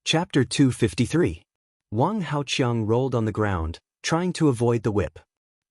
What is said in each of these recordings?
Chapter 253. Wang Haoqiang rolled on the ground, trying to avoid the whip.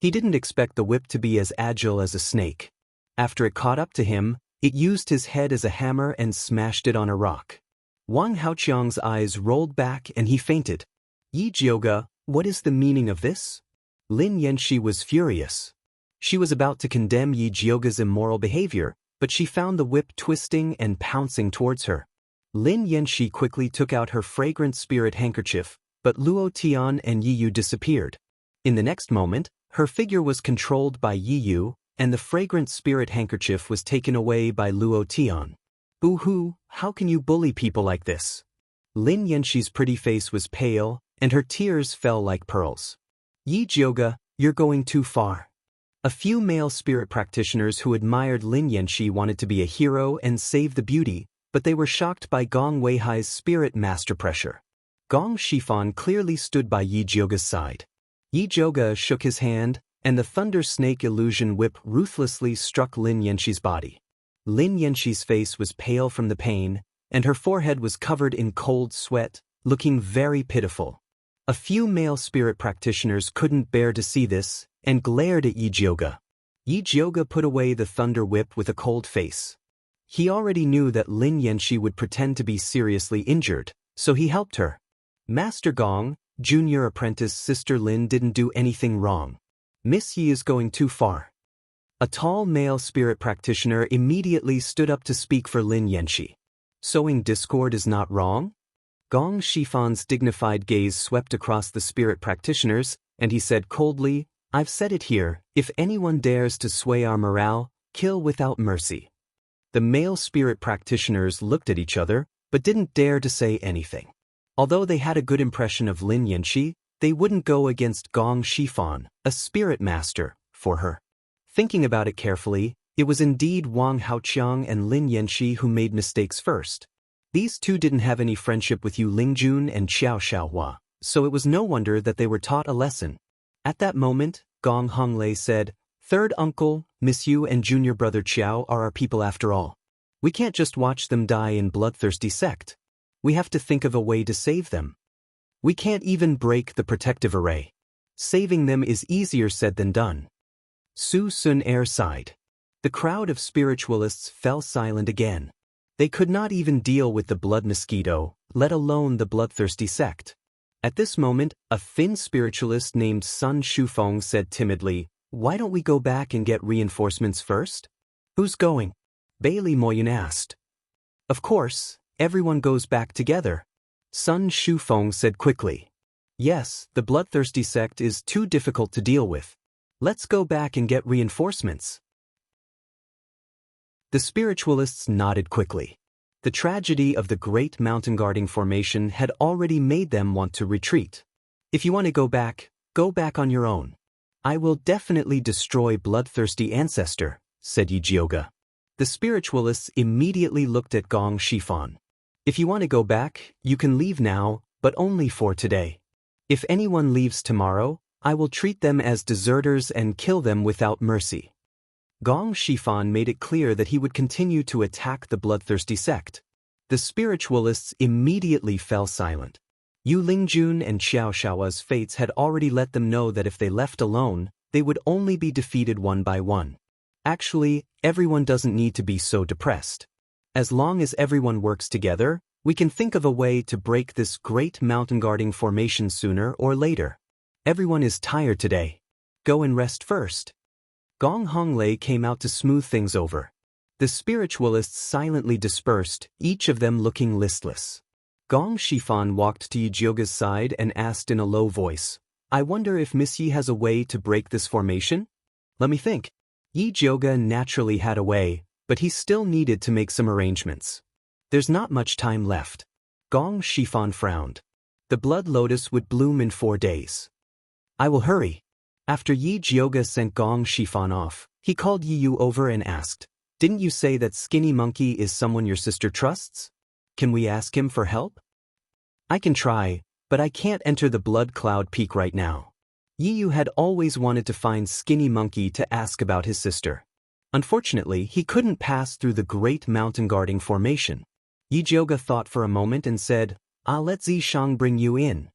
He didn't expect the whip to be as agile as a snake. After it caught up to him, it used his head as a hammer and smashed it on a rock. Wang Haoqiang's eyes rolled back and he fainted. Yi Jiuge, what is the meaning of this? Lin Yanxi was furious. She was about to condemn Yi Jiuge's immoral behavior, but she found the whip twisting and pouncing towards her. Lin Yanxi quickly took out her fragrant spirit handkerchief, but Luo Tian and Yi Yu disappeared. In the next moment, her figure was controlled by Yi Yu, and the fragrant spirit handkerchief was taken away by Luo Tian. Boo-hoo, how can you bully people like this? Lin Yanxi's pretty face was pale, and her tears fell like pearls. Yi Jiuge, you're going too far. A few male spirit practitioners who admired Lin Yanxi wanted to be a hero and save the beauty, but they were shocked by Gong Weihai's spirit master pressure. Gong Shifan clearly stood by Yi Jiuge's side. Yi Jiuge shook his hand, and the thunder snake illusion whip ruthlessly struck Lin Yanxi's body. Lin Yanxi's face was pale from the pain, and her forehead was covered in cold sweat, looking very pitiful. A few male spirit practitioners couldn't bear to see this, and glared at Yi Jiuge. Yi Jiuge put away the thunder whip with a cold face. He already knew that Lin Yanxi would pretend to be seriously injured, so he helped her. Master Gong, junior apprentice Sister Lin didn't do anything wrong. Miss Yi is going too far. A tall male spirit practitioner immediately stood up to speak for Lin Yanxi. Sowing discord is not wrong? Gong Shifan's dignified gaze swept across the spirit practitioners, and he said coldly, I've said it here, if anyone dares to sway our morale, kill without mercy. The male spirit practitioners looked at each other, but didn't dare to say anything. Although they had a good impression of Lin Yanxi, they wouldn't go against Gong Shifan, a spirit master, for her. Thinking about it carefully, it was indeed Wang Haoqiang and Lin Yanxi who made mistakes first. These two didn't have any friendship with Yu Lingjun and Xiao Xiaohua, so it was no wonder that they were taught a lesson. At that moment, Gong Honglei said, Third uncle, Miss Yu and junior brother Qiao are our people after all. We can't just watch them die in bloodthirsty sect. We have to think of a way to save them. We can't even break the protective array. Saving them is easier said than done. Su Sun Air sighed. The crowd of spiritualists fell silent again. They could not even deal with the blood mosquito, let alone the bloodthirsty sect. At this moment, a thin spiritualist named Sun Shufeng said timidly, Why don't we go back and get reinforcements first? Who's going? Bailey Moyen asked. Of course, everyone goes back together. Sun Shufeng said quickly. Yes, the bloodthirsty sect is too difficult to deal with. Let's go back and get reinforcements. The spiritualists nodded quickly. The tragedy of the Great Mountain Guarding Formation had already made them want to retreat. If you want to go back on your own. I will definitely destroy bloodthirsty ancestor, said Yi Jiuge. The spiritualists immediately looked at Gong Shifan. If you want to go back, you can leave now, but only for today. If anyone leaves tomorrow, I will treat them as deserters and kill them without mercy. Gong Shifan made it clear that he would continue to attack the bloodthirsty sect. The spiritualists immediately fell silent. Yu Lingjun and Xiao Xiaohua's fates had already let them know that if they left alone, they would only be defeated one by one. Actually, everyone doesn't need to be so depressed. As long as everyone works together, we can think of a way to break this Great Mountain Guarding Formation sooner or later. Everyone is tired today. Go and rest first. Gong Honglei came out to smooth things over. The spiritualists silently dispersed, each of them looking listless. Gong Shifan walked to Yi Jiuge's side and asked in a low voice, I wonder if Miss Yi has a way to break this formation? Let me think. Yi Jiuge naturally had a way, but he still needed to make some arrangements. There's not much time left. Gong Shifan frowned. The blood lotus would bloom in 4 days. I will hurry. After Yi Jiuge sent Gong Shifan off, he called Yi Yu over and asked, Didn't you say that Skinny Monkey is someone your sister trusts? Can we ask him for help? I can try, but I can't enter the Blood Cloud Peak right now. Yi Yu had always wanted to find Skinny Monkey to ask about his sister. Unfortunately, he couldn't pass through the Great Mountain Guarding Formation. Yi Jiuge thought for a moment and said, I'll let Zishang bring you in.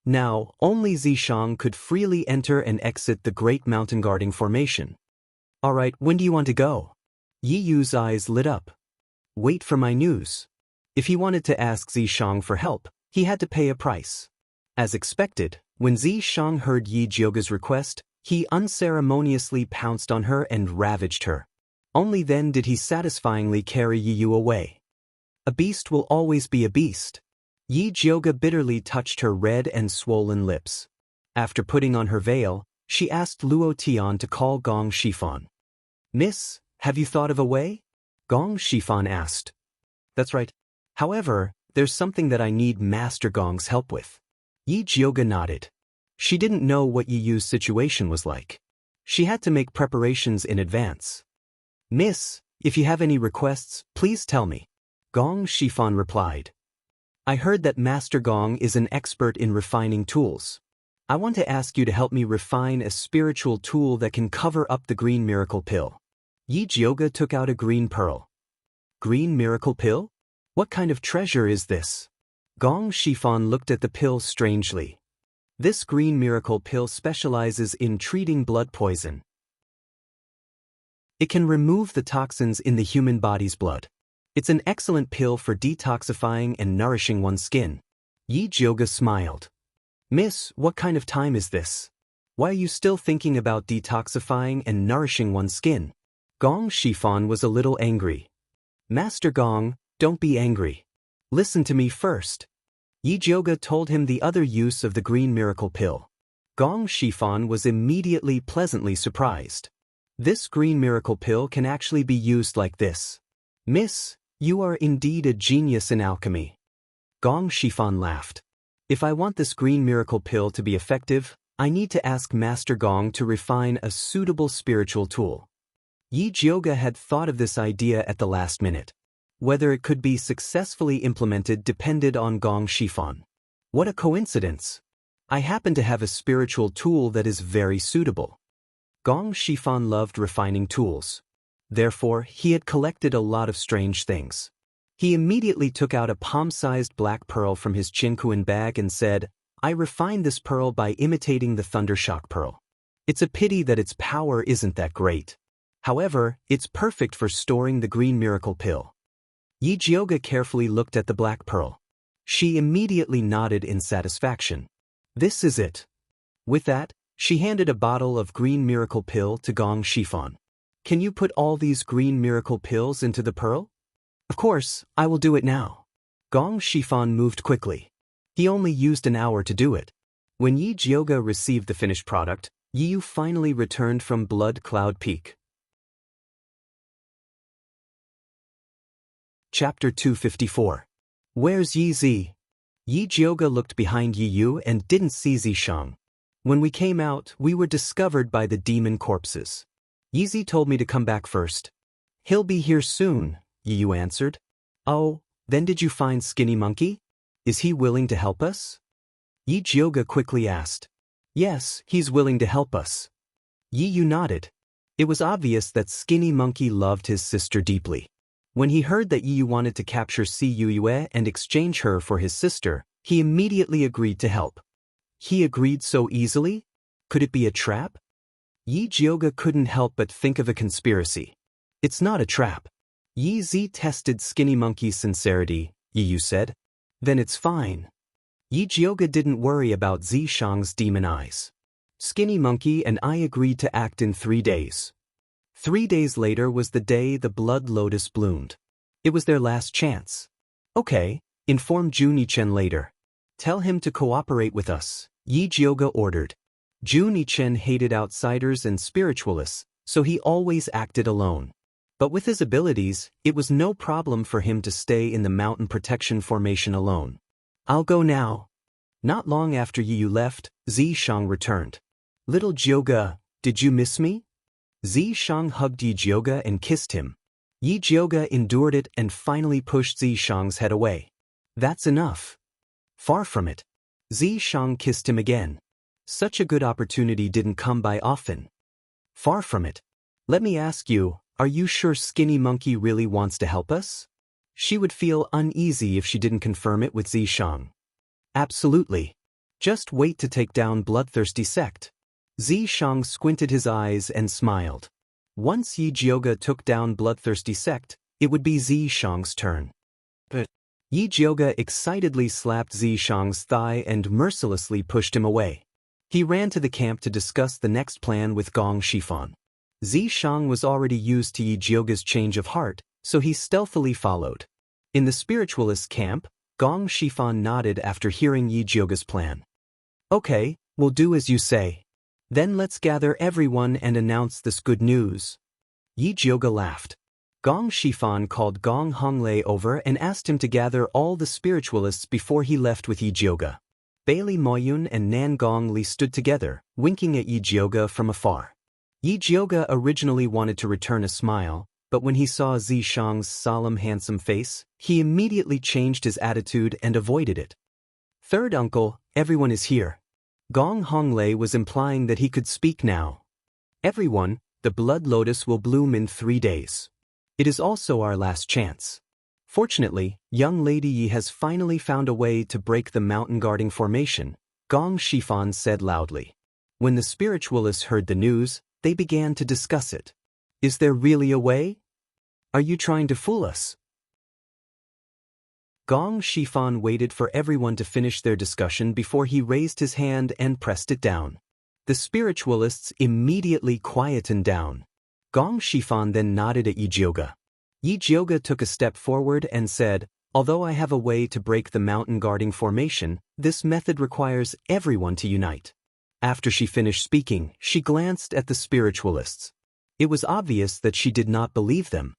Now, only Zishang could freely enter and exit the Great Mountain Guarding Formation. Alright, when do you want to go? Yi Yu's eyes lit up. Wait for my news. If he wanted to ask Zishang for help, he had to pay a price. As expected, when Zishang heard Yi Jioga's request, he unceremoniously pounced on her and ravaged her. Only then did he satisfyingly carry Yi Yu away. A beast will always be a beast. Yi Jioga bitterly touched her red and swollen lips. After putting on her veil, she asked Luo Tian to call Gong Shifan. Miss, have you thought of a way? Gong Shifan asked. That's right. However, there's something that I need Master Gong's help with. Yi Jioga nodded. She didn't know what Yi Yu's situation was like. She had to make preparations in advance. Miss, if you have any requests, please tell me. Gong Shifan replied. I heard that Master Gong is an expert in refining tools. I want to ask you to help me refine a spiritual tool that can cover up the green miracle pill. Yi Jioga took out a green pearl. Green miracle pill? What kind of treasure is this? Gong Shifan looked at the pill strangely. This green miracle pill specializes in treating blood poison. It can remove the toxins in the human body's blood. It's an excellent pill for detoxifying and nourishing one's skin. Yi Jioga smiled. Miss, what kind of time is this? Why are you still thinking about detoxifying and nourishing one's skin? Gong Shifan was a little angry. Master Gong, don't be angry. Listen to me first. Yi Jioga told him the other use of the green miracle pill. Gong Shifan was immediately pleasantly surprised. This green miracle pill can actually be used like this. Miss, you are indeed a genius in alchemy. Gong Shifan laughed. If I want this green miracle pill to be effective, I need to ask Master Gong to refine a suitable spiritual tool. Yi Jioga had thought of this idea at the last minute. Whether it could be successfully implemented depended on Gong Shifan. What a coincidence! I happen to have a spiritual tool that is very suitable. Gong Shifan loved refining tools. Therefore, he had collected a lot of strange things. He immediately took out a palm-sized black pearl from his Qinkuan bag and said, I refined this pearl by imitating the Thundershock pearl. It's a pity that its power isn't that great. However, it's perfect for storing the green miracle pill. Yi Jioga carefully looked at the black pearl. She immediately nodded in satisfaction. This is it. With that, she handed a bottle of green miracle pill to Gong Shifan. Can you put all these green miracle pills into the pearl? Of course, I will do it now. Gong Shifan moved quickly. He only used an hour to do it. When Yi Jioga received the finished product, Yi Yu finally returned from Blood Cloud Peak. Chapter 254. Where's Yi Zi? Yi Jioga looked behind Yi Yu and didn't see Zishang. When we came out, we were discovered by the demon corpses. Yi Zi told me to come back first. He'll be here soon, Yi Yu answered. Oh, then did you find Skinny Monkey? Is he willing to help us? Yi Jioga quickly asked. Yes, he's willing to help us. Yi Yu nodded. It was obvious that Skinny Monkey loved his sister deeply. When he heard that Yi Yu wanted to capture Si Yue and exchange her for his sister, he immediately agreed to help. He agreed so easily? Could it be a trap? Yi Jioga couldn't help but think of a conspiracy. It's not a trap. Yi Zi tested Skinny Monkey's sincerity, Yi Yu said. Then it's fine. Yi Jioga didn't worry about Zishang's demon eyes. Skinny Monkey and I agreed to act in 3 days. 3 days later was the day the blood lotus bloomed. It was their last chance. Okay, inform Jun Yichen later. Tell him to cooperate with us, Yi Jioga ordered. Jun Yichen hated outsiders and spiritualists, so he always acted alone. But with his abilities, it was no problem for him to stay in the mountain protection formation alone. I'll go now. Not long after Yi Yu left, Zishang returned. Little Jioga, did you miss me? Zishang hugged Yi Jioga and kissed him. Yi Jioga endured it and finally pushed Zishang's head away. That's enough. Far from it. Zishang kissed him again. Such a good opportunity didn't come by often. Far from it. Let me ask you, are you sure Skinny Monkey really wants to help us? She would feel uneasy if she didn't confirm it with Zishang. Absolutely. Just wait to take down bloodthirsty sect. Zishang squinted his eyes and smiled. Once Yi Jiuge took down bloodthirsty sect, it would be Zishang's turn. But Yi Jiuge excitedly slapped Zishang's thigh and mercilessly pushed him away. He ran to the camp to discuss the next plan with Gong Shifan. Zishang was already used to Yi Jiuge's change of heart, so he stealthily followed. In the spiritualist camp, Gong Shifan nodded after hearing Yi Jiuge's plan. Okay, we'll do as you say. Then let's gather everyone and announce this good news. Yi Jiuge laughed. Gong Shifan called Gong Honglei over and asked him to gather all the spiritualists before he left with Yi Jiuge. Bailey Moyun and Nan Gongli stood together, winking at Yi Jiuge from afar. Yi Jiuge originally wanted to return a smile, but when he saw Zishang's solemn handsome face, he immediately changed his attitude and avoided it. Third uncle, everyone is here. Gong Honglei was implying that he could speak now. Everyone, the blood lotus will bloom in 3 days. It is also our last chance. Fortunately, young Lady Yi has finally found a way to break the mountain guarding formation, Gong Shifan said loudly. When the spiritualists heard the news, they began to discuss it. Is there really a way? Are you trying to fool us? Gong Shifan waited for everyone to finish their discussion before he raised his hand and pressed it down. The spiritualists immediately quietened down. Gong Shifan then nodded at Yi Jiuge. Yi Jiuge took a step forward and said, although I have a way to break the mountain guarding formation, this method requires everyone to unite. After she finished speaking, she glanced at the spiritualists. It was obvious that she did not believe them.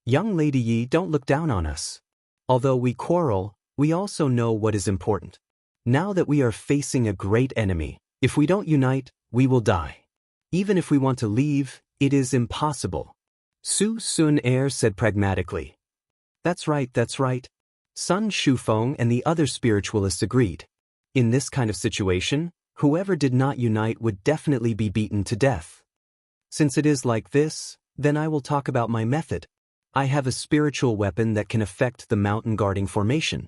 Young Lady Yi, don't look down on us. Although we quarrel, we also know what is important. Now that we are facing a great enemy, if we don't unite, we will die. Even if we want to leave, it is impossible. Su Sun Er said pragmatically. That's right. Sun Shufeng and the other spiritualists agreed. In this kind of situation, whoever did not unite would definitely be beaten to death. Since it is like this, then I will talk about my method. I have a spiritual weapon that can affect the mountain guarding formation.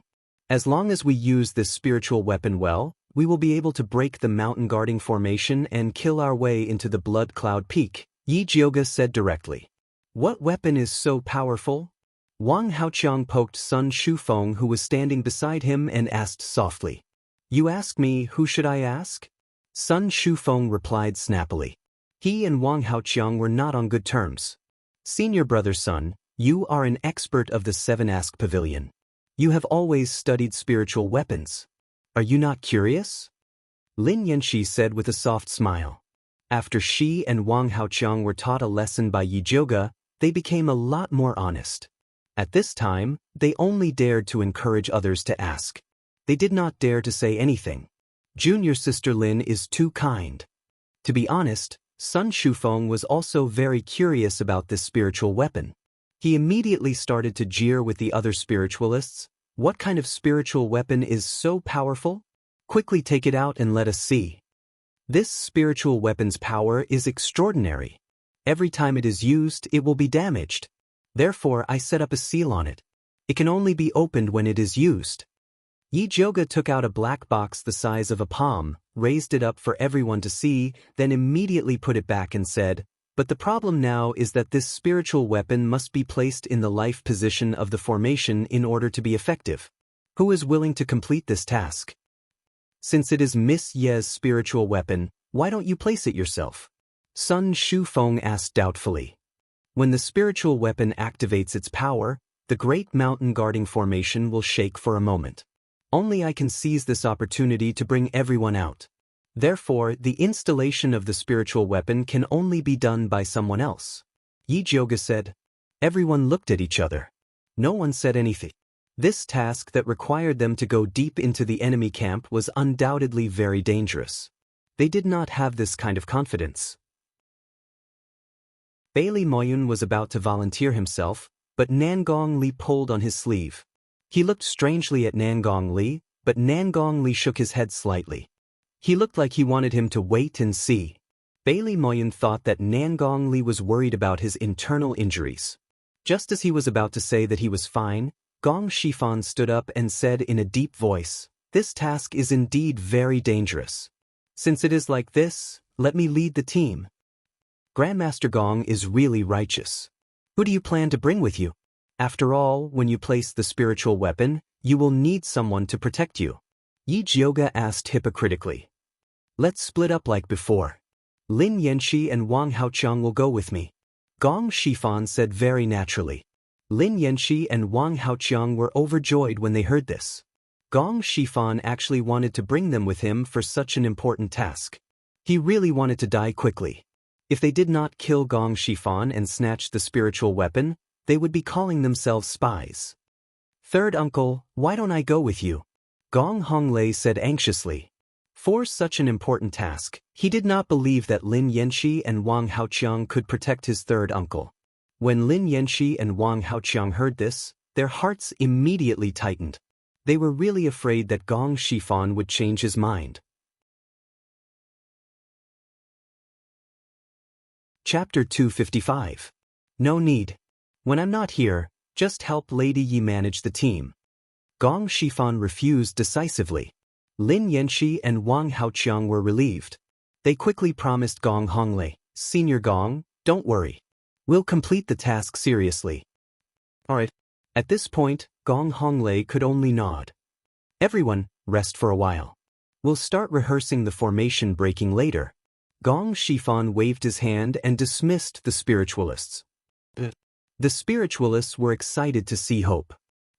As long as we use this spiritual weapon well, we will be able to break the mountain guarding formation and kill our way into the blood cloud peak, Yi Jiuge said directly. What weapon is so powerful? Wang Haoqiang poked Sun Shufeng, who was standing beside him, and asked softly. You ask me, who should I ask? Sun Shufeng replied snappily. He and Wang Haoqiang were not on good terms. Senior brother Sun, you are an expert of the Seven-Ask Pavilion. You have always studied spiritual weapons. Are you not curious? Lin Yanxi said with a soft smile. After she and Wang Haoqiang were taught a lesson by Yi Jiuge, they became a lot more honest. At this time, they only dared to encourage others to ask. They did not dare to say anything. Junior sister Lin is too kind. To be honest, Sun Shufeng was also very curious about this spiritual weapon. He immediately started to jeer with the other spiritualists. What kind of spiritual weapon is so powerful? Quickly take it out and let us see. This spiritual weapon's power is extraordinary. Every time it is used, it will be damaged. Therefore, I set up a seal on it. It can only be opened when it is used. Yi Jiuge took out a black box the size of a palm, raised it up for everyone to see, then immediately put it back and said, but the problem now is that this spiritual weapon must be placed in the life position of the formation in order to be effective. Who is willing to complete this task? Since it is Miss Ye's spiritual weapon, why don't you place it yourself? Sun Shufeng asked doubtfully. When the spiritual weapon activates its power, the great mountain guarding formation will shake for a moment. Only I can seize this opportunity to bring everyone out. Therefore, the installation of the spiritual weapon can only be done by someone else. Yi Jiuge said. Everyone looked at each other. No one said anything. This task that required them to go deep into the enemy camp was undoubtedly very dangerous. They did not have this kind of confidence. Bailey Moyun was about to volunteer himself, but Nan Gongli pulled on his sleeve. He looked strangely at Nan Gongli, but Nan Gongli shook his head slightly. He looked like he wanted him to wait and see. Bailey Moyun thought that Nan Gongli was worried about his internal injuries. Just as he was about to say that he was fine, Gong Shifan stood up and said in a deep voice, "This task is indeed very dangerous. Since it is like this, let me lead the team." Grandmaster Gong is really righteous. Who do you plan to bring with you? After all, when you place the spiritual weapon, you will need someone to protect you. Yi Jiuge asked hypocritically. Let's split up like before. Lin Yanxi and Wang Haoqiang will go with me. Gong Shifan said very naturally. Lin Yanxi and Wang Haoqiang were overjoyed when they heard this. Gong Shifan actually wanted to bring them with him for such an important task. He really wanted to die quickly. If they did not kill Gong Shifan and snatch the spiritual weapon, they would be calling themselves spies. Third uncle, why don't I go with you? Gong Honglei said anxiously. For such an important task, he did not believe that Lin Yanxi and Wang Haoqiang could protect his third uncle. When Lin Yanxi and Wang Haoqiang heard this, their hearts immediately tightened. They were really afraid that Gong Shifan would change his mind. Chapter 255. No need. When I'm not here, just help Lady Yi manage the team. Gong Shifan refused decisively. Lin Yanxi and Wang Haoqiang were relieved. They quickly promised Gong Honglei, Senior Gong, don't worry. We'll complete the task seriously. Alright. At this point, Gong Honglei could only nod. Everyone, rest for a while. We'll start rehearsing the formation breaking later. Gong Shifan waved his hand and dismissed the spiritualists. The spiritualists were excited to see hope.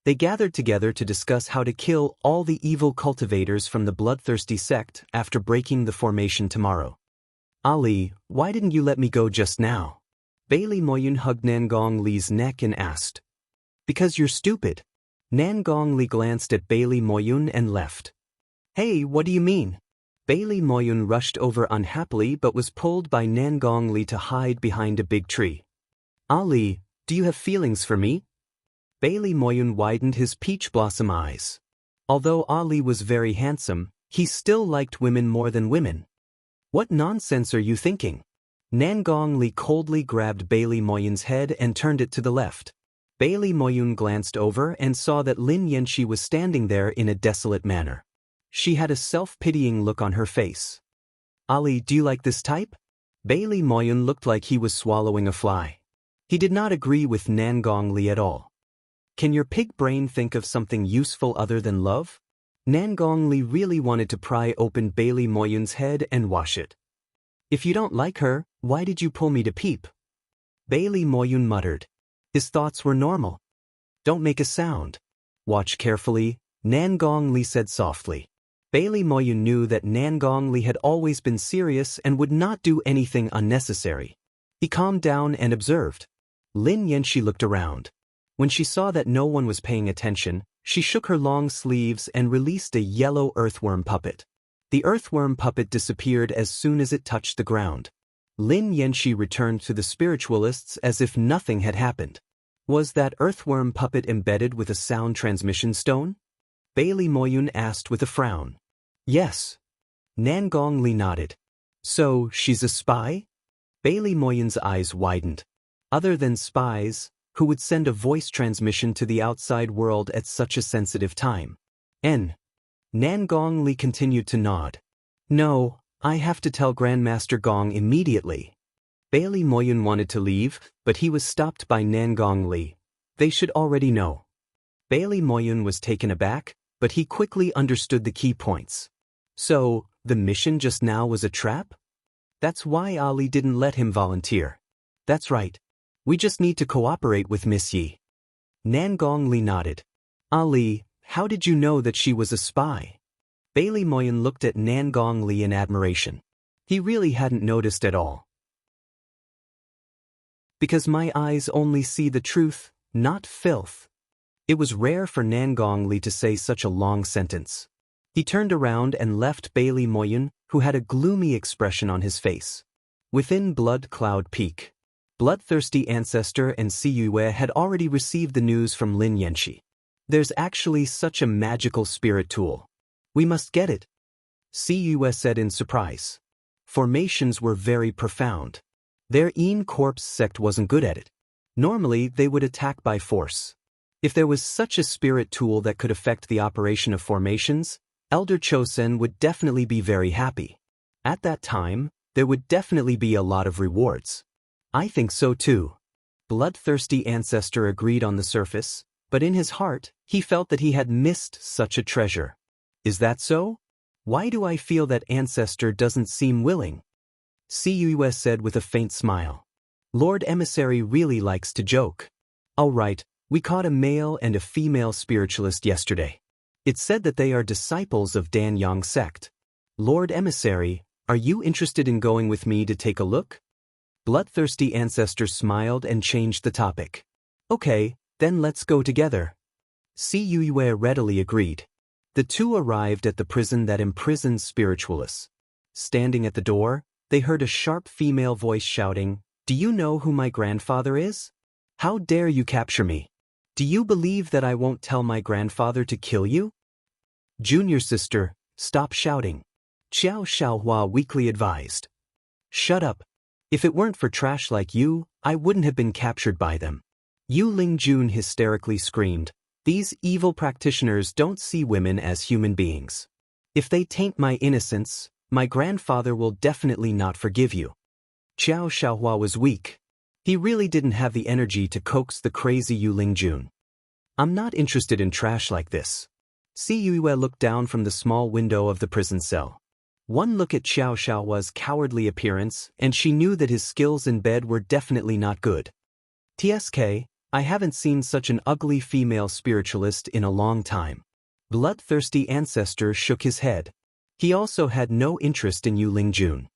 They gathered together to discuss how to kill all the evil cultivators from the bloodthirsty sect after breaking the formation tomorrow. Ali, why didn't you let me go just now? Bailey Moyun hugged Nangong Li's neck and asked. Because you're stupid. Nangong Li glanced at Bailey Moyun and left. Hey, what do you mean? Bailey Moyun rushed over unhappily but was pulled by Nangong Li to hide behind a big tree. Ali, do you have feelings for me? Bailey Moyun widened his peach blossom eyes. Although Ali was very handsome, he still liked women more than women. What nonsense are you thinking? Nangong Li coldly grabbed Bailey Moyun's head and turned it to the left. Bailey Moyun glanced over and saw that Lin Yanxi was standing there in a desolate manner. She had a self-pitying look on her face. Ali, do you like this type? Bailey Moyun looked like he was swallowing a fly. He did not agree with Nangong Li at all. Can your pig brain think of something useful other than love? Nangong Li really wanted to pry open Bailey Moyun's head and wash it. If you don't like her, why did you pull me to peep? Bailey Moyun muttered. His thoughts were normal. Don't make a sound. Watch carefully, Nangong Li said softly. Bailey Moyun knew that Nangong Li had always been serious and would not do anything unnecessary. He calmed down and observed. Lin Yanxi looked around. When she saw that no one was paying attention, she shook her long sleeves and released a yellow earthworm puppet. The earthworm puppet disappeared as soon as it touched the ground. Lin Yanxi returned to the spiritualists as if nothing had happened. Was that earthworm puppet embedded with a sound transmission stone? Bailey Moyun asked with a frown. Yes. Nangong Li nodded. So, she's a spy? Bailey Moyun's eyes widened. Other than spies, who would send a voice transmission to the outside world at such a sensitive time? Nangong Li continued to nod. No, I have to tell Grandmaster Gong immediately. Bailey Moyun wanted to leave, but he was stopped by Nangong Li. They should already know. Bailey Moyun was taken aback, but he quickly understood the key points. So, the mission just now was a trap? That's why Ali didn't let him volunteer. That's right. We just need to cooperate with Miss Yi. Nangong Li nodded. Ali, how did you know that she was a spy? Bailey Moyun looked at Nangong Li in admiration. He really hadn't noticed at all. Because my eyes only see the truth, not filth. It was rare for Nangong Li to say such a long sentence. He turned around and left Bailey Moyun, who had a gloomy expression on his face. Within Blood Cloud Peak, bloodthirsty ancestor and Siyue had already received the news from Lin Yanxi. There's actually such a magical spirit tool. We must get it. Siyue said in surprise. Formations were very profound. Their Een Corpse sect wasn't good at it. Normally, they would attack by force. If there was such a spirit tool that could affect the operation of formations, Elder Chosen would definitely be very happy. At that time, there would definitely be a lot of rewards. I think so too. Bloodthirsty Ancestor agreed on the surface, but in his heart, he felt that he had missed such a treasure. Is that so? Why do I feel that Ancestor doesn't seem willing? Cus said with a faint smile. Lord Emissary really likes to joke. All right, we caught a male and a female spiritualist yesterday. It said that they are disciples of Dan Yang sect. Lord Emissary, are you interested in going with me to take a look? Bloodthirsty Ancestor smiled and changed the topic. Okay, then let's go together. Cue readily agreed. The two arrived at the prison that imprisons spiritualists. Standing at the door, they heard a sharp female voice shouting, "Do you know who my grandfather is? How dare you capture me? Do you believe that I won't tell my grandfather to kill you?" Junior sister, stop shouting. Xiao Xiaohua weakly advised. Shut up. If it weren't for trash like you, I wouldn't have been captured by them. Yu Lingjun hysterically screamed. These evil practitioners don't see women as human beings. If they taint my innocence, my grandfather will definitely not forgive you. Xiao Xiaohua was weak. He really didn't have the energy to coax the crazy Yu Lingjun. I'm not interested in trash like this. Cue looked down from the small window of the prison cell. One look at Xiao Xiaohua's cowardly appearance, and she knew that his skills in bed were definitely not good. TSK, I haven't seen such an ugly female spiritualist in a long time. Bloodthirsty Ancestor shook his head. He also had no interest in Yu Lingjun.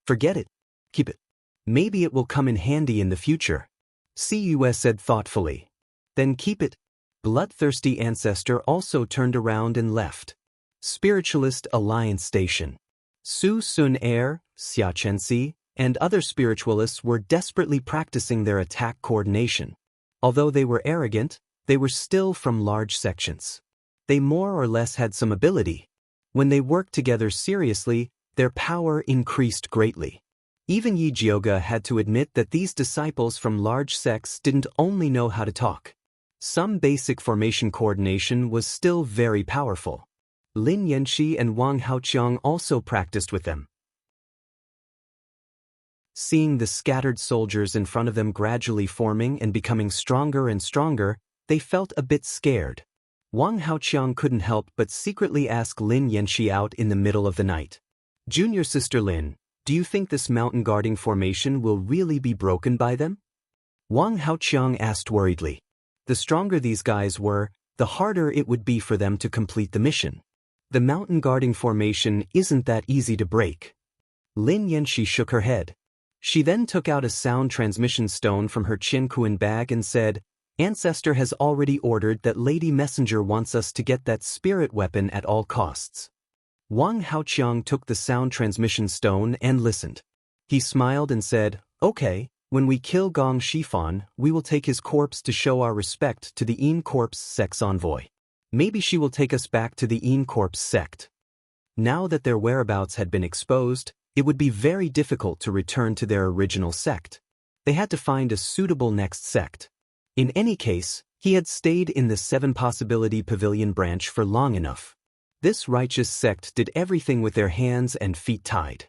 Forget it. Keep it. Maybe it will come in handy in the future. Cus said thoughtfully. Then keep it. Bloodthirsty Ancestor also turned around and left. Spiritualist Alliance Station. Su Sun Air, Xianxia, and other spiritualists were desperately practicing their attack coordination. Although they were arrogant, they were still from large sections. They more or less had some ability. When they worked together seriously, their power increased greatly. Even Yi Jioga had to admit that these disciples from large sects didn't only know how to talk. Some basic formation coordination was still very powerful. Lin Yanxi and Wang Haoqiang also practiced with them. Seeing the scattered soldiers in front of them gradually forming and becoming stronger and stronger, they felt a bit scared. Wang Haoqiang couldn't help but secretly ask Lin Yanxi out in the middle of the night. Junior sister Lin, do you think this mountain guarding formation will really be broken by them? Wang Haoqiang asked worriedly. The stronger these guys were, the harder it would be for them to complete the mission. The mountain guarding formation isn't that easy to break. Lin Yanxi shook her head. She then took out a sound transmission stone from her Qianquan bag and said, Ancestor has already ordered that Lady Messenger wants us to get that spirit weapon at all costs. Wang Haoqiang took the sound transmission stone and listened. He smiled and said, Okay, when we kill Gong Shifan, we will take his corpse to show our respect to the Yin Corpse sect's envoy. Maybe she will take us back to the Yin Corpse sect. Now that their whereabouts had been exposed, it would be very difficult to return to their original sect. They had to find a suitable next sect. In any case, he had stayed in the 7 Possibility Pavilion branch for long enough. This righteous sect did everything with their hands and feet tied.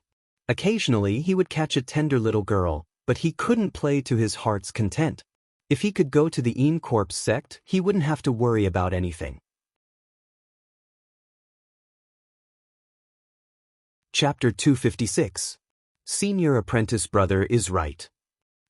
Occasionally he would catch a tender little girl, but he couldn't play to his heart's content. If he could go to the Yin Corpse sect, he wouldn't have to worry about anything. Chapter 256. Senior Apprentice Brother is Right.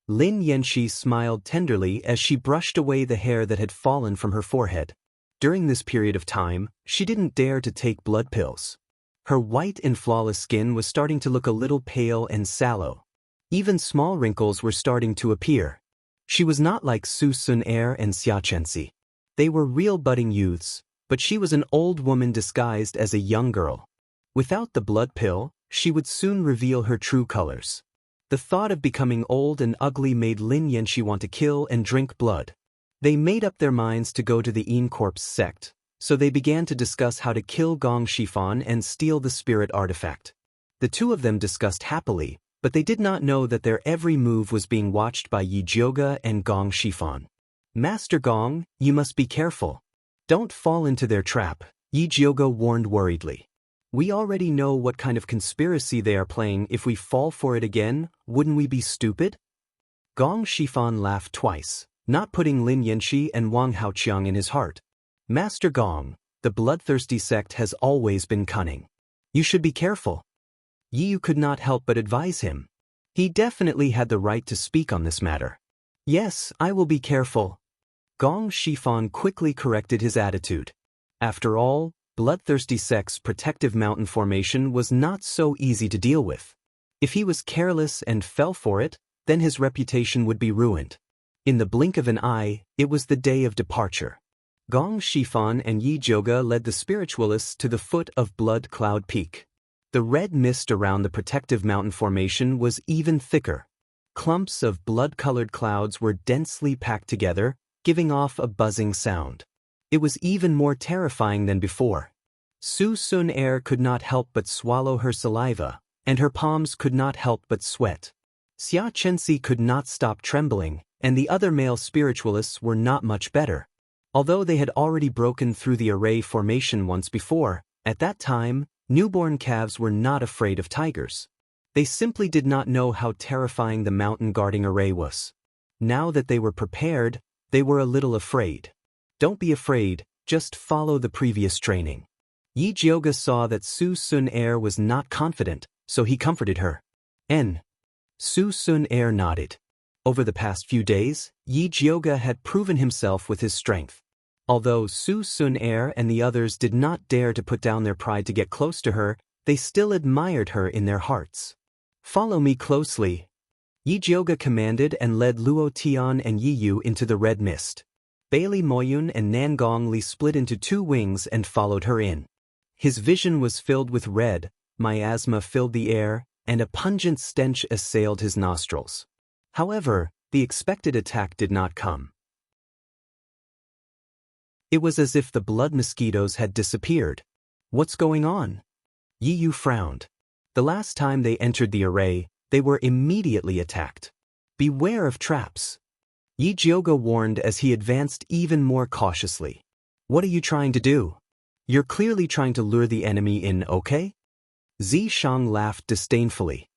Lin Yanxi smiled tenderly as she brushed away the hair that had fallen from her forehead. During this period of time, she didn't dare to take blood pills. Her white and flawless skin was starting to look a little pale and sallow. Even small wrinkles were starting to appear. She was not like Su Sun Air and Xianxia. They were real budding youths, but she was an old woman disguised as a young girl. Without the blood pill, she would soon reveal her true colors. The thought of becoming old and ugly made Lin Yanxi want to kill and drink blood. They made up their minds to go to the Yin Corpse sect, so they began to discuss how to kill Gong Shifan and steal the spirit artifact. The two of them discussed happily, but they did not know that their every move was being watched by Yi Jioga and Gong Shifan. Master Gong, you must be careful. Don't fall into their trap, Yi Jiuge warned worriedly. We already know what kind of conspiracy they are playing. If we fall for it again, wouldn't we be stupid? Gong Shifan laughed twice, not putting Lin Yanxi and Wang Haoqiang in his heart. Master Gong, the bloodthirsty sect has always been cunning. You should be careful. Yi Yu could not help but advise him. He definitely had the right to speak on this matter. Yes, I will be careful. Gong Shifan quickly corrected his attitude. After all, bloodthirsty sect's protective mountain formation was not so easy to deal with. If he was careless and fell for it, then his reputation would be ruined. In the blink of an eye, it was the day of departure. Gong Shifan and Yi Jiuge led the spiritualists to the foot of Blood Cloud Peak. The red mist around the protective mountain formation was even thicker. Clumps of blood-colored clouds were densely packed together, giving off a buzzing sound. It was even more terrifying than before. Su Sun Air could not help but swallow her saliva, and her palms could not help but sweat. Xia Chenxi could not stop trembling, and the other male spiritualists were not much better. Although they had already broken through the array formation once before, at that time, newborn calves were not afraid of tigers. They simply did not know how terrifying the mountain guarding array was. Now that they were prepared, they were a little afraid. Don't be afraid, just follow the previous training. Yi Jiuge saw that Su Sun Air was not confident, so he comforted her. Su Sun Air nodded. Over the past few days, Yi Jiuge had proven himself with his strength. Although Su Sun Air and the others did not dare to put down their pride to get close to her, they still admired her in their hearts. Follow me closely. Yi Jiuge commanded and led Luo Tian and Yi Yu into the red mist. Bailey Moyun and Nangong Li split into two wings and followed her in. His vision was filled with red, miasma filled the air, and a pungent stench assailed his nostrils. However, the expected attack did not come. It was as if the blood mosquitoes had disappeared. What's going on? Yi Yu frowned. The last time they entered the array, they were immediately attacked. Beware of traps. Yi Jiuge warned as he advanced even more cautiously. What are you trying to do? You're clearly trying to lure the enemy in, okay? Zishang laughed disdainfully.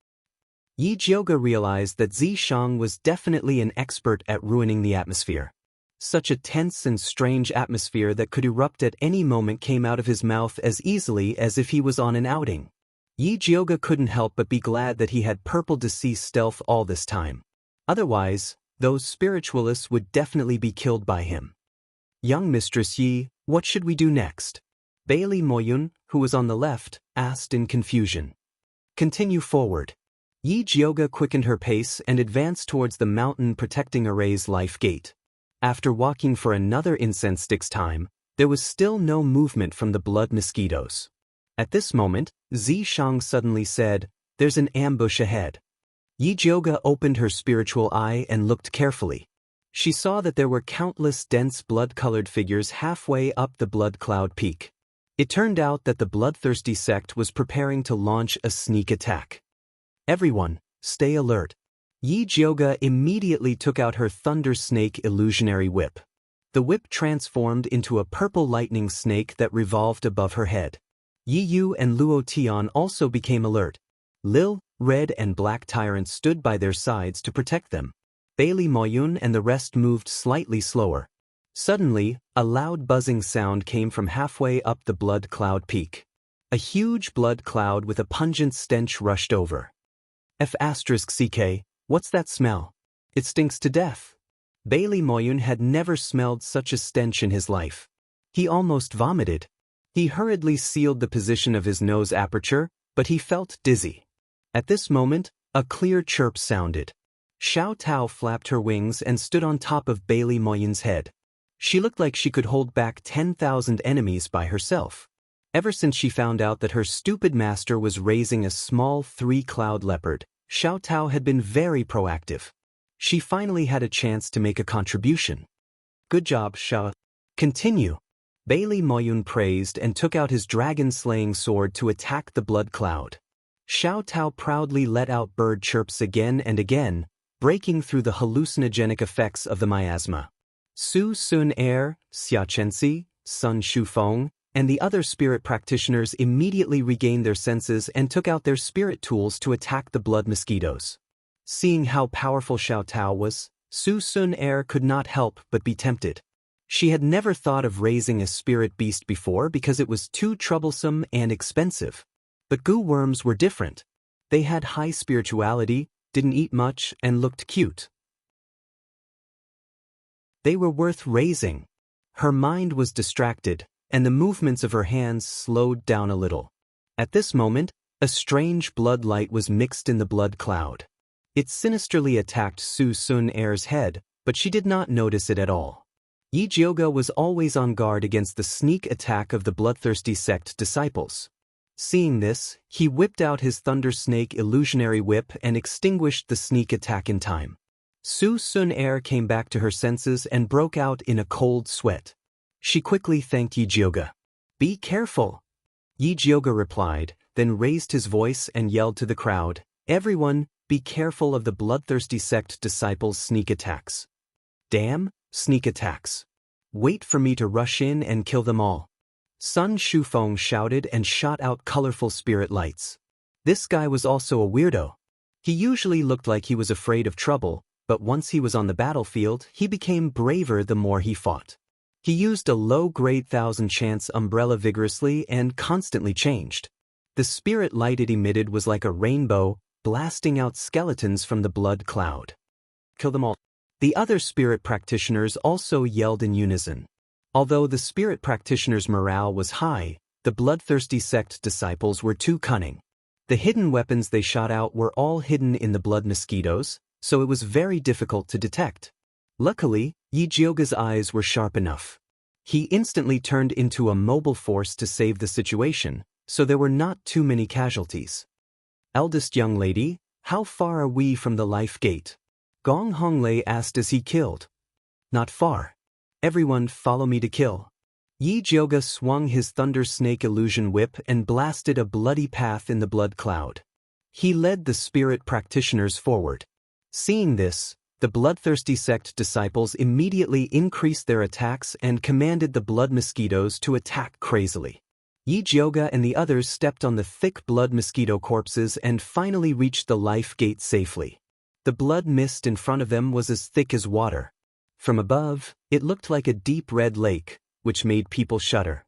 Yi Jiuge realized that Zishang was definitely an expert at ruining the atmosphere. Such a tense and strange atmosphere that could erupt at any moment came out of his mouth as easily as if he was on an outing. Yi Jiuge couldn't help but be glad that he had purple deceased stealth all this time. Otherwise, those spiritualists would definitely be killed by him. Young Mistress Yi, what should we do next? Bailey Moyun, who was on the left, asked in confusion. Continue forward. Yi Jiuge quickened her pace and advanced towards the mountain protecting array's life gate. After walking for another incense stick's time, there was still no movement from the blood mosquitoes. At this moment, Zishang suddenly said, "There's an ambush ahead." Yi Jiuge opened her spiritual eye and looked carefully. She saw that there were countless dense blood-colored figures halfway up the blood cloud peak. It turned out that the bloodthirsty sect was preparing to launch a sneak attack. Everyone, stay alert. Yi Jiuge immediately took out her Thunder Snake illusionary whip. The whip transformed into a purple lightning snake that revolved above her head. Yi Yu and Luo Tian also became alert. Lil, Red and Black Tyrant stood by their sides to protect them. Bailey Moyun and the rest moved slightly slower. Suddenly, a loud buzzing sound came from halfway up the blood cloud peak. A huge blood cloud with a pungent stench rushed over. F***CK, what's that smell? It stinks to death. Bailey Moyun had never smelled such a stench in his life. He almost vomited. He hurriedly sealed the position of his nose aperture, but he felt dizzy. At this moment, a clear chirp sounded. Xiao Tao flapped her wings and stood on top of Bailey Moyun's head. She looked like she could hold back 10,000 enemies by herself. Ever since she found out that her stupid master was raising a small 3-cloud leopard, Xiao Tao had been very proactive. She finally had a chance to make a contribution. Good job, Xiao. Continue. Bailey Moyun praised and took out his dragon-slaying sword to attack the blood cloud. Xiao Tao proudly let out bird chirps again and again, breaking through the hallucinogenic effects of the miasma. Su Sun Er, Xia Chenxi, Sun Shufeng, and the other spirit practitioners immediately regained their senses and took out their spirit tools to attack the blood mosquitoes. Seeing how powerful Xiao Tao was, Su Sun Er could not help but be tempted. She had never thought of raising a spirit beast before because it was too troublesome and expensive. But goo worms were different. They had high spirituality, didn't eat much, and looked cute. They were worth raising. Her mind was distracted, and the movements of her hands slowed down a little. At this moment, a strange blood light was mixed in the blood cloud. It sinisterly attacked Su Sun Er's head, but she did not notice it at all. Yi Jioge was always on guard against the sneak attack of the bloodthirsty sect disciples. Seeing this, he whipped out his Thunder Snake illusionary whip and extinguished the sneak attack in time. Su Sun Er came back to her senses and broke out in a cold sweat. She quickly thanked Yi Jioge. "Be careful," Yi Jioge replied, then raised his voice and yelled to the crowd, "Everyone, be careful of the bloodthirsty sect disciples' sneak attacks." "Damn, sneak attacks. Wait for me to rush in and kill them all." Sun Shufeng shouted and shot out colorful spirit lights. This guy was also a weirdo. He usually looked like he was afraid of trouble, but once he was on the battlefield, he became braver the more he fought. He used a low-grade 1000 chance umbrella vigorously and constantly changed. The spirit light it emitted was like a rainbow, blasting out skeletons from the blood cloud. "Kill them all." The other spirit practitioners also yelled in unison. Although the spirit practitioners' morale was high, the bloodthirsty sect disciples were too cunning. The hidden weapons they shot out were all hidden in the blood mosquitoes, so it was very difficult to detect. Luckily, Yi Jioge's eyes were sharp enough. He instantly turned into a mobile force to save the situation, so there were not too many casualties. "Eldest young lady, how far are we from the life gate?" Gong Honglei asked as he killed. "Not far. Everyone follow me to kill." Yi Jioge swung his Thunder Snake illusion whip and blasted a bloody path in the blood cloud. He led the spirit practitioners forward. Seeing this, the bloodthirsty sect disciples immediately increased their attacks and commanded the blood mosquitoes to attack crazily. Yi Jioge and the others stepped on the thick blood mosquito corpses and finally reached the life gate safely. The blood mist in front of them was as thick as water. From above, it looked like a deep red lake, which made people shudder.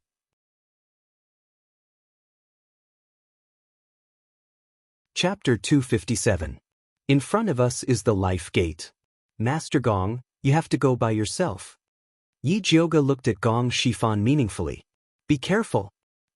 Chapter 257. In front of us is the life gate. Master Gong, you have to go by yourself. Yi Jioge looked at Gong Shifan meaningfully. "Be careful."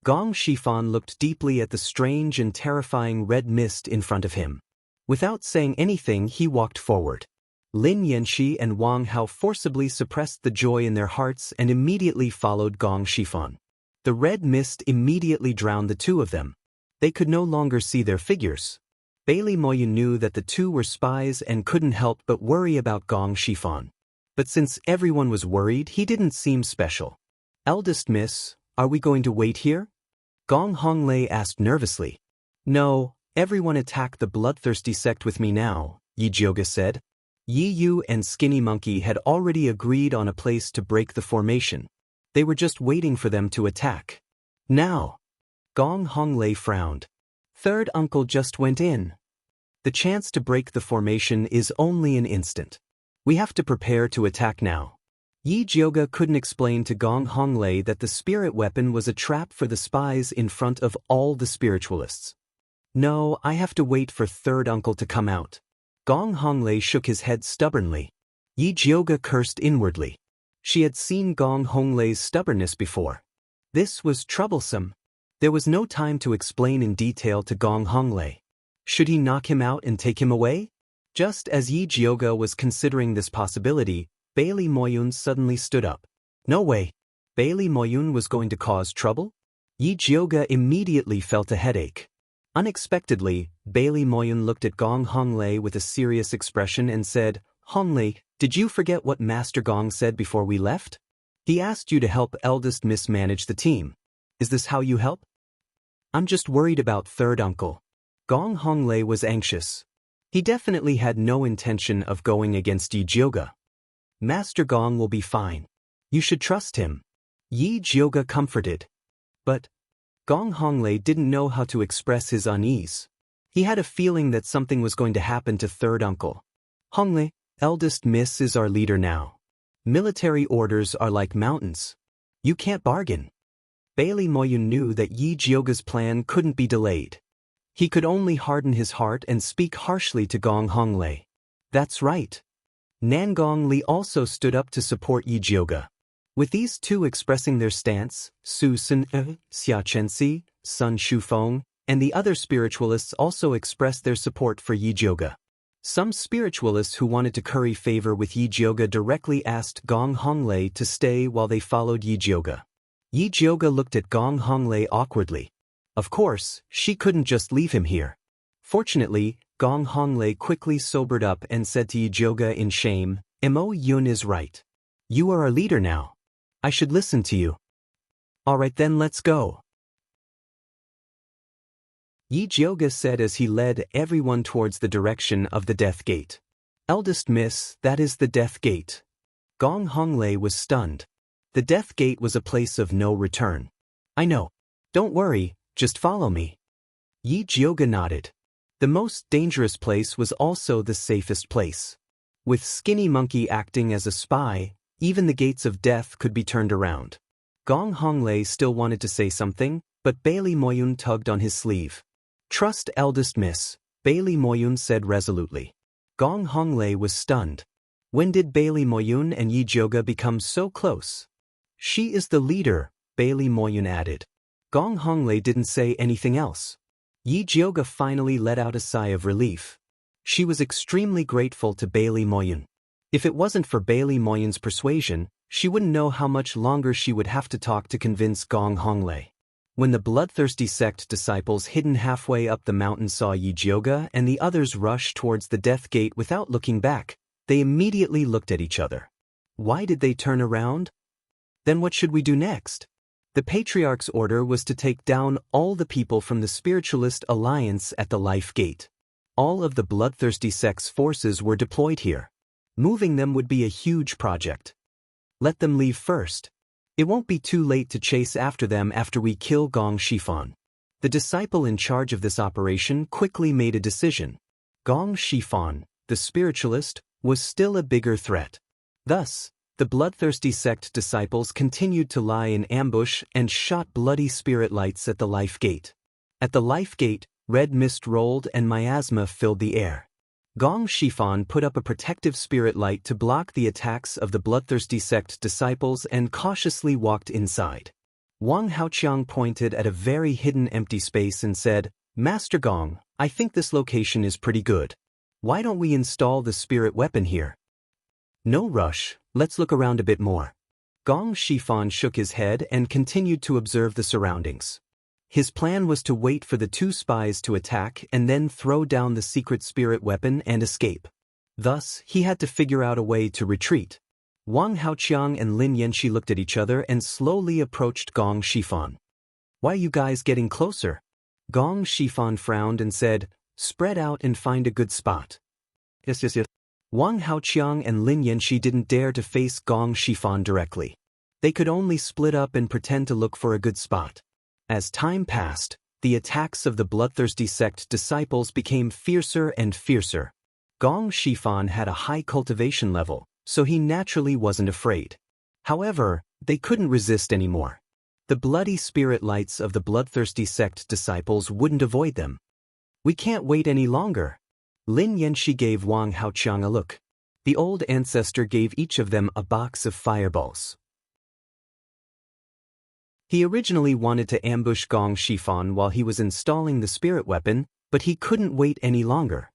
Gong Shifan looked deeply at the strange and terrifying red mist in front of him. Without saying anything, he walked forward. Lin Yanxi and Wang Hao forcibly suppressed the joy in their hearts and immediately followed Gong Shifan. The red mist immediately drowned the two of them. They could no longer see their figures. Bailey Moyun knew that the two were spies and couldn't help but worry about Gong Shifan. But since everyone was worried, he didn't seem special. "Eldest miss, are we going to wait here?" Gong Honglei asked nervously. "No, everyone attack the bloodthirsty sect with me now," Yi Jioge said. Yi Yu and Skinny Monkey had already agreed on a place to break the formation. They were just waiting for them to attack. "Now." Gong Honglei frowned. "Third uncle just went in. The chance to break the formation is only an instant. We have to prepare to attack now." Yi Jioge couldn't explain to Gong Honglei that the spirit weapon was a trap for the spies in front of all the spiritualists. "No, I have to wait for third uncle to come out." Gong Honglei shook his head stubbornly. Yi Jioge cursed inwardly. She had seen Gong Honglei's stubbornness before. This was troublesome. There was no time to explain in detail to Gong Honglei. Should he knock him out and take him away? Just as Yi Jioge was considering this possibility, Bailey Moyun suddenly stood up. "No way. Bailey Moyun was going to cause trouble?" Yi Jioge immediately felt a headache. Unexpectedly, Bailey Moyun looked at Gong Honglei with a serious expression and said, "Honglei, did you forget what Master Gong said before we left? He asked you to help eldest miss manage the team. Is this how you help?" "I'm just worried about third uncle." Gong Honglei was anxious. He definitely had no intention of going against Yi Jioge. Master Gong will be fine. You should trust him. Yi Jiuge comforted. But Gong Honglei didn't know how to express his unease. He had a feeling that something was going to happen to third uncle. Honglei, eldest miss is our leader now. Military orders are like mountains. You can't bargain. Bailey Moyun knew that Yi Jiuge's plan couldn't be delayed. He could only harden his heart and speak harshly to Gong Honglei. That's right. Nangong Li also stood up to support Yi Jiuge. With these two expressing their stance, Su Sun, Xia Chenxi, Sun Shufeng, and the other spiritualists also expressed their support for Yi Jiuge. Some spiritualists who wanted to curry favor with Yi Jiuge directly asked Gong Honglei to stay while they followed Yi Jiuge. Yi Jiuge looked at Gong Honglei awkwardly. Of course, she couldn't just leave him here. Fortunately, Gong Honglei quickly sobered up and said to Yi Jiuge in shame, Mo Yun is right. You are our leader now. I should listen to you. Alright then, let's go. Yi Jiuge said as he led everyone towards the direction of the Death Gate. Eldest miss, that is the Death Gate. Gong Honglei was stunned. The Death Gate was a place of no return. I know. Don't worry, just follow me. Yi Jiuge nodded. The most dangerous place was also the safest place. With Skinny Monkey acting as a spy, even the gates of death could be turned around. Gong Honglei still wanted to say something, but Bailey Moyun tugged on his sleeve. Trust eldest miss, Bailey Moyun said resolutely. Gong Honglei was stunned. When did Bailey Moyun and Yi Jiuge become so close? She is the leader, Bailey Moyun added. Gong Honglei didn't say anything else. Yi Jiuge finally let out a sigh of relief. She was extremely grateful to Bailey Moyun. If it wasn't for Bailey Moyun's persuasion, she wouldn't know how much longer she would have to talk to convince Gong Honglei. When the bloodthirsty sect disciples hidden halfway up the mountain saw Yi Jiuge and the others rush towards the Death Gate without looking back, they immediately looked at each other. Why did they turn around? Then what should we do next? The Patriarch's order was to take down all the people from the Spiritualist Alliance at the Life Gate. All of the bloodthirsty sect's forces were deployed here. Moving them would be a huge project. Let them leave first. It won't be too late to chase after them after we kill Gong Shifan. The disciple in charge of this operation quickly made a decision. Gong Shifan, the spiritualist, was still a bigger threat. Thus, the bloodthirsty sect disciples continued to lie in ambush and shot bloody spirit lights at the Life Gate. At the Life Gate, red mist rolled and miasma filled the air. Gong Shifan put up a protective spirit light to block the attacks of the bloodthirsty sect disciples and cautiously walked inside. Wang Haoqiang pointed at a very hidden empty space and said, Master Gong, I think this location is pretty good. Why don't we install the spirit weapon here? No rush, let's look around a bit more. Gong Shifan shook his head and continued to observe the surroundings. His plan was to wait for the two spies to attack and then throw down the secret spirit weapon and escape. Thus, he had to figure out a way to retreat. Wang Haoqiang and Lin Yanxi looked at each other and slowly approached Gong Shifan. Why are you guys getting closer? Gong Shifan frowned and said, Spread out and find a good spot. Yes. Wang Haoqiang and Lin Yanxi didn't dare to face Gong Shifan directly. They could only split up and pretend to look for a good spot. As time passed, the attacks of the bloodthirsty sect disciples became fiercer and fiercer. Gong Shifan had a high cultivation level, so he naturally wasn't afraid. However, they couldn't resist anymore. The bloody spirit lights of the bloodthirsty sect disciples wouldn't avoid them. We can't wait any longer. Lin Yanxi gave Wang Haoqiang a look. The old ancestor gave each of them a box of fireballs. He originally wanted to ambush Gong Shifan while he was installing the spirit weapon, but he couldn't wait any longer.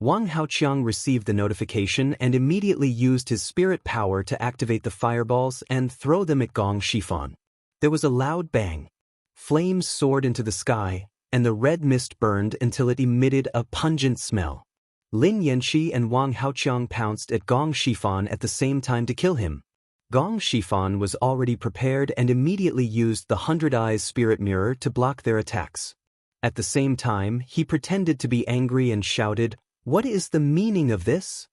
Wang Haoqiang received the notification and immediately used his spirit power to activate the fireballs and throw them at Gong Shifan. There was a loud bang. Flames soared into the sky, and the red mist burned until it emitted a pungent smell. Lin Yanxi and Wang Haoqiang pounced at Gong Shifan at the same time to kill him. Gong Shifan was already prepared and immediately used the 100 Eyes spirit mirror to block their attacks. At the same time, he pretended to be angry and shouted, What is the meaning of this?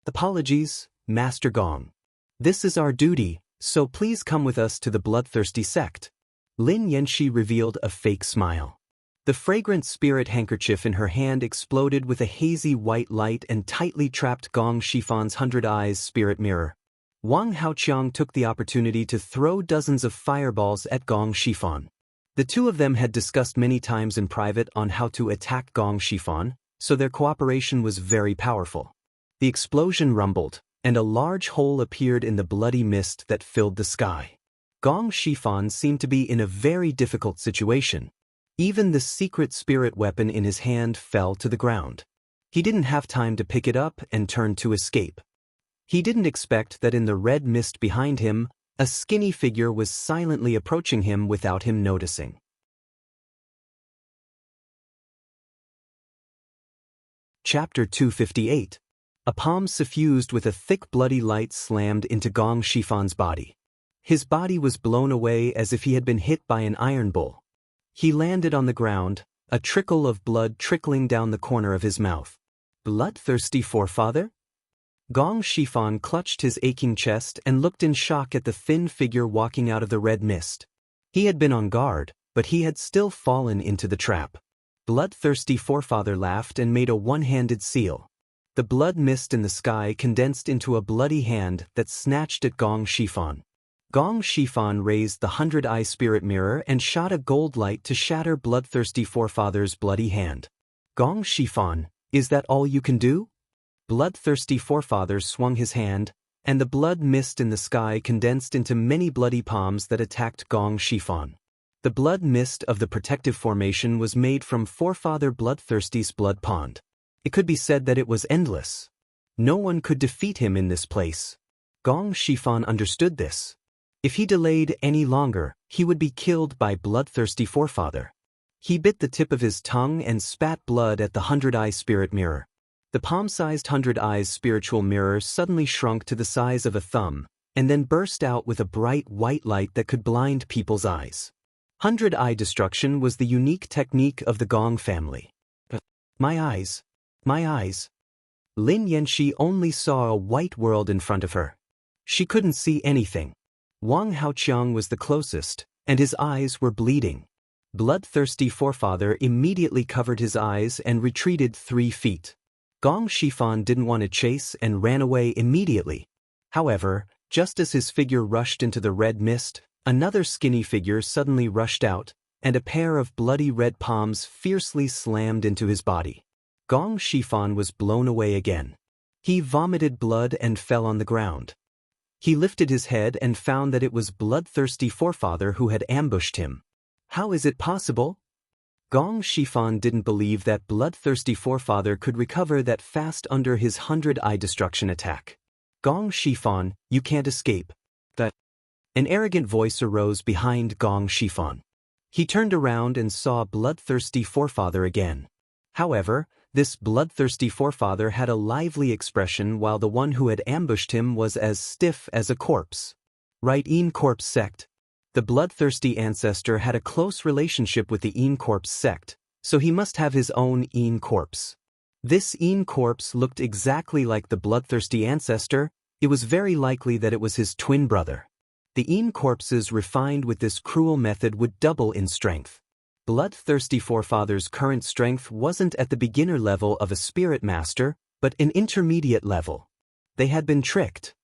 Apologies, Master Gong. This is our duty, so please come with us to the bloodthirsty sect. Lin Yanxi revealed a fake smile. The fragrant spirit handkerchief in her hand exploded with a hazy white light and tightly trapped Gong Shifan's 100 Eyes spirit mirror. Wang Haoqiang took the opportunity to throw dozens of fireballs at Gong Shifan. The two of them had discussed many times in private on how to attack Gong Shifan, so their cooperation was very powerful. The explosion rumbled, and a large hole appeared in the bloody mist that filled the sky. Gong Shifan seemed to be in a very difficult situation. Even the secret spirit weapon in his hand fell to the ground. He didn't have time to pick it up and turn to escape. He didn't expect that in the red mist behind him, a skinny figure was silently approaching him without him noticing. Chapter 258. A palm suffused with a thick bloody light slammed into Gong Shifan's body. His body was blown away as if he had been hit by an iron bull. He landed on the ground, a trickle of blood trickling down the corner of his mouth. Bloodthirsty forefather? Gong Shifan clutched his aching chest and looked in shock at the thin figure walking out of the red mist. He had been on guard, but he had still fallen into the trap. Bloodthirsty forefather laughed and made a one-handed seal. The blood mist in the sky condensed into a bloody hand that snatched at Gong Shifan. Gong Shifan raised the 100-eye spirit mirror and shot a gold light to shatter Bloodthirsty forefather's bloody hand. Gong Shifan, is that all you can do? Bloodthirsty forefather swung his hand, and the blood mist in the sky condensed into many bloody palms that attacked Gong Shifan. The blood mist of the protective formation was made from forefather Bloodthirsty's blood pond. It could be said that it was endless. No one could defeat him in this place. Gong Shifan understood this. If he delayed any longer, he would be killed by Bloodthirsty forefather. He bit the tip of his tongue and spat blood at the 100-eye spirit mirror. The palm-sized 100 Eyes spiritual mirror suddenly shrunk to the size of a thumb, and then burst out with a bright white light that could blind people's eyes. 100-eye destruction was the unique technique of the Gong family. My eyes. My eyes. Lin Yanxi only saw a white world in front of her. She couldn't see anything. Wang Haoqiang was the closest, and his eyes were bleeding. Bloodthirsty forefather immediately covered his eyes and retreated 3 feet. Gong Shifan didn't want to chase and ran away immediately. However, just as his figure rushed into the red mist, another skinny figure suddenly rushed out, and a pair of bloody red palms fiercely slammed into his body. Gong Shifan was blown away again. He vomited blood and fell on the ground. He lifted his head and found that it was Bloodthirsty forefather who had ambushed him. How is it possible? Gong Shifan didn't believe that Bloodthirsty forefather could recover that fast under his 100-eye destruction attack. Gong Shifan, you can't escape. An arrogant voice arose behind Gong Shifan. He turned around and saw Bloodthirsty forefather again. However, this Bloodthirsty forefather had a lively expression while the one who had ambushed him was as stiff as a corpse. Right, Een Corpse sect. The Bloodthirsty ancestor had a close relationship with the Een Corpse sect, so he must have his own Een Corpse. This Een Corpse looked exactly like the Bloodthirsty ancestor. It was very likely that it was his twin brother. The Een Corpses refined with this cruel method would double in strength. Bloodthirsty forefather's current strength wasn't at the beginner level of a spirit master, but an intermediate level. They had been tricked.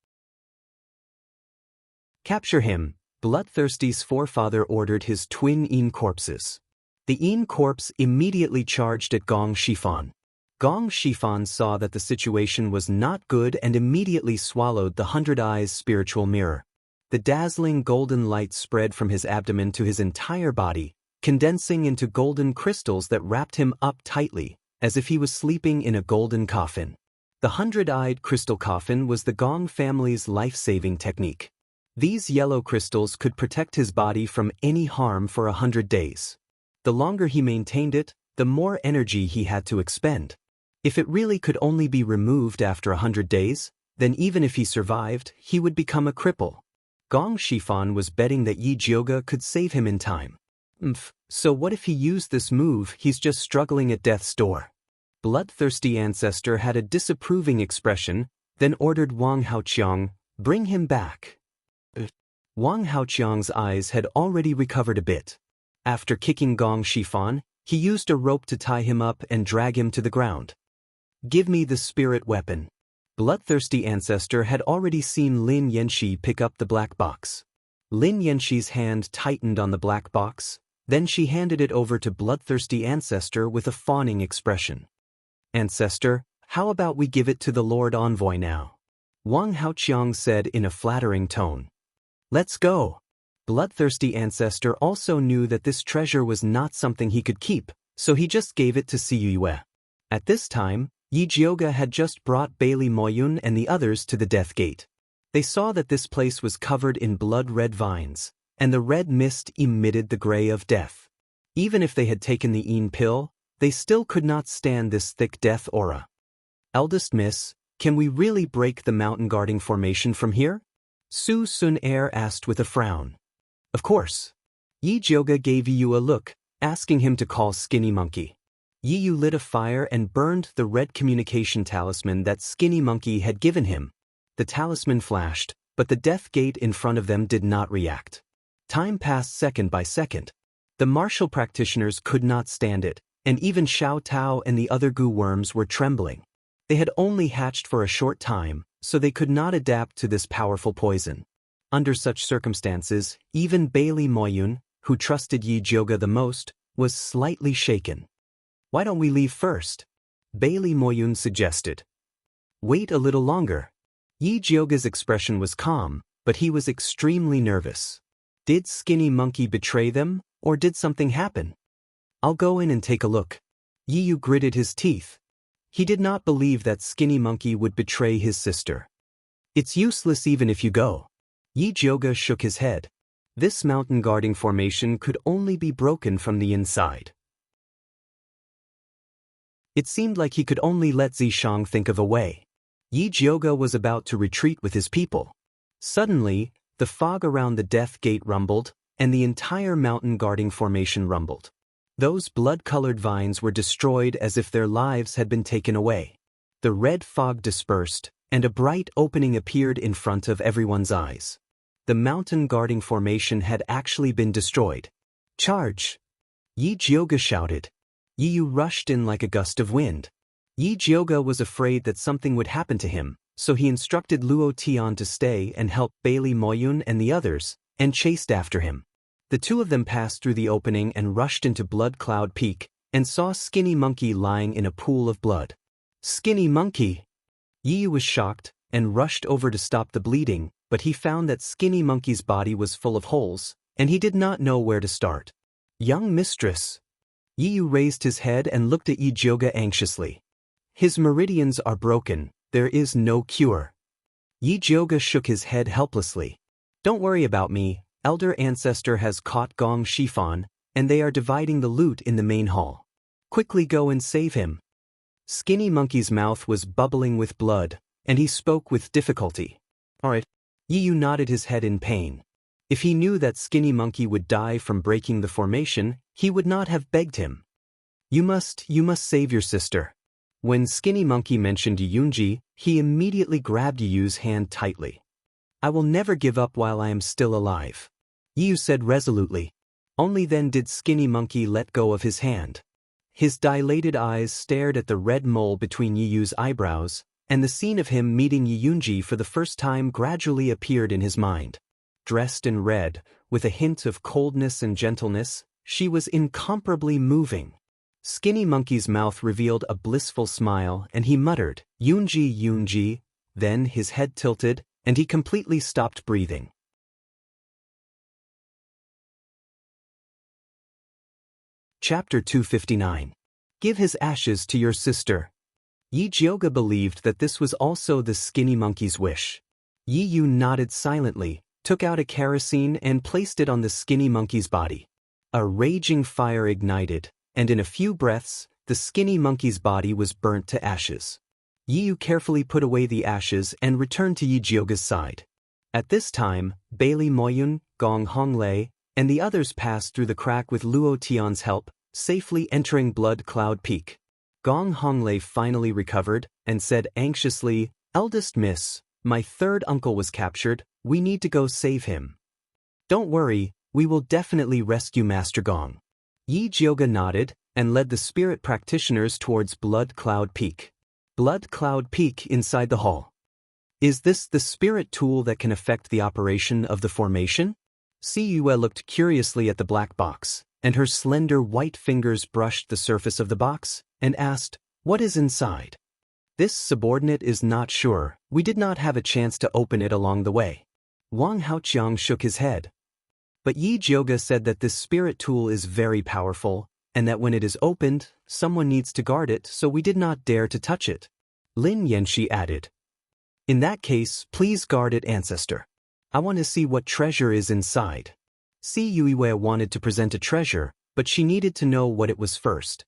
Capture him, Bloodthirsty's forefather ordered his twin Een Corpses. The Een Corpse immediately charged at Gong Shifan. Gong Shifan saw that the situation was not good and immediately swallowed the 100 Eyes spiritual mirror. The dazzling golden light spread from his abdomen to his entire body, condensing into golden crystals that wrapped him up tightly, as if he was sleeping in a golden coffin. The 100-eyed crystal coffin was the Gong family's life-saving technique. These yellow crystals could protect his body from any harm for 100 days. The longer he maintained it, the more energy he had to expend. If it really could only be removed after 100 days, then even if he survived, he would become a cripple. Gong Shifan was betting that Yi Jioge could save him in time. So what if he used this move? He's just struggling at death's door. Bloodthirsty ancestor had a disapproving expression, then ordered Wang Haoqiang, Bring him back. Wang Haoqiang's eyes had already recovered a bit. After kicking Gong Shifan, he used a rope to tie him up and drag him to the ground. Give me the spirit weapon. Bloodthirsty Ancestor had already seen Lin Yanxi pick up the black box. Lin Yanxi's hand tightened on the black box, then she handed it over to Bloodthirsty Ancestor with a fawning expression. Ancestor, how about we give it to the Lord Envoy now? Wang Haoqiang said in a flattering tone. Let's go. Bloodthirsty Ancestor also knew that this treasure was not something he could keep, so he just gave it to Siyue. At this time, Yi Jioge had just brought Bailey Moyun and the others to the Death Gate. They saw that this place was covered in blood-red vines, and the red mist emitted the gray of death. Even if they had taken the Yin pill, they still could not stand this thick death aura. Eldest Miss, can we really break the mountain guarding formation from here? Su Sun Air asked with a frown. Of course. Yi Jioge gave Yu a look, asking him to call Skinny Monkey. Yu lit a fire and burned the red communication talisman that Skinny Monkey had given him. The talisman flashed, but the death gate in front of them did not react. Time passed second by second. The martial practitioners could not stand it, and even Xiao Tao and the other goo worms were trembling. They had only hatched for a short time, so they could not adapt to this powerful poison. Under such circumstances, even Bailey Moyun, who trusted Yi Jioge the most, was slightly shaken. Why don't we leave first? Bailey Moyun suggested. Wait a little longer. Yi Jioge's expression was calm, but he was extremely nervous. Did Skinny Monkey betray them, or did something happen? I'll go in and take a look. Yu gritted his teeth. He did not believe that Skinny Monkey would betray his sister. It's useless even if you go. Yi Jioge shook his head. This mountain guarding formation could only be broken from the inside. It seemed like he could only let Zishang think of a way. Yi Jioge was about to retreat with his people. Suddenly, the fog around the death gate rumbled, and the entire mountain guarding formation rumbled. Those blood-colored vines were destroyed as if their lives had been taken away. The red fog dispersed, and a bright opening appeared in front of everyone's eyes. The mountain guarding formation had actually been destroyed. Charge! Yi Jioge shouted. Yu rushed in like a gust of wind. Yi Jioge was afraid that something would happen to him, so he instructed Luo Tian to stay and help Bailey Moyun and the others, and chased after him. The two of them passed through the opening and rushed into Blood Cloud Peak, and saw Skinny Monkey lying in a pool of blood. Skinny Monkey! Yu was shocked, and rushed over to stop the bleeding, but he found that Skinny Monkey's body was full of holes, and he did not know where to start. Young mistress! Yu raised his head and looked at Yi Jioge anxiously. His meridians are broken, there is no cure. Yi Jioge shook his head helplessly. Don't worry about me, Elder Ancestor has caught Gong Shifan, and they are dividing the loot in the main hall. Quickly go and save him. Skinny Monkey's mouth was bubbling with blood, and he spoke with difficulty. Alright. Yu nodded his head in pain. If he knew that Skinny Monkey would die from breaking the formation, he would not have begged him. You must save your sister. When Skinny Monkey mentioned Yunji, he immediately grabbed Yu's hand tightly. I will never give up while I am still alive. Yu said resolutely. Only then did Skinny Monkey let go of his hand. His dilated eyes stared at the red mole between Yu's eyebrows, and the scene of him meeting Yunji for the first time gradually appeared in his mind. Dressed in red, with a hint of coldness and gentleness, she was incomparably moving. Skinny Monkey's mouth revealed a blissful smile, and he muttered, Yunji, Yunji. Then his head tilted, and he completely stopped breathing. Chapter 259. Give his ashes to your sister. Yi Jioge believed that this was also the Skinny Monkey's wish. Yu nodded silently, took out a kerosene and placed it on the Skinny Monkey's body. A raging fire ignited, and in a few breaths, the Skinny Monkey's body was burnt to ashes. Yu carefully put away the ashes and returned to Yi Jioge's side. At this time, Bailey Moyun, Gong Honglei, and the others passed through the crack with Luo Tian's help, safely entering Blood Cloud Peak. Gong Honglei finally recovered, and said anxiously, Eldest Miss, My third uncle was captured, we need to go save him. Don't worry, we will definitely rescue Master Gong. Yi Jiuge nodded and led the spirit practitioners towards Blood Cloud Peak. Blood Cloud Peak inside the hall. Is this the spirit tool that can affect the operation of the formation? Si Yue looked curiously at the black box, and her slender white fingers brushed the surface of the box, and asked, "What is inside?" This subordinate is not sure, we did not have a chance to open it along the way. Wang Haoqiang shook his head. But Yi Jiuge said that this spirit tool is very powerful, and that when it is opened, someone needs to guard it, so we did not dare to touch it. Lin Yanxi added. In that case, please guard it, ancestor. I want to see what treasure is inside. Si Yuiwei wanted to present a treasure, but she needed to know what it was first.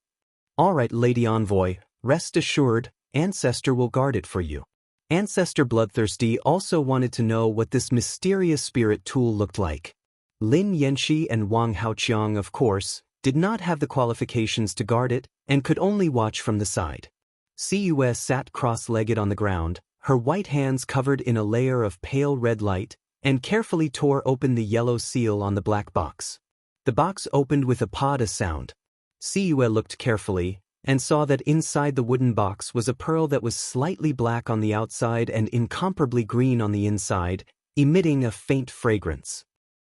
All right, Lady Envoy, rest assured, Ancestor will guard it for you. Ancestor Bloodthirsty also wanted to know what this mysterious spirit tool looked like. Lin Yanxi and Wang Haoqiang, of course, did not have the qualifications to guard it and could only watch from the side. Si Yue sat cross-legged on the ground, her white hands covered in a layer of pale red light, and carefully tore open the yellow seal on the black box. The box opened with a pada sound. Si Yue looked carefully and saw that inside the wooden box was a pearl that was slightly black on the outside and incomparably green on the inside, emitting a faint fragrance.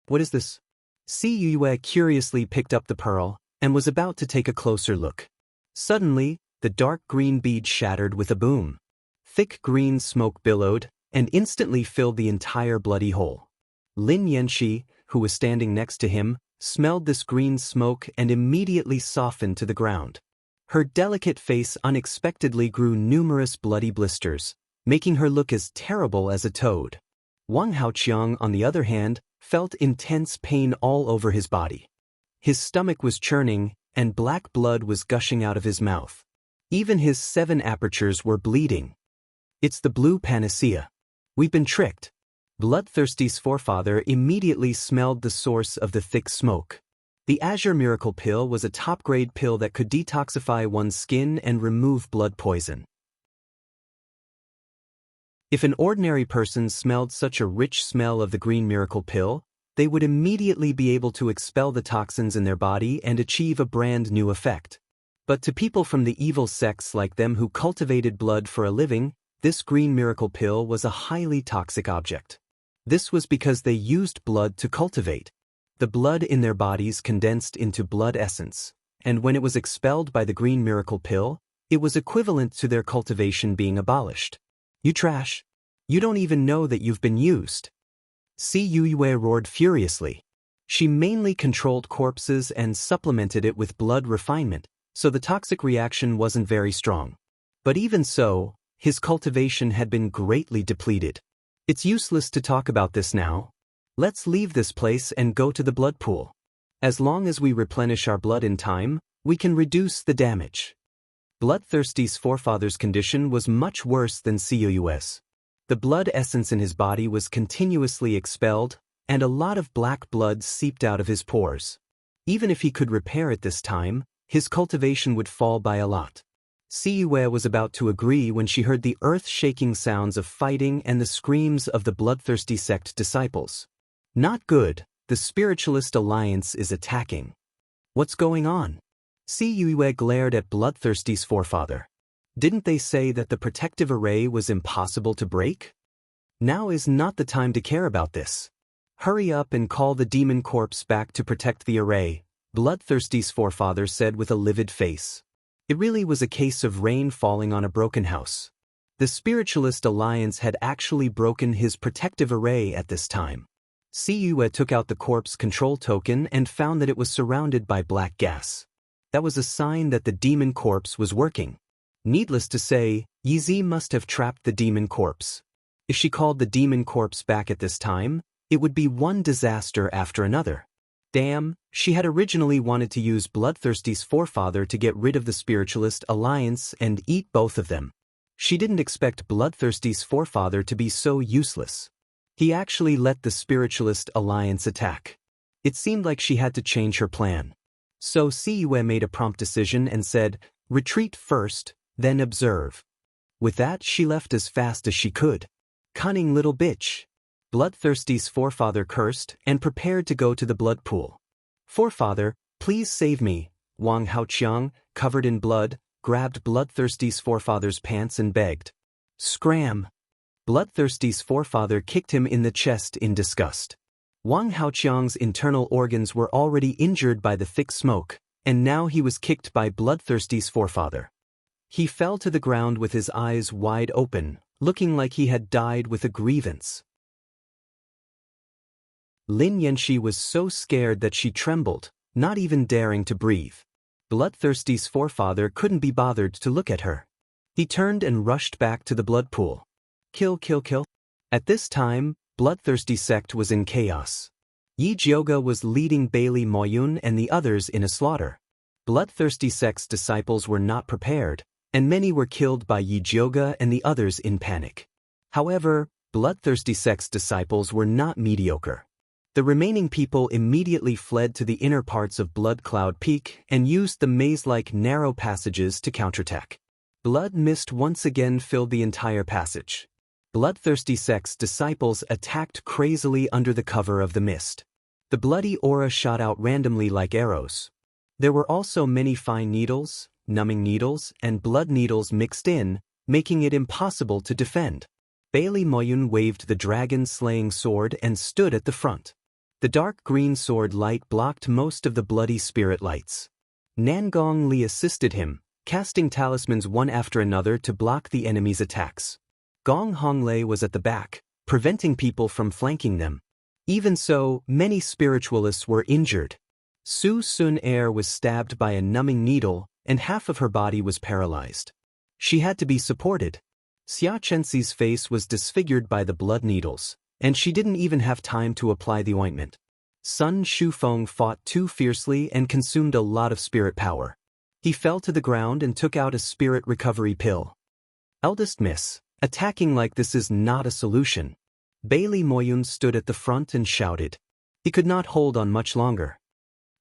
What is this? Si Yue curiously picked up the pearl and was about to take a closer look. Suddenly, the dark green bead shattered with a boom. Thick green smoke billowed and instantly filled the entire bloody hole. Lin Yanxi, who was standing next to him, smelled this green smoke and immediately softened to the ground. Her delicate face unexpectedly grew numerous bloody blisters, making her look as terrible as a toad. Wang Haoqiang, on the other hand, felt intense pain all over his body. His stomach was churning, and black blood was gushing out of his mouth. Even his 7 apertures were bleeding. It's the blue panacea. We've been tricked. Bloodthirsty's forefather immediately smelled the source of the thick smoke. The Azure Miracle Pill was a top-grade pill that could detoxify one's skin and remove blood poison. If an ordinary person smelled such a rich smell of the Green Miracle Pill, they would immediately be able to expel the toxins in their body and achieve a brand new effect. But to people from the evil sects like them who cultivated blood for a living, this Green Miracle Pill was a highly toxic object. This was because they used blood to cultivate. The blood in their bodies condensed into blood essence, and when it was expelled by the Green Miracle Pill, it was equivalent to their cultivation being abolished. You trash! You don't even know that you've been used. Si Yue roared furiously. She mainly controlled corpses and supplemented it with blood refinement, so the toxic reaction wasn't very strong. But even so, his cultivation had been greatly depleted. It's useless to talk about this now. Let's leave this place and go to the blood pool. As long as we replenish our blood in time, we can reduce the damage. Bloodthirsty's forefather's condition was much worse than Si Yue's. The blood essence in his body was continuously expelled, and a lot of black blood seeped out of his pores. Even if he could repair it this time, his cultivation would fall by a lot. Si Yue was about to agree when she heard the earth-shaking sounds of fighting and the screams of the bloodthirsty sect disciples. Not good, the Spiritualist Alliance is attacking. What's going on? Si Yue glared at Bloodthirsty's forefather. Didn't they say that the protective array was impossible to break? Now is not the time to care about this. Hurry up and call the demon corpse back to protect the array, Bloodthirsty's forefather said with a livid face. It really was a case of rain falling on a broken house. The Spiritualist Alliance had actually broken his protective array at this time. Si Yue took out the corpse control token and found that it was surrounded by black gas. That was a sign that the demon corpse was working. Needless to say, Yizi must have trapped the demon corpse. If she called the demon corpse back at this time, it would be one disaster after another. Damn, she had originally wanted to use Bloodthirsty's forefather to get rid of the Spiritualist Alliance and eat both of them. She didn't expect Bloodthirsty's forefather to be so useless. He actually let the Spiritualist Alliance attack. It seemed like she had to change her plan. So Si Yue made a prompt decision and said, "Retreat first, then observe." With that, she left as fast as she could. Cunning little bitch. Bloodthirsty's forefather cursed and prepared to go to the blood pool. Forefather, please save me. Wang Haoqiang, covered in blood, grabbed Bloodthirsty's forefather's pants and begged. Scram! Bloodthirsty's forefather kicked him in the chest in disgust. Wang Haoqiang's internal organs were already injured by the thick smoke, and now he was kicked by Bloodthirsty's forefather. He fell to the ground with his eyes wide open, looking like he had died with a grievance. Lin Yanxi was so scared that she trembled, not even daring to breathe. Bloodthirsty's forefather couldn't be bothered to look at her. He turned and rushed back to the blood pool. Kill, kill, kill. At this time, Bloodthirsty sect was in chaos. Yi Jioga was leading Bailey Moyun and the others in a slaughter. Bloodthirsty sect's disciples were not prepared, and many were killed by Yi Jioga and the others in panic. However, Bloodthirsty sect's disciples were not mediocre. The remaining people immediately fled to the inner parts of Blood Cloud Peak and used the maze-like narrow passages to counterattack. Blood mist once again filled the entire passage. Bloodthirsty sect's disciples attacked crazily under the cover of the mist. The bloody aura shot out randomly like arrows. There were also many fine needles, numbing needles, and blood needles mixed in, making it impossible to defend. Bailey Moyun waved the dragon-slaying sword and stood at the front. The dark green sword light blocked most of the bloody spirit lights. Nangong Li assisted him, casting talismans one after another to block the enemy's attacks. Gong Honglei was at the back, preventing people from flanking them. Even so, many spiritualists were injured. Su Sun Air was stabbed by a numbing needle, and half of her body was paralyzed. She had to be supported. Xia Chenxi's face was disfigured by the blood needles, and she didn't even have time to apply the ointment. Sun Shufeng fought too fiercely and consumed a lot of spirit power. He fell to the ground and took out a spirit recovery pill. Eldest Miss, attacking like this is not a solution. Bailey Moyun stood at the front and shouted. He could not hold on much longer.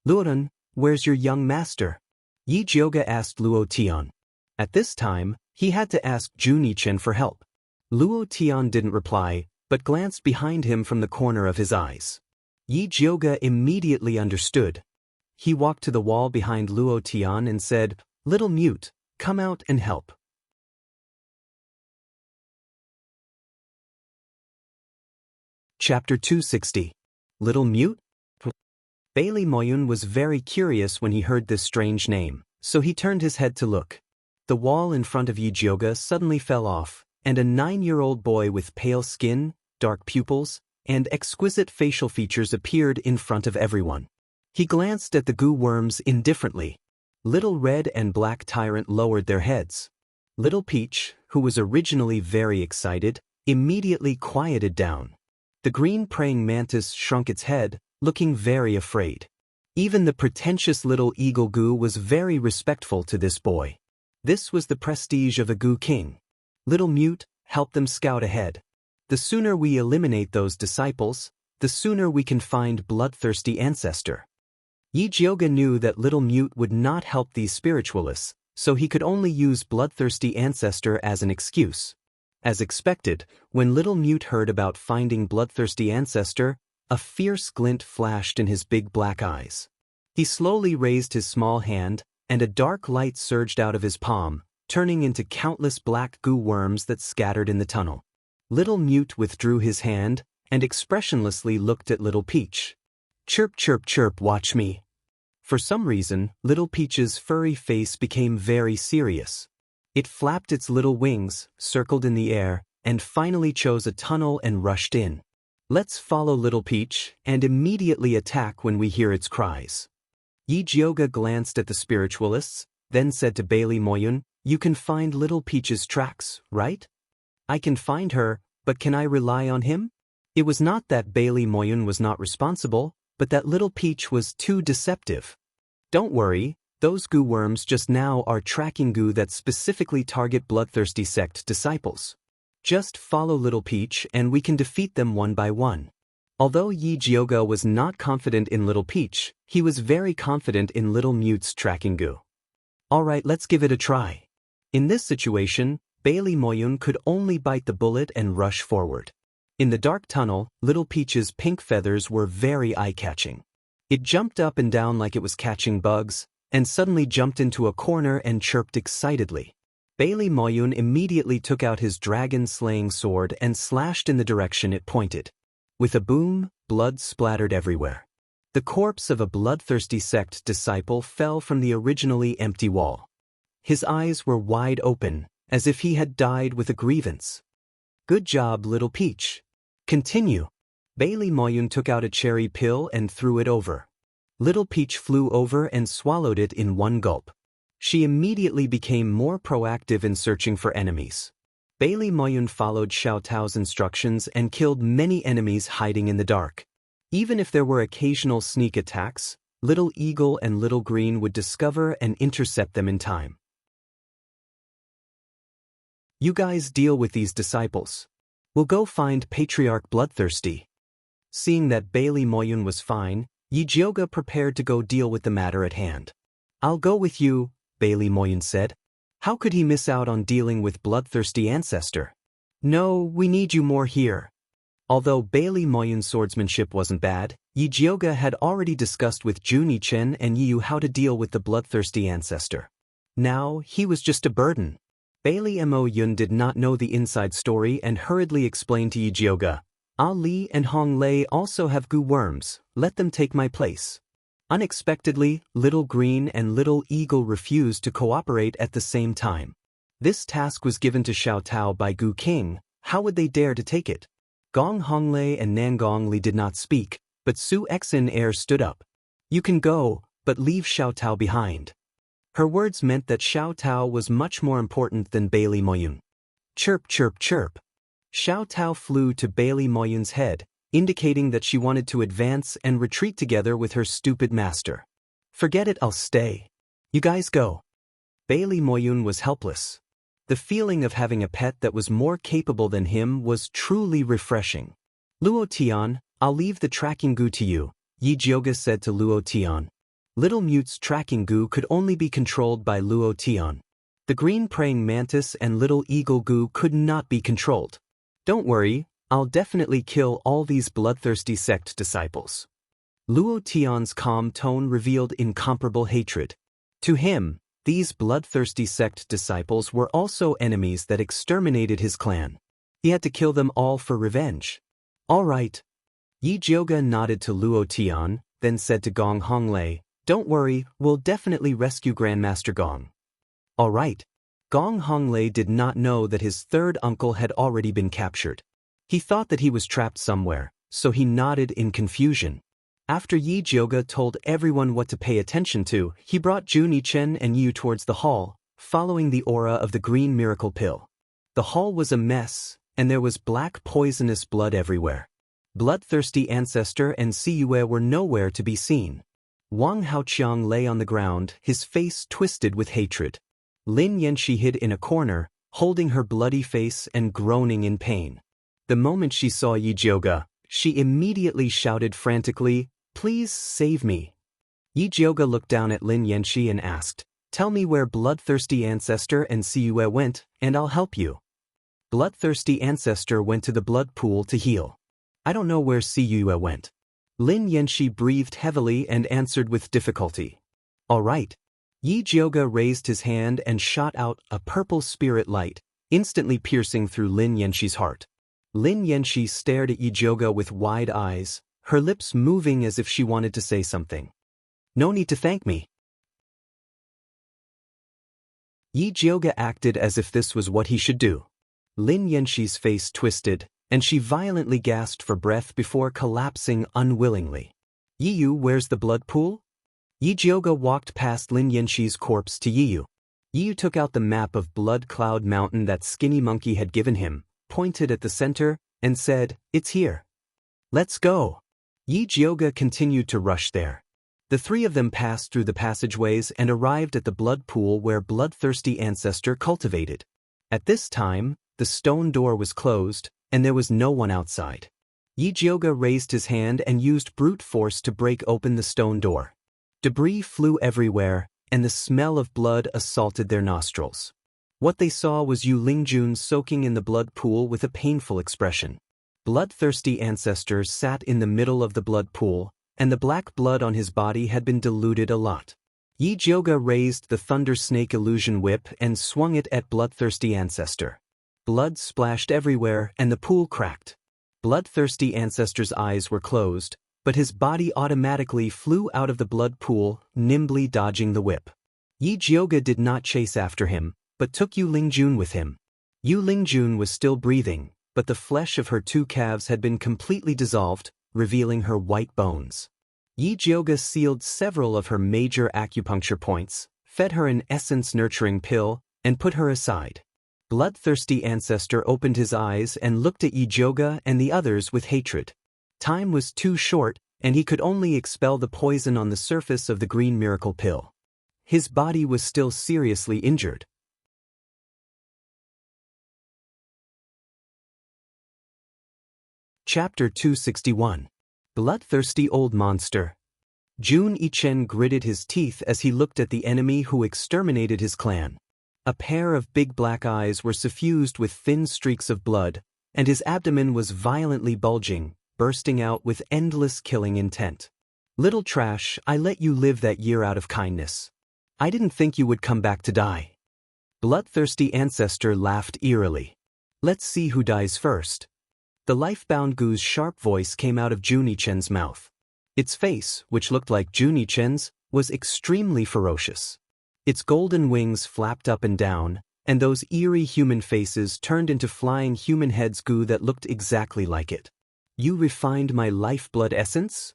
Luoren, where's your young master? Yi Jioga asked Luo Tian. At this time, he had to ask Junichen for help. Luo Tian didn't reply, but glanced behind him from the corner of his eyes. Yi Jioga immediately understood. He walked to the wall behind Luo Tian and said, Little mute, come out and help. Chapter 260. Little mute? Bailey Moyun was very curious when he heard this strange name, so he turned his head to look. The wall in front of Yi Jioga suddenly fell off, and a 9-year-old boy with pale skin, dark pupils, and exquisite facial features appeared in front of everyone. He glanced at the goo worms indifferently. Little Red and Black Tyrant lowered their heads. Little Peach, who was originally very excited, immediately quieted down. The green praying mantis shrunk its head, looking very afraid. Even the pretentious little eagle goo was very respectful to this boy. This was the prestige of a goo king. Little mute, help them scout ahead. The sooner we eliminate those disciples, the sooner we can find Bloodthirsty Ancestor. Yi Jioga knew that Little Mute would not help these spiritualists, so he could only use Bloodthirsty Ancestor as an excuse. As expected, when Little Mute heard about finding Bloodthirsty Ancestor, a fierce glint flashed in his big black eyes. He slowly raised his small hand, and a dark light surged out of his palm, turning into countless black goo worms that scattered in the tunnel. Little Mute withdrew his hand, and expressionlessly looked at Little Peach. Chirp, chirp, chirp, watch me. For some reason, Little Peach's furry face became very serious. It flapped its little wings, circled in the air, and finally chose a tunnel and rushed in. Let's follow Little Peach, and immediately attack when we hear its cries. Yi Jioga glanced at the spiritualists, then said to Bailey Moyun, You can find Little Peach's tracks, right? I can find her, but can I rely on him? It was not that Bailey Moyun was not responsible, but that Little Peach was too deceptive. Don't worry, those goo worms just now are tracking goo that specifically target Bloodthirsty sect disciples. Just follow Little Peach and we can defeat them one by one. Although Yi Jioga was not confident in Little Peach, he was very confident in Little Mute's tracking goo. Alright, let's give it a try. In this situation, Bailey Moyun could only bite the bullet and rush forward. In the dark tunnel, Little Peach's pink feathers were very eye-catching. It jumped up and down like it was catching bugs, and suddenly jumped into a corner and chirped excitedly. Bailey Moyun immediately took out his dragon-slaying sword and slashed in the direction it pointed. With a boom, blood splattered everywhere. The corpse of a bloodthirsty sect disciple fell from the originally empty wall. His eyes were wide open, as if he had died with a grievance. "Good job, Little Peach. Continue." Bailey Moyun took out a cherry pill and threw it over. Little Peach flew over and swallowed it in one gulp. She immediately became more proactive in searching for enemies. Bailey Moyun followed Xiao Tao's instructions and killed many enemies hiding in the dark. Even if there were occasional sneak attacks, Little Eagle and Little Green would discover and intercept them in time. "You guys deal with these disciples. We'll go find Patriarch Bloodthirsty." Seeing that Bailey Moyun was fine, Yi Jioga prepared to go deal with the matter at hand. "I'll go with you," Bailey Moyun said. How could he miss out on dealing with Bloodthirsty Ancestor? "No, we need you more here." Although Bailey Moyun's swordsmanship wasn't bad, Yi Jioga had already discussed with Juni Chen and Yiyu how to deal with the Bloodthirsty Ancestor. Now, he was just a burden. Bailey Moyun did not know the inside story and hurriedly explained to Yi Jioga, "Ali and Hong Lei also have goo worms, let them take my place." Unexpectedly, Little Green and Little Eagle refused to cooperate at the same time. This task was given to Xiao Tao by Gu King. How would they dare to take it? Gong Honglei and Nangong Li did not speak, but Su Exin Air stood up. "You can go, but leave Xiao Tao behind." Her words meant that Xiao Tao was much more important than Bailey Moyun. Chirp, chirp, chirp. Xiao Tao flew to Bailey Moyun's head, indicating that she wanted to advance and retreat together with her stupid master. "Forget it, I'll stay. You guys go." Bailey Moyun was helpless. The feeling of having a pet that was more capable than him was truly refreshing. "Luo Tian, I'll leave the tracking goo to you," Yi Jioga said to Luo Tian. Little Mute's tracking goo could only be controlled by Luo Tian. The green praying mantis and Little Eagle goo could not be controlled. "Don't worry, I'll definitely kill all these bloodthirsty sect disciples." Luo Tian's calm tone revealed incomparable hatred. To him, these bloodthirsty sect disciples were also enemies that exterminated his clan. He had to kill them all for revenge. "All right." Yi Jioga nodded to Luo Tian, then said to Gong Honglei, "Don't worry, we'll definitely rescue Grandmaster Gong." "All right." Gong Honglei did not know that his third uncle had already been captured. He thought that he was trapped somewhere, so he nodded in confusion. After Yi Jioga told everyone what to pay attention to, he brought Juni Chen and Yu towards the hall, following the aura of the green miracle pill. The hall was a mess, and there was black poisonous blood everywhere. Bloodthirsty Ancestor and Siyue were nowhere to be seen. Wang Haoqiang lay on the ground, his face twisted with hatred. Lin Yanxi hid in a corner, holding her bloody face and groaning in pain. The moment she saw Yi Jioga, she immediately shouted frantically, "Please save me." Yi Jioga looked down at Lin Yanxi and asked, "Tell me where Bloodthirsty Ancestor and Siyue went, and I'll help you." Bloodthirsty Ancestor went to the blood pool to heal. "I don't know where Siyue went." Lin Yanxi breathed heavily and answered with difficulty. "All right." Yi Jioga raised his hand and shot out a purple spirit light, instantly piercing through Lin Yanxi's heart. Lin Yanxi stared at Yi Jioga with wide eyes, her lips moving as if she wanted to say something. "No need to thank me." Yi Jioga acted as if this was what he should do. Lin Yanxi's face twisted, and she violently gasped for breath before collapsing unwillingly. "Yiyu, where's the blood pool?" Yi Jioga walked past Lin Yanxi's corpse to Yiyu. Yiyu took out the map of Blood Cloud Mountain that Skinny Monkey had given him, pointed at the center, and said, "It's here. Let's go." Yi Jioga continued to rush there. The three of them passed through the passageways and arrived at the blood pool where Bloodthirsty Ancestor cultivated. At this time, the stone door was closed, and there was no one outside. Yi Jioga raised his hand and used brute force to break open the stone door. Debris flew everywhere, and the smell of blood assaulted their nostrils. What they saw was Yu Lingjun soaking in the blood pool with a painful expression. Bloodthirsty ancestors sat in the middle of the blood pool, and the black blood on his body had been diluted a lot. Yi Jioga raised the Thunder Snake illusion whip and swung it at Bloodthirsty Ancestor. Blood splashed everywhere and the pool cracked. Bloodthirsty Ancestor's eyes were closed, but his body automatically flew out of the blood pool, nimbly dodging the whip. Yi Jioga did not chase after him, but took Yu Lingjun with him. Yu Lingjun was still breathing, but the flesh of her 2 calves had been completely dissolved, revealing her white bones. Yi Jioga sealed several of her major acupuncture points, fed her an essence-nurturing pill, and put her aside. Bloodthirsty Ancestor opened his eyes and looked at Yi Jioga and the others with hatred. Time was too short, and he could only expel the poison on the surface of the green miracle pill. His body was still seriously injured. Chapter 261. Bloodthirsty Old Monster. Jun Yichen gritted his teeth as he looked at the enemy who exterminated his clan. A pair of big black eyes were suffused with thin streaks of blood, and his abdomen was violently bulging, bursting out with endless killing intent. Little trash, I let you live that year out of kindness. I didn't think you would come back to die. Bloodthirsty Ancestor laughed eerily. Let's see who dies first. The life-bound Gu's sharp voice came out of Jun Yichen's mouth. Its face, which looked like Jun Yichen's, was extremely ferocious. Its golden wings flapped up and down, and those eerie human faces turned into flying human heads Gu that looked exactly like it. You refined my lifeblood essence?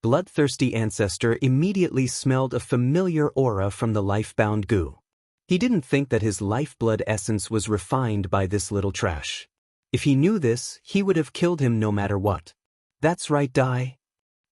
Bloodthirsty Ancestor immediately smelled a familiar aura from the life-bound Gu. He didn't think that his lifeblood essence was refined by this little trash. If he knew this, he would have killed him no matter what. That's right, die.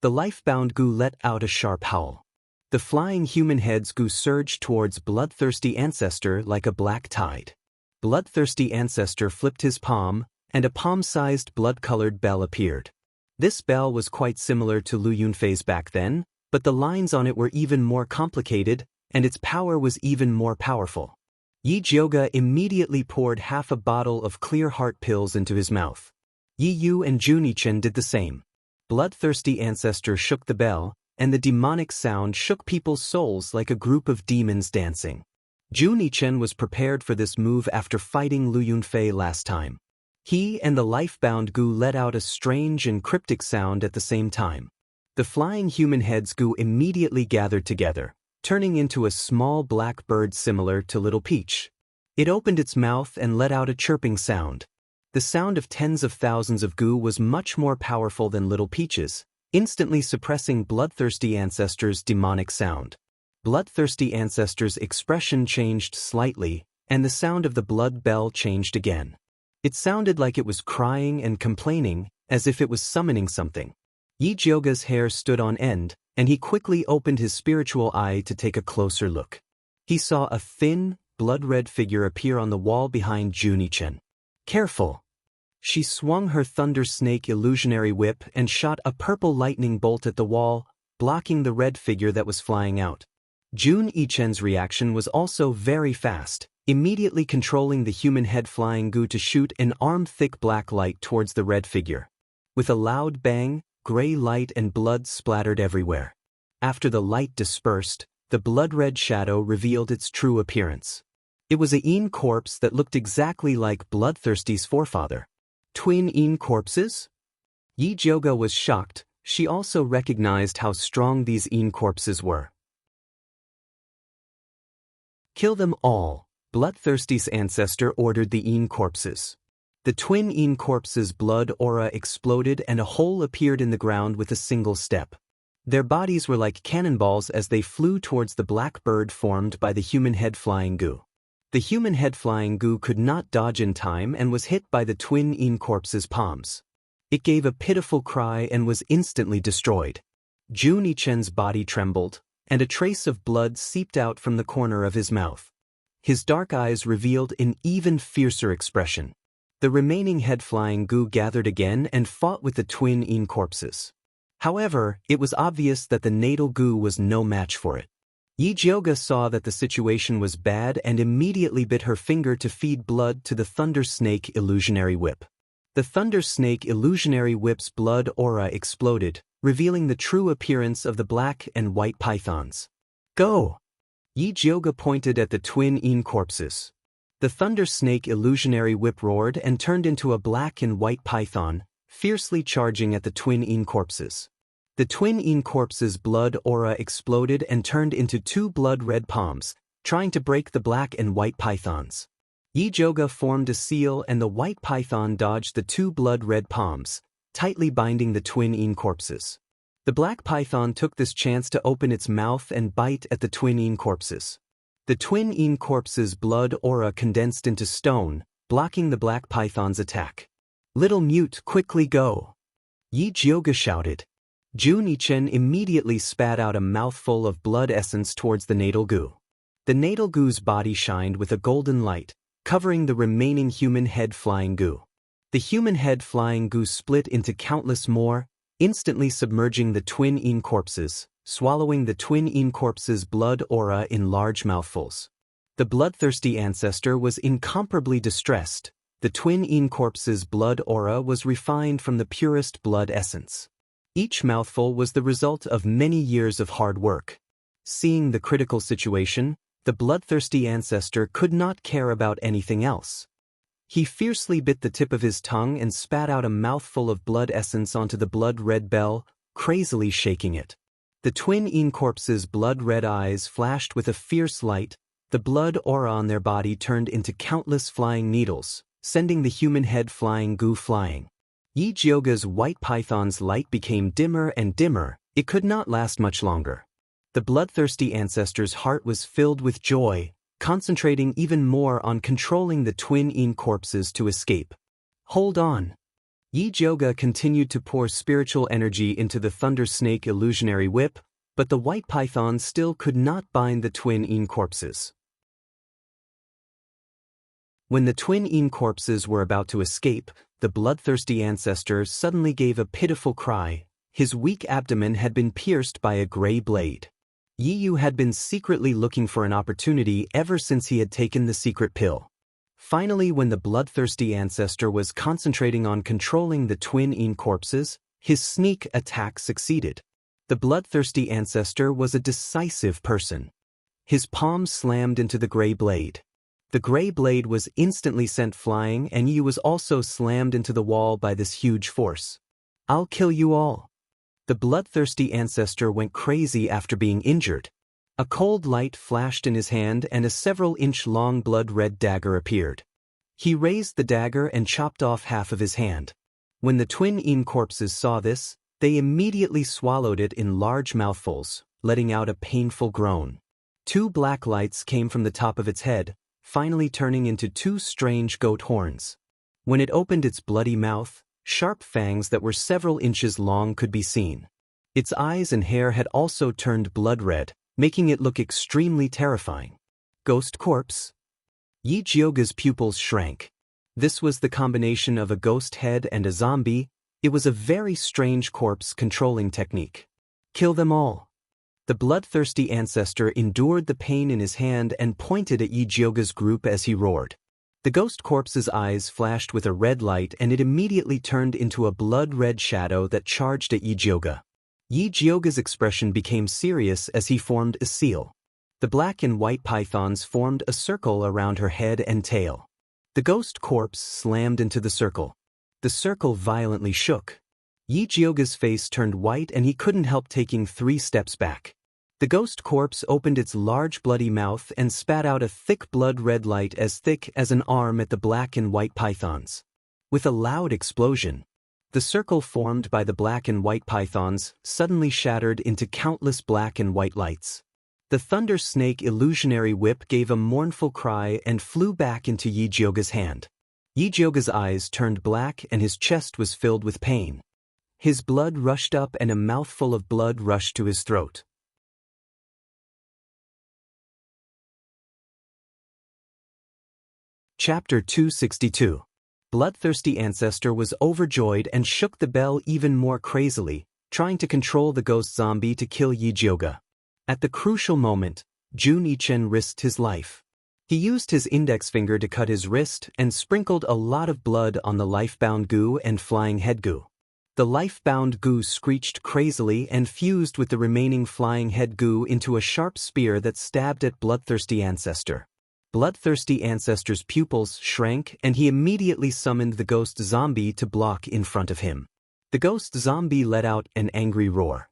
The life-bound Gu let out a sharp howl. The flying human heads Gu surged towards Bloodthirsty Ancestor like a black tide. Bloodthirsty Ancestor flipped his palm, and a palm-sized blood-colored bell appeared. This bell was quite similar to Lu Yunfei's back then, but the lines on it were even more complicated, and its power was even more powerful. Yi Jioga immediately poured half a bottle of clear heart pills into his mouth. Yi Yu and Jun Yichen did the same. Bloodthirsty Ancestor shook the bell, and the demonic sound shook people's souls like a group of demons dancing. Jun Yichen was prepared for this move after fighting Lu Yunfei last time. He and the life-bound Gu let out a strange and cryptic sound at the same time. The flying human heads Gu immediately gathered together, turning into a small black bird similar to Little Peach. It opened its mouth and let out a chirping sound. The sound of tens of thousands of Gu was much more powerful than Little Peach's, instantly suppressing Bloodthirsty Ancestor's demonic sound. Bloodthirsty Ancestor's expression changed slightly, and the sound of the blood bell changed again. It sounded like it was crying and complaining, as if it was summoning something. Yi Jioga's hair stood on end, and he quickly opened his spiritual eye to take a closer look. He saw a thin, blood-red figure appear on the wall behind Jun Yichen. Careful! She swung her Thunder Snake illusionary whip and shot a purple lightning bolt at the wall, blocking the red figure that was flying out. Jun Yichen's reaction was also very fast, immediately controlling the human head flying Gu to shoot an arm-thick black light towards the red figure. With a loud bang, gray light and blood splattered everywhere. After the light dispersed, the blood-red shadow revealed its true appearance. It was a Yin corpse that looked exactly like Bloodthirsty's forefather. Twin Yin corpses? Yi Jioga was shocked. She also recognized how strong these Yin corpses were. Kill them all, Bloodthirsty's ancestor ordered the Yin corpses. The twin Yin corpses' blood aura exploded and a hole appeared in the ground with a single step. Their bodies were like cannonballs as they flew towards the black bird formed by the human head flying Gu. The human head flying Gu could not dodge in time and was hit by the twin Yin corpses' palms. It gave a pitiful cry and was instantly destroyed. Jun Yichen's body trembled, and a trace of blood seeped out from the corner of his mouth. His dark eyes revealed an even fiercer expression. The remaining head-flying Gu gathered again and fought with the twin Yin corpses. However, it was obvious that the natal Gu was no match for it. Yi Jioga saw that the situation was bad and immediately bit her finger to feed blood to the Thunder Snake illusionary whip. The Thunder Snake illusionary whip's blood aura exploded, revealing the true appearance of the black and white pythons. Go! Yi Jioga pointed at the twin Yin corpses. The Thunder Snake illusionary whip roared and turned into a black and white python, fiercely charging at the twin Yin corpses. The twin Yin corpses' blood aura exploded and turned into two blood-red palms, trying to break the black and white pythons. Yi Jioga formed a seal and the white python dodged the two blood-red palms, tightly binding the twin Yin corpses. The black python took this chance to open its mouth and bite at the twin Yin corpses. The twin Yin corpses' blood aura condensed into stone, blocking the black python's attack. Little mute, quickly go! Yi Jioga shouted. Jun Yichen immediately spat out a mouthful of blood essence towards the natal goo. The natal goo's body shined with a golden light, covering the remaining human head flying goo. The human head flying goo split into countless more, instantly submerging the twin Yin corpses, swallowing the twin Yin corpses' blood aura in large mouthfuls. The bloodthirsty ancestor was incomparably distressed. The twin Yin corpses' blood aura was refined from the purest blood essence. Each mouthful was the result of many years of hard work. Seeing the critical situation, the bloodthirsty ancestor could not care about anything else. He fiercely bit the tip of his tongue and spat out a mouthful of blood essence onto the blood-red bell, crazily shaking it. The twin Yin corpses' blood-red eyes flashed with a fierce light. The blood aura on their body turned into countless flying needles, sending the human head flying goo flying. Yi Jioga's white python's light became dimmer and dimmer. It could not last much longer. The bloodthirsty ancestor's heart was filled with joy, concentrating even more on controlling the twin Yin corpses to escape. Hold on. Yi Jioga continued to pour spiritual energy into the Thunder Snake illusionary whip, but the white python still could not bind the twin Yin corpses. When the twin Yin corpses were about to escape, the bloodthirsty ancestor suddenly gave a pitiful cry. His weak abdomen had been pierced by a gray blade. Yi Yu had been secretly looking for an opportunity ever since he had taken the secret pill. Finally, when the bloodthirsty ancestor was concentrating on controlling the twin Yin corpses, his sneak attack succeeded. The bloodthirsty ancestor was a decisive person. His palm slammed into the gray blade. The gray blade was instantly sent flying, and Yi was also slammed into the wall by this huge force. I'll kill you all. The bloodthirsty ancestor went crazy after being injured. A cold light flashed in his hand and a several-inch-long blood-red dagger appeared. He raised the dagger and chopped off half of his hand. When the twin Yin corpses saw this, they immediately swallowed it in large mouthfuls, letting out a painful groan. Two black lights came from the top of its head, finally turning into two strange goat horns. When it opened its bloody mouth, sharp fangs that were several inches long could be seen. Its eyes and hair had also turned blood-red, making it look extremely terrifying. Ghost corpse? Yi Jioga's pupils shrank. This was the combination of a ghost head and a zombie. It was a very strange corpse controlling technique. Kill them all. The bloodthirsty ancestor endured the pain in his hand and pointed at Yi Jioga's group as he roared. The ghost corpse's eyes flashed with a red light and it immediately turned into a blood-red shadow that charged at Yi Jioga. Yi Jioga's expression became serious as he formed a seal. The black and white pythons formed a circle around her head and tail. The ghost corpse slammed into the circle. The circle violently shook. Yi Jioga's face turned white and he couldn't help taking 3 steps back. The ghost corpse opened its large bloody mouth and spat out a thick blood-red light as thick as an arm at the black and white pythons. With a loud explosion, the circle formed by the black and white pythons suddenly shattered into countless black and white lights. The Thunder Snake illusionary whip gave a mournful cry and flew back into Yi Jioga's hand. Yi Jioga's eyes turned black and his chest was filled with pain. His blood rushed up and a mouthful of blood rushed to his throat. Chapter 262. Bloodthirsty Ancestor was overjoyed and shook the bell even more crazily, trying to control the ghost zombie to kill Yi Jioga. At the crucial moment, Jun Yichen risked his life. He used his index finger to cut his wrist and sprinkled a lot of blood on the life-bound goo and flying head goo. The life-bound goo screeched crazily and fused with the remaining flying head goo into a sharp spear that stabbed at Bloodthirsty Ancestor. Bloodthirsty Ancestor's pupils shrank and he immediately summoned the ghost zombie to block in front of him. The ghost zombie let out an angry roar.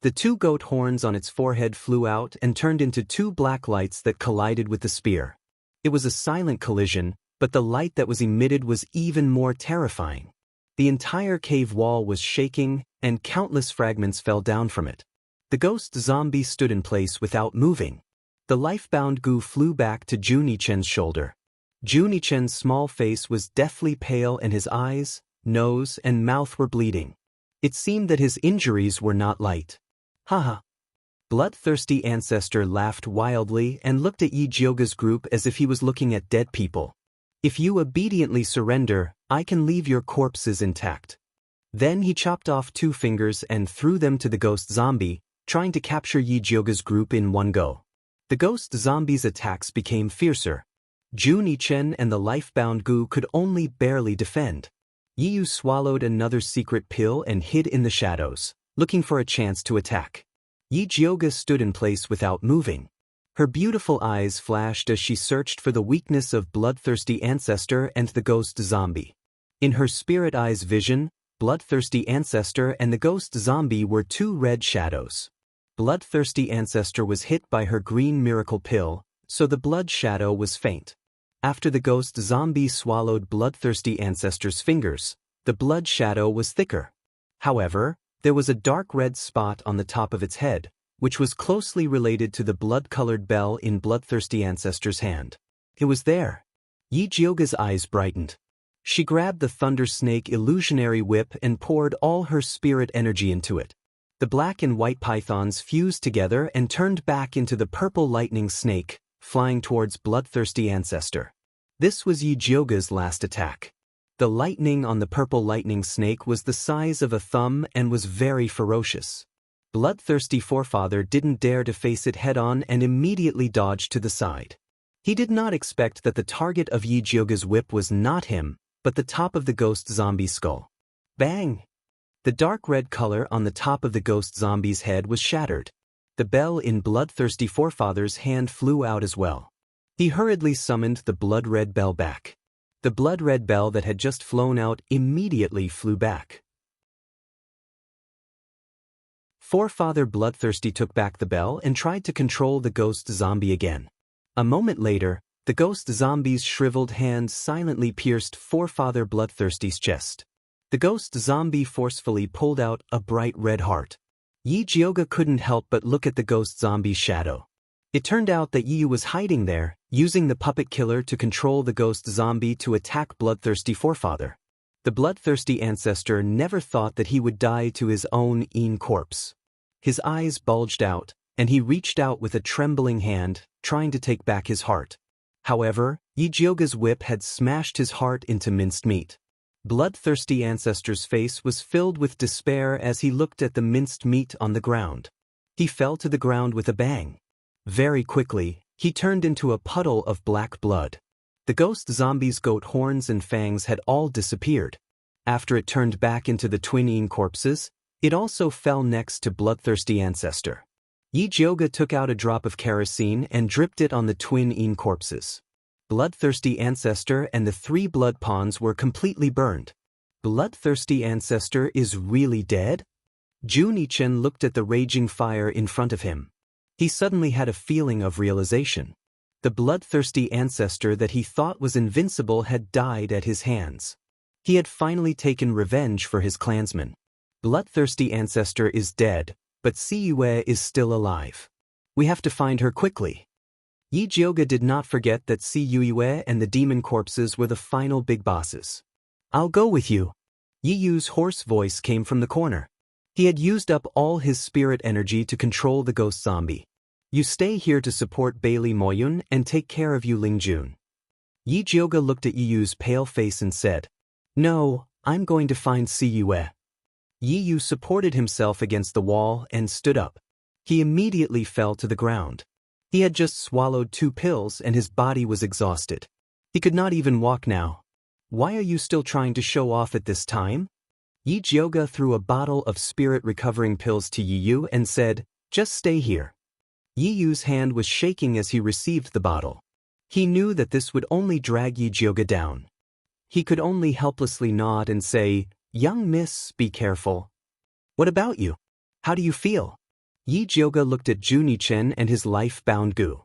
The two goat horns on its forehead flew out and turned into two black lights that collided with the spear. It was a silent collision, but the light that was emitted was even more terrifying. The entire cave wall was shaking, and countless fragments fell down from it. The ghost zombie stood in place without moving. The life-bound goo flew back to Jun Yichen's shoulder. Jun Yichen's small face was deathly pale and his eyes, nose, and mouth were bleeding. It seemed that his injuries were not light. Haha. Bloodthirsty Ancestor laughed wildly and looked at Yi Jiuge's group as if he was looking at dead people. If you obediently surrender, I can leave your corpses intact. Then he chopped off 2 fingers and threw them to the ghost zombie, trying to capture Yi Jiuge's group in one go. The ghost zombie's attacks became fiercer. Jun Yichen and the life-bound goo could only barely defend. Yi Yu swallowed another secret pill and hid in the shadows, looking for a chance to attack. Yi Jiuge stood in place without moving. Her beautiful eyes flashed as she searched for the weakness of Bloodthirsty Ancestor and the ghost zombie. In her spirit eye's vision, Bloodthirsty Ancestor and the ghost zombie were 2 red shadows. Bloodthirsty Ancestor was hit by her green miracle pill, so the blood shadow was faint. After the ghost zombie swallowed Bloodthirsty Ancestor's fingers, the blood shadow was thicker. However, there was a dark red spot on the top of its head, which was closely related to the blood-colored bell in Bloodthirsty Ancestor's hand. It was there. Yi Jiuge's eyes brightened. She grabbed the Thunder Snake illusionary whip and poured all her spirit energy into it. The black and white pythons fused together and turned back into the purple lightning snake, flying towards Bloodthirsty Ancestor. This was Yi Jiuge's last attack. The lightning on the purple lightning snake was the size of a thumb and was very ferocious. Bloodthirsty Forefather didn't dare to face it head-on and immediately dodged to the side. He did not expect that the target of Yi Jiuge's whip was not him, but the top of the ghost zombie's skull. Bang! The dark red color on the top of the ghost zombie's head was shattered. The bell in Bloodthirsty Forefather's hand flew out as well. He hurriedly summoned the blood-red bell back. The blood-red bell that had just flown out immediately flew back. Forefather Bloodthirsty took back the bell and tried to control the ghost zombie again. A moment later, the ghost zombie's shriveled hand silently pierced Forefather Bloodthirsty's chest. The ghost zombie forcefully pulled out a bright red heart. Yi Jiuge couldn't help but look at the ghost zombie's shadow. It turned out that Yi Yu was hiding there, using the puppet killer to control the ghost zombie to attack Bloodthirsty Forefather. The Bloodthirsty Ancestor never thought that he would die to his own corpse. His eyes bulged out, and he reached out with a trembling hand, trying to take back his heart. However, Yi Jiuge's whip had smashed his heart into minced meat. Bloodthirsty Ancestor's face was filled with despair as he looked at the minced meat on the ground. He fell to the ground with a bang. Very quickly, he turned into a puddle of black blood. The ghost zombie's goat horns and fangs had all disappeared. After it turned back into the twin corpses, it also fell next to Bloodthirsty Ancestor. Yi Jiuge took out a drop of kerosene and dripped it on the twin corpses. Bloodthirsty Ancestor and the 3 blood pawns were completely burned. Bloodthirsty Ancestor is really dead? Jun Yichen looked at the raging fire in front of him. He suddenly had a feeling of realization. The bloodthirsty ancestor that he thought was invincible had died at his hands. He had finally taken revenge for his clansmen. Bloodthirsty ancestor is dead, but Si Yue is still alive. We have to find her quickly. Yi Jiuge did not forget that Si Yue and the demon corpses were the final big bosses. I'll go with you. Yi Yu's hoarse voice came from the corner. He had used up all his spirit energy to control the ghost zombie. You stay here to support Bailey Moyun and take care of Yu Lingjun. Yi Jiuge looked at Yi Yu's pale face and said, No, I'm going to find Si Yue. Yi Yu supported himself against the wall and stood up. He immediately fell to the ground. He had just swallowed 2 pills and his body was exhausted. He could not even walk now. Why are you still trying to show off at this time? Yi Jiuge threw a bottle of spirit-recovering pills to Yi Yu and said, "Just stay here." Yi Yu's hand was shaking as he received the bottle. He knew that this would only drag Yi Jiuge down. He could only helplessly nod and say, "Young miss, be careful." "What about you? How do you feel?" Yi Jiuge looked at Junichen and his life-bound gu.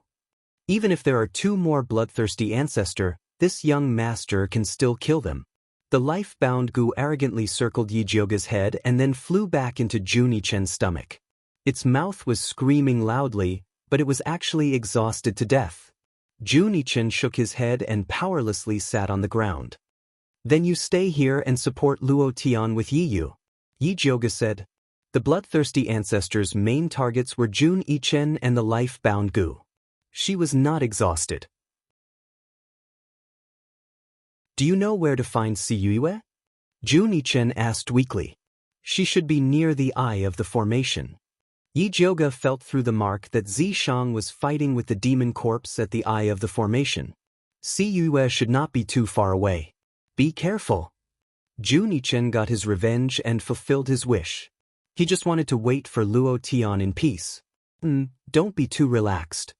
Even if there are 2 more bloodthirsty ancestor, this young master can still kill them. The life-bound gu arrogantly circled Yi Jiuge's head and then flew back into Junichen's stomach. Its mouth was screaming loudly, but it was actually exhausted to death. Junichen shook his head and powerlessly sat on the ground. "Then you stay here and support Luo Tian with Yi Yu," Yi Jiuge said. The bloodthirsty ancestors' main targets were Jun Yichen and the life-bound gu. She was not exhausted. "Do you know where to find Si Yue?" Jun Yichen asked weakly. "She should be near the eye of the formation." Yi Jiuge felt through the mark that Zishang was fighting with the demon corpse at the eye of the formation. Si Yue should not be too far away. Be careful. Junichen got his revenge and fulfilled his wish. He just wanted to wait for Luo Tian in peace. Don't be too relaxed.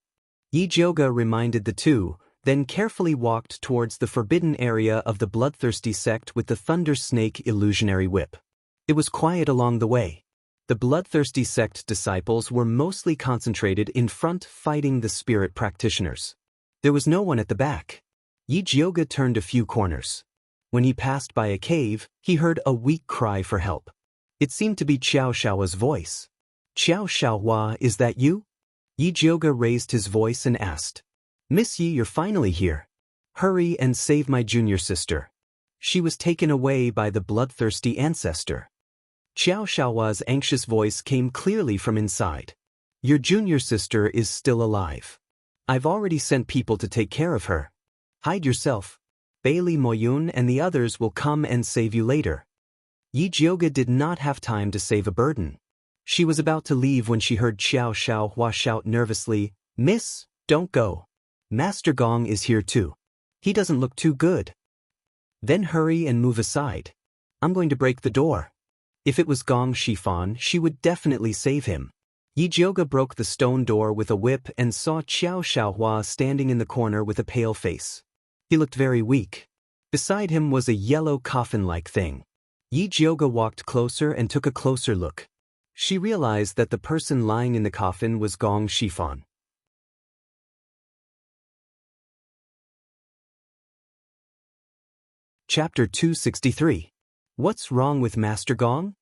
Yi Jiuge reminded the two, then carefully walked towards the forbidden area of the bloodthirsty sect with the Thunder Snake illusionary whip. It was quiet along the way. The bloodthirsty sect disciples were mostly concentrated in front fighting the spirit practitioners. There was no one at the back. Yi Jiuge turned a few corners. When he passed by a cave, he heard a weak cry for help. It seemed to be Qiao Shaohua's voice. "Qiao Shaohua, is that you?" Yi Jiuge raised his voice and asked. "Miss Yi, you're finally here. Hurry and save my junior sister. She was taken away by the bloodthirsty ancestor." Qiao Shaohua's anxious voice came clearly from inside. "Your junior sister is still alive. I've already sent people to take care of her. Hide yourself. Bailey Moyun and the others will come and save you later." Yi Jiuge did not have time to save a burden. She was about to leave when she heard Qiao Shaohua shout nervously, "Miss, don't go. Master Gong is here too. He doesn't look too good." "Then hurry and move aside. I'm going to break the door." If it was Gong Shifan, she would definitely save him. Yi Jiuge broke the stone door with a whip and saw Qiao Shaohua standing in the corner with a pale face. He looked very weak. Beside him was a yellow coffin-like thing. Yi Jiuge walked closer and took a closer look. She realized that the person lying in the coffin was Gong Shifan. Chapter 263. What's wrong with Master Gong?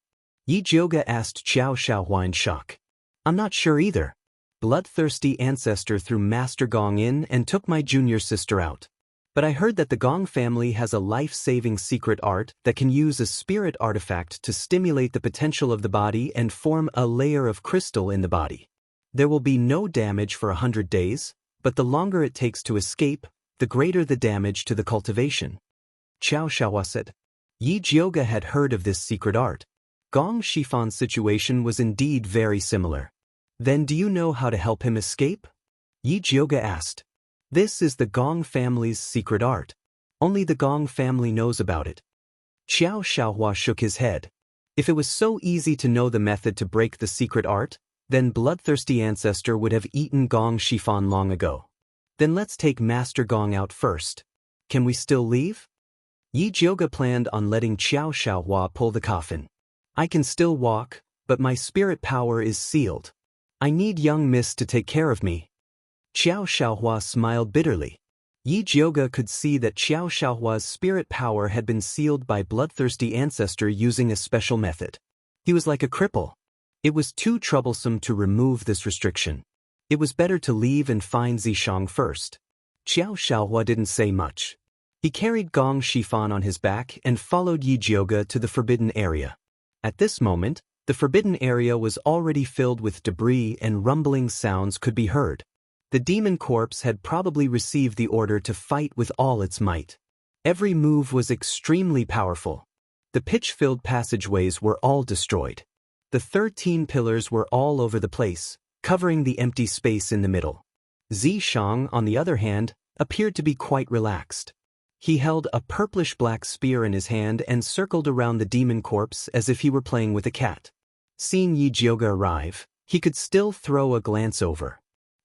Yi Jiuge asked Qiao Shaohua in shock. "I'm not sure either. Bloodthirsty ancestor threw Master Gong in and took my junior sister out. But I heard that the Gong family has a life-saving secret art that can use a spirit artifact to stimulate the potential of the body and form a layer of crystal in the body. There will be no damage for 100 days, but the longer it takes to escape, the greater the damage to the cultivation." Qiao Shaohua said. Yi Jiuge had heard of this secret art. Gong Shifan's situation was indeed very similar. "Then do you know how to help him escape?" Yi Jiuge asked. "This is the Gong family's secret art. Only the Gong family knows about it." Qiao Shaohua shook his head. If it was so easy to know the method to break the secret art, then bloodthirsty ancestor would have eaten Gong Shifan long ago. "Then let's take Master Gong out first. Can we still leave?" Yi Jiuge planned on letting Qiao Shaohua pull the coffin. "I can still walk, but my spirit power is sealed. I need young miss to take care of me." Qiao Shaohua smiled bitterly. Yi Jiuge could see that Qiao Shaohua's spirit power had been sealed by bloodthirsty ancestor using a special method. He was like a cripple. It was too troublesome to remove this restriction. It was better to leave and find Zishang first. Qiao Shaohua didn't say much. He carried Gong Shifan on his back and followed Yi Jiuge to the forbidden area. At this moment, the forbidden area was already filled with debris and rumbling sounds could be heard. The demon corpse had probably received the order to fight with all its might. Every move was extremely powerful. The pitch-filled passageways were all destroyed. The 13 pillars were all over the place, covering the empty space in the middle. Zishang, on the other hand, appeared to be quite relaxed. He held a purplish-black spear in his hand and circled around the demon corpse as if he were playing with a cat. Seeing Yijioga arrive, he could still throw a glance over.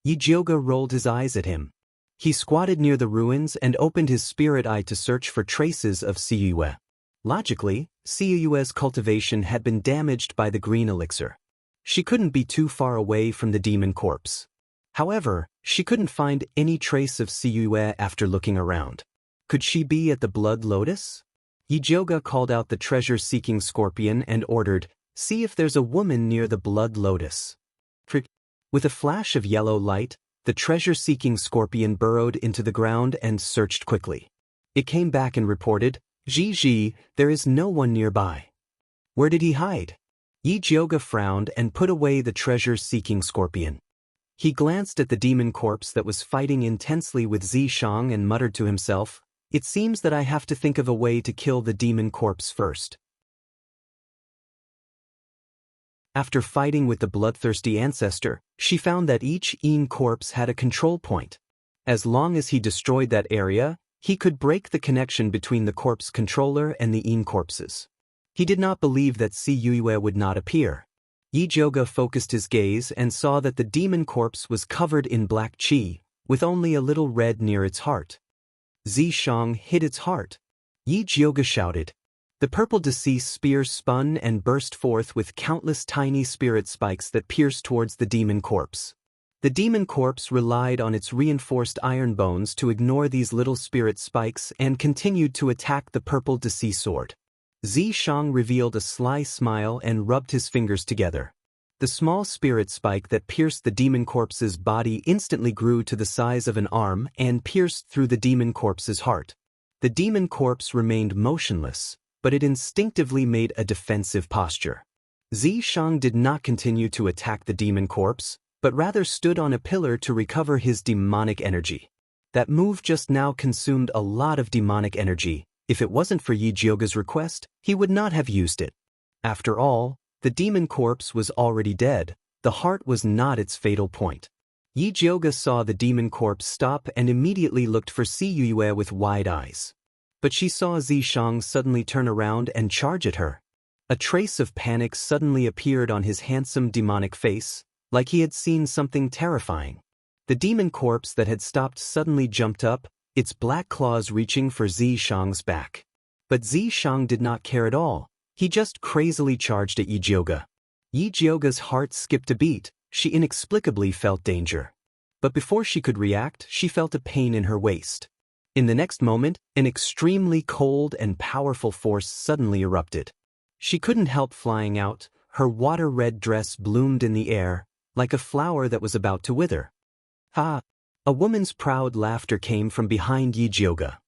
Yijioga rolled his eyes at him. He squatted near the ruins and opened his spirit eye to search for traces of Siyue. Logically, Siyue's cultivation had been damaged by the green elixir. She couldn't be too far away from the demon corpse. However, she couldn't find any trace of Siyue after looking around. Could she be at the Blood Lotus? Yijioga called out the treasure-seeking scorpion and ordered, "See if there's a woman near the Blood Lotus." With a flash of yellow light, the treasure-seeking scorpion burrowed into the ground and searched quickly. It came back and reported, "Ji, there is no one nearby." Where did he hide? Yijioga frowned and put away the treasure-seeking scorpion. He glanced at the demon corpse that was fighting intensely with Zishang and muttered to himself, "It seems that I have to think of a way to kill the demon corpse first." After fighting with the bloodthirsty ancestor, she found that each Yin corpse had a control point. As long as he destroyed that area, he could break the connection between the corpse controller and the Yin corpses. He did not believe that Siyue would not appear. Yijioga focused his gaze and saw that the demon corpse was covered in black qi, with only a little red near its heart. Zishang hit its heart. Yijioga shouted. The purple deceased spear spun and burst forth with countless tiny spirit spikes that pierced towards the demon corpse. The demon corpse relied on its reinforced iron bones to ignore these little spirit spikes and continued to attack the purple deceased sword. Zishang revealed a sly smile and rubbed his fingers together. The small spirit spike that pierced the demon corpse's body instantly grew to the size of an arm and pierced through the demon corpse's heart. The demon corpse remained motionless, but it instinctively made a defensive posture. Zishang did not continue to attack the demon corpse, but rather stood on a pillar to recover his demonic energy. That move just now consumed a lot of demonic energy. If it wasn't for Yijioga's request, he would not have used it. After all, the demon corpse was already dead. The heart was not its fatal point. Yijioga saw the demon corpse stop and immediately looked for Siyue with wide eyes. But she saw Zishang suddenly turn around and charge at her. A trace of panic suddenly appeared on his handsome demonic face, like he had seen something terrifying. The demon corpse that had stopped suddenly jumped up, its black claws reaching for Zishang's back. But Zishang did not care at all. He just crazily charged at Yijioga. Yijioga's heart skipped a beat. She inexplicably felt danger. But before she could react, she felt a pain in her waist. In the next moment, an extremely cold and powerful force suddenly erupted. She couldn't help flying out. Her water-red dress bloomed in the air, like a flower that was about to wither. "Ha!" A woman's proud laughter came from behind Yijioga.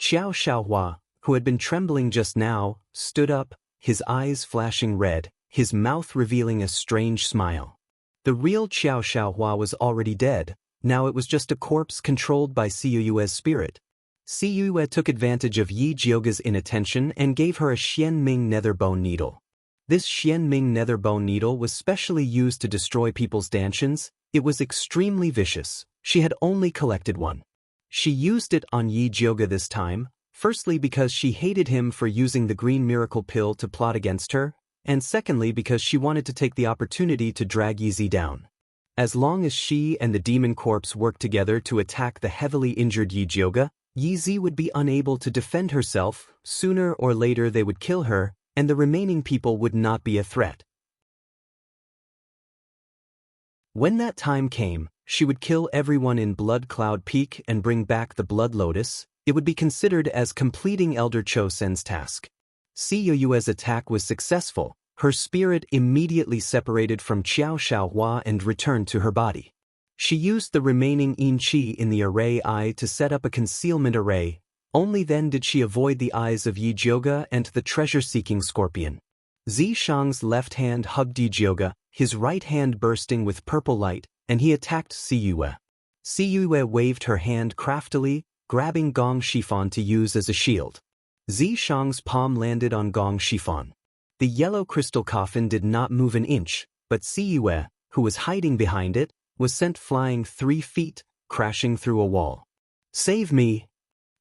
Xiaohua, who had been trembling just now, stood up, his eyes flashing red, his mouth revealing a strange smile. The real Xiaohua was already dead. Now it was just a corpse controlled by Siyue's spirit. Siyue took advantage of Yijioga's inattention and gave her a Xianming netherbone needle. This Xianming netherbone needle was specially used to destroy people's dantians. It was extremely vicious. She had only collected one. She used it on Yijioga this time, firstly because she hated him for using the green miracle pill to plot against her, and secondly because she wanted to take the opportunity to drag Yizi down. As long as she and the demon corpse worked together to attack the heavily injured Yijioga, Yizi would be unable to defend herself. Sooner or later they would kill her, and the remaining people would not be a threat. When that time came, she would kill everyone in Blood Cloud Peak and bring back the Blood Lotus. It would be considered as completing Elder Chosen's task. Siyue's attack was successful. Her spirit immediately separated from Xiaohua and returned to her body. She used the remaining Yin Qi in the array eye to set up a concealment array. Only then did she avoid the eyes of Yijioga and the treasure-seeking scorpion. Zishang's left hand hugged Yijioga, his right hand bursting with purple light, and he attacked Siyue. Siyue waved her hand craftily, grabbing Gong Shifan to use as a shield. Zishang's palm landed on Gong Shifan. The yellow crystal coffin did not move an inch, but Siyue, who was hiding behind it, was sent flying 3 feet, crashing through a wall. "Save me!"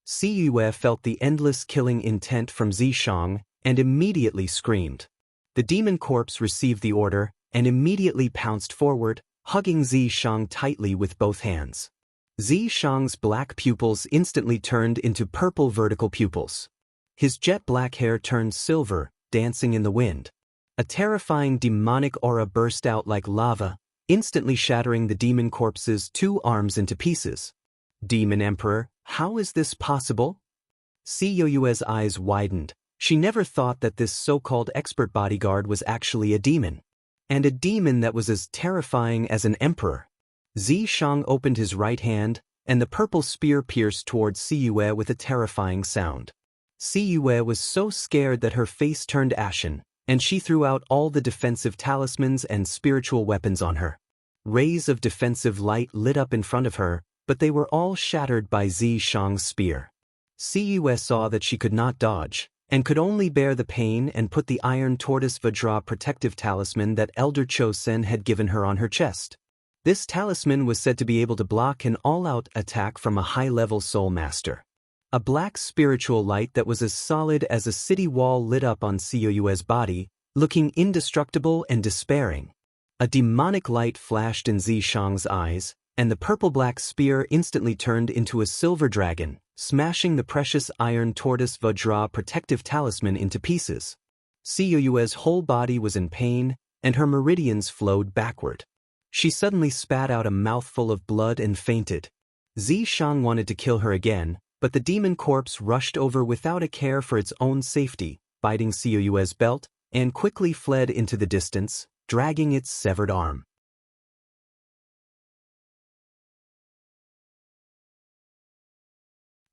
Siyue felt the endless killing intent from Zishang and immediately screamed. The demon corpse received the order and immediately pounced forward, hugging Zishang tightly with both hands. Zishang's black pupils instantly turned into purple vertical pupils. His jet black hair turned silver, dancing in the wind. A terrifying demonic aura burst out like lava, instantly shattering the demon corpse's 2 arms into pieces. "Demon Emperor, how is this possible?" Siyue's eyes widened. She never thought that this so-called expert bodyguard was actually a demon. And a demon that was as terrifying as an emperor. Zishang opened his right hand, and the purple spear pierced towards Siyue with a terrifying sound. Siyue was so scared that her face turned ashen, and she threw out all the defensive talismans and spiritual weapons on her. Rays of defensive light lit up in front of her, but they were all shattered by Zishang's spear. Siyue saw that she could not dodge, and could only bear the pain and put the iron tortoise Vajra protective talisman that Elder Chosen had given her on her chest. This talisman was said to be able to block an all-out attack from a high-level soul master. A black spiritual light that was as solid as a city wall lit up on Siyue's body, looking indestructible and despairing. A demonic light flashed in Zishang's eyes, and the purple-black spear instantly turned into a silver dragon, smashing the precious iron tortoise Vajra protective talisman into pieces. Siyue's whole body was in pain, and her meridians flowed backward. She suddenly spat out a mouthful of blood and fainted. Zishang wanted to kill her again, but the demon corpse rushed over without a care for its own safety, biting Siyue's belt, and quickly fled into the distance, dragging its severed arm.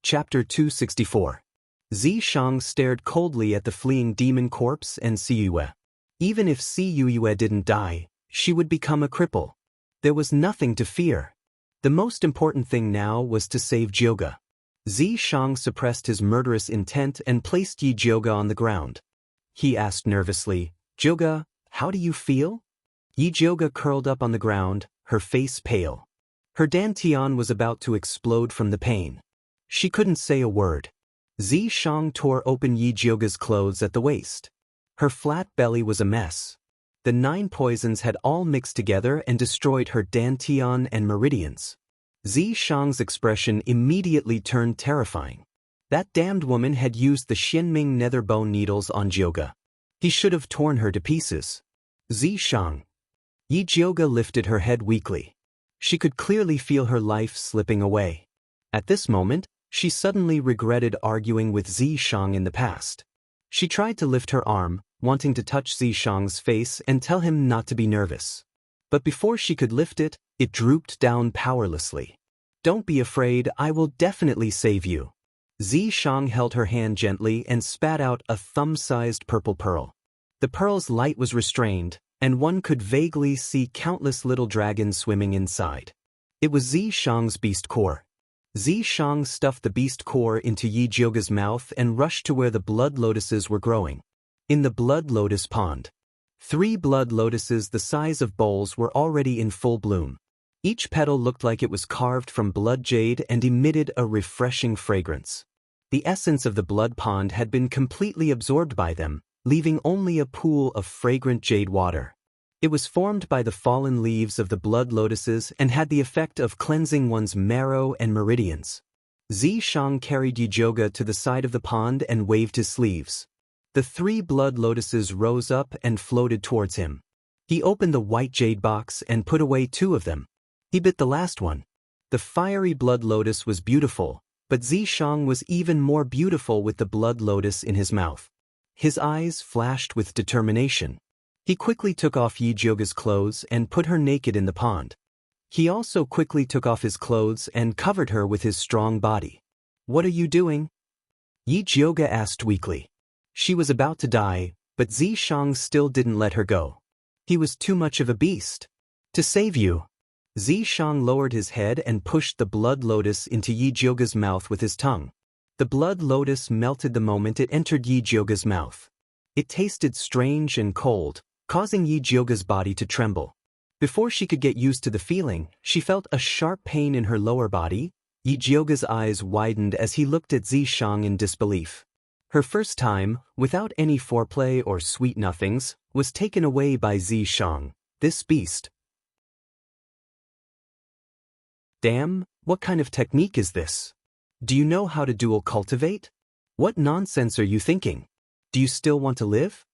Chapter 264. Zishang stared coldly at the fleeing demon corpse and Siyue. Even if Siyue didn't die, she would become a cripple. There was nothing to fear. The most important thing now was to save Jioga. Zishang suppressed his murderous intent and placed Yi Jioga on the ground. He asked nervously, "Jioga, how do you feel?" Yi Jioga curled up on the ground, her face pale. Her dantian was about to explode from the pain. She couldn't say a word. Zishang tore open Yi Jioga's clothes at the waist. Her flat belly was a mess. The 9 poisons had all mixed together and destroyed her dantian and meridians. Zishang's expression immediately turned terrifying. That damned woman had used the Xianming nether bone needles on Jioga. He should have torn her to pieces. Zishang. Yi Jioga lifted her head weakly. She could clearly feel her life slipping away. At this moment, she suddenly regretted arguing with Zishang in the past. She tried to lift her arm, wanting to touch Zishang's face and tell him not to be nervous. But before she could lift it, it drooped down powerlessly. "Don't be afraid, I will definitely save you." Zishang held her hand gently and spat out a thumb-sized purple pearl. The pearl's light was restrained, and one could vaguely see countless little dragons swimming inside. It was Zishang's beast core. Zishang stuffed the beast core into Yi Jioga's mouth and rushed to where the blood lotuses were growing. In the blood lotus pond, 3 blood lotuses the size of bowls were already in full bloom. Each petal looked like it was carved from blood jade and emitted a refreshing fragrance. The essence of the blood pond had been completely absorbed by them, leaving only a pool of fragrant jade water. It was formed by the fallen leaves of the blood lotuses and had the effect of cleansing one's marrow and meridians. Zishang carried Yi Jioga to the side of the pond and waved his sleeves. The 3 blood lotuses rose up and floated towards him. He opened the white jade box and put away 2 of them. He bit the last one. The fiery blood lotus was beautiful, but Zishang was even more beautiful with the blood lotus in his mouth. His eyes flashed with determination. He quickly took off Yi Jioga's clothes and put her naked in the pond. He also quickly took off his clothes and covered her with his strong body. "What are you doing?" Yi Jioga asked weakly. She was about to die, but Zishang still didn't let her go. He was too much of a beast. "To save you." Zishang lowered his head and pushed the blood lotus into Yi Jioga's mouth with his tongue. The blood lotus melted the moment it entered Yi Jioga's mouth. It tasted strange and cold, causing Yi Jioga's body to tremble. Before she could get used to the feeling, she felt a sharp pain in her lower body. Yijioga's eyes widened as he looked at Zishang in disbelief. Her first time, without any foreplay or sweet nothings, was taken away by Zishang, this beast. Damn, what kind of technique is this? Do you know how to dual cultivate? What nonsense are you thinking? Do you still want to live?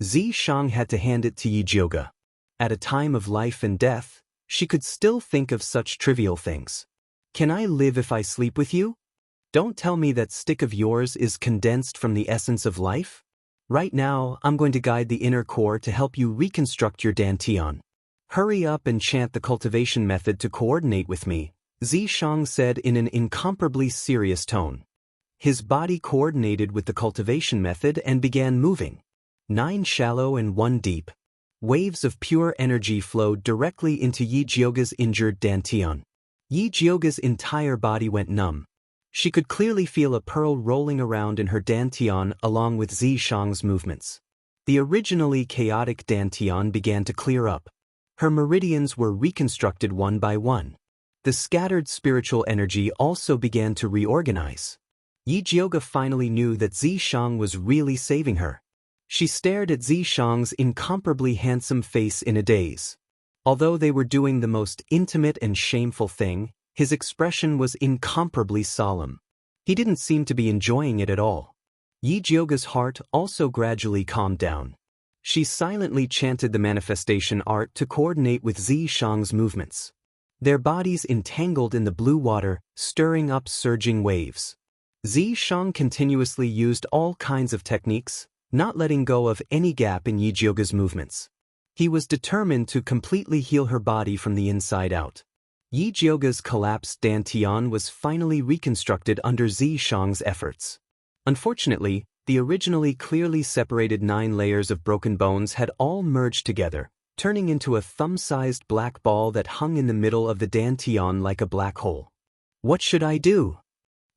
Zishang had to hand it to Yijioga. At a time of life and death, she could still think of such trivial things. Can I live if I sleep with you? Don't tell me that stick of yours is condensed from the essence of life. Right now, I'm going to guide the inner core to help you reconstruct your dantian. Hurry up and chant the cultivation method to coordinate with me, Zishang said in an incomparably serious tone. His body coordinated with the cultivation method and began moving. 9 shallow and 1 deep. Waves of pure energy flowed directly into Yijioga's injured dantian. Yijioga's entire body went numb. She could clearly feel a pearl rolling around in her dantian along with Zishang's movements. The originally chaotic dantian began to clear up. Her meridians were reconstructed one by one. The scattered spiritual energy also began to reorganize. Yijioga finally knew that Zishang was really saving her. She stared at Zishang's incomparably handsome face in a daze. Although they were doing the most intimate and shameful thing, his expression was incomparably solemn. He didn't seem to be enjoying it at all. Yijioga's heart also gradually calmed down. She silently chanted the manifestation art to coordinate with Zishang's movements. Their bodies entangled in the blue water, stirring up surging waves. Zishang continuously used all kinds of techniques, not letting go of any gap in Yijioga's movements. He was determined to completely heal her body from the inside out. Yijioga's collapsed dantian was finally reconstructed under Zishang's efforts. Unfortunately, the originally clearly separated 9 layers of broken bones had all merged together, turning into a thumb-sized black ball that hung in the middle of the dantian like a black hole. What should I do?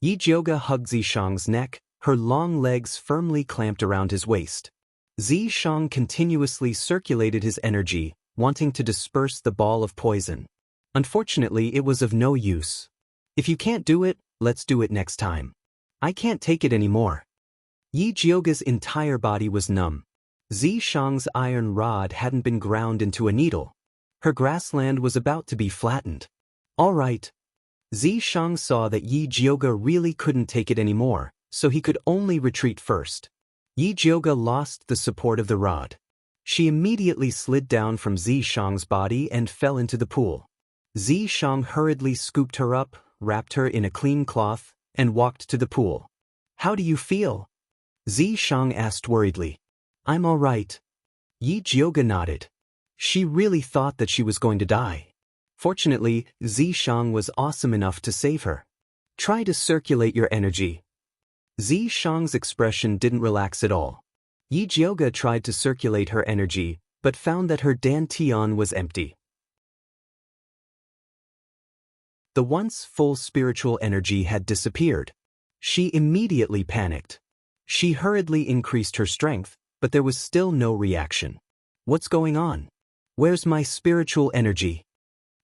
Yijioga hugged Zishang's neck, her long legs firmly clamped around his waist. Zishang continuously circulated his energy, wanting to disperse the ball of poison. Unfortunately, it was of no use. If you can't do it, let's do it next time. I can't take it anymore. Yijioga's entire body was numb. Zishang's iron rod hadn't been ground into a needle. Her grassland was about to be flattened. All right. Zishang saw that Yijioga really couldn't take it anymore, so he could only retreat first. Yijioga lost the support of the rod. She immediately slid down from Zishang's body and fell into the pool. Zishang hurriedly scooped her up, wrapped her in a clean cloth, and walked to the pool. How do you feel? Zishang asked worriedly. I'm all right. Yijioga nodded. She really thought that she was going to die. Fortunately, Zishang was awesome enough to save her. Try to circulate your energy. Zishang's expression didn't relax at all. Yijioga tried to circulate her energy, but found that her dantian was empty. The once full spiritual energy had disappeared. She immediately panicked. She hurriedly increased her strength, but there was still no reaction. What's going on? Where's my spiritual energy?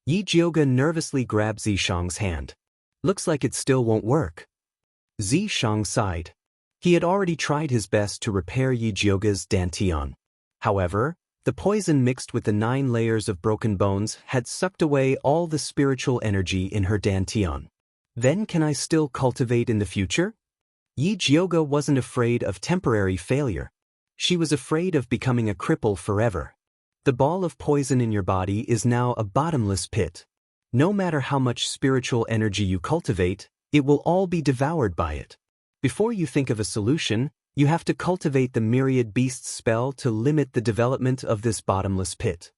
Yijioga nervously grabbed Zishang's hand. Looks like it still won't work. Zishang sighed. He had already tried his best to repair Yijioga's dantian. However, the poison mixed with the 9 layers of broken bones had sucked away all the spiritual energy in her dantian. Then can I still cultivate in the future? Yijioga wasn't afraid of temporary failure. She was afraid of becoming a cripple forever. The ball of poison in your body is now a bottomless pit. No matter how much spiritual energy you cultivate, it will all be devoured by it. Before you think of a solution, you have to cultivate the myriad beasts spell to limit the development of this bottomless pit.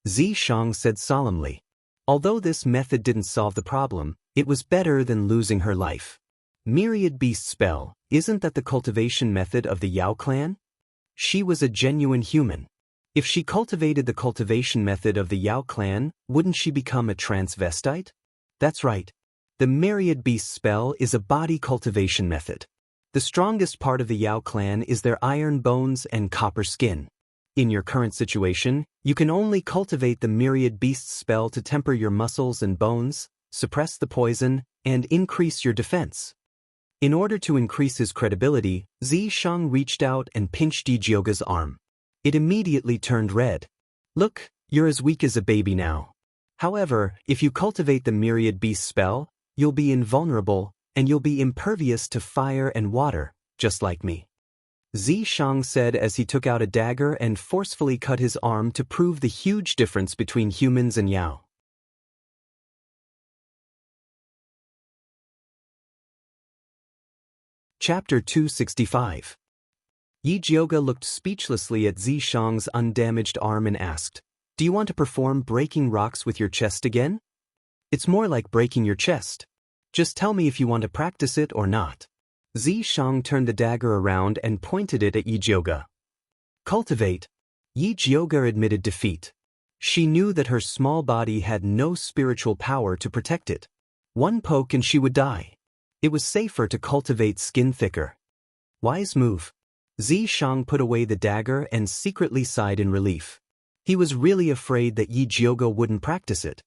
Zishang said solemnly. Although this method didn't solve the problem, it was better than losing her life. Myriad beast spell, isn't that the cultivation method of the Yao clan? She was a genuine human. If she cultivated the cultivation method of the Yao clan, wouldn't she become a transvestite? That's right. The myriad beast spell is a body cultivation method. The strongest part of the Yao clan is their iron bones and copper skin. In your current situation, you can only cultivate the myriad beasts spell to temper your muscles and bones, suppress the poison, and increase your defense. In order to increase his credibility, Xianxia reached out and pinched Yijioga's arm. It immediately turned red. Look, you're as weak as a baby now. However, if you cultivate the myriad beast spell, you'll be invulnerable, and you'll be impervious to fire and water, just like me. Xianxia said as he took out a dagger and forcefully cut his arm to prove the huge difference between humans and Yao. Chapter 265. Yijioga looked speechlessly at Xianxia's undamaged arm and asked, "Do you want to perform breaking rocks with your chest again? It's more like breaking your chest. Just tell me if you want to practice it or not." Xianxia turned the dagger around and pointed it at Yijioga. "Cultivate." Yijioga admitted defeat. She knew that her small body had no spiritual power to protect it. One poke and she would die. It was safer to cultivate skin thicker. Wise move. Xianxia put away the dagger and secretly sighed in relief. He was really afraid that Yijioga wouldn't practice it.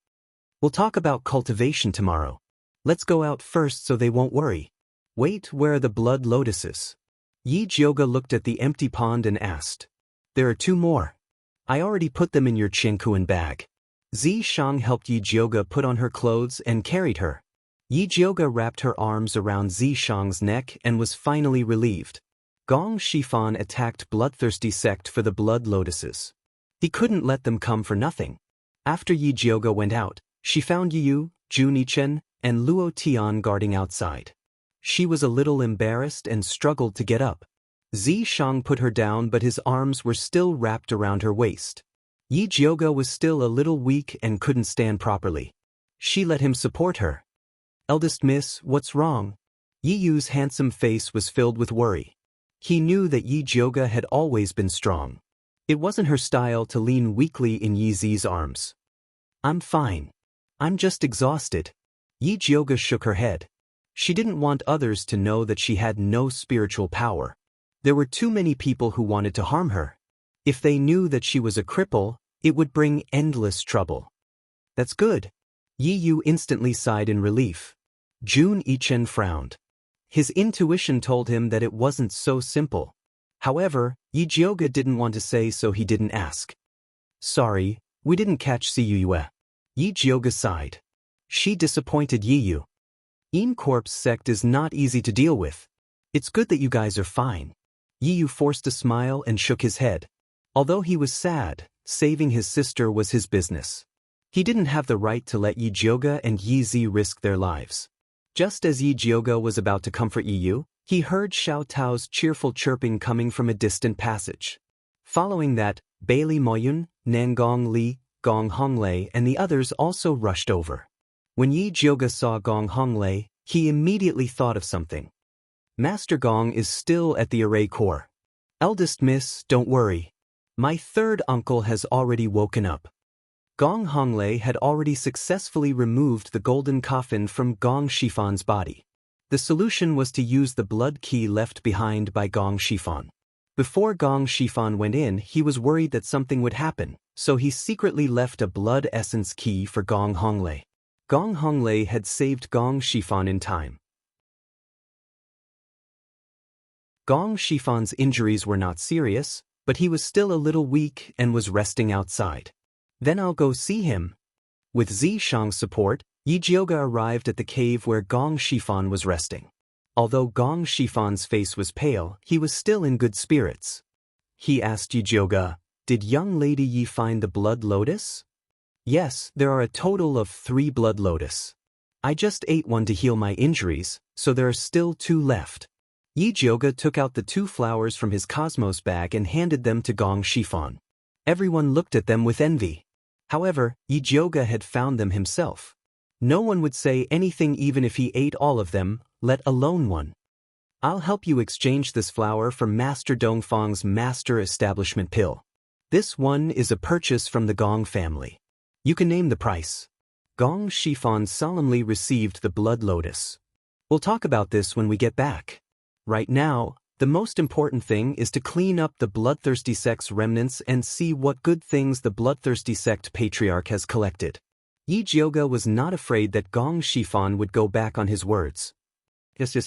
"We'll talk about cultivation tomorrow. Let's go out first so they won't worry." "Wait, where are the blood lotuses?" Yijioga looked at the empty pond and asked. "There are 2 more. I already put them in your Chinkuan bag." Xianxia helped Yijioga put on her clothes and carried her. Yijioga wrapped her arms around Xianxia's neck and was finally relieved. Gong Shifan attacked bloodthirsty sect for the blood lotuses. He couldn't let them come for nothing. After Yijioga went out, she found Yu, Junichen, and Luo Tian guarding outside. She was a little embarrassed and struggled to get up. Xianxia put her down, but his arms were still wrapped around her waist. Yijioga was still a little weak and couldn't stand properly. She let him support her. "Eldest miss, what's wrong?" Yiyu's handsome face was filled with worry. He knew that Yijioga had always been strong. It wasn't her style to lean weakly in Yizi's arms. "I'm fine. I'm just exhausted." Yijioga shook her head. She didn't want others to know that she had no spiritual power. There were too many people who wanted to harm her. If they knew that she was a cripple, it would bring endless trouble. "That's good." Yiyu instantly sighed in relief. Junichen frowned. His intuition told him that it wasn't so simple. However, Yijioga didn't want to say, so he didn't ask. "Sorry, we didn't catch Ciyue." Yijioga sighed. She disappointed Yiyu. Corp's sect is not easy to deal with. It's good that you guys are fine. Yiyu forced a smile and shook his head. Although he was sad, saving his sister was his business. He didn't have the right to let Yijioga and Yizi risk their lives. Just as Yijioga was about to comfort Yiyu, he heard Xiao Tao's cheerful chirping coming from a distant passage. Following that, Bailey Moyun, Nangong Li, Gong Honglei, and the others also rushed over. When Yijioga saw Gong Honglei, he immediately thought of something. "Master Gong is still at the array core. Eldest miss, don't worry. My 3rd uncle has already woken up." Gong Honglei had already successfully removed the golden coffin from Gong Shifan's body. The solution was to use the blood key left behind by Gong Shifan. Before Gong Shifan went in, he was worried that something would happen, so he secretly left a blood essence key for Gong Honglei. Gong Honglei had saved Gong Shifan in time. Gong Shifan's injuries were not serious, but he was still a little weak and was resting outside. "Then I'll go see him." With Xianxia's support, Yijioga arrived at the cave where Gong Shifan was resting. Although Gong Shifan's face was pale, he was still in good spirits. He asked Yijioga, "Did young lady Yi find the blood lotus?" "Yes, there are a total of 3 blood lotus. I just ate one to heal my injuries, so there are still 2 left." Yijioga took out the 2 flowers from his cosmos bag and handed them to Gong Shifan. Everyone looked at them with envy. However, Yijioga had found them himself. No one would say anything even if he ate all of them, let alone one. "I'll help you exchange this flower for Master Dongfang's Master Establishment Pill. This one is a purchase from the Gong family. You can name the price." Gong Shifan solemnly received the blood lotus. "We'll talk about this when we get back. Right now, The most important thing is to clean up the bloodthirsty sect's remnants and see what good things the bloodthirsty sect patriarch has collected. Yi Jiuge was not afraid that Gong Shifan would go back on his words. Yes.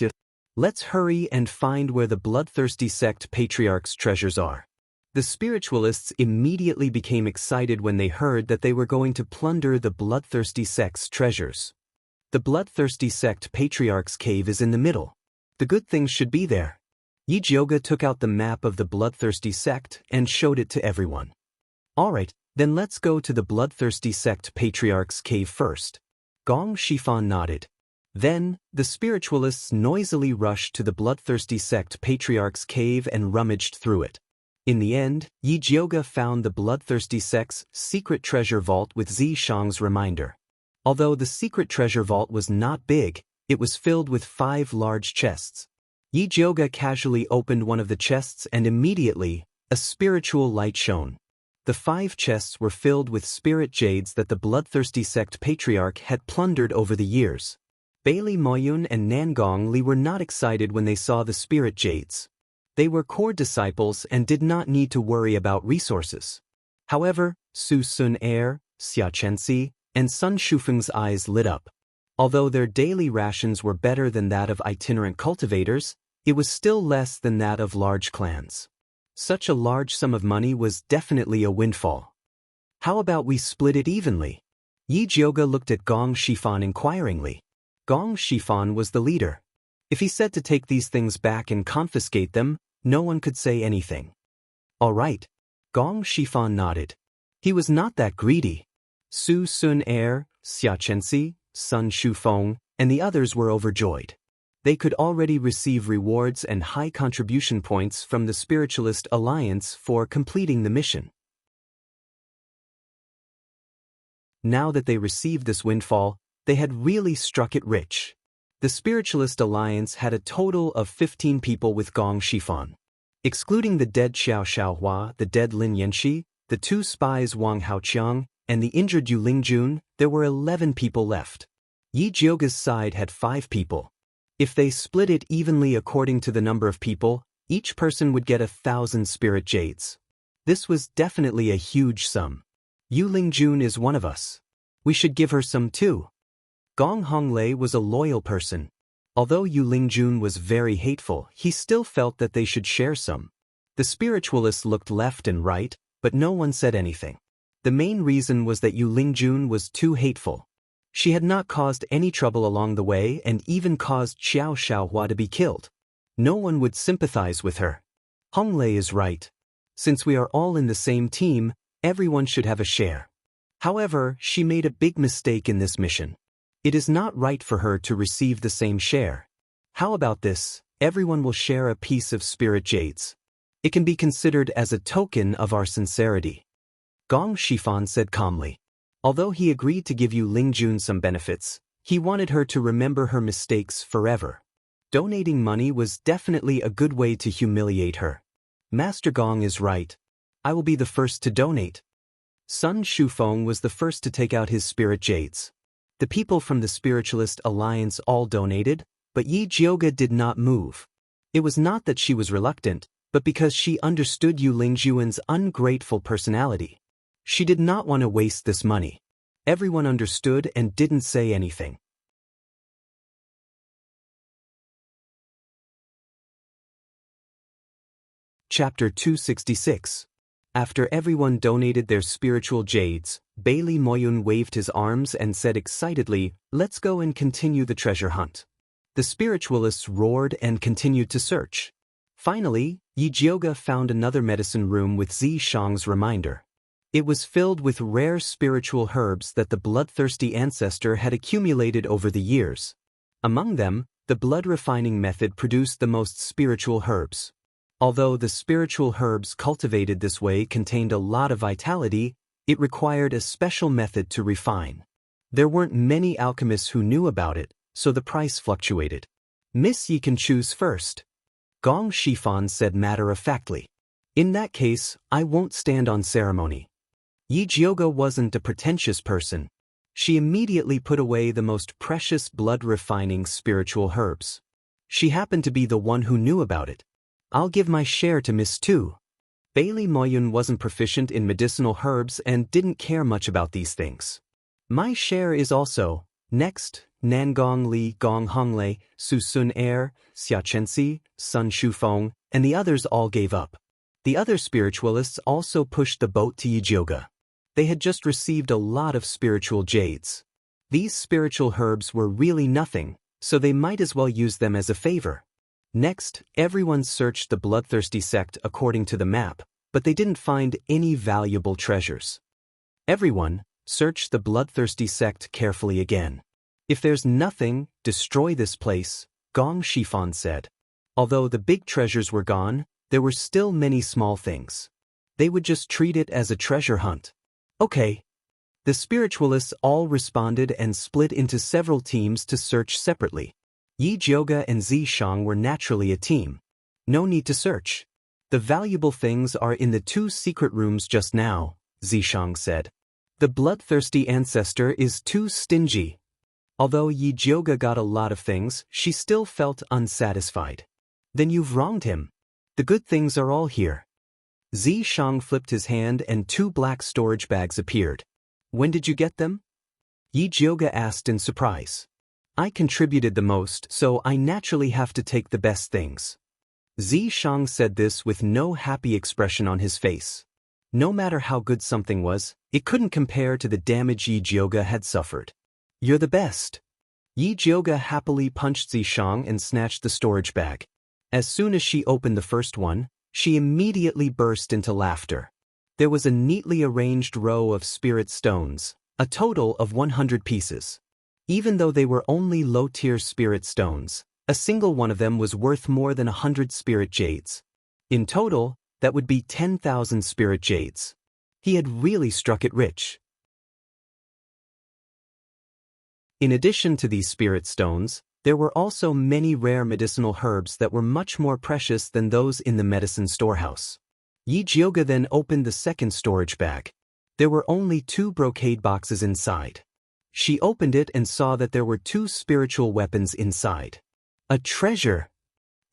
Let's hurry and find where the bloodthirsty sect patriarch's treasures are. The spiritualists immediately became excited when they heard that they were going to plunder the bloodthirsty sect's treasures. The bloodthirsty sect patriarch's cave is in the middle. The good things should be there. Yi Jiuge took out the map of the bloodthirsty sect and showed it to everyone. Alright, then let's go to the bloodthirsty sect patriarch's cave first. Gong Shifan nodded. Then, the spiritualists noisily rushed to the bloodthirsty sect patriarch's cave and rummaged through it. In the end, Yi Jiuge found the bloodthirsty sect's secret treasure vault with Zishang's reminder. Although the secret treasure vault was not big, it was filled with 5 large chests. Yi Jiuge casually opened one of the chests and immediately, a spiritual light shone. The 5 chests were filled with spirit jades that the bloodthirsty sect patriarch had plundered over the years. Bailey Moyun and Nangong Li were not excited when they saw the spirit jades. They were core disciples and did not need to worry about resources. However, Su Sun Air, Xia Chenxi, and Sun Shufeng's eyes lit up. Although their daily rations were better than that of itinerant cultivators, it was still less than that of large clans. Such a large sum of money was definitely a windfall. How about we split it evenly? Yi Jiuge looked at Gong Shifan inquiringly. Gong Shifan was the leader. If he said to take these things back and confiscate them, no one could say anything. All right. Gong Shifan nodded. He was not that greedy. Su Sun Air, Xia Chenxi, Sun Shufeng, and the others were overjoyed. They could already receive rewards and high contribution points from the Spiritualist Alliance for completing the mission. Now that they received this windfall, they had really struck it rich. The Spiritualist Alliance had a total of 15 people with Gong Shifan. Excluding the dead Xiao Xiaohua, the dead Lin Yanxi, the 2 spies Wang Haoqiang, and the injured Yu Lingjun, there were 11 people left. Yi Jiuge's side had 5 people. If they split it evenly according to the number of people, each person would get 1,000 spirit jades. This was definitely a huge sum. Yu Lingjun is one of us. We should give her some too. Gong Honglei was a loyal person. Although Yu Lingjun was very hateful, he still felt that they should share some. The spiritualists looked left and right, but no one said anything. The main reason was that Yu Lingjun was too hateful. She had not caused any trouble along the way and even caused Xiao Xiaohua to be killed. No one would sympathize with her. Honglei is right. Since we are all in the same team, everyone should have a share. However, she made a big mistake in this mission. It is not right for her to receive the same share. How about this? Everyone will share a piece of spirit jades. It can be considered as a token of our sincerity. Gong Shifan said calmly. Although he agreed to give Yu Lingjun some benefits, he wanted her to remember her mistakes forever. Donating money was definitely a good way to humiliate her. Master Gong is right. I will be the first to donate. Sun Shufeng was the first to take out his spirit jades. The people from the Spiritualist Alliance all donated, but Yi Jiuge did not move. It was not that she was reluctant, but because she understood Yu Lingjuan's ungrateful personality. She did not want to waste this money. Everyone understood and didn't say anything. Chapter 266. After everyone donated their spiritual jades, Bailey Moyun waved his arms and said excitedly, "Let's go and continue the treasure hunt." The spiritualists roared and continued to search. Finally, Yi Jiuge found another medicine room with Zishang's reminder. It was filled with rare spiritual herbs that the bloodthirsty ancestor had accumulated over the years. Among them, the blood-refining method produced the most spiritual herbs. Although the spiritual herbs cultivated this way contained a lot of vitality, it required a special method to refine. There weren't many alchemists who knew about it, so the price fluctuated. "Miss Yi can choose first," Gong Shifan said matter-of-factly. "In that case, I won't stand on ceremony." Yi Jiuge wasn't a pretentious person. She immediately put away the most precious blood-refining spiritual herbs. She happened to be the one who knew about it. I'll give my share to Miss Tu. Bailey Moyun wasn't proficient in medicinal herbs and didn't care much about these things. My share is also. Next, Nangong Li Gong Honglei, Su Sun Er, Xia Chenxi, Sun Shufeng, and the others all gave up. The other spiritualists also pushed the boat to Yijioga. They had just received a lot of spiritual jades. These spiritual herbs were really nothing, so they might as well use them as a favor. Next, everyone searched the bloodthirsty sect according to the map, but they didn't find any valuable treasures. Everyone searched the bloodthirsty sect carefully again. If there's nothing, destroy this place, Gong Shifan said. Although the big treasures were gone, there were still many small things. They would just treat it as a treasure hunt. Okay. The spiritualists all responded and split into several teams to search separately. Yijioga and Zishang were naturally a team. No need to search. The valuable things are in the 2 secret rooms just now, Zishang said. The bloodthirsty ancestor is too stingy. Although Yijioga got a lot of things, she still felt unsatisfied. Then you've wronged him. The good things are all here. Zishang flipped his hand and 2 black storage bags appeared. When did you get them? Yijioga asked in surprise. I contributed the most, so I naturally have to take the best things. Zishang said this with no happy expression on his face. No matter how good something was, it couldn't compare to the damage Yijioga had suffered. You're the best. Yijioga happily punched Zishang and snatched the storage bag. As soon as she opened the first one, she immediately burst into laughter. There was a neatly arranged row of spirit stones, a total of 100 pieces. Even though they were only low-tier spirit stones, a single one of them was worth more than 100 spirit jades. In total, that would be 10,000 spirit jades. He had really struck it rich. In addition to these spirit stones, there were also many rare medicinal herbs that were much more precious than those in the medicine storehouse. Yijioga then opened the second storage bag. There were only 2 brocade boxes inside. She opened it and saw that there were 2 spiritual weapons inside. A treasure!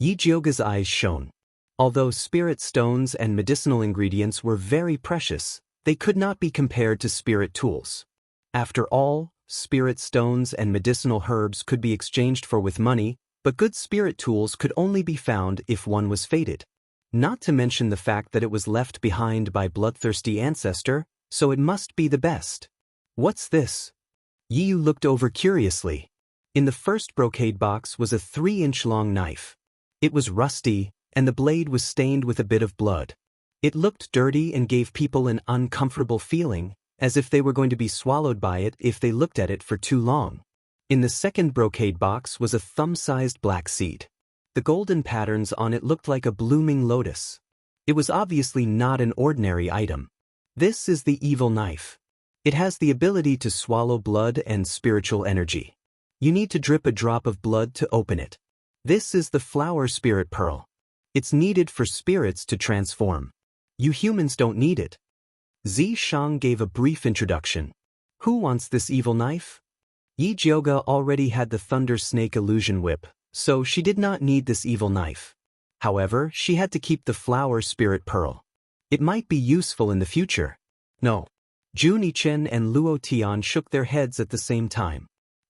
Yijioga's eyes shone. Although spirit stones and medicinal ingredients were very precious, they could not be compared to spirit tools. After all, spirit stones and medicinal herbs could be exchanged for with money, but good spirit tools could only be found if one was fated. Not to mention the fact that it was left behind by bloodthirsty ancestor, so it must be the best. What's this? Yiyu looked over curiously. In the first brocade box was a 3-inch-long knife. It was rusty, and the blade was stained with a bit of blood. It looked dirty and gave people an uncomfortable feeling, as if they were going to be swallowed by it if they looked at it for too long. In the second brocade box was a thumb-sized black seed. The golden patterns on it looked like a blooming lotus. It was obviously not an ordinary item. This is the evil knife. It has the ability to swallow blood and spiritual energy. You need to drip a drop of blood to open it. This is the flower spirit pearl. It's needed for spirits to transform. You humans don't need it. Zishang gave a brief introduction. Who wants this evil knife? Yijioga already had the Thunder Snake illusion whip, so she did not need this evil knife. However, she had to keep the flower spirit pearl. It might be useful in the future. No. Zhu Nichen and Luo Tian shook their heads at the same time.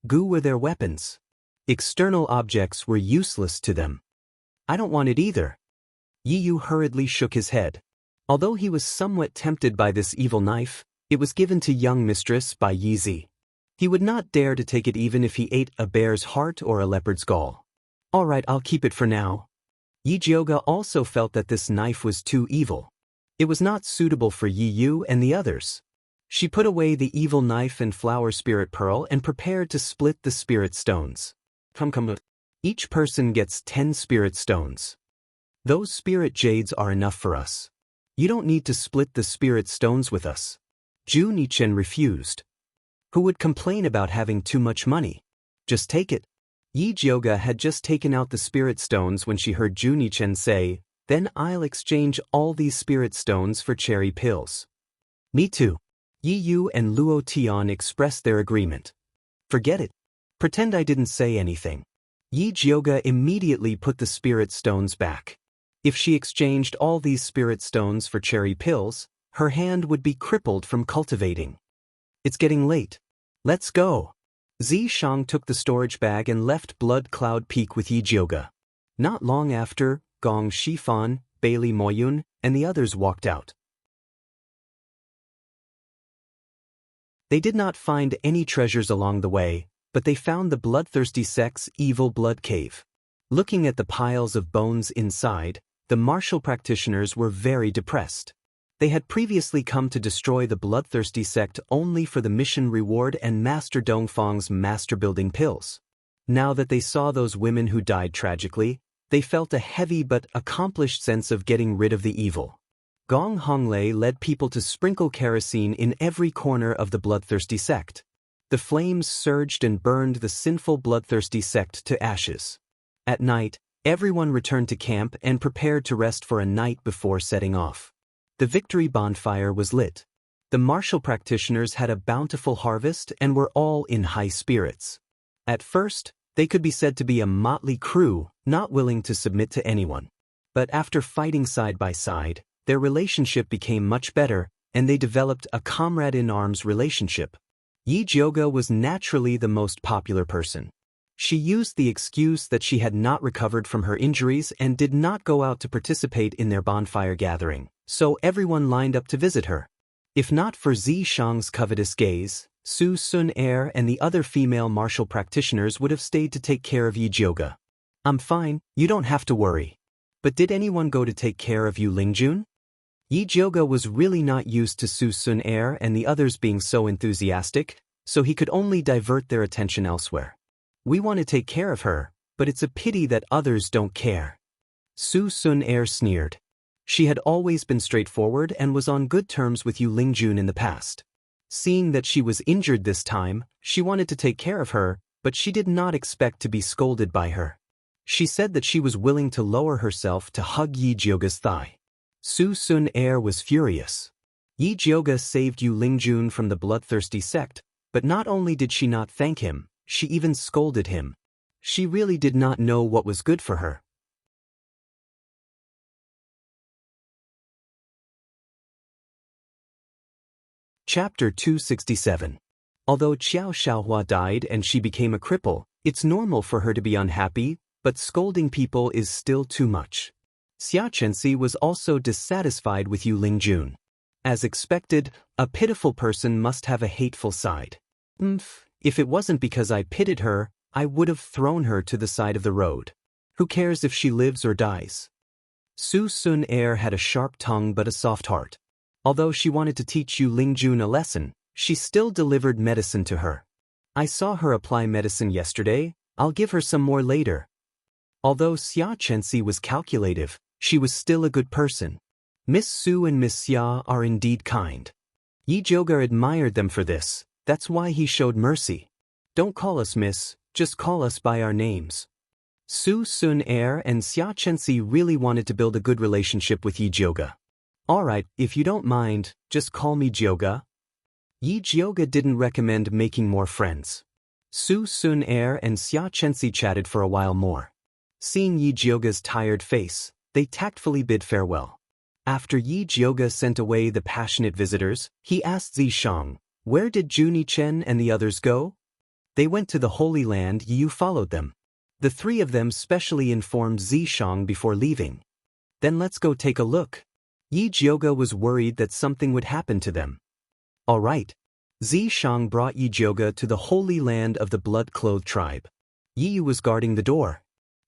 Gu were their weapons. External objects were useless to them. I don't want it either. Yiyu hurriedly shook his head. Although he was somewhat tempted by this evil knife, it was given to young mistress by Yizi. He would not dare to take it even if he ate a bear's heart or a leopard's gall. All right, I'll keep it for now. Yijioga also felt that this knife was too evil. It was not suitable for Yiyu and the others. She put away the evil knife and flower spirit pearl and prepared to split the spirit stones. Come. Each person gets 10 spirit stones. Those spirit jades are enough for us. You don't need to split the spirit stones with us. Zhu Nichen refused. Who would complain about having too much money? Just take it. Yijioga had just taken out the spirit stones when she heard Zhu Nichen say, then I'll exchange all these spirit stones for cherry pills. Me too. Yiyu and Luo Tian expressed their agreement. Forget it. Pretend I didn't say anything. Yijioga immediately put the spirit stones back. If she exchanged all these spirit stones for cherry pills, her hand would be crippled from cultivating. It's getting late. Let's go. Zishang took the storage bag and left Blood Cloud Peak with Yi Jioge. Not long after, Gong Shifan, Bailey Moyun, and the others walked out. They did not find any treasures along the way, but they found the bloodthirsty sect's evil blood cave. Looking at the piles of bones inside, the martial practitioners were very depressed. They had previously come to destroy the bloodthirsty sect only for the mission reward and Master Dongfang's master-building pills. Now that they saw those women who died tragically, they felt a heavy but accomplished sense of getting rid of the evil. Gong Honglei led people to sprinkle kerosene in every corner of the bloodthirsty sect. The flames surged and burned the sinful bloodthirsty sect to ashes. At night, everyone returned to camp and prepared to rest for a night before setting off. The victory bonfire was lit. The martial practitioners had a bountiful harvest and were all in high spirits. At first, they could be said to be a motley crew, not willing to submit to anyone. But after fighting side by side, their relationship became much better, and they developed a comrade-in-arms relationship. Yi Jioge was naturally the most popular person. She used the excuse that she had not recovered from her injuries and did not go out to participate in their bonfire gathering, so everyone lined up to visit her. If not for Zishang's covetous gaze, Su Sun Er and the other female martial practitioners would have stayed to take care of Yi Jioge. I'm fine, you don't have to worry. But did anyone go to take care of you, Lingjun? Yi Jioge was really not used to Su Sun Er and the others being so enthusiastic, so he could only divert their attention elsewhere. We want to take care of her, but it's a pity that others don't care. Su Sun Er sneered. She had always been straightforward and was on good terms with Yu Lingjun in the past. Seeing that she was injured this time, she wanted to take care of her, but she did not expect to be scolded by her. She said that she was willing to lower herself to hug Yi Jioge's thigh. Su Sun Er was furious. Yi Jioge saved Yu Lingjun from the bloodthirsty sect, but not only did she not thank him, she even scolded him. She really did not know what was good for her. Chapter 267. Although Qiao Xiaohua died and she became a cripple, it's normal for her to be unhappy, but scolding people is still too much. Xianxia was also dissatisfied with Yu Lingjun. As expected, a pitiful person must have a hateful side. If it wasn't because I pitied her, I would have thrown her to the side of the road. Who cares if she lives or dies? Su Sun Er had a sharp tongue but a soft heart. Although she wanted to teach Yu Lingjun a lesson, she still delivered medicine to her. I saw her apply medicine yesterday, I'll give her some more later. Although Xianxia was calculative, she was still a good person. Miss Su and Miss Xia are indeed kind. Yi Jioge admired them for this, that's why he showed mercy. Don't call us miss, just call us by our names. Su Sun Er and Xianxia really wanted to build a good relationship with Yi Jioge. Alright, if you don't mind, just call me Jioge. Yi Jioge didn't recommend making more friends. Su Sun Er and Xianxia chatted for a while more. Seeing Yi Jioge's tired face, they tactfully bid farewell. After Yi Jioge sent away the passionate visitors, he asked Zishang, "Where did Juni Chen and the others go?" "They went to the Holy Land, you followed them." The three of them specially informed Zishang before leaving. "Then let's go take a look." Yi Jioge was worried that something would happen to them. All right. Zishang brought Yi Jioge to the Holy Land of the Blood-Clothed tribe. Yi was guarding the door.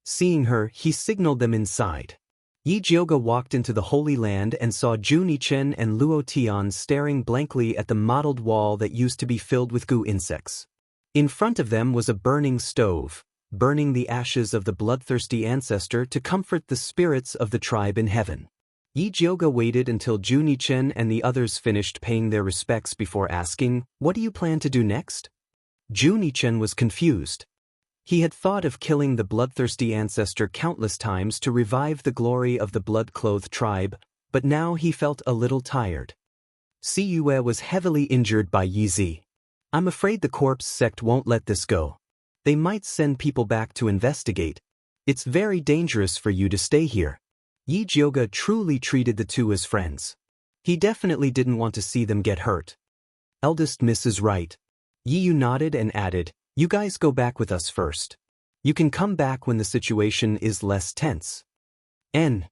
Seeing her, he signaled them inside. Yi Jioge walked into the Holy Land and saw Juni Chen and Luo Tian staring blankly at the mottled wall that used to be filled with goo insects. In front of them was a burning stove, burning the ashes of the bloodthirsty ancestor to comfort the spirits of the tribe in heaven. Yi Jioge waited until Juni Chen and the others finished paying their respects before asking, "What do you plan to do next?" Juni Chen was confused. He had thought of killing the bloodthirsty ancestor countless times to revive the glory of the blood-clothed tribe, but now he felt a little tired. Si Yue was heavily injured by Yi Zi. "I'm afraid the corpse sect won't let this go. They might send people back to investigate. It's very dangerous for you to stay here." Yi Jioga truly treated the two as friends. He definitely didn't want to see them get hurt. Eldest Mrs. Right. Yi Yu nodded and added, "You guys go back with us first. You can come back when the situation is less tense." N.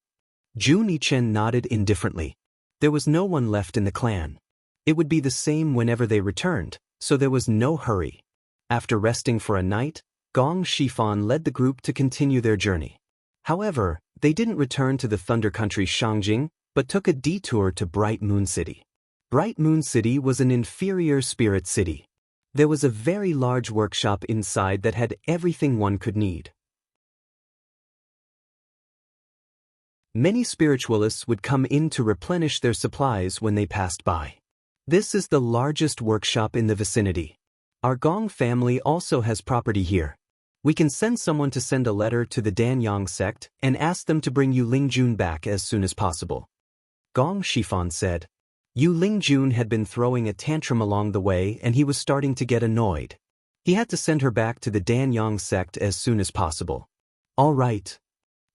Jun Yichen nodded indifferently. There was no one left in the clan. It would be the same whenever they returned, so there was no hurry. After resting for a night, Gong Shifan led the group to continue their journey. However, they didn't return to the Thunder Country Shangjing, but took a detour to Bright Moon City. Bright Moon City was an inferior spirit city. There was a very large workshop inside that had everything one could need. Many spiritualists would come in to replenish their supplies when they passed by. This is the largest workshop in the vicinity. Our Gong family also has property here. We can send someone to send a letter to the Danyang sect and ask them to bring Yu Lingjun back as soon as possible. Gong Shifan said. Yu Lingjun had been throwing a tantrum along the way and he was starting to get annoyed. He had to send her back to the Danyang sect as soon as possible. All right.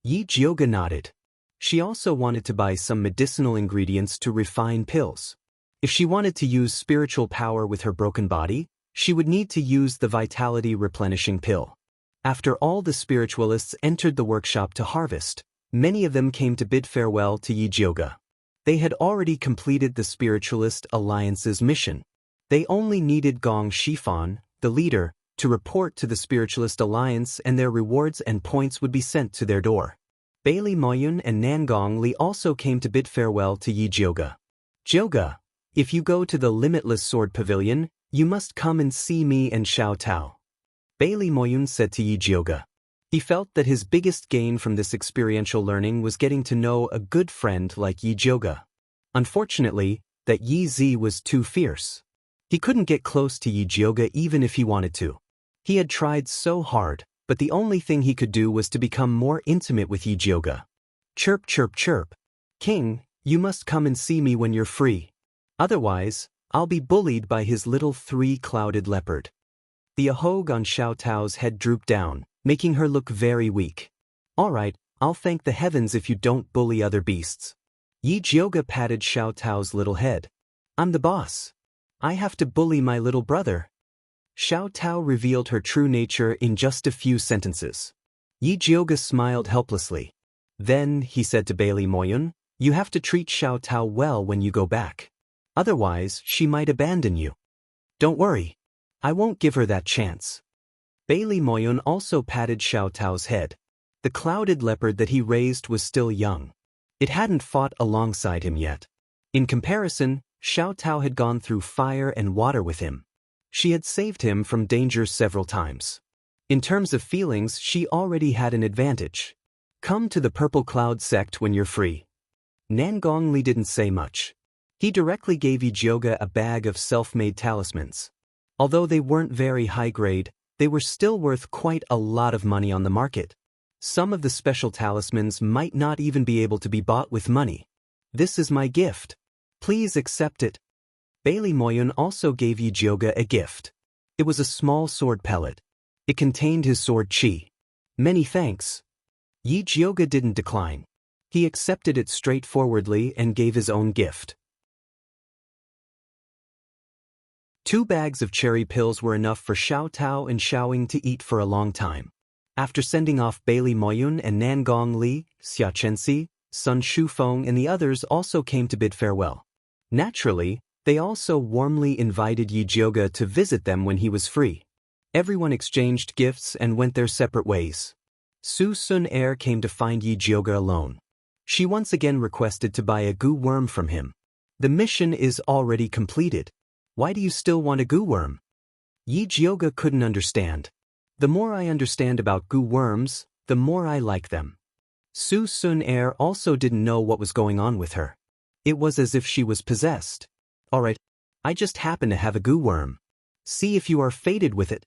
Yi Jioga nodded. She also wanted to buy some medicinal ingredients to refine pills. If she wanted to use spiritual power with her broken body, she would need to use the vitality replenishing pill. After all the spiritualists entered the workshop to harvest, many of them came to bid farewell to Yi Jioga. They had already completed the Spiritualist Alliance's mission. They only needed Gong Shifan, the leader, to report to the Spiritualist Alliance and their rewards and points would be sent to their door. Bailey Moyun and Nangong Li also came to bid farewell to Yi Jioga. Jioga, if you go to the Limitless Sword Pavilion, you must come and see me and Xiao Tao. Bailey Moyun said to Yi Jioga. He felt that his biggest gain from this experiential learning was getting to know a good friend like Yi Jioga. Unfortunately, that Yi Zi was too fierce. He couldn't get close to Yi Jioga even if he wanted to. He had tried so hard, but the only thing he could do was to become more intimate with Yi Jioga. Chirp chirp chirp. King, you must come and see me when you're free. Otherwise, I'll be bullied by his little three-clouded leopard. The ahog on Xiao Tao's head drooped down, making her look very weak. All right, I'll thank the heavens if you don't bully other beasts. Yi Jioga patted Xiao Tao's little head. I'm the boss. I have to bully my little brother. Xiao Tao revealed her true nature in just a few sentences. Yi Jioga smiled helplessly. Then, he said to Bailey Moyun, you have to treat Xiao Tao well when you go back. Otherwise, she might abandon you. Don't worry. I won't give her that chance. Bailey Moyun also patted Xiao Tao's head. The clouded leopard that he raised was still young. It hadn't fought alongside him yet. In comparison, Xiao Tao had gone through fire and water with him. She had saved him from danger several times. In terms of feelings, she already had an advantage. Come to the Purple Cloud sect when you're free. Nangong Li didn't say much. He directly gave Yi Jioga a bag of self-made talismans. Although they weren't very high-grade, they were still worth quite a lot of money on the market. Some of the special talismans might not even be able to be bought with money. This is my gift. Please accept it. Bailey Moyun also gave Yi Jioga a gift. It was a small sword pellet. It contained his sword chi. Many thanks. Yi Jioga didn't decline. He accepted it straightforwardly and gave his own gift. 2 bags of cherry pills were enough for Xiao Tao and Xiaoying to eat for a long time. After sending off Bailey Moyun and Nangong Li, Xia Chenxi, Sun Shufeng and the others also came to bid farewell. Naturally, they also warmly invited Yi Jioga to visit them when he was free. Everyone exchanged gifts and went their separate ways. Su Sun Er came to find Yi Jioga alone. She once again requested to buy a goo worm from him. The mission is already completed. Why do you still want a goo worm? Yi Jioga couldn't understand. The more I understand about goo worms, the more I like them. Su Sun Er also didn't know what was going on with her. It was as if she was possessed. Alright, I just happen to have a goo worm. See if you are fated with it.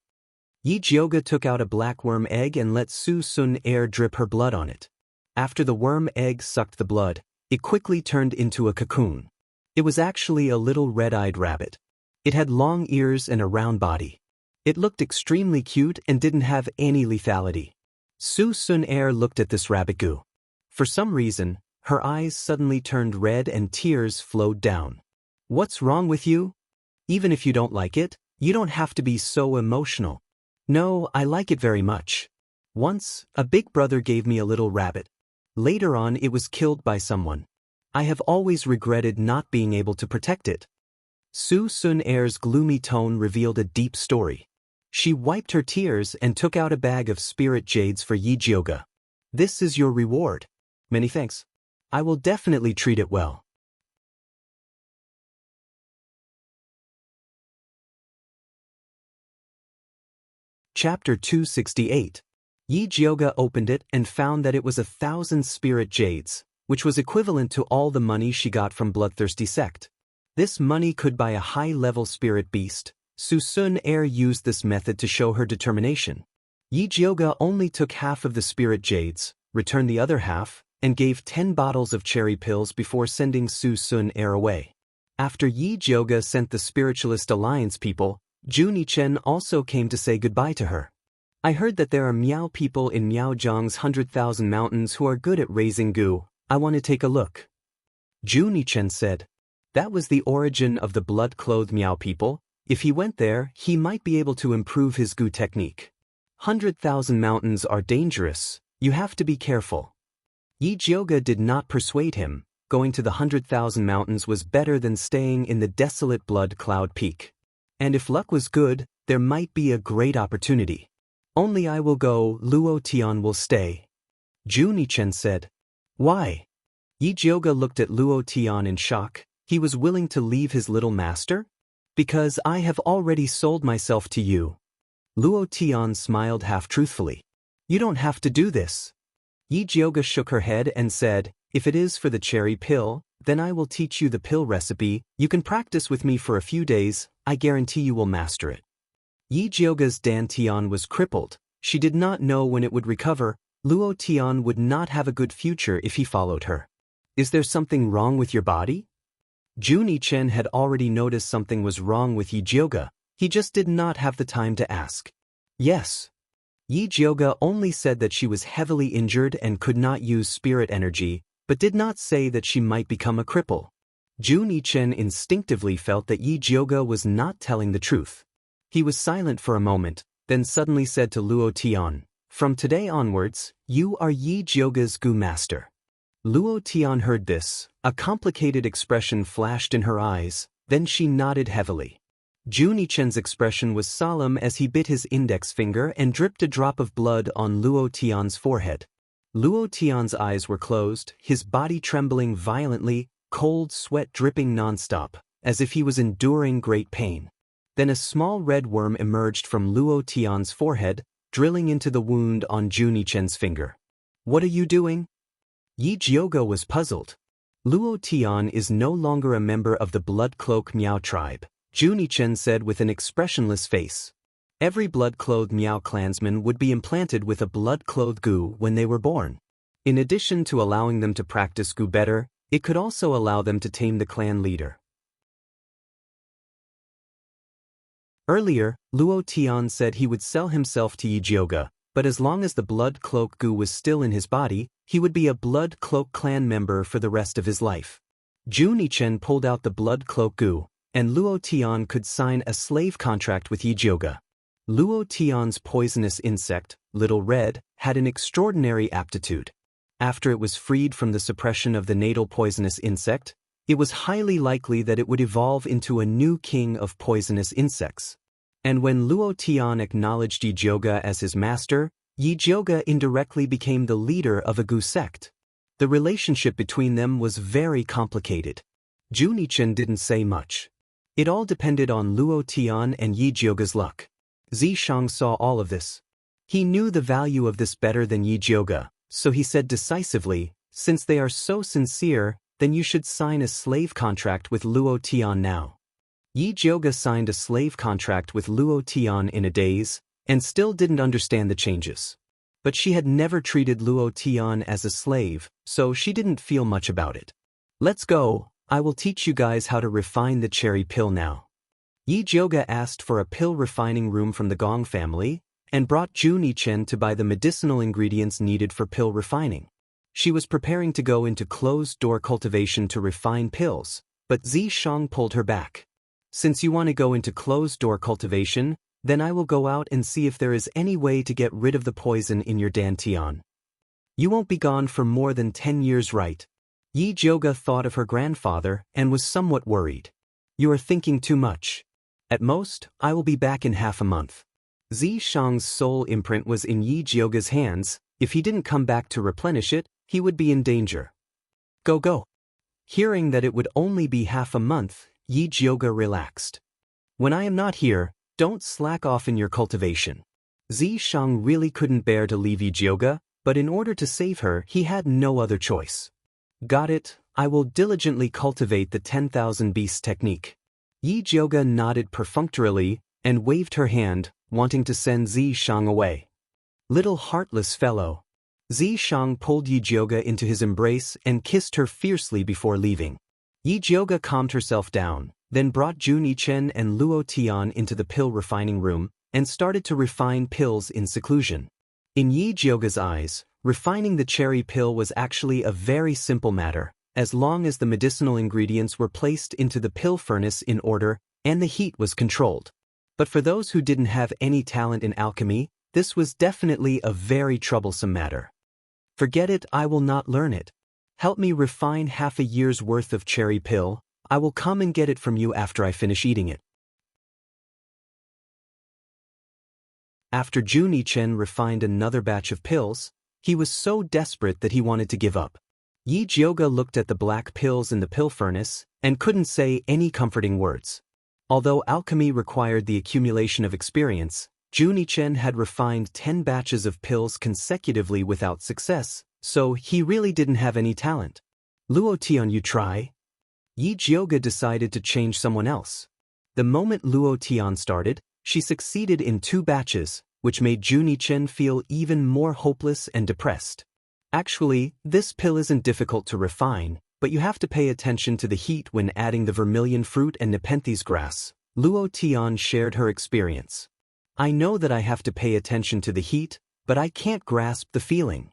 Yi Jioga took out a black worm egg and let Su Sun Er drip her blood on it. After the worm egg sucked the blood, it quickly turned into a cocoon. It was actually a little red-eyed rabbit. It had long ears and a round body. It looked extremely cute and didn't have any lethality. Su Sun Er looked at this rabbit goo. For some reason, her eyes suddenly turned red and tears flowed down. What's wrong with you? Even if you don't like it, you don't have to be so emotional. No, I like it very much. Once, a big brother gave me a little rabbit. Later on it was killed by someone. I have always regretted not being able to protect it. Su Sun Air's gloomy tone revealed a deep story. She wiped her tears and took out a bag of spirit jades for Yi Jioge. This is your reward. Many thanks. I will definitely treat it well. Chapter 268. Yi Jioge opened it and found that it was 1,000 spirit jades, which was equivalent to all the money she got from bloodthirsty sect. This money could buy a high-level spirit beast. Su Sun Air used this method to show her determination. Yi Jioge only took half of the spirit jades, returned the other half, and gave 10 bottles of cherry pills before sending Su Sun Air away. After Yi Jioge sent the Spiritualist Alliance people, Zhu Nichen also came to say goodbye to her. I heard that there are Miao people in Miaozhang's 100,000 mountains who are good at raising goo. I want to take a look. Zhu Nichen said. That was the origin of the blood-clothed Miao people. If he went there, he might be able to improve his goo technique. 100,000 mountains are dangerous. You have to be careful. Yi Jioge did not persuade him. Going to the 100,000 mountains was better than staying in the desolate blood cloud peak. And if luck was good, there might be a great opportunity. Only I will go, Luo Tian will stay. Zhu Nichen said. Why? Yi Jioge looked at Luo Tian in shock. He was willing to leave his little master? Because I have already sold myself to you. Luo Tian smiled half-truthfully. You don't have to do this. Yi Jioge shook her head and said, if it is for the cherry pill, then I will teach you the pill recipe. You can practice with me for a few days. I guarantee you will master it. Yi Jioge's dantian was crippled. She did not know when it would recover. Luo Tian would not have a good future if he followed her. Is there something wrong with your body? Zhu Nichen had already noticed something was wrong with Yi Jioge. He just did not have the time to ask. Yes. Yi Jioge only said that she was heavily injured and could not use spirit energy, but did not say that she might become a cripple. Zhu Nichen instinctively felt that Yi Jioge was not telling the truth. He was silent for a moment, then suddenly said to Luo Tian, from today onwards, you are Yi Jioge's goo master. Luo Tian heard this. A complicated expression flashed in her eyes, then she nodded heavily. Zhu Nichen's expression was solemn as he bit his index finger and dripped a drop of blood on Luo Tian's forehead. Luo Tian's eyes were closed, his body trembling violently, cold sweat dripping nonstop, as if he was enduring great pain. Then a small red worm emerged from Luo Tian's forehead, drilling into the wound on Zhu Nichen's finger. What are you doing? Yi Jioge was puzzled. Luo Tian is no longer a member of the Blood Cloak Miao tribe, Zhu Nichen said with an expressionless face. Every blood-clothed Miao clansman would be implanted with a blood-clothed goo when they were born. In addition to allowing them to practice goo better, it could also allow them to tame the clan leader. Earlier, Luo Tian said he would sell himself to Yi Jioge, but as long as the blood cloak goo was still in his body, he would be a blood cloak clan member for the rest of his life. Zhu Nichen pulled out the blood cloak goo, and Luo Tian could sign a slave contract with Yi Jioge. Luo Tian's poisonous insect, Little Red, had an extraordinary aptitude. After it was freed from the suppression of the natal poisonous insect, it was highly likely that it would evolve into a new king of poisonous insects. And when Luo Tian acknowledged Yi Jioge as his master, Yi Jioge indirectly became the leader of a goo sect. The relationship between them was very complicated. Zhu Nichen didn't say much. It all depended on Luo Tian and Yi Jioge's luck. Zishang saw all of this. He knew the value of this better than Yi Jioge, so he said decisively, since they are so sincere, then you should sign a slave contract with Luo Tian now. Yi Jioge signed a slave contract with Luo Tian in a daze, and still didn't understand the changes. But she had never treated Luo Tian as a slave, so she didn't feel much about it. Let's go, I will teach you guys how to refine the cherry pill now. Yi Jioge asked for a pill refining room from the Gong family, and brought Zhu Nichen to buy the medicinal ingredients needed for pill refining. She was preparing to go into closed-door cultivation to refine pills, but Zishang pulled her back. Since you want to go into closed-door cultivation, then I will go out and see if there is any way to get rid of the poison in your dantian. You won't be gone for more than 10 years, right? Yi Jioga thought of her grandfather and was somewhat worried. You are thinking too much. At most, I will be back in half a month. Zishang's soul imprint was in Yi Jioga's hands. If he didn't come back to replenish it, he would be in danger. Go. Hearing that it would only be half a month, Yi Jioga relaxed. When I am not here, don't slack off in your cultivation. Zishang really couldn't bear to leave Yi Jioga, but in order to save her, he had no other choice. Got it, I will diligently cultivate the 10,000 beasts technique. Yi Jioga nodded perfunctorily and waved her hand, wanting to send Zishang away. Little heartless fellow. Zishang pulled Yi Jioga into his embrace and kissed her fiercely before leaving. Yi Jioga calmed herself down, then brought Jun Yichen and Luo Tian into the pill refining room and started to refine pills in seclusion. In Yi Jioga's eyes, refining the cherry pill was actually a very simple matter, as long as the medicinal ingredients were placed into the pill furnace in order and the heat was controlled. But for those who didn't have any talent in alchemy, this was definitely a very troublesome matter. Forget it, I will not learn it. Help me refine half a year's worth of cherry pill, I will come and get it from you after I finish eating it. After Jun Yichen refined another batch of pills, he was so desperate that he wanted to give up. Yi Jioga looked at the black pills in the pill furnace and couldn't say any comforting words. Although alchemy required the accumulation of experience, Jun Yichen had refined 10 batches of pills consecutively without success, so he really didn't have any talent. Luo Tian, you try? Yi Jioga decided to change someone else. The moment Luo Tian started, she succeeded in 2 batches, which made Jun Yichen feel even more hopeless and depressed. Actually, this pill isn't difficult to refine, but you have to pay attention to the heat when adding the vermilion fruit and Nepenthes grass. Luo Tian shared her experience. I know that I have to pay attention to the heat, but I can't grasp the feeling.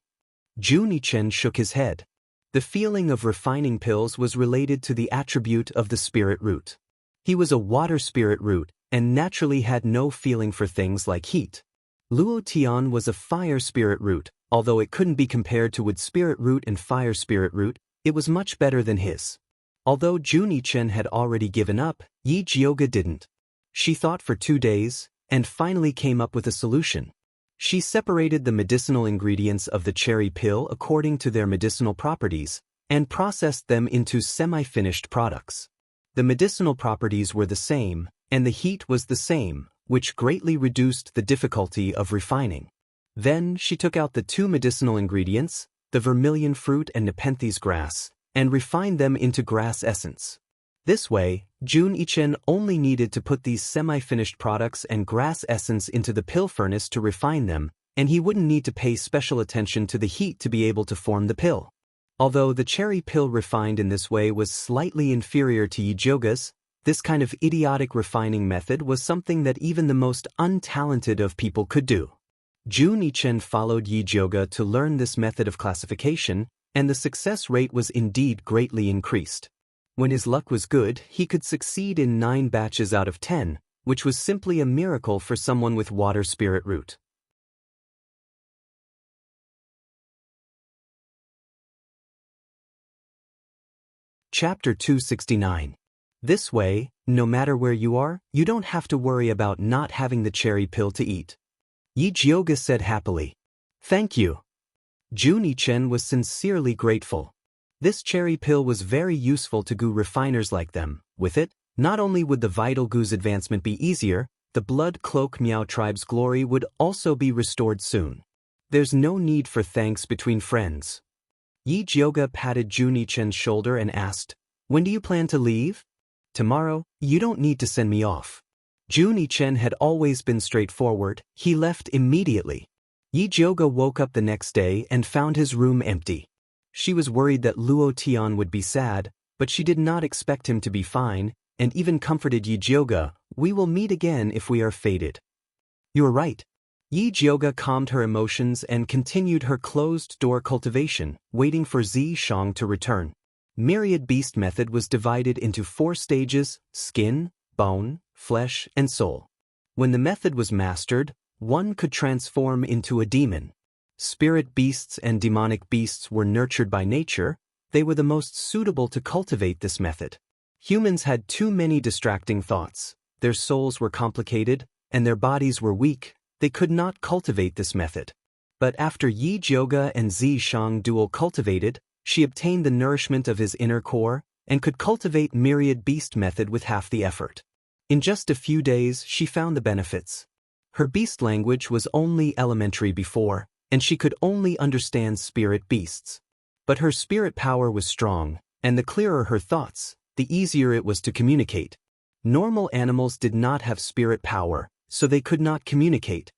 Jun Yichen shook his head. The feeling of refining pills was related to the attribute of the spirit root. He was a water spirit root, and naturally had no feeling for things like heat. Luo Tian was a fire spirit root, although it couldn't be compared to wood spirit root and fire spirit root, it was much better than his. Although Jun Yichen had already given up, Yi Jioga didn't. She thought for 2 days, and finally came up with a solution. She separated the medicinal ingredients of the cherry pill according to their medicinal properties, and processed them into semi-finished products. The medicinal properties were the same, and the heat was the same, which greatly reduced the difficulty of refining. Then she took out the 2 medicinal ingredients, the vermilion fruit and Nepenthes grass, and refined them into grass essence. This way, Jun Yichen only needed to put these semi-finished products and grass essence into the pill furnace to refine them, and he wouldn't need to pay special attention to the heat to be able to form the pill. Although the cherry pill refined in this way was slightly inferior to Yi Jioga's, this kind of idiotic refining method was something that even the most untalented of people could do. Jun Yichen followed Yi Jioga to learn this method of classification, and the success rate was indeed greatly increased. When his luck was good, he could succeed in 9 batches out of 10, which was simply a miracle for someone with water spirit root. Chapter 269. This way, no matter where you are, you don't have to worry about not having the cherry pill to eat. Yi Jioga said happily. Thank you. Jun Yichen was sincerely grateful. This cherry pill was very useful to goo refiners like them. With it, not only would the vital goo's advancement be easier, the blood cloak Miao tribe's glory would also be restored soon. There's no need for thanks between friends. Yi Jioga patted Jun Yichen's shoulder and asked, when do you plan to leave? Tomorrow, you don't need to send me off. Jun Yichen had always been straightforward, he left immediately. Yi Jioga woke up the next day and found his room empty. She was worried that Luo Tian would be sad, but she did not expect him to be fine, and even comforted Yi Jioga, we will meet again if we are fated. You are right. Yi Jiuge calmed her emotions and continued her closed-door cultivation, waiting for Zi Shang to return. Myriad Beast method was divided into 4 stages: skin, bone, flesh, and soul. When the method was mastered, one could transform into a demon. Spirit beasts and demonic beasts were nurtured by nature. They were the most suitable to cultivate this method. Humans had too many distracting thoughts. Their souls were complicated, and their bodies were weak. They could not cultivate this method. But after Yi Jiuge and Zi Shang dual cultivated, she obtained the nourishment of his inner core and could cultivate Myriad Beast method with half the effort. In just a few days, she found the benefits. Her beast language was only elementary before, and she could only understand spirit beasts. But her spirit power was strong, and the clearer her thoughts, the easier it was to communicate. Normal animals did not have spirit power, so they could not communicate.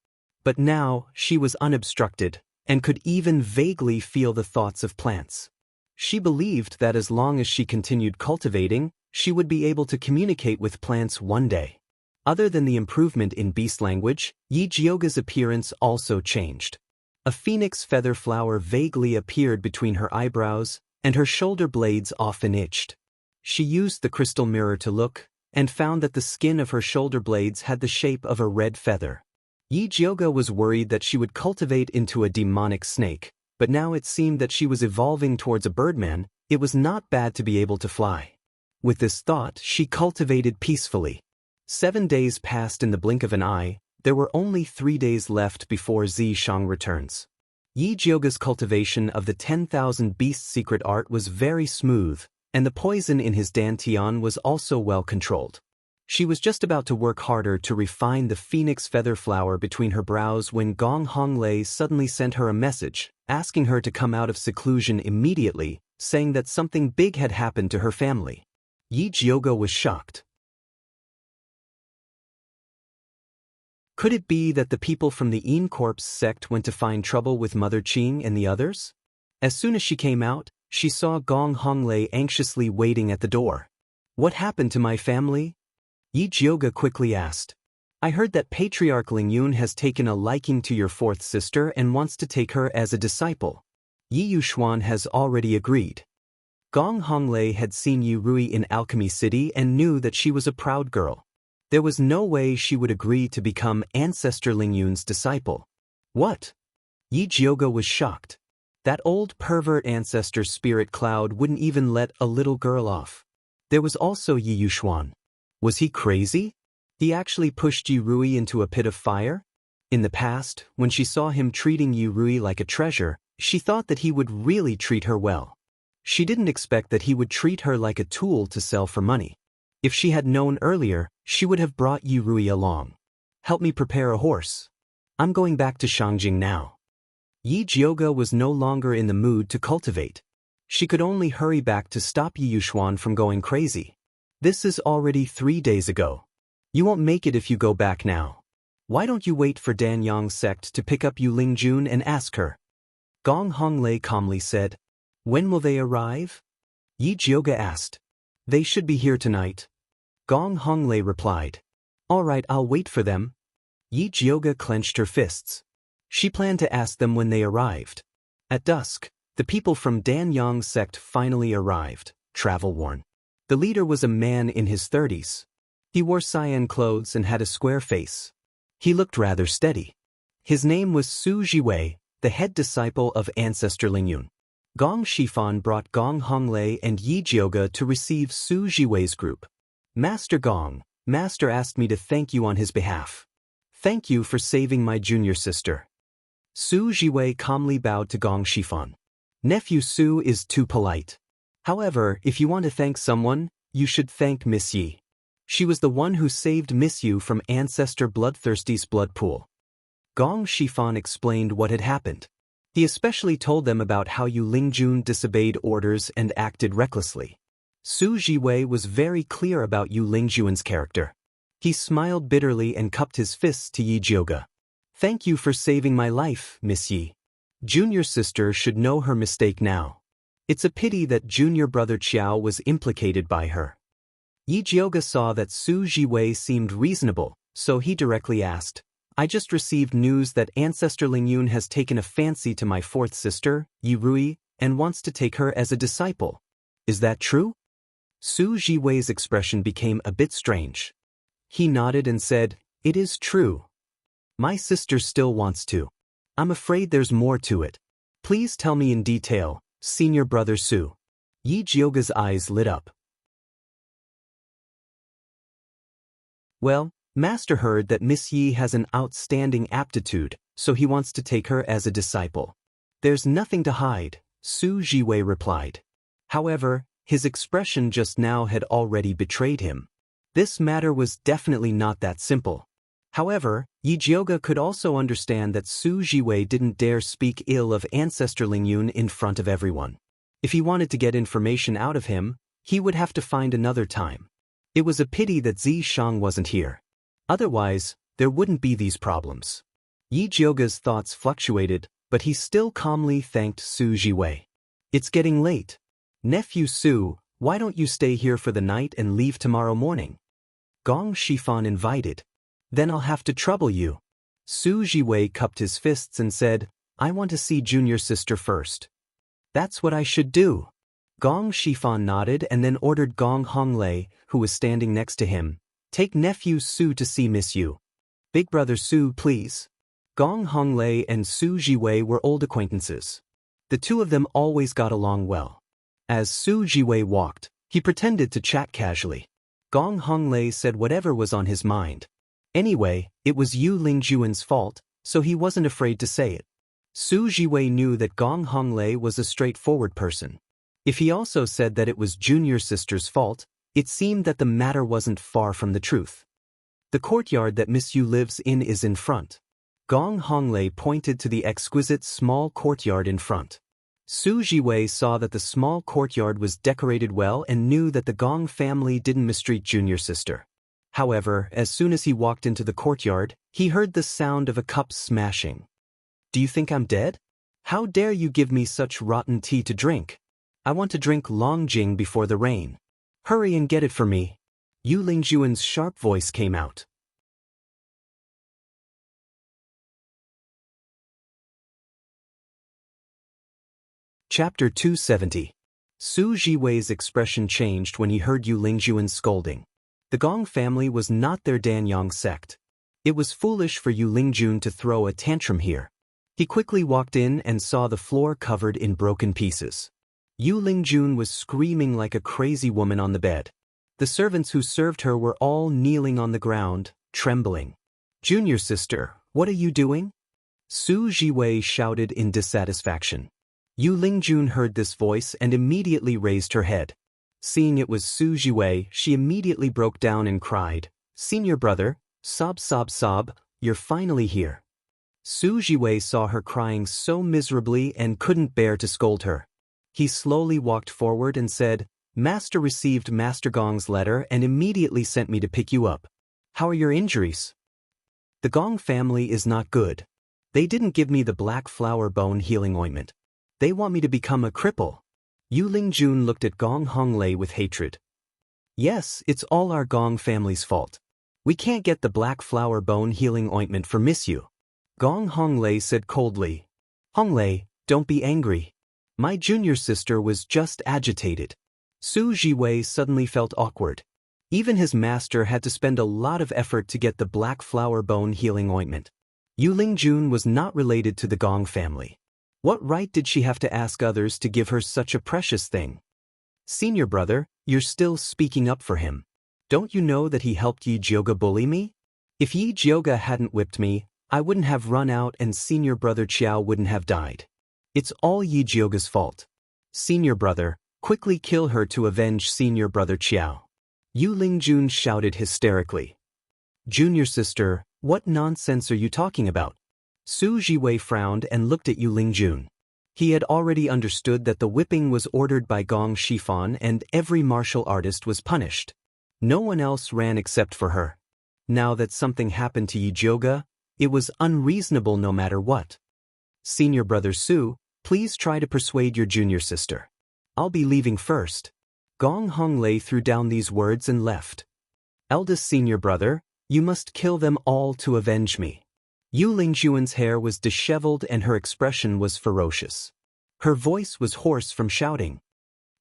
But now, she was unobstructed, and could even vaguely feel the thoughts of plants. She believed that as long as she continued cultivating, she would be able to communicate with plants one day. Other than the improvement in beast language, Yi Jiuge's appearance also changed. A phoenix feather flower vaguely appeared between her eyebrows, and her shoulder blades often itched. She used the crystal mirror to look, and found that the skin of her shoulder blades had the shape of a red feather. Yi Jiuge was worried that she would cultivate into a demonic snake, but now it seemed that she was evolving towards a birdman. It was not bad to be able to fly. With this thought, she cultivated peacefully. 7 days passed in the blink of an eye. There were only 3 days left before Zi Shang returns. Yi Jiuge's cultivation of the 10,000 Beasts secret art was very smooth, and the poison in his dantian was also well controlled. She was just about to work harder to refine the phoenix feather flower between her brows when Gong Honglei suddenly sent her a message, asking her to come out of seclusion immediately, saying that something big had happened to her family. Yi Jiuge was shocked. Could it be that the people from the Yin Corps sect went to find trouble with Mother Qing and the others? As soon as she came out, she saw Gong Honglei anxiously waiting at the door. "What happened to my family?" Yi Jiuge quickly asked. "I heard that Patriarch Lingyun has taken a liking to your 4th sister and wants to take her as a disciple. Yi Yuxuan has already agreed." Gong Honglei had seen Yi Rui in Alchemy City and knew that she was a proud girl. There was no way she would agree to become Ancestor Lingyun's disciple. What? Yi Jiuge was shocked. That old pervert ancestor spirit cloud wouldn't even let a little girl off. There was also Yi Yuxuan. Was he crazy? He actually pushed Yi Rui into a pit of fire? In the past, when she saw him treating Yi Rui like a treasure, she thought that he would really treat her well. She didn't expect that he would treat her like a tool to sell for money. If she had known earlier, she would have brought Yi Rui along. "Help me prepare a horse. I'm going back to Shangjing now." Yi Jiuge was no longer in the mood to cultivate. She could only hurry back to stop Yi Yuxuan from going crazy. "This is already 3 days ago. You won't make it if you go back now. Why don't you wait for Danyang's sect to pick up Yu Lingjun and ask her?" Gong Honglei calmly said. "When will they arrive?" Yi Jiuge asked. "They should be here tonight." Gong Honglei replied. "All right, I'll wait for them." Yi Jiuge clenched her fists. She planned to ask them when they arrived. At dusk, the people from Danyang's sect finally arrived, travel-worn. The leader was a man in his 30s. He wore cyan clothes and had a square face. He looked rather steady. His name was Su Jiwei, the head disciple of Ancestor Lingyun. Gong Shifan brought Gong Honglei and Yi Jiuge to receive Su Jiwei's group. "Master Gong, Master asked me to thank you on his behalf. Thank you for saving my junior sister." Su Jiwei calmly bowed to Gong Shifan. "Nephew Su is too polite. However, if you want to thank someone, you should thank Miss Yi. She was the one who saved Miss Yu from Ancestor Bloodthirsty's blood pool." Gong Shifan explained what had happened. He especially told them about how Yu Lingjun disobeyed orders and acted recklessly. Su Jiwei was very clear about Yu Lingjun's character. He smiled bitterly and cupped his fists to Yi Jiuge. "Thank you for saving my life, Miss Yi. Junior sister should know her mistake now. It's a pity that junior brother Qiao was implicated by her." Yi Jiuge saw that Su Jiwei seemed reasonable, so he directly asked, I just received news that Ancestor Lingyun has taken a fancy to my fourth sister, Yi Rui, and wants to take her as a disciple. Is that true? Su Jiwei's expression became a bit strange. He nodded and said, "It is true. My sister still wants to. I'm afraid there's more to it. Please tell me in detail, senior brother Su." Yi Jioga's eyes lit up. Well, Master heard that Miss Yi has an outstanding aptitude, so he wants to take her as a disciple. There's nothing to hide, Su Jiwei replied. However, his expression just now had already betrayed him. This matter was definitely not that simple. However, Yi Jioga could also understand that Su Jiwei didn't dare speak ill of Ancestor Lingyun in front of everyone. If he wanted to get information out of him, he would have to find another time. It was a pity that Zi Shang wasn't here. Otherwise, there wouldn't be these problems. Yi Jioga's thoughts fluctuated, but he still calmly thanked Su Jiwei. It's getting late. Nephew Su, why don't you stay here for the night and leave tomorrow morning? Gong Shifan invited. Then I'll have to trouble you. Su Jiwei cupped his fists and said, I want to see junior sister first. That's what I should do. Gong Shifan nodded and then ordered Gong Honglei, who was standing next to him, take nephew Su to see Miss Yu. Big brother Su, please. Gong Honglei and Su Jiwei were old acquaintances. The two of them always got along well. As Su Jiwei walked, he pretended to chat casually. Gong Honglei said whatever was on his mind. Anyway, it was Yu Lingjuan's fault, so he wasn't afraid to say it. Su Jiwei knew that Gong Honglei was a straightforward person. If he also said that it was junior sister's fault, it seemed that the matter wasn't far from the truth. The courtyard that Miss Yu lives in is in front. Gong Honglei pointed to the exquisite small courtyard in front. Su Jiwei saw that the small courtyard was decorated well and knew that the Gong family didn't mistreat junior sister. However, as soon as he walked into the courtyard, he heard the sound of a cup smashing. Do you think I'm dead? How dare you give me such rotten tea to drink? I want to drink Longjing before the rain. Hurry and get it for me. Yu Lingjuan's sharp voice came out. Chapter 270. Su Jiwei's expression changed when he heard Yu Lingjuan's scolding. The Gong family was not their Danyang sect. It was foolish for Yu Lingjun to throw a tantrum here. He quickly walked in and saw the floor covered in broken pieces. Yu Lingjun was screaming like a crazy woman on the bed. The servants who served her were all kneeling on the ground, trembling. Junior sister, what are you doing? Su Jiwei shouted in dissatisfaction. Yu Lingjun heard this voice and immediately raised her head. Seeing it was Su Jiwei, she immediately broke down and cried, Senior brother, sob sob sob, you're finally here. Su Jiwei saw her crying so miserably and couldn't bear to scold her. He slowly walked forward and said, Master received Master Gong's letter and immediately sent me to pick you up. How are your injuries? The Gong family is not good. They didn't give me the black flower bone healing ointment. They want me to become a cripple. Yu Lingjun looked at Gong Honglei with hatred. Yes, it's all our Gong family's fault. We can't get the black flower bone healing ointment for Miss Yu. Gong Honglei said coldly. Honglei, don't be angry. My junior sister was just agitated. Su Jiwei suddenly felt awkward. Even his master had to spend a lot of effort to get the black flower bone healing ointment. Yu Lingjun was not related to the Gong family. What right did she have to ask others to give her such a precious thing? Senior brother, you're still speaking up for him. Don't you know that he helped Yi Jioga bully me? If Yi Jioga hadn't whipped me, I wouldn't have run out and senior brother Qiao wouldn't have died. It's all Yi Jioga's fault. Senior brother, quickly kill her to avenge senior brother Qiao. Yu Lingjun shouted hysterically. Junior sister, what nonsense are you talking about? Su Jiwei frowned and looked at Yu Lingjun. He had already understood that the whipping was ordered by Gong Shifan and every martial artist was punished. No one else ran except for her. Now that something happened to Yi Jioga, it was unreasonable no matter what. Senior brother Su, please try to persuade your junior sister. I'll be leaving first. Gong Honglei threw down these words and left. Eldest senior brother, you must kill them all to avenge me. Yu Lingjuan's hair was disheveled and her expression was ferocious. Her voice was hoarse from shouting.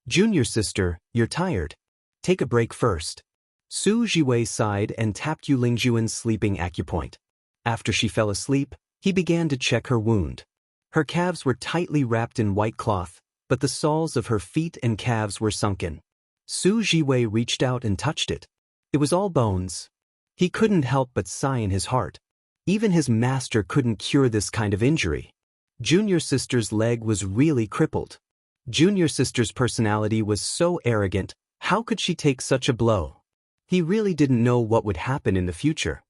Junior sister, you're tired. Take a break first. Su Jiwei sighed and tapped Yu Lingjuan's sleeping acupoint. After she fell asleep, he began to check her wound. Her calves were tightly wrapped in white cloth, but the soles of her feet and calves were sunken. Su Jiwei reached out and touched it. It was all bones. He couldn't help but sigh in his heart. Even his master couldn't cure this kind of injury. Junior sister's leg was really crippled. Junior sister's personality was so arrogant, how could she take such a blow? He really didn't know what would happen in the future.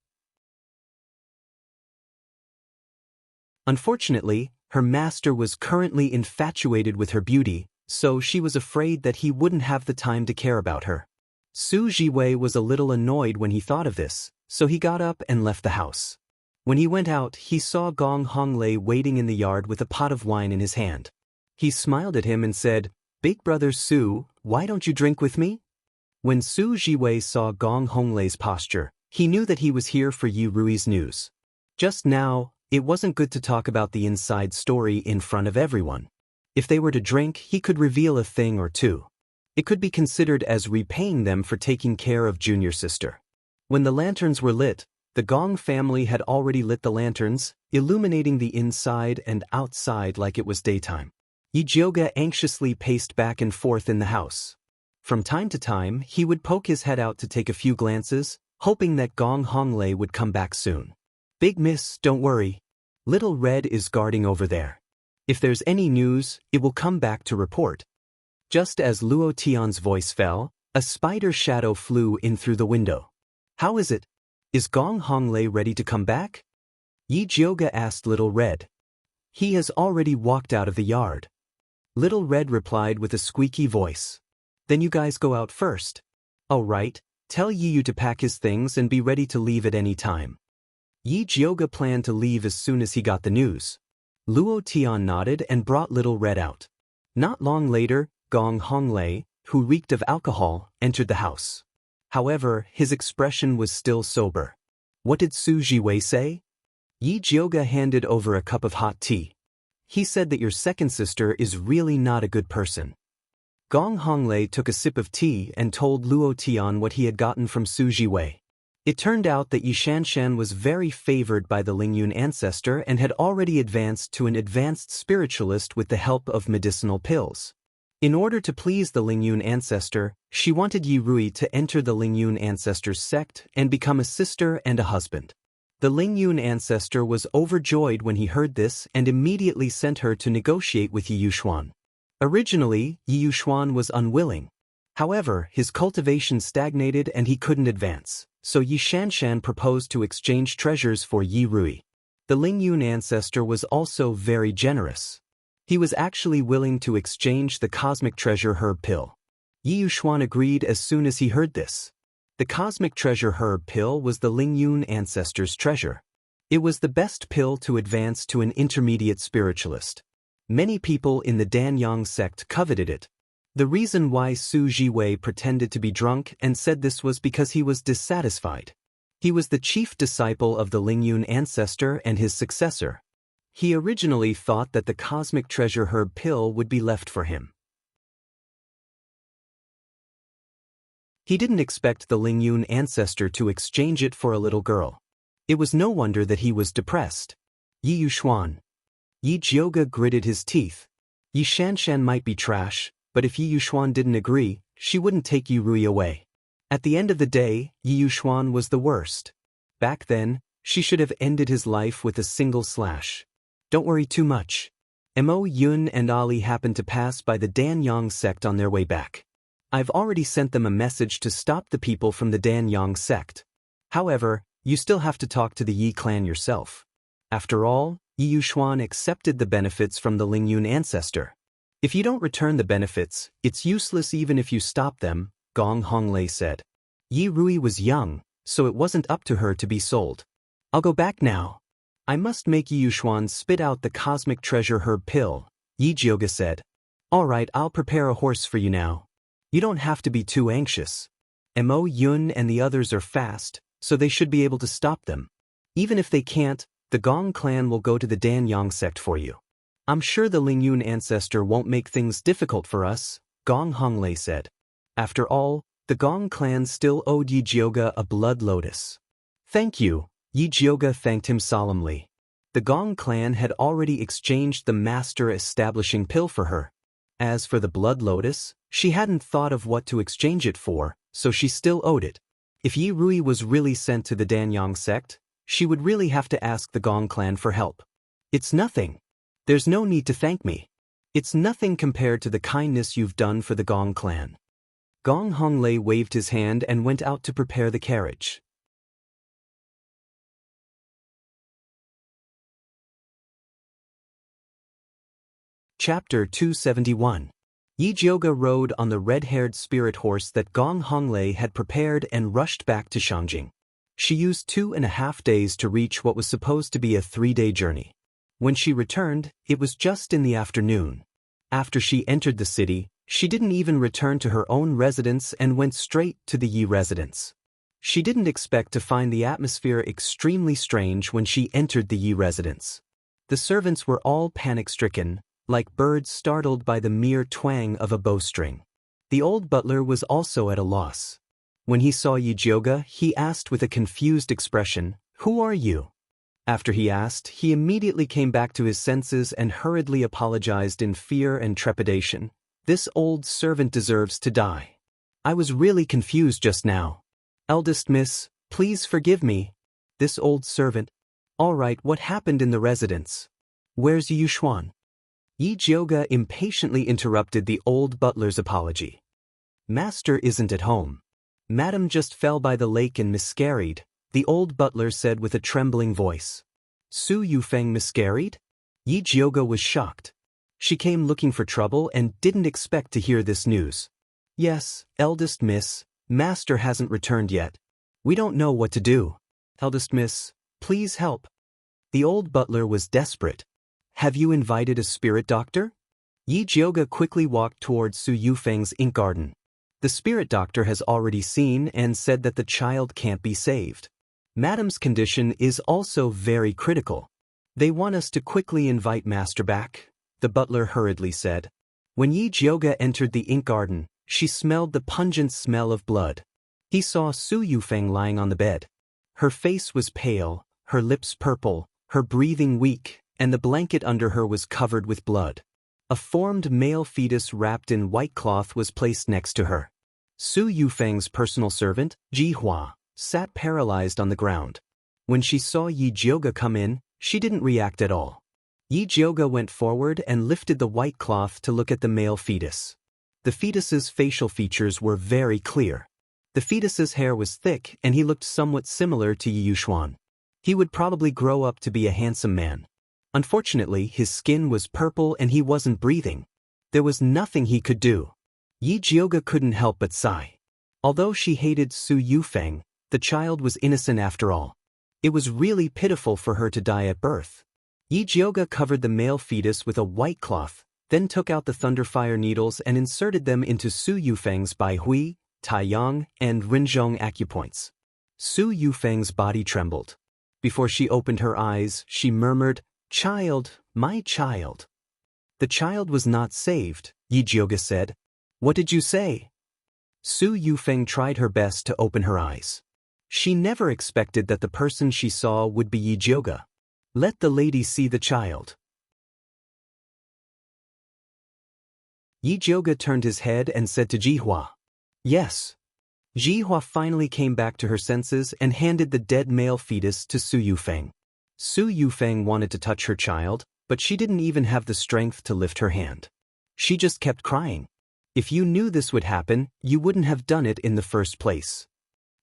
Unfortunately, her master was currently infatuated with her beauty, so she was afraid that he wouldn't have the time to care about her. Su Jiwei was a little annoyed when he thought of this, so he got up and left the house. When he went out, he saw Gong Honglei waiting in the yard with a pot of wine in his hand. He smiled at him and said, "Big brother Su, why don't you drink with me?" When Su Jiwei saw Gong Honglei's posture, he knew that he was here for Yi Rui's news. Just now, it wasn't good to talk about the inside story in front of everyone. If they were to drink, he could reveal a thing or two. It could be considered as repaying them for taking care of junior sister. When the lanterns were lit, the Gong family had already lit the lanterns, illuminating the inside and outside like it was daytime. Yi Jioga anxiously paced back and forth in the house. From time to time, he would poke his head out to take a few glances, hoping that Gong Honglei would come back soon. "Big miss, don't worry. Little Red is guarding over there. If there's any news, it will come back to report." Just as Luo Tian's voice fell, a spider shadow flew in through the window. "How is it? Is Gong Honglei ready to come back?" Yi Jioga asked Little Red. "He has already walked out of the yard." Little Red replied with a squeaky voice. "Then you guys go out first." "All right, tell Yi Yu to pack his things and be ready to leave at any time." Yi Jioga planned to leave as soon as he got the news. Luo Tian nodded and brought Little Red out. Not long later, Gong Honglei, who reeked of alcohol, entered the house. However, his expression was still sober. What did Su Jiwei say? Yi Jioga handed over a cup of hot tea. "He said that your second sister is really not a good person." Gong Honglei took a sip of tea and told Luo Tian what he had gotten from Su Jiwei. It turned out that Yi Xianxia was very favored by the Lingyun ancestor and had already advanced to an advanced spiritualist with the help of medicinal pills. In order to please the Lingyun ancestor, she wanted Yi Rui to enter the Lingyun ancestor's sect and become a sister and a husband. The Lingyun ancestor was overjoyed when he heard this and immediately sent her to negotiate with Yi Yuxuan. Originally, Yi Yuxuan was unwilling. However, his cultivation stagnated and he couldn't advance, so Yi Xianxia proposed to exchange treasures for Yi Rui. The Lingyun ancestor was also very generous. He was actually willing to exchange the cosmic treasure herb pill. Yi Yuxuan agreed as soon as he heard this. The cosmic treasure herb pill was the Lingyun ancestor's treasure. It was the best pill to advance to an intermediate spiritualist. Many people in the Danyang sect coveted it. The reason why Su Jiwei pretended to be drunk and said this was because he was dissatisfied. He was the chief disciple of the Lingyun ancestor and his successor. He originally thought that the cosmic treasure herb pill would be left for him. He didn't expect the Lingyun ancestor to exchange it for a little girl. It was no wonder that he was depressed. Yi Yuxuan. Yi Jioga gritted his teeth. Yi Xianxia might be trash, but if Yi Yuxuan didn't agree, she wouldn't take Yi Rui away. At the end of the day, Yi Yuxuan was the worst. Back then, she should have ended his life with a single slash. Don't worry too much. Mo Yun and Ali happened to pass by the Danyang sect on their way back. I've already sent them a message to stop the people from the Danyang sect. However, you still have to talk to the Yi clan yourself. After all, Yi Yuxuan accepted the benefits from the Lingyun ancestor. If you don't return the benefits, it's useless even if you stop them, Gong Honglei said. Yi Rui was young, so it wasn't up to her to be sold. I'll go back now. I must make Yi Yuxuan spit out the cosmic treasure herb pill, Yi Jioga said. All right, I'll prepare a horse for you now. You don't have to be too anxious. Mo Yun and the others are fast, so they should be able to stop them. Even if they can't, The Gong clan will go to the Danyang sect for you. I'm sure the Lingyun ancestor won't make things difficult for us, Gong Honglei said. After all, the Gong clan still owed Yi Jioga a blood lotus. Thank you, Yi Jioga thanked him solemnly. The Gong clan had already exchanged the master establishing pill for her. As for the blood lotus, she hadn't thought of what to exchange it for, so she still owed it. If Yi Rui was really sent to the Danyang sect, she would really have to ask the Gong clan for help. It's nothing. There's no need to thank me. It's nothing compared to the kindness you've done for the Gong clan. Gong Honglei waved his hand and went out to prepare the carriage. Chapter 271. Yi Jioga rode on the red-haired spirit horse that Gong Honglei had prepared and rushed back to Shangjing. She used 2.5 days to reach what was supposed to be a 3-day journey. When she returned, it was just in the afternoon. After she entered the city, she didn't even return to her own residence and went straight to the Yi residence. She didn't expect to find the atmosphere extremely strange when she entered the Yi residence. The servants were all panic-stricken, like birds startled by the mere twang of a bowstring. The old butler was also at a loss. When he saw Yi Jioga, he asked with a confused expression, "Who are you?" After he asked, he immediately came back to his senses and hurriedly apologized in fear and trepidation. "This old servant deserves to die. I was really confused just now. Eldest miss, please forgive me." This old servant. "All right, what happened in the residence? Where's Yi Xuan?" Yi Jioga impatiently interrupted the old butler's apology. "Master isn't at home. Madam just fell by the lake and miscarried," the old butler said with a trembling voice. "Su Yufeng miscarried?" Yi Jioga was shocked. She came looking for trouble and didn't expect to hear this news. "Yes, eldest miss, master hasn't returned yet. We don't know what to do. Eldest miss, please help." The old butler was desperate. "Have you invited a spirit doctor?" Yi Jioga quickly walked towards Su Yufeng's ink garden. The spirit doctor has already seen and said that the child can't be saved. Madam's condition is also very critical. They want us to quickly invite master back, the butler hurriedly said. When Yi Jioga entered the ink garden, she smelled the pungent smell of blood. He saw Su Yufeng lying on the bed. Her face was pale, her lips purple, her breathing weak, and the blanket under her was covered with blood. A formed male fetus wrapped in white cloth was placed next to her. Su Yufeng's personal servant, Ji Hua, sat paralyzed on the ground. When she saw Yi Jioga come in, she didn't react at all. Yi Jioga went forward and lifted the white cloth to look at the male fetus. The fetus's facial features were very clear. The fetus's hair was thick and he looked somewhat similar to Yi Yuxuan. He would probably grow up to be a handsome man. Unfortunately, his skin was purple and he wasn't breathing. There was nothing he could do. Yi Jioga couldn't help but sigh. Although she hated Su Yufeng, the child was innocent after all. It was really pitiful for her to die at birth. Yi Jioga covered the male fetus with a white cloth, then took out the thunderfire needles and inserted them into Su Yufeng's Baihui, Taiyang, and Rinzhong acupoints. Su Yufeng's body trembled. Before she opened her eyes, she murmured, "Child, my child." "The child was not saved," Yi Jioga said. "What did you say?" Su Yufeng tried her best to open her eyes. She never expected that the person she saw would be Yi Jioga. "Let the lady see the child." Yi Jioga turned his head and said to Ji Hua, "Yes." Ji Hua finally came back to her senses and handed the dead male fetus to Su Yufeng. Su Yufeng wanted to touch her child, but she didn't even have the strength to lift her hand. She just kept crying. If you knew this would happen, you wouldn't have done it in the first place.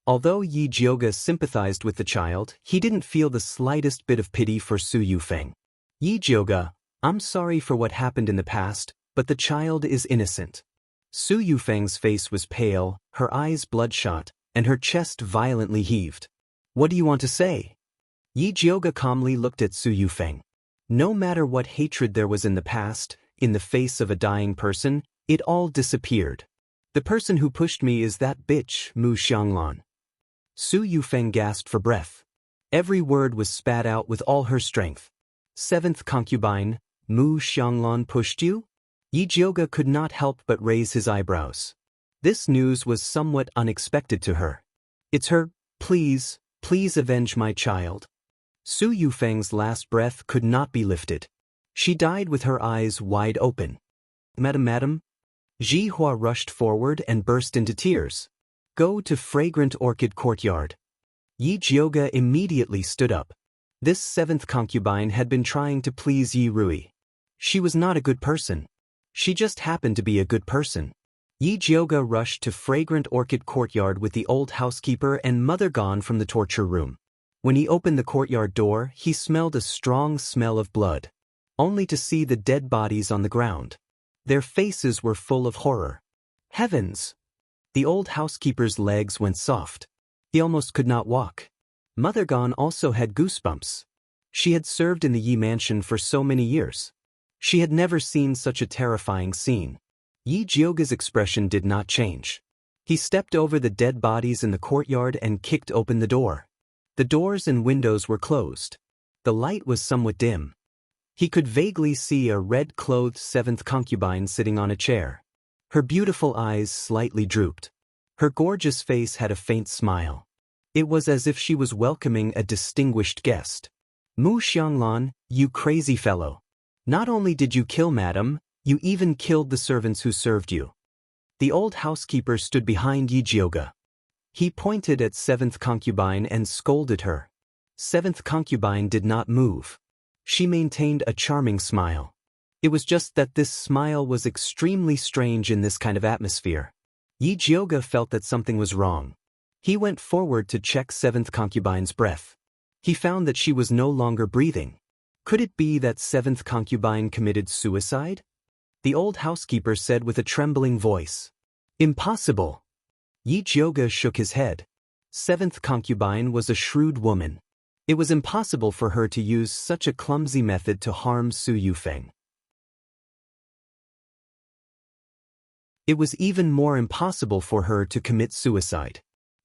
Although Yi Jioga sympathized with the child, he didn't feel the slightest bit of pity for Su Yufeng. "Yi Jioga, I'm sorry for what happened in the past, but the child is innocent." Su Yufeng's face was pale, her eyes bloodshot, and her chest violently heaved. "What do you want to say?" Yi Jioga calmly looked at Su Yufeng. No matter what hatred there was in the past, in the face of a dying person, it all disappeared. "The person who pushed me is that bitch, Mu Xianglan." Su Yufeng gasped for breath. Every word was spat out with all her strength. Seventh concubine, Mu Xianglan pushed you? Yi Jiuge could not help but raise his eyebrows. This news was somewhat unexpected to her. It's her, please, please avenge my child. Su Yufeng's last breath could not be lifted. She died with her eyes wide open. Madam. Ji Hua rushed forward and burst into tears. Go to Fragrant Orchid Courtyard. Yi Jiuge immediately stood up. This seventh concubine had been trying to please Yi Rui. She was not a good person. She just happened to be a good person. Yi Jiuge rushed to Fragrant Orchid Courtyard with the old housekeeper and mother gone from the torture room. When he opened the courtyard door, he smelled a strong smell of blood, only to see the dead bodies on the ground. Their faces were full of horror. Heavens! The old housekeeper's legs went soft. He almost could not walk. Mother Gan also had goosebumps. She had served in the Yi mansion for so many years. She had never seen such a terrifying scene. Yi Jiuge's expression did not change. He stepped over the dead bodies in the courtyard and kicked open the door. The doors and windows were closed. The light was somewhat dim. He could vaguely see a red-clothed seventh concubine sitting on a chair. Her beautiful eyes slightly drooped. Her gorgeous face had a faint smile. It was as if she was welcoming a distinguished guest. Mu Xianglan, you crazy fellow. Not only did you kill madam, you even killed the servants who served you. The old housekeeper stood behind Yi Jiuge. He pointed at seventh concubine and scolded her. Seventh concubine did not move. She maintained a charming smile. It was just that this smile was extremely strange in this kind of atmosphere. Yi Jiuge felt that something was wrong. He went forward to check seventh concubine's breath. He found that she was no longer breathing. Could it be that seventh concubine committed suicide? The old housekeeper said with a trembling voice. Impossible. Yi Jiuge shook his head. Seventh concubine was a shrewd woman. It was impossible for her to use such a clumsy method to harm Su Yufeng. It was even more impossible for her to commit suicide.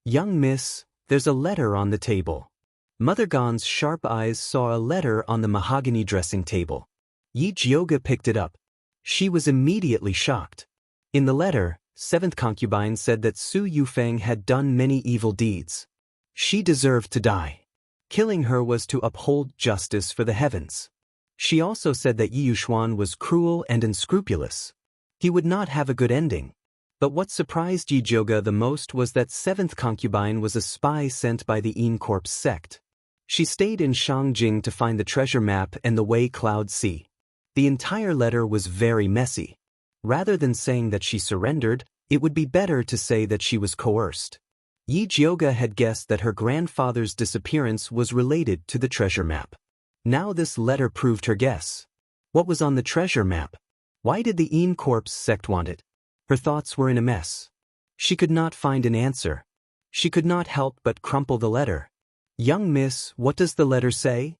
Young miss, there's a letter on the table. Mother Gan's sharp eyes saw a letter on the mahogany dressing table. Yi Jiuge picked it up. She was immediately shocked. In the letter, seventh concubine said that Su Yufeng had done many evil deeds. She deserved to die. Killing her was to uphold justice for the heavens. She also said that Yi Yuxuan was cruel and unscrupulous. He would not have a good ending. But what surprised Yi Jiuge the most was that seventh concubine was a spy sent by the Yin Corpse sect. She stayed in Shangjing to find the treasure map and the Wei Cloud Sea. The entire letter was very messy. Rather than saying that she surrendered, it would be better to say that she was coerced. Yi Jiuge had guessed that her grandfather's disappearance was related to the treasure map. Now this letter proved her guess. What was on the treasure map? Why did the Yin Corpse sect want it? Her thoughts were in a mess. She could not find an answer. She could not help but crumple the letter. Young miss, what does the letter say?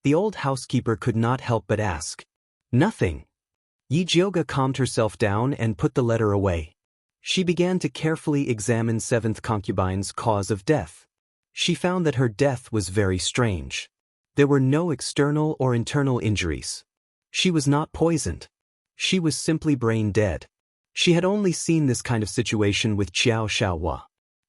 The old housekeeper could not help but ask. Nothing. Yi Jiuge calmed herself down and put the letter away. She began to carefully examine seventh concubine's cause of death. She found that her death was very strange. There were no external or internal injuries. She was not poisoned. She was simply brain dead. She had only seen this kind of situation with Qiao Shaohua.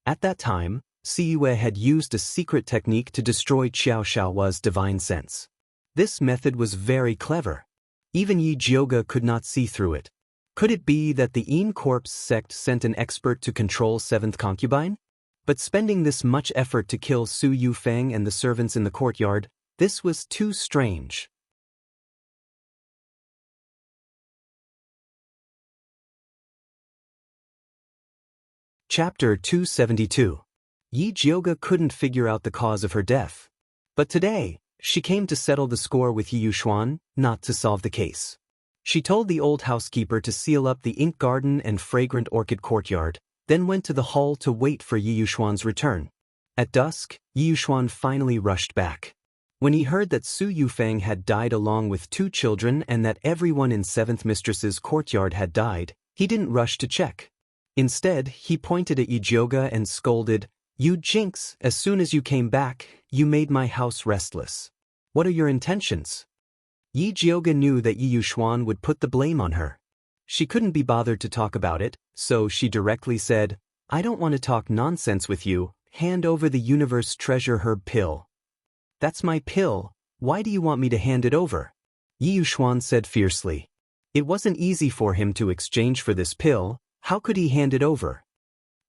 At that time, Siyue had used a secret technique to destroy Qiao Shaohua's divine sense. This method was very clever. Even Yi Jiuge could not see through it. Could it be that the Yin Corpse sect sent an expert to control seventh concubine? But spending this much effort to kill Su Yufeng and the servants in the courtyard, this was too strange. Chapter 272. Yi Jiuge couldn't figure out the cause of her death. But today, she came to settle the score with Yi Yuxuan, not to solve the case. She told the old housekeeper to seal up the Ink Garden and Fragrant Orchid Courtyard, then went to the hall to wait for Yi Yuxuan's return. At dusk, Yi Yuxuan finally rushed back. When he heard that Su Yufeng had died along with 2 children and that everyone in 7th Mistress's courtyard had died, he didn't rush to check. Instead, he pointed at Yi Jiuge and scolded, You jinx, as soon as you came back, you made my house restless. What are your intentions? Yi Jioga knew that Yi Yuxuan would put the blame on her. She couldn't be bothered to talk about it, so she directly said, I don't want to talk nonsense with you, hand over the universe treasure herb pill. That's my pill, why do you want me to hand it over? Yi Yuxuan said fiercely. It wasn't easy for him to exchange for this pill, how could he hand it over?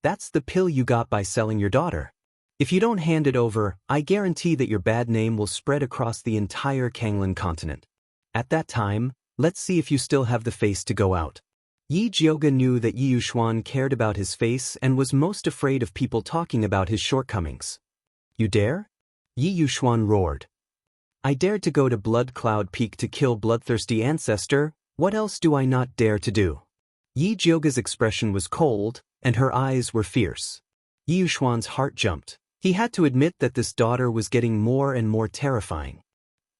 That's the pill you got by selling your daughter. If you don't hand it over, I guarantee that your bad name will spread across the entire Kanglin continent. At that time, let's see if you still have the face to go out. Yi Jioga knew that Yi Yuxuan cared about his face and was most afraid of people talking about his shortcomings. You dare? Yi Yuxuan roared. I dared to go to Blood Cloud Peak to kill bloodthirsty ancestor, what else do I not dare to do? Yi Jioga's expression was cold, and her eyes were fierce. Yi Yuxuan's heart jumped. He had to admit that this daughter was getting more and more terrifying.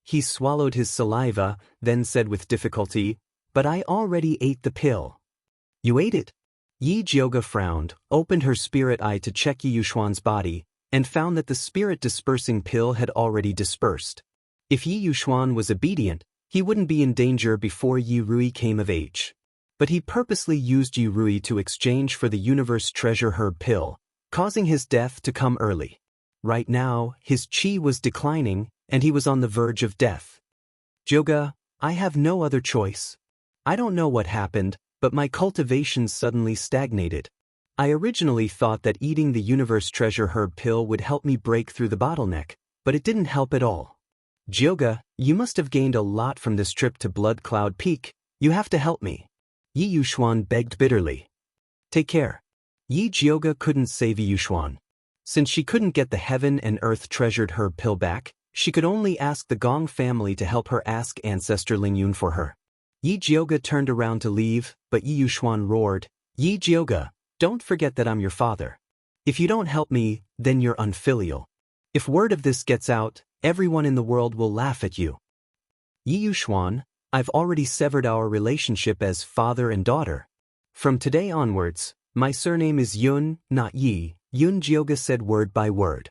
He swallowed his saliva, then said with difficulty, But I already ate the pill. You ate it? Yi Jioga frowned, opened her spirit eye to check Yi Yuxuan's body, and found that the spirit-dispersing pill had already dispersed. If Yi Yuxuan was obedient, he wouldn't be in danger before Yi Rui came of age. But he purposely used Yi Rui to exchange for the universe treasure herb pill, causing his death to come early. Right now, his chi was declining, and he was on the verge of death. Jioga, I have no other choice. I don't know what happened, but my cultivation suddenly stagnated. I originally thought that eating the universe treasure herb pill would help me break through the bottleneck, but it didn't help at all. Jioga, you must have gained a lot from this trip to Blood Cloud Peak. You have to help me. Yi Yuxuan begged bitterly. Take care. Yi Jioga couldn't save Yi Yuxuan. Since she couldn't get the heaven and earth treasured herb pill back, she could only ask the Gong family to help her ask ancestor Ling Yun for her. Yi Jioga turned around to leave, but Yi Yuxuan roared, Yi Jioga, don't forget that I'm your father. If you don't help me, then you're unfilial. If word of this gets out, everyone in the world will laugh at you. Yi Yuxuan, I've already severed our relationship as father and daughter. From today onwards, my surname is Yun, not Yi, Yun Jioga said word by word.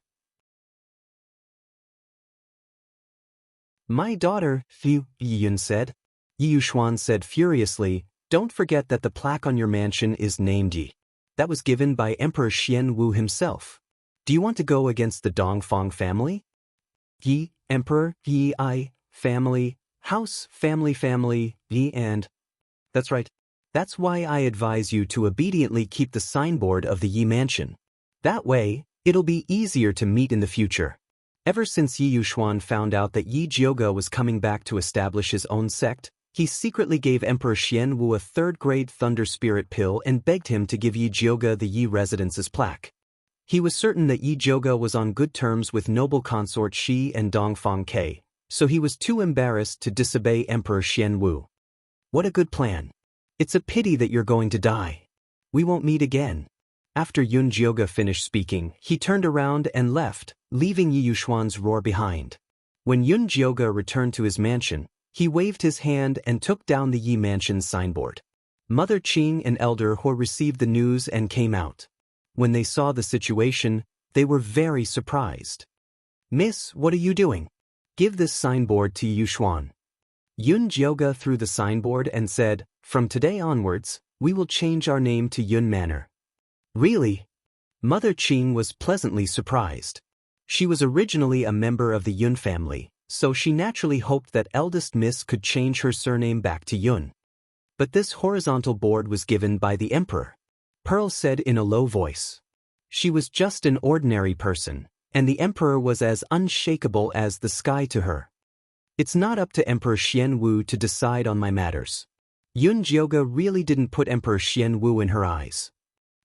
My daughter, Fu, Yi Yun said. Yi Yuxuan said furiously, don't forget that the plaque on your mansion is named Yi. That was given by Emperor Xian Wu himself. Do you want to go against the Dongfang family? Yi, Emperor, Yi I, family, house, family, Yi and... That's right. That's why I advise you to obediently keep the signboard of the Yi mansion. That way, it'll be easier to meet in the future. Ever since Yi Yuxuan found out that Yi Jioga was coming back to establish his own sect, he secretly gave Emperor Xian Wu a third-grade thunder spirit pill and begged him to give Yi Jioga the Yi residence's plaque. He was certain that Yi Jioga was on good terms with noble consort Shi and Dongfang Ke, so he was too embarrassed to disobey Emperor Xian Wu. What a good plan. It's a pity that you're going to die. We won't meet again. After Yun Jioga finished speaking, he turned around and left, leaving Yi Yuxuan's roar behind. When Yun Jioga returned to his mansion, he waved his hand and took down the Yi mansion's signboard. Mother Qing and Elder He received the news and came out. When they saw the situation, they were very surprised. Miss, what are you doing? Give this signboard to Yi Yuxuan. Yun Jioga threw the signboard and said, from today onwards, we will change our name to Yun Manor. Really? Mother Qing was pleasantly surprised. She was originally a member of the Yun family, so she naturally hoped that eldest Miss could change her surname back to Yun. But this horizontal board was given by the emperor. Pearl said in a low voice. She was just an ordinary person, and the emperor was as unshakable as the sky to her. It's not up to Emperor Xian Wu to decide on my matters. Yun Jioga really didn't put Emperor Xian Wu in her eyes.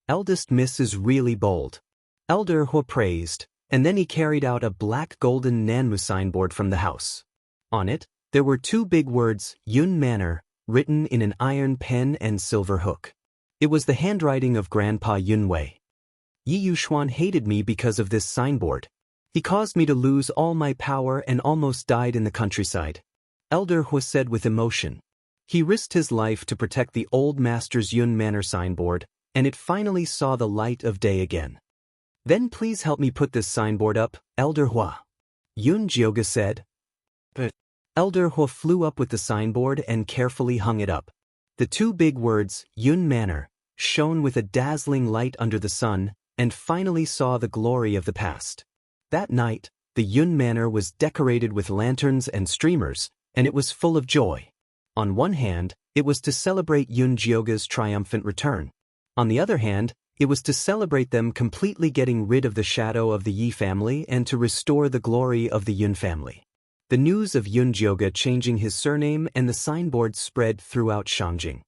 Eldest Miss is really bold. Elder He praised, and then he carried out a black golden Nanmu signboard from the house. On it, there were two big words, Yun Manor, written in an iron pen and silver hook. It was the handwriting of Grandpa Yun Wei. Yi Yuxuan hated me because of this signboard. He caused me to lose all my power and almost died in the countryside. Elder He said with emotion. He risked his life to protect the old master's Yun Manor signboard, and it finally saw the light of day again. Then please help me put this signboard up, Elder Hua. Yun Jioga said. But Elder Hua flew up with the signboard and carefully hung it up. The two big words, Yun Manor, shone with a dazzling light under the sun, and finally saw the glory of the past. That night, the Yun Manor was decorated with lanterns and streamers, and it was full of joy. On one hand, it was to celebrate Yun Jioga's triumphant return. On the other hand, it was to celebrate them completely getting rid of the shadow of the Yi family and to restore the glory of the Yun family. The news of Yun Jioga changing his surname and the signboard spread throughout Shangjing.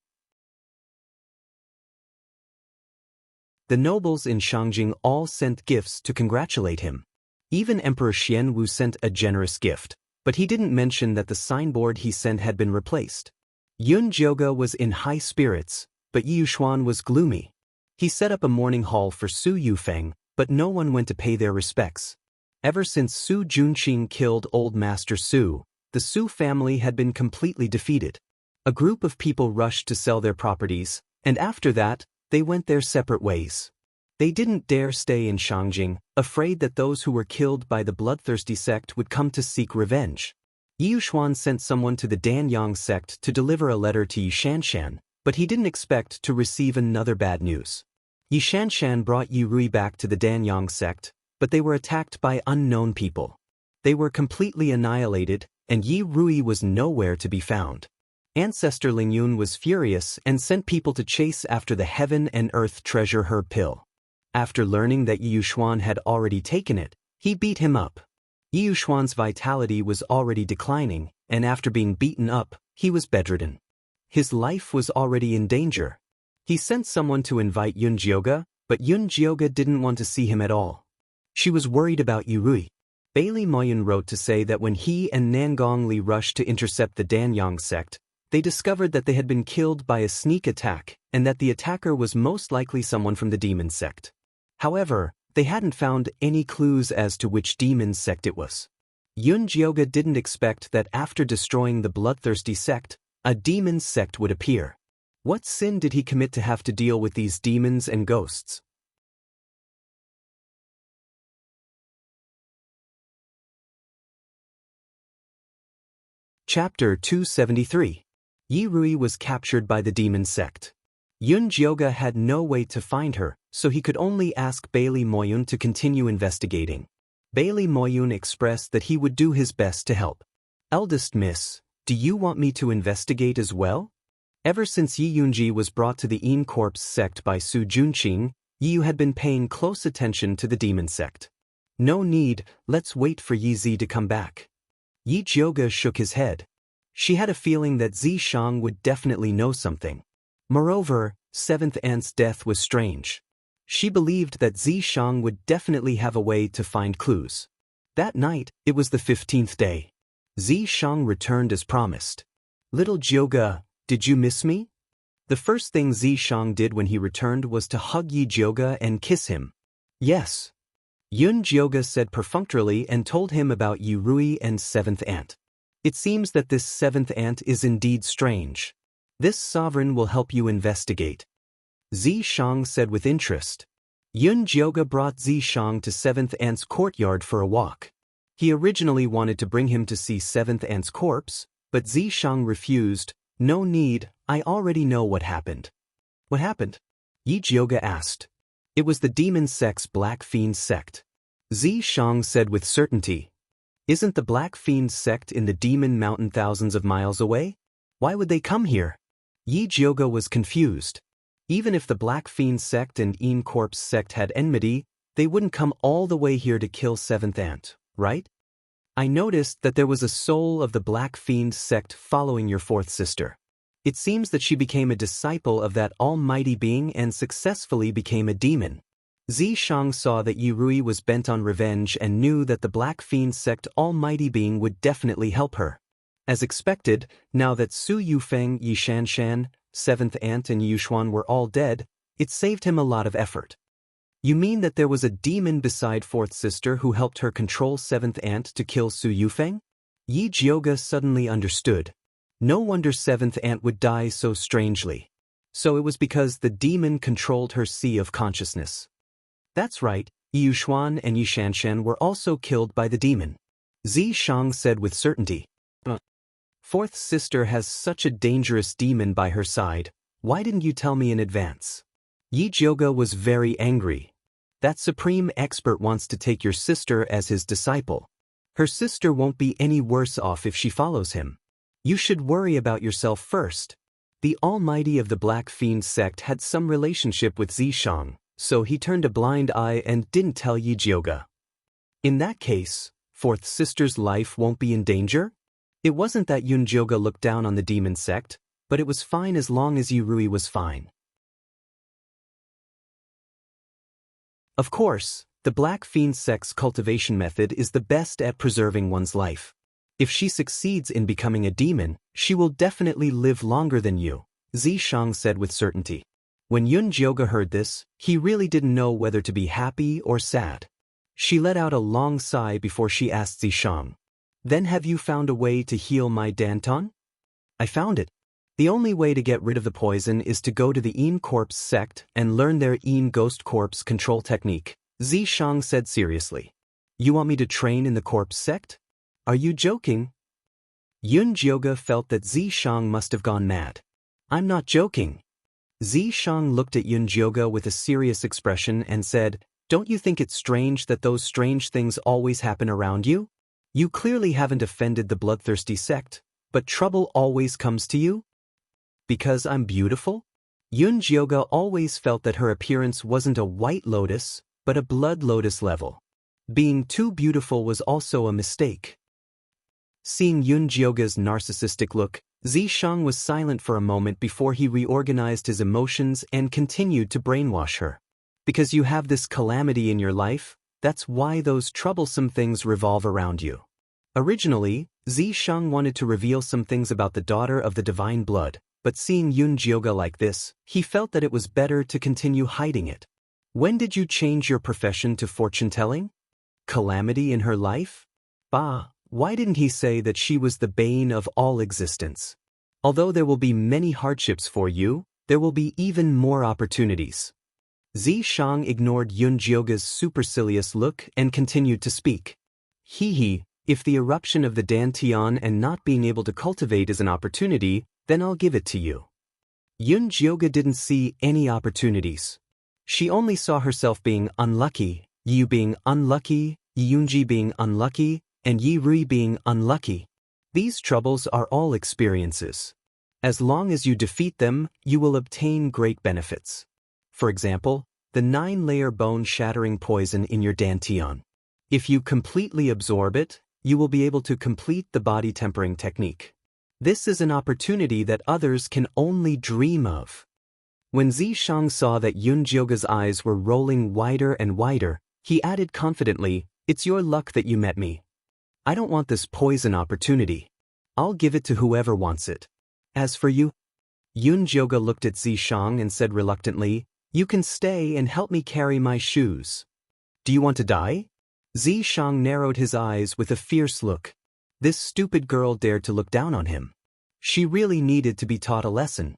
The nobles in Shangjing all sent gifts to congratulate him. Even Emperor Xian Wu sent a generous gift, but he didn't mention that the signboard he sent had been replaced. Yun Jioga was in high spirits, but Yi Yuxuan was gloomy. He set up a mourning hall for Su Yufeng, but no one went to pay their respects. Ever since Su Junqing killed Old Master Su, the Su family had been completely defeated. A group of people rushed to sell their properties, and after that, they went their separate ways. They didn't dare stay in Shangjing, afraid that those who were killed by the bloodthirsty sect would come to seek revenge. Yi Yuxuan sent someone to the Danyang sect to deliver a letter to Yi Xianxia, but he didn't expect to receive another bad news. Yi Xianxia brought Yi Rui back to the Danyang sect, but they were attacked by unknown people. They were completely annihilated, and Yi Rui was nowhere to be found. Ancestor Ling Yun was furious and sent people to chase after the heaven and earth treasure herb pill. After learning that Yi Yuxuan had already taken it, he beat him up. Yi Yuxuan's vitality was already declining, and after being beaten up, he was bedridden. His life was already in danger. He sent someone to invite Yun Jioga, but Yun Jioga didn't want to see him at all. She was worried about Yi Rui. Bailey Moyun wrote to say that when he and Nangong Li rushed to intercept the Danyang sect, they discovered that they had been killed by a sneak attack and that the attacker was most likely someone from the demon sect. However, they hadn't found any clues as to which demon sect it was. Yun Jioga didn't expect that after destroying the bloodthirsty sect, a demon sect would appear. What sin did he commit to have to deal with these demons and ghosts? Chapter 273. Yi Rui was captured by the demon sect. Yun Jioga had no way to find her, so he could only ask Bailey Moyun to continue investigating. Bailey Moyun expressed that he would do his best to help. Eldest Miss, do you want me to investigate as well? Ever since Yi Yunji was brought to the Yin Corpse sect by Su Junqing, Yi Yu had been paying close attention to the demon sect. No need, let's wait for Yi Zi to come back. Yi Jioga shook his head. She had a feeling that Zi Shang would definitely know something. Moreover, Seventh Aunt's death was strange. She believed that Zi Shang would definitely have a way to find clues. That night, it was the 15th day. Zi Shang returned as promised. Little Jioga, did you miss me? The first thing Zi Shang did when he returned was to hug Yi Jioga and kiss him. Yes. Yun Jioga said perfunctorily and told him about Yi Rui and Seventh Aunt. It seems that this Seventh Aunt is indeed strange. This sovereign will help you investigate. Zi Shang said with interest. Yun Jioga brought Zi Shang to Seventh Aunt's courtyard for a walk. He originally wanted to bring him to see Seventh Aunt's corpse, but Zi Shang refused. No need, I already know what happened. What happened? Yi Jioga asked. It was the demon sect's Black Fiend sect. Zi Shang said with certainty. Isn't the Black Fiend sect in the Demon Mountain thousands of miles away? Why would they come here? Yi Jioga was confused. Even if the Black Fiend sect and Yin Corpse sect had enmity, they wouldn't come all the way here to kill Seventh Aunt, right? I noticed that there was a soul of the Black Fiend sect following your fourth sister. It seems that she became a disciple of that almighty being and successfully became a demon. Zi Shang saw that Yi Rui was bent on revenge and knew that the Black Fiend sect almighty being would definitely help her. As expected, now that Su Yufeng, Yi Xianxia, Seventh Aunt and Yi Yuxuan were all dead, it saved him a lot of effort. You mean that there was a demon beside fourth sister who helped her control Seventh Aunt to kill Su Yufeng? Yi Jioga suddenly understood. No wonder Seventh Aunt would die so strangely. So it was because the demon controlled her sea of consciousness. That's right, Yuxuan and Xianxia were also killed by the demon. Shang said with certainty. Fourth sister has such a dangerous demon by her side, why didn't you tell me in advance? Yi Zhouge was very angry. That supreme expert wants to take your sister as his disciple. Her sister won't be any worse off if she follows him. You should worry about yourself first. The Almighty of the Black Fiend sect had some relationship with Shang, so he turned a blind eye and didn't tell Yi Zhouge. In that case, fourth sister's life won't be in danger? It wasn't that Yi Zhouge looked down on the demon sect, but it was fine as long as Yi Rui was fine. Of course, the Black Fiend sect's cultivation method is the best at preserving one's life. If she succeeds in becoming a demon, she will definitely live longer than you, Shang said with certainty. When Yi Zhouge heard this, he really didn't know whether to be happy or sad. She let out a long sigh before she asked Shang. Then have you found a way to heal my Danton? I found it. The only way to get rid of the poison is to go to the Yin Corpse sect and learn their Yin Ghost Corpse control technique, Shang said seriously. You want me to train in the Corpse sect? Are you joking? Yi Zhouge felt that Shang must have gone mad. I'm not joking. Shang looked at Yi Zhouge with a serious expression and said, don't you think it's strange that those strange things always happen around you? You clearly haven't offended the bloodthirsty sect, but trouble always comes to you? Because I'm beautiful? Yi Zhouge always felt that her appearance wasn't a white lotus, but a blood lotus level. Being too beautiful was also a mistake. Seeing Yi Zhouge's narcissistic look, Shang was silent for a moment before he reorganized his emotions and continued to brainwash her. Because you have this calamity in your life, that's why those troublesome things revolve around you. Originally, Shang wanted to reveal some things about the daughter of the divine blood, but seeing Yi Zhouge like this, he felt that it was better to continue hiding it. When did you change your profession to fortune-telling? Calamity in her life? Bah, why didn't he say that she was the bane of all existence? Although there will be many hardships for you, there will be even more opportunities. Shang ignored Yi Zhouge's supercilious look and continued to speak. If the eruption of the Dantian and not being able to cultivate is an opportunity, then I'll give it to you. Yi Zhouge didn't see any opportunities. She only saw herself being unlucky, Yu being unlucky, Yunji being unlucky, and Yi Rui being unlucky. These troubles are all experiences. As long as you defeat them, you will obtain great benefits. For example, the 9-layer bone-shattering poison in your Dantian. If you completely absorb it, you will be able to complete the body-tempering technique. This is an opportunity that others can only dream of. When Shang saw that Yi Zhouge's eyes were rolling wider and wider, he added confidently, it's your luck that you met me. I don't want this poison opportunity. I'll give it to whoever wants it. As for you, Yi Zhouge looked at Shang and said reluctantly, you can stay and help me carry my shoes. Do you want to die? Shang narrowed his eyes with a fierce look. This stupid girl dared to look down on him. She really needed to be taught a lesson.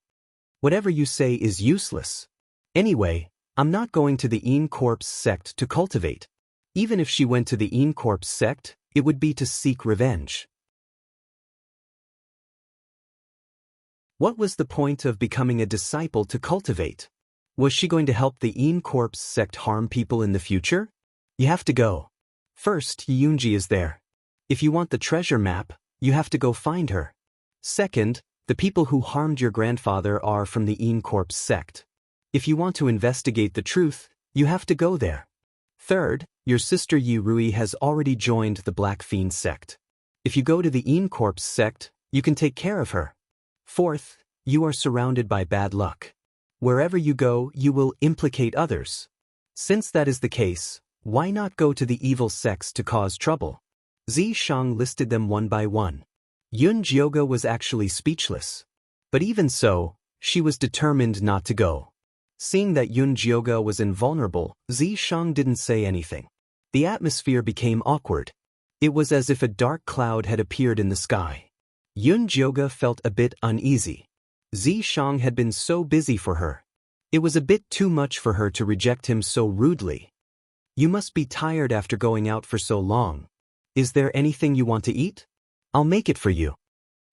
Whatever you say is useless. Anyway, I'm not going to the Yin Corpse sect to cultivate. Even if she went to the Yin Corpse sect, it would be to seek revenge. What was the point of becoming a disciple to cultivate? Was she going to help the Yin Corpse sect harm people in the future? You have to go. First, Yunji is there. If you want the treasure map, you have to go find her. Second, the people who harmed your grandfather are from the Yin Corpse sect. If you want to investigate the truth, you have to go there. Third, your sister Yi Rui has already joined the Black Fiend sect. If you go to the Yin Corpse sect, you can take care of her. Fourth, you are surrounded by bad luck. Wherever you go, you will implicate others. Since that is the case, why not go to the evil sects to cause trouble? Shang listed them one by one. Yi Zhouge was actually speechless. But even so, she was determined not to go. Seeing that Yi Zhouge was invulnerable, Shang didn't say anything. The atmosphere became awkward. It was as if a dark cloud had appeared in the sky. Yi Zhouge felt a bit uneasy. Shang had been so busy for her. It was a bit too much for her to reject him so rudely. You must be tired after going out for so long. Is there anything you want to eat? I'll make it for you.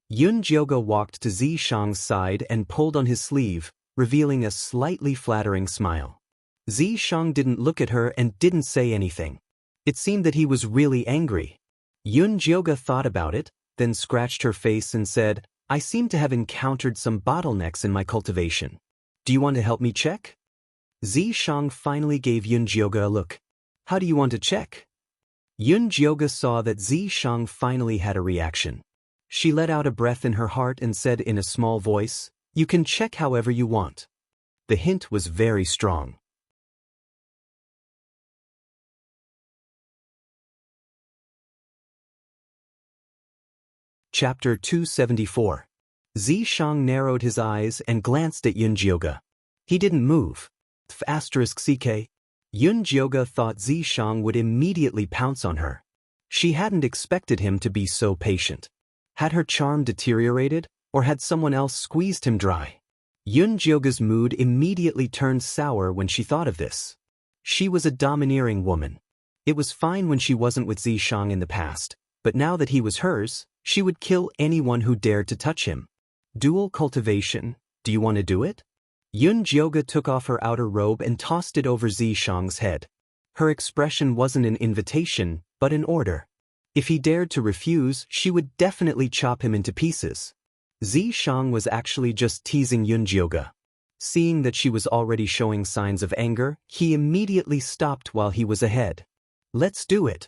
Yun Jioge walked to Zishang's side and pulled on his sleeve, revealing a slightly flattering smile. Zishang didn't look at her and didn't say anything. It seemed that he was really angry. Yun Jioge thought about it, then scratched her face and said, I seem to have encountered some bottlenecks in my cultivation. Do you want to help me check? Zishang finally gave Yun Jioge a look. How do you want to check? Yun Jioge saw that Zishang finally had a reaction. She let out a breath in her heart and said in a small voice, You can check however you want. The hint was very strong. Chapter 274. Zishang narrowed his eyes and glanced at Yun Jioge. He didn't move. *CK. Yun Jioge thought Zishang would immediately pounce on her. She hadn't expected him to be so patient. Had her charm deteriorated, or had someone else squeezed him dry? Yun Jioge's mood immediately turned sour when she thought of this. She was a domineering woman. It was fine when she wasn't with Zishang in the past, but now that he was hers, she would kill anyone who dared to touch him. Dual cultivation, do you want to do it? Yun Jioge took off her outer robe and tossed it over Zishang's head. Her expression wasn't an invitation, but an order. If he dared to refuse, she would definitely chop him into pieces. Zishang was actually just teasing Yun Jioge. Seeing that she was already showing signs of anger, he immediately stopped while he was ahead. Let's do it.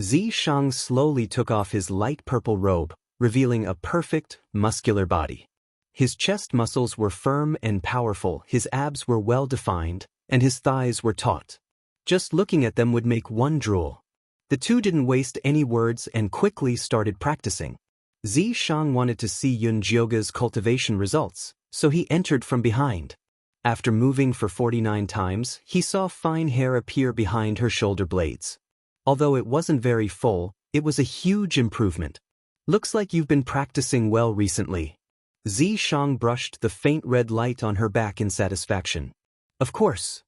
Zishang slowly took off his light purple robe, revealing a perfect, muscular body. His chest muscles were firm and powerful, his abs were well-defined, and his thighs were taut. Just looking at them would make one drool. The two didn't waste any words and quickly started practicing. Zishang wanted to see Yun Jioge's cultivation results, so he entered from behind. After moving for 49 times, he saw fine hair appear behind her shoulder blades. Although it wasn't very full, it was a huge improvement. Looks like you've been practicing well recently. Zishang brushed the faint red light on her back in satisfaction. Of course.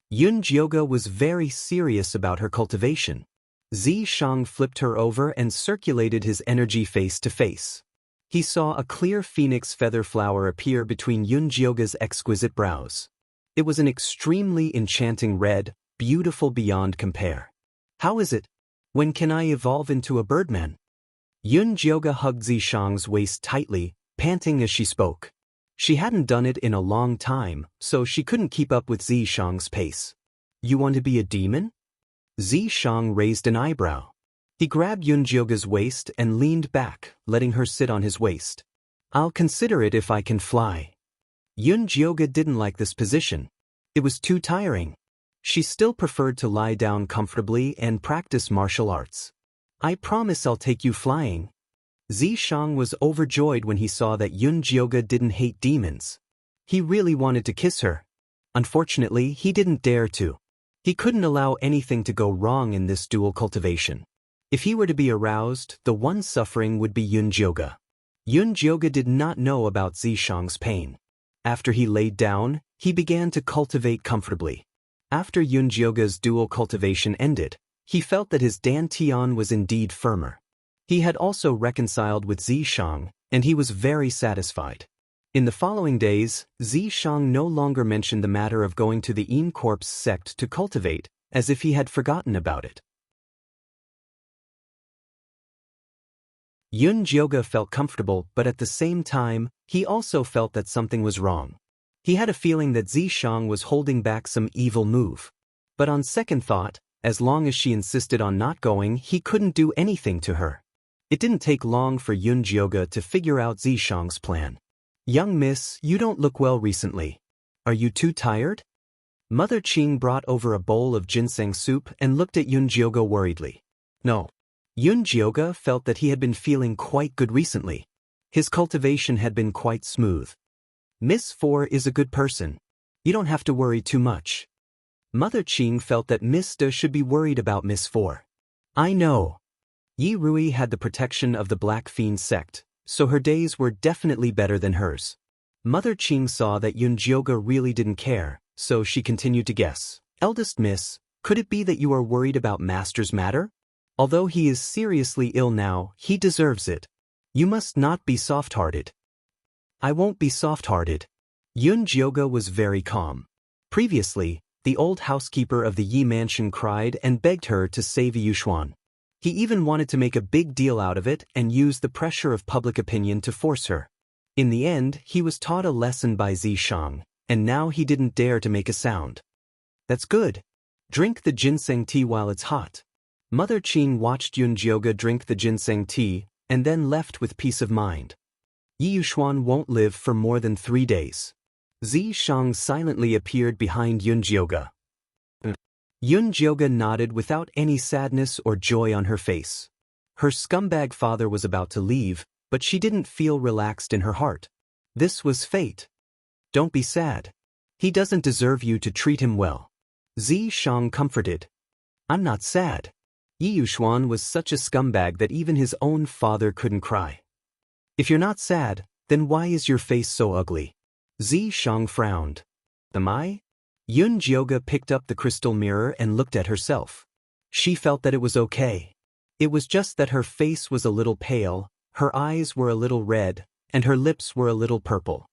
Yun Jioge was very serious about her cultivation. Zishang flipped her over and circulated his energy face to face. He saw a clear phoenix feather flower appear between Yun Jioge's exquisite brows. It was an extremely enchanting red, beautiful beyond compare. How is it? When can I evolve into a birdman? Yun Jioge hugged Zishang's waist tightly, panting as she spoke. She hadn't done it in a long time, so she couldn't keep up with Zishang's pace. You want to be a demon? Zishang raised an eyebrow. He grabbed Yun Jioge's waist and leaned back, letting her sit on his waist. I'll consider it if I can fly. Yun Jioge didn't like this position. It was too tiring. She still preferred to lie down comfortably and practice martial arts. I promise I'll take you flying. Zishang was overjoyed when he saw that Yun Jioge didn't hate demons. He really wanted to kiss her. Unfortunately, he didn't dare to. He couldn't allow anything to go wrong in this dual cultivation. If he were to be aroused, the one suffering would be Yun Jioge. Yun Jioge did not know about Zishang's pain. After he laid down, he began to cultivate comfortably. After Yun Jioge's dual cultivation ended, he felt that his dantian was indeed firmer. He had also reconciled with Zishang, and he was very satisfied. In the following days, Zishang no longer mentioned the matter of going to the Corps sect to cultivate, as if he had forgotten about it. Yun Jioge felt comfortable, but at the same time, he also felt that something was wrong. He had a feeling that Zishang was holding back some evil move. But on second thought, as long as she insisted on not going, he couldn't do anything to her. It didn't take long for Yun Jioge to figure out Zishang's plan. Young miss, you don't look well recently. Are you too tired? Mother Qing brought over a bowl of ginseng soup and looked at Yun Jioge worriedly. No. Yun Jioge felt that he had been feeling quite good recently. His cultivation had been quite smooth. Miss 4 is a good person. You don't have to worry too much. Mother Qing felt that Miss De should be worried about Miss 4. I know. Yi Rui had the protection of the Black Fiend sect, so her days were definitely better than hers. Mother Qing saw that Yun Jioge really didn't care, so she continued to guess. Eldest Miss, Could it be that you are worried about Master's matter? Although he is seriously ill now, he deserves it. You must not be soft-hearted. I won't be soft-hearted. Yun Jioge was very calm. Previously, the old housekeeper of the Yi mansion cried and begged her to save Yushuan. He even wanted to make a big deal out of it and use the pressure of public opinion to force her. In the end, he was taught a lesson by Zishang, and now he didn't dare to make a sound. That's good. Drink the ginseng tea while it's hot. Mother Qin watched Yun Jioge drink the ginseng tea, and then left with peace of mind. Yi Yushuan won't live for more than 3 days. Zishang silently appeared behind Yun Jioge. Yun Jioge nodded without any sadness or joy on her face. Her scumbag father was about to leave, but she didn't feel relaxed in her heart. This was fate. Don't be sad. He doesn't deserve you to treat him well. Zishang comforted. I'm not sad. Yi Yushuan was such a scumbag that even his own father couldn't cry. If you're not sad, then why is your face so ugly? Zishang frowned. Am I? Yun Jioge picked up the crystal mirror and looked at herself. She felt that it was okay. It was just that her face was a little pale, her eyes were a little red, and her lips were a little purple.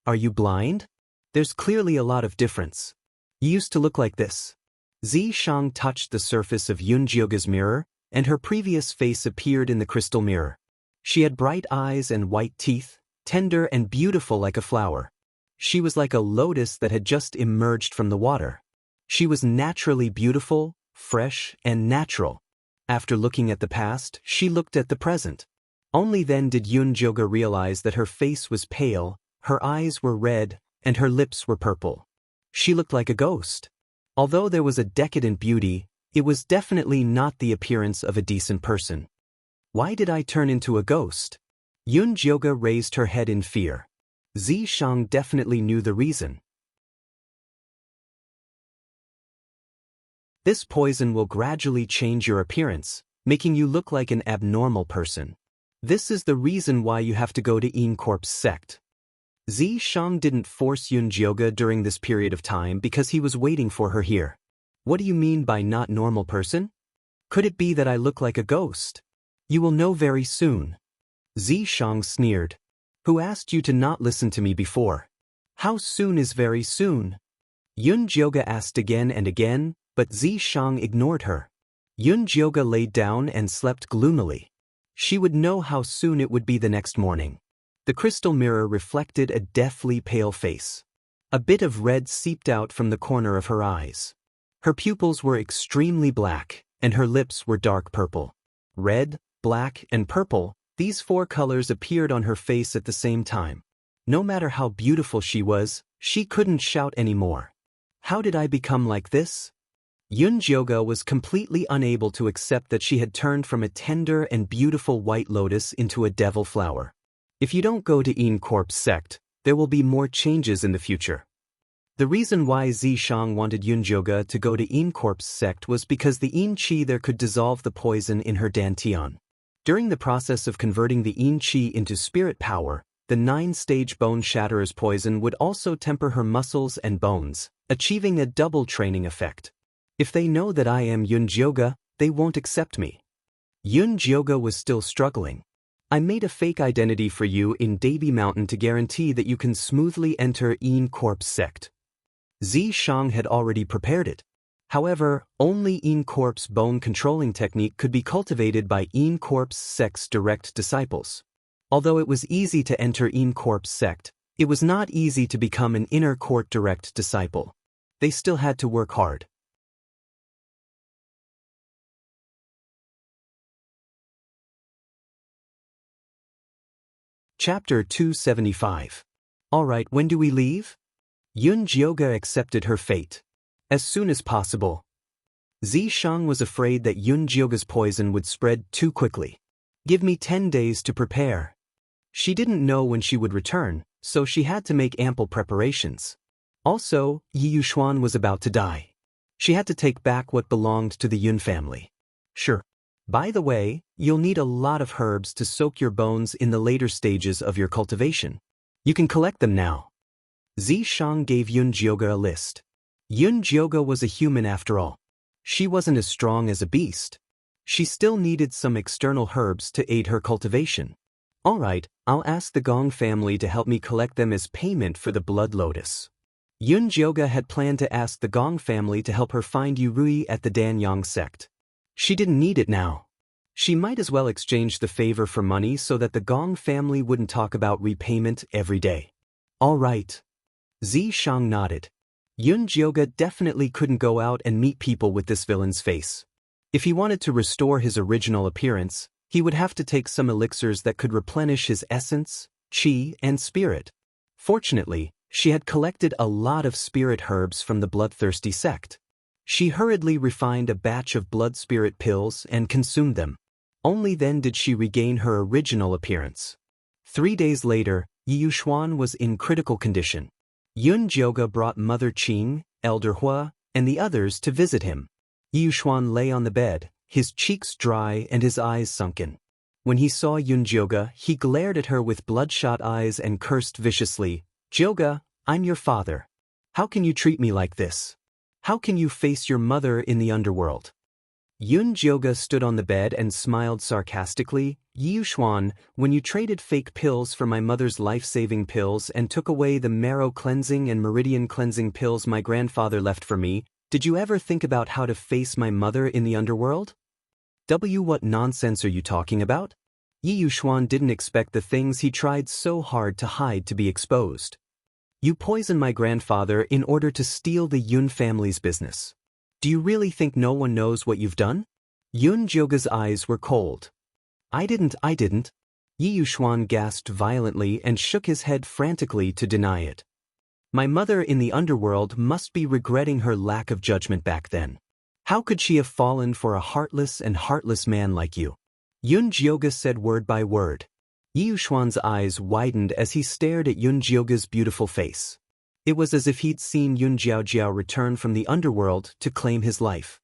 Are you blind? There's clearly a lot of difference. You used to look like this. Zishang touched the surface of Yun Jioge's mirror, and her previous face appeared in the crystal mirror. She had bright eyes and white teeth, tender and beautiful like a flower. She was like a lotus that had just emerged from the water. She was naturally beautiful, fresh, and natural. After looking at the past, she looked at the present. Only then did Yun Jioge realize that her face was pale, her eyes were red, and her lips were purple. She looked like a ghost. Although there was a decadent beauty, it was definitely not the appearance of a decent person. Why did I turn into a ghost? Yun Jioge raised her head in fear. Zishang definitely knew the reason. This poison will gradually change your appearance, making you look like an abnormal person. This is the reason why you have to go to Immortal's sect. Zishang didn't force Yun Jioge during this period of time because he was waiting for her here. What do you mean by not normal person? Could it be that I look like a ghost? You will know very soon. Zishang sneered. Who asked you to not listen to me before? How soon is very soon? Yun Jioge asked again and again, but Zishang ignored her. Yun Jioge laid down and slept gloomily. She would know how soon it would be the next morning. The crystal mirror reflected a deathly pale face. A bit of red seeped out from the corner of her eyes. Her pupils were extremely black, and her lips were dark purple. Red, black, and purple, these 4 colors appeared on her face at the same time. No matter how beautiful she was, she couldn't shout anymore. How did I become like this? Yun Jioge was completely unable to accept that she had turned from a tender and beautiful white lotus into a devil flower. If you don't go to Immortal's sect, there will be more changes in the future. The reason why Zishang wanted Yun Jioge to go to Immortal's sect was because the Yin Qi there could dissolve the poison in her dantian. During the process of converting the Yin Qi into spirit power, the 9-stage bone shatterer's poison would also temper her muscles and bones, achieving a double training effect. If they know that I am Yun Jioge, they won't accept me. Yun Jioge was still struggling. I made a fake identity for you in Davy Mountain to guarantee that you can smoothly enter Immortal's sect. Zishang had already prepared it. However, only Immortal's bone controlling technique could be cultivated by Immortal's sect's direct disciples. Although it was easy to enter Immortal's sect, it was not easy to become an inner court direct disciple. They still had to work hard. Chapter 275. Alright, when do we leave? Yun Jioge accepted her fate. As soon as possible. Zishang was afraid that Yun Jioge's poison would spread too quickly. Give me 10 days to prepare. She didn't know when she would return, so she had to make ample preparations. Also, Yi Yushuan was about to die. She had to take back what belonged to the Yun family. Sure. By the way, you'll need a lot of herbs to soak your bones in the later stages of your cultivation. You can collect them now. Zishang gave Yun Jioge a list. Yun Jioge was a human after all. She wasn't as strong as a beast. She still needed some external herbs to aid her cultivation. All right, I'll ask the Gong family to help me collect them as payment for the blood lotus. Yun Jioga had planned to ask the Gong family to help her find Yurui at the Danyang sect. She didn't need it now. She might as well exchange the favor for money so that the Gong family wouldn't talk about repayment every day. All right. Zi Shang nodded. Yun Jioga definitely couldn't go out and meet people with this villain's face. If he wanted to restore his original appearance, he would have to take some elixirs that could replenish his essence, qi, and spirit. Fortunately, she had collected a lot of spirit herbs from the bloodthirsty sect. She hurriedly refined a batch of blood spirit pills and consumed them. Only then did she regain her original appearance. 3 days later, Yi Yuxuan was in critical condition. Yun Jioga brought Mother Qing, Elder Hua, and the others to visit him. Yi Yuxuan lay on the bed, his cheeks dry and his eyes sunken. When he saw Yun Jioga, he glared at her with bloodshot eyes and cursed viciously, "Jioga, I'm your father. How can you treat me like this? How can you face your mother in the underworld?" Yun Jioga stood on the bed and smiled sarcastically, "Yi Yuxuan, when you traded fake pills for my mother's life-saving pills and took away the marrow cleansing and meridian cleansing pills my grandfather left for me, did you ever think about how to face my mother in the underworld?" What nonsense are you talking about? Yi Yuxuan didn't expect the things he tried so hard to hide to be exposed. You poisoned my grandfather in order to steal the Yun family's business. Do you really think no one knows what you've done? Yun Jioga's eyes were cold. I didn't. Yi Yuxuan gasped violently and shook his head frantically to deny it. My mother in the underworld must be regretting her lack of judgment back then. How could she have fallen for a heartless man like you? Yun Jioga said word by word. Yi Yuxuan's eyes widened as he stared at Yun Jioga's beautiful face. It was as if he'd seen Yun Jiao return from the underworld to claim his life.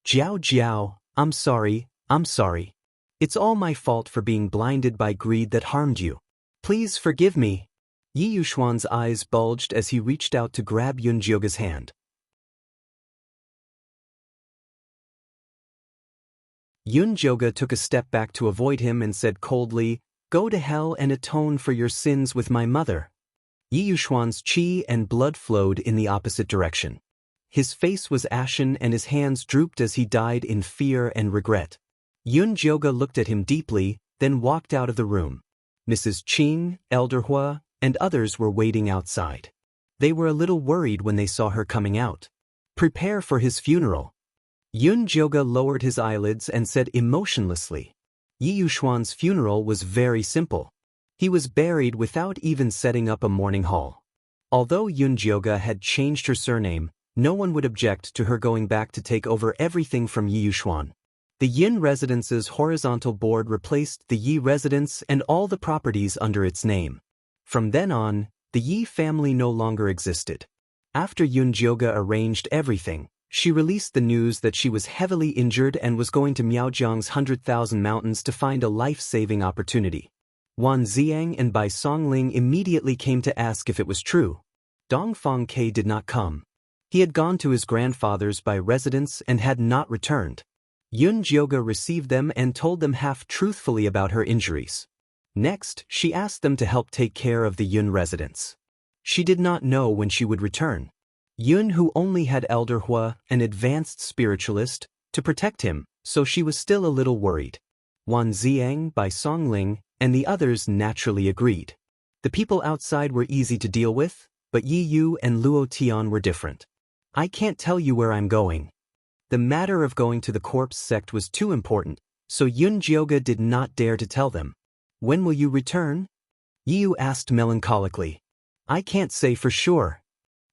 Jiao, I'm sorry. It's all my fault for being blinded by greed that harmed you. Please forgive me. Yi Yuxuan's eyes bulged as he reached out to grab Yun Jioga's hand. Yun Jioga took a step back to avoid him and said coldly, "Go to hell and atone for your sins with my mother." Yi Yuxuan's qi and blood flowed in the opposite direction. His face was ashen and his hands drooped as he died in fear and regret. Yun Jioga looked at him deeply, then walked out of the room. Mrs. Qing, Elder Hua, and others were waiting outside. They were a little worried when they saw her coming out. "Prepare for his funeral." Yun Jioga lowered his eyelids and said emotionlessly. Yi Yuxuan's funeral was very simple. He was buried without even setting up a mourning hall. Although Yun Jioga had changed her surname, no one would object to her going back to take over everything from Yi Yuxuan. The Yin residence's horizontal board replaced the Yi residence and all the properties under its name. From then on, the Yi family no longer existed. After Yun Jioga arranged everything, she released the news that she was heavily injured and was going to Miaojiang's 100,000 Mountains to find a life-saving opportunity. Wan Xiang and Bai Songling immediately came to ask if it was true. Dongfang Ke did not come. He had gone to his grandfather's Bai residence and had not returned. Yun Jioga received them and told them half-truthfully about her injuries. Next, she asked them to help take care of the Yun residence. She did not know when she would return. Yun, who only had Elder Hua, an advanced spiritualist, to protect him, so she was still a little worried. Wan Xiang, Bai Songling, and the others naturally agreed. The people outside were easy to deal with, but Yi Yu and Luo Tian were different. "I can't tell you where I'm going." The matter of going to the corpse sect was too important, so Yun Jioga did not dare to tell them. "When will you return?" Yi Yu asked melancholically. "I can't say for sure."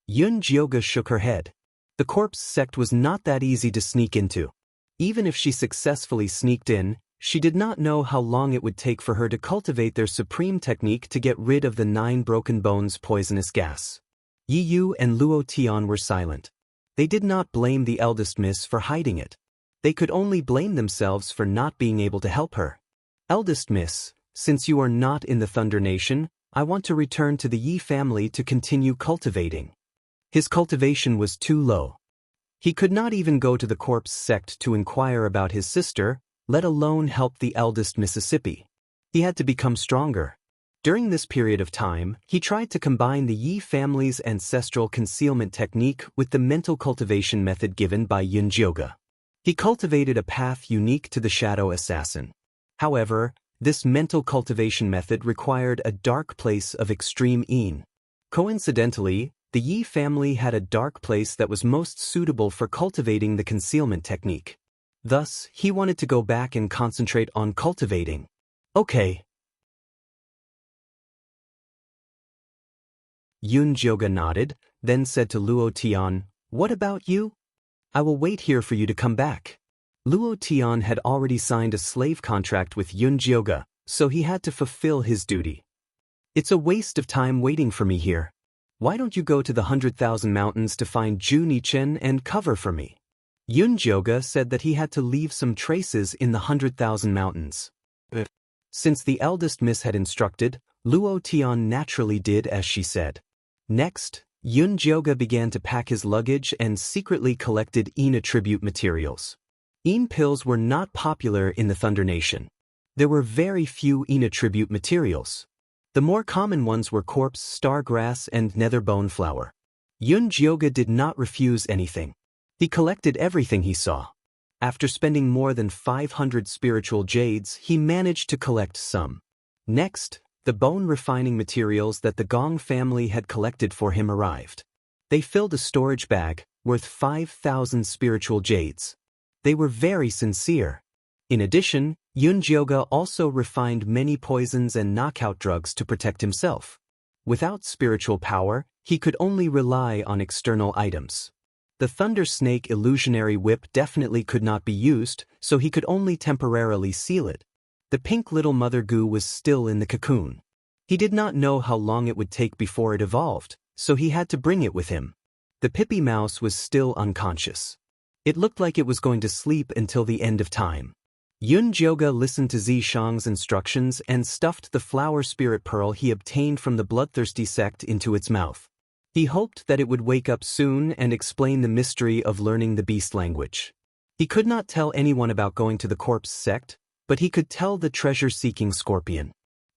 Yun Jioga shook her head. The corpse sect was not that easy to sneak into. Even if she successfully sneaked in, she did not know how long it would take for her to cultivate their supreme technique to get rid of the 9 broken bones poisonous gas. Yi Yu and Luo Tian were silent. They did not blame the eldest miss for hiding it. They could only blame themselves for not being able to help her. "Eldest miss, since you are not in the Thunder Nation, I want to return to the Yi family to continue cultivating." His cultivation was too low. He could not even go to the corpse sect to inquire about his sister, let alone help the eldest Mississippi. He had to become stronger. During this period of time, he tried to combine the Yi family's ancestral concealment technique with the mental cultivation method given by Yunjioge. He cultivated a path unique to the shadow assassin. However, this mental cultivation method required a dark place of extreme yin. Coincidentally, the Yi family had a dark place that was most suitable for cultivating the concealment technique. Thus, he wanted to go back and concentrate on cultivating. Okay. Yunjioge nodded, then said to Luo Tian, "What about you? I will wait here for you to come back." Luo Tian had already signed a slave contract with Yunjioge, so he had to fulfill his duty. "It's a waste of time waiting for me here. Why don't you go to the 100,000 mountains to find Ju Nichen and cover for me?" Yunjioge said that he had to leave some traces in the 100,000 mountains. Since the eldest miss had instructed, Luo Tian naturally did as she said. Next, Yunjioge began to pack his luggage and secretly collected Yin attribute materials. Yin pills were not popular in the Thunder Nation. There were very few Yin attribute materials. The more common ones were corpse stargrass and nether bone flower. Yunjioge did not refuse anything. He collected everything he saw. After spending more than 500 spiritual jades, he managed to collect some. Next, the bone refining materials that the Gong family had collected for him arrived. They filled a storage bag, worth 5,000 spiritual jades. They were very sincere. In addition, Yunjioge also refined many poisons and knockout drugs to protect himself. Without spiritual power, he could only rely on external items. The Thunder Snake illusionary whip definitely could not be used, so he could only temporarily seal it. The pink little mother goo was still in the cocoon. He did not know how long it would take before it evolved, so he had to bring it with him. The Pippy mouse was still unconscious. It looked like it was going to sleep until the end of time. Yunjioge listened to Zishang's instructions and stuffed the flower spirit pearl he obtained from the bloodthirsty sect into its mouth. He hoped that it would wake up soon and explain the mystery of learning the beast language. He could not tell anyone about going to the corpse sect, but he could tell the treasure-seeking scorpion.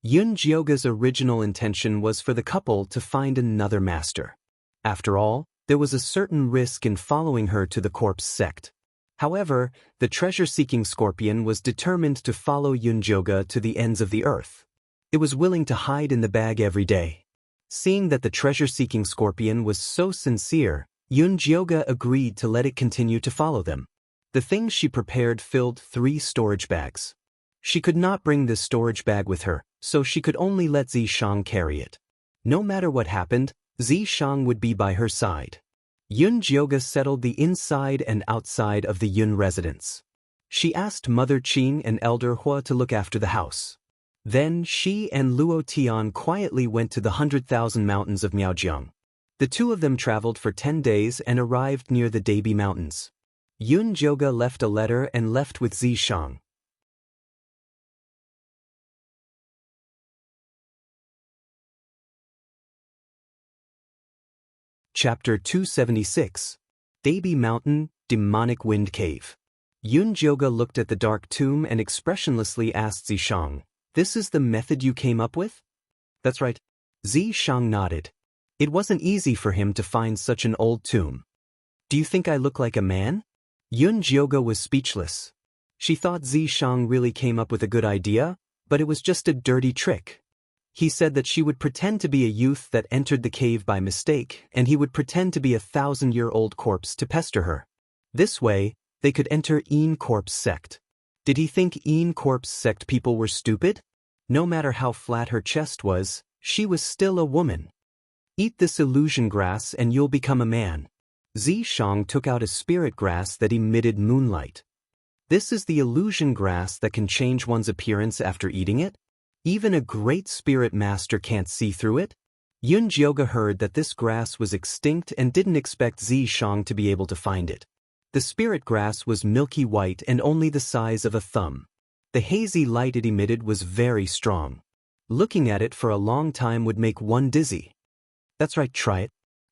Yunjioge's original intention was for the couple to find another master. After all, there was a certain risk in following her to the corpse sect. However, the treasure-seeking scorpion was determined to follow Yunjioge to the ends of the earth. It was willing to hide in the bag every day. Seeing that the treasure-seeking scorpion was so sincere, Yunjioge agreed to let it continue to follow them. The things she prepared filled 3 storage bags. She could not bring this storage bag with her, so she could only let Zishang carry it. No matter what happened, Zishang would be by her side. Yunjioge settled the inside and outside of the Yun residence. She asked Mother Qing and Elder Hua to look after the house. Then she and Luo Tian quietly went to the 100,000 mountains of Miaojiang. The two of them traveled for 10 days and arrived near the Dabi Mountains. Yunjioge left a letter and left with Zishang. Chapter 276. Dabi Mountain, Demonic Wind Cave. Yunjioge looked at the dark tomb and expressionlessly asked Zishang, "This is the method you came up with?" "That's right." Zishang nodded. It wasn't easy for him to find such an old tomb. "Do you think I look like a man?" Yunjioge was speechless. She thought Zishang really came up with a good idea, but it was just a dirty trick. He said that she would pretend to be a youth that entered the cave by mistake, and he would pretend to be a 1,000-year-old corpse to pester her. This way, they could enter Yin Corpse sect. Did he think Yin Corpse sect people were stupid? No matter how flat her chest was, she was still a woman. "Eat this illusion grass and you'll become a man." Zishang took out a spirit grass that emitted moonlight. This is the illusion grass that can change one's appearance after eating it? Even a great spirit master can't see through it? Yunjioge heard that this grass was extinct and didn't expect Zishang to be able to find it. The spirit grass was milky white and only the size of a thumb. The hazy light it emitted was very strong. Looking at it for a long time would make one dizzy. "That's right, try it."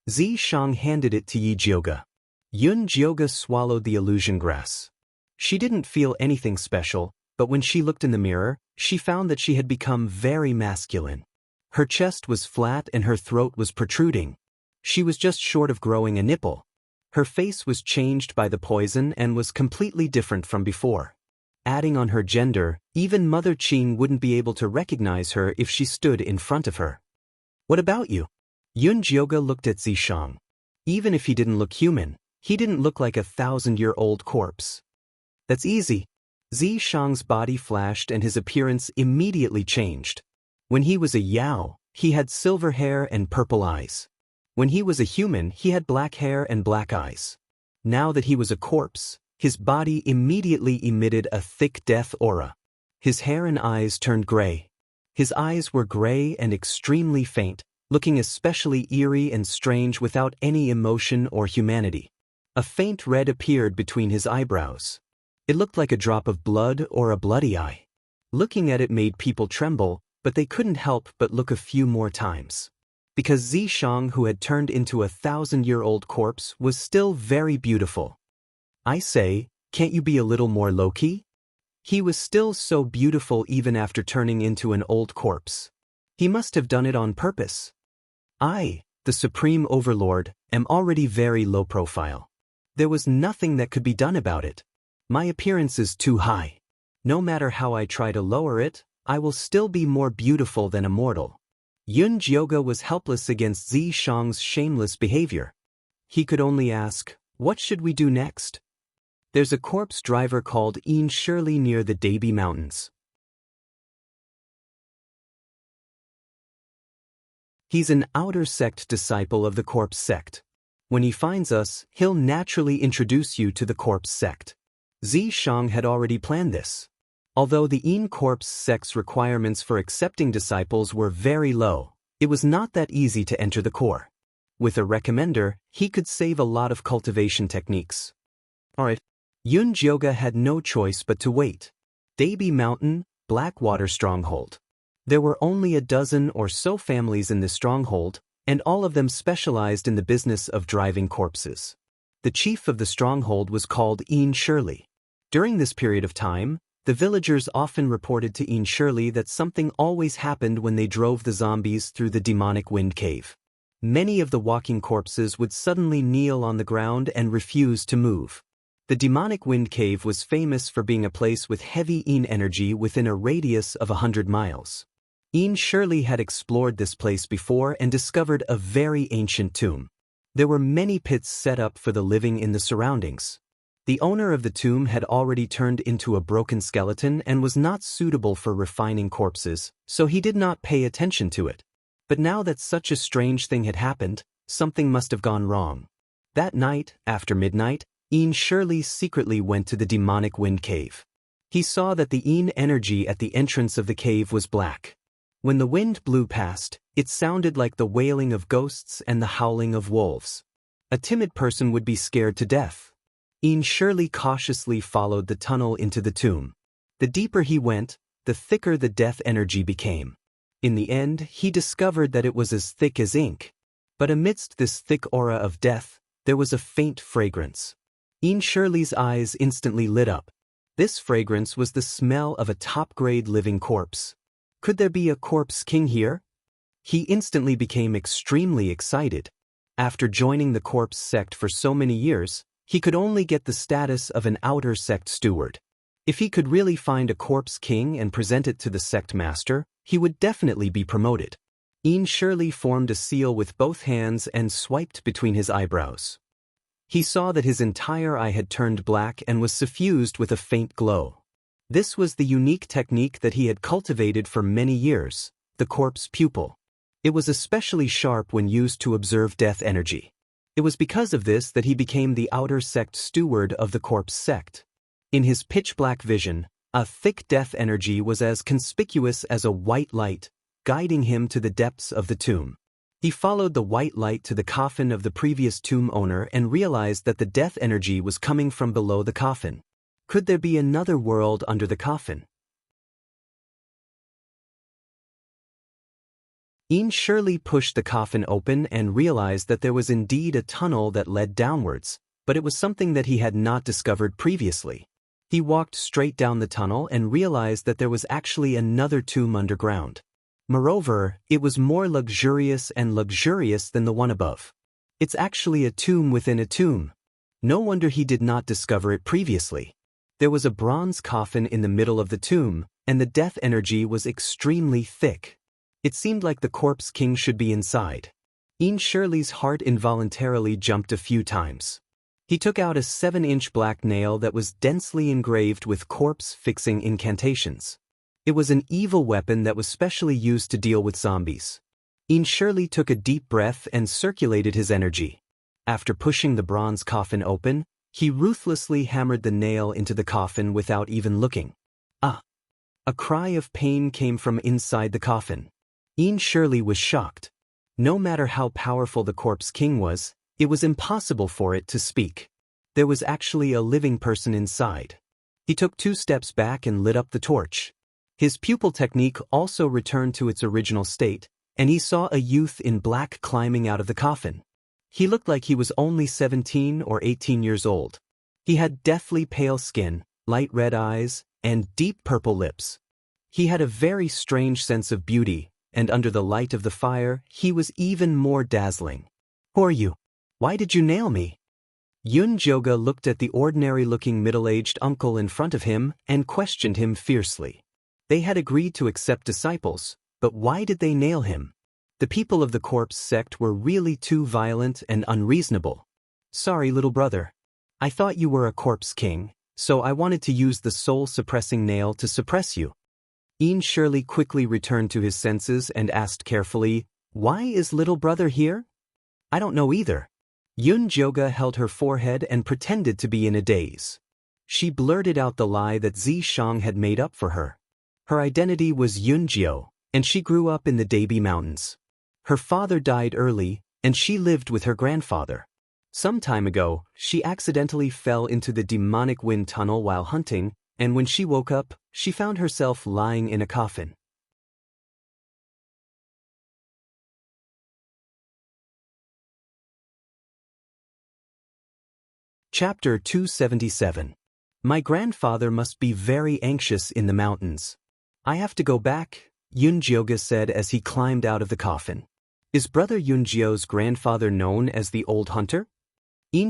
Zishang handed it to Yunjioge. Yun Jioga swallowed the illusion grass. She didn't feel anything special, but when she looked in the mirror, she found that she had become very masculine. Her chest was flat and her throat was protruding. She was just short of growing a nipple. Her face was changed by the poison and was completely different from before. Adding on her gender, even Mother Qin wouldn't be able to recognize her if she stood in front of her. What about you? Yun Jioga looked at Zishang. Even if he didn't look human, he didn't look like a 1,000-year-old corpse. That's easy. Zishang's body flashed and his appearance immediately changed. When he was a Yao, he had silver hair and purple eyes. When he was a human, he had black hair and black eyes. Now that he was a corpse, his body immediately emitted a thick death aura. His hair and eyes turned gray. His eyes were gray and extremely faint, looking especially eerie and strange without any emotion or humanity. A faint red appeared between his eyebrows. It looked like a drop of blood or a bloody eye. Looking at it made people tremble, but they couldn't help but look a few more times. Because Zishang, who had turned into a 1,000-year-old corpse, was still very beautiful. I say, can't you be a little more low-key? He was still so beautiful even after turning into an old corpse. He must have done it on purpose. I, the Supreme Overlord, am already very low profile. There was nothing that could be done about it. My appearance is too high. No matter how I try to lower it, I will still be more beautiful than immortal. Yun Jioga was helpless against Zishang's shameless behavior. He could only ask, what should we do next? There's a corpse driver called Yin Shirley near the Dabi Mountains. He's an outer sect disciple of the corpse sect. When he finds us, he'll naturally introduce you to the corpse sect. Zishang had already planned this. Although the Yin corpse sect's requirements for accepting disciples were very low, it was not that easy to enter the core. With a recommender, he could save a lot of cultivation techniques. Alright. Yun Jioga had no choice but to wait. Dabi Mountain, Blackwater Stronghold. There were only a dozen or so families in this stronghold, and all of them specialized in the business of driving corpses. The chief of the stronghold was called Yin Shirley. During this period of time, the villagers often reported to Yin Shirley that something always happened when they drove the zombies through the demonic wind cave. Many of the walking corpses would suddenly kneel on the ground and refuse to move. The demonic wind cave was famous for being a place with heavy Yin energy within a radius of 100 miles. Yin Shirley had explored this place before and discovered a very ancient tomb. There were many pits set up for the living in the surroundings. The owner of the tomb had already turned into a broken skeleton and was not suitable for refining corpses, so he did not pay attention to it. But now that such a strange thing had happened, something must have gone wrong. That night, after midnight, Yin Shirley secretly went to the demonic wind cave. He saw that the Yin energy at the entrance of the cave was black. When the wind blew past, it sounded like the wailing of ghosts and the howling of wolves. A timid person would be scared to death. Yin Shirley cautiously followed the tunnel into the tomb. The deeper he went, the thicker the death energy became. In the end, he discovered that it was as thick as ink. But amidst this thick aura of death, there was a faint fragrance. Yin Shirley's eyes instantly lit up. This fragrance was the smell of a top-grade living corpse. Could there be a corpse king here? He instantly became extremely excited. After joining the corpse sect for so many years, he could only get the status of an outer sect steward. If he could really find a corpse king and present it to the sect master, he would definitely be promoted. Yin Shirley formed a seal with both hands and swiped between his eyebrows. He saw that his entire eye had turned black and was suffused with a faint glow. This was the unique technique that he had cultivated for many years, the corpse pupil. It was especially sharp when used to observe death energy. It was because of this that he became the outer sect steward of the corpse sect. In his pitch-black vision, a thick death energy was as conspicuous as a white light, guiding him to the depths of the tomb. He followed the white light to the coffin of the previous tomb owner and realized that the death energy was coming from below the coffin. Could there be another world under the coffin? Yin Shirley pushed the coffin open and realized that there was indeed a tunnel that led downwards, but it was something that he had not discovered previously. He walked straight down the tunnel and realized that there was actually another tomb underground. Moreover, it was more luxurious than the one above. It's actually a tomb within a tomb. No wonder he did not discover it previously. There was a bronze coffin in the middle of the tomb, and the death energy was extremely thick. It seemed like the corpse king should be inside. Shirley's heart involuntarily jumped a few times. He took out a 7-inch black nail that was densely engraved with corpse-fixing incantations. It was an evil weapon that was specially used to deal with zombies. Shirley took a deep breath and circulated his energy. After pushing the bronze coffin open, he ruthlessly hammered the nail into the coffin without even looking. Ah! A cry of pain came from inside the coffin. Shirley was shocked. No matter how powerful the corpse king was, it was impossible for it to speak. There was actually a living person inside. He took 2 steps back and lit up the torch. His pupil technique also returned to its original state, and he saw a youth in black climbing out of the coffin. He looked like he was only 17 or 18 years old. He had deathly pale skin, light red eyes, and deep purple lips. He had a very strange sense of beauty, and under the light of the fire, he was even more dazzling. "Who are you? Why did you nail me?" Yun Joga looked at the ordinary-looking middle-aged uncle in front of him and questioned him fiercely. They had agreed to accept disciples, but why did they nail him? The people of the corpse sect were really too violent and unreasonable. "Sorry, little brother. I thought you were a corpse king, so I wanted to use the soul-suppressing nail to suppress you." Shirley quickly returned to his senses and asked carefully, "Why is little brother here?" "I don't know either." Yun Joga held her forehead and pretended to be in a daze. She blurted out the lie that Zishang had made up for her. Her identity was Yunjiu, and she grew up in the Dabi Mountains. Her father died early, and she lived with her grandfather. Some time ago, she accidentally fell into the demonic wind tunnel while hunting, and when she woke up, she found herself lying in a coffin. Chapter 277. My grandfather must be very anxious in the mountains. "I have to go back," Yunjioga said as he climbed out of the coffin. "Is brother Yunjio's grandfather known as the Old Hunter?"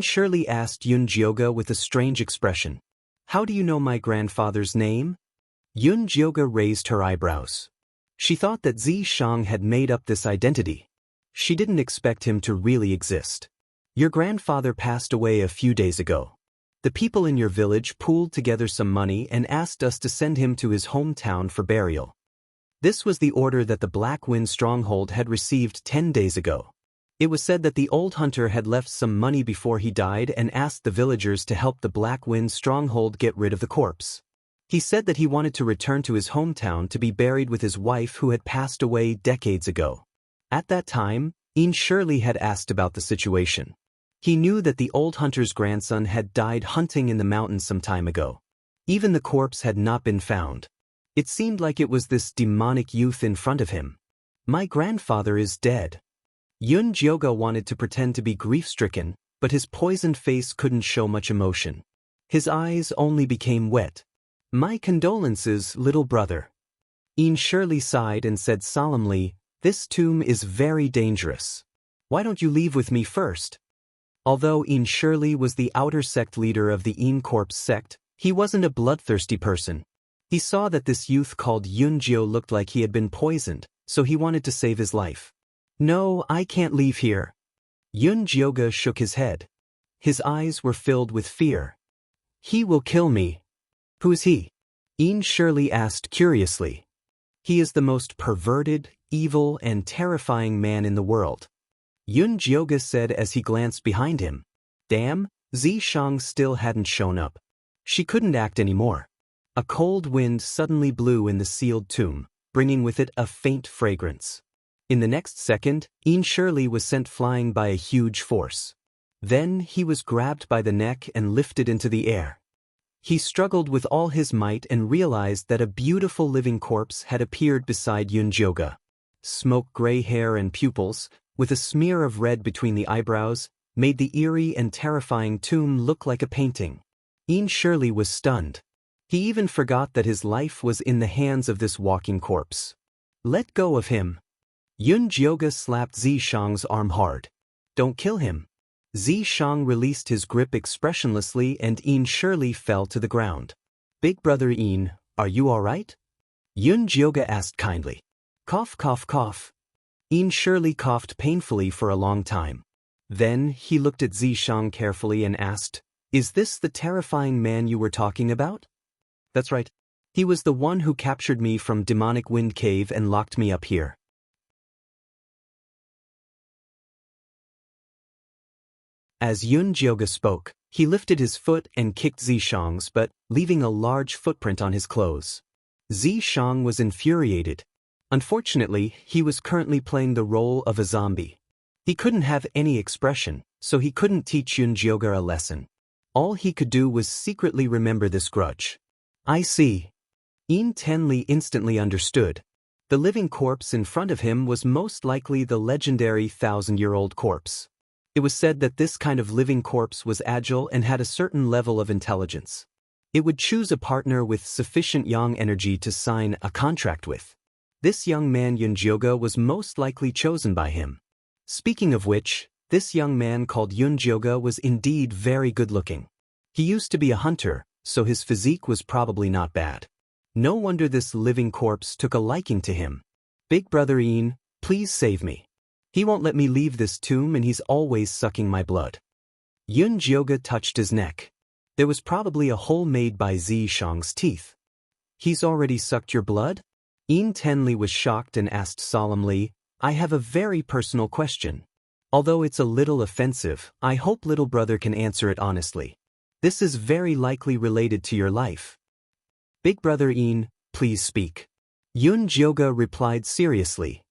Shirley asked Yunjioga with a strange expression. "How do you know my grandfather's name?" Yunjioga raised her eyebrows. She thought that Zishang had made up this identity. She didn't expect him to really exist. "Your grandfather passed away a few days ago. The people in your village pooled together some money and asked us to send him to his hometown for burial. This was the order that the Black Wind Stronghold had received 10 days ago. It was said that the old hunter had left some money before he died and asked the villagers to help the Black Wind Stronghold get rid of the corpse. He said that he wanted to return to his hometown to be buried with his wife who had passed away decades ago. At that time, Shirley had asked about the situation. He knew that the old hunter's grandson had died hunting in the mountains some time ago. Even the corpse had not been found. It seemed like it was this demonic youth in front of him. "My grandfather is dead." Yun Jioga wanted to pretend to be grief-stricken, but his poisoned face couldn't show much emotion. His eyes only became wet. "My condolences, little brother." Shirley sighed and said solemnly, "This tomb is very dangerous. Why don't you leave with me first?" Although Shirley was the outer sect leader of the Corpse sect, he wasn't a bloodthirsty person. He saw that this youth called Yunjio looked like he had been poisoned, so he wanted to save his life. "No, I can't leave here." Yunjioga shook his head. His eyes were filled with fear. "He will kill me." "Who is he?" Shirley asked curiously. "He is the most perverted, evil, and terrifying man in the world," Yunjioga said as he glanced behind him. Damn, Zishang still hadn't shown up. She couldn't act anymore. A cold wind suddenly blew in the sealed tomb, bringing with it a faint fragrance. In the next second, Shirley was sent flying by a huge force. Then he was grabbed by the neck and lifted into the air. He struggled with all his might and realized that a beautiful living corpse had appeared beside Yunjioga. Smoke-gray hair and pupils, with a smear of red between the eyebrows, made the eerie and terrifying tomb look like a painting. Ian Shirley was stunned. He even forgot that his life was in the hands of this walking corpse. Let go of him. Yun Jioga slapped Zishang's arm hard. Don't kill him. Zishang released his grip expressionlessly and Ian Shirley fell to the ground. Big brother Ian, are you alright? Yun Jioga asked kindly. Cough, cough, cough. Ian Shirley coughed painfully for a long time. Then he looked at Zishang carefully and asked, Is this the terrifying man you were talking about? That's right. He was the one who captured me from demonic wind cave and locked me up here. As Yun Jioga spoke, he lifted his foot and kicked Zishang's but, leaving a large footprint on his clothes. Zishang was infuriated. Unfortunately, he was currently playing the role of a zombie. He couldn't have any expression, so he couldn't teach Yun Jioga a lesson. All he could do was secretly remember this grudge. I see. Ian Tenli instantly understood. The living corpse in front of him was most likely the legendary 1,000-year-old corpse. It was said that this kind of living corpse was agile and had a certain level of intelligence. It would choose a partner with sufficient yang energy to sign a contract with. This young man Yun Jioga was most likely chosen by him. Speaking of which, this young man called Yun Jioga was indeed very good-looking. He used to be a hunter, so his physique was probably not bad. No wonder this living corpse took a liking to him. Big brother Ian, please save me. He won't let me leave this tomb and he's always sucking my blood. Yun Jioga touched his neck. There was probably a hole made by Zishang's teeth. He's already sucked your blood? Ian Tenli was shocked and asked solemnly, I have a very personal question. Although it's a little offensive, I hope little brother can answer it honestly. This is very likely related to your life. Big brother Ian, please speak. Yun Jioga replied seriously.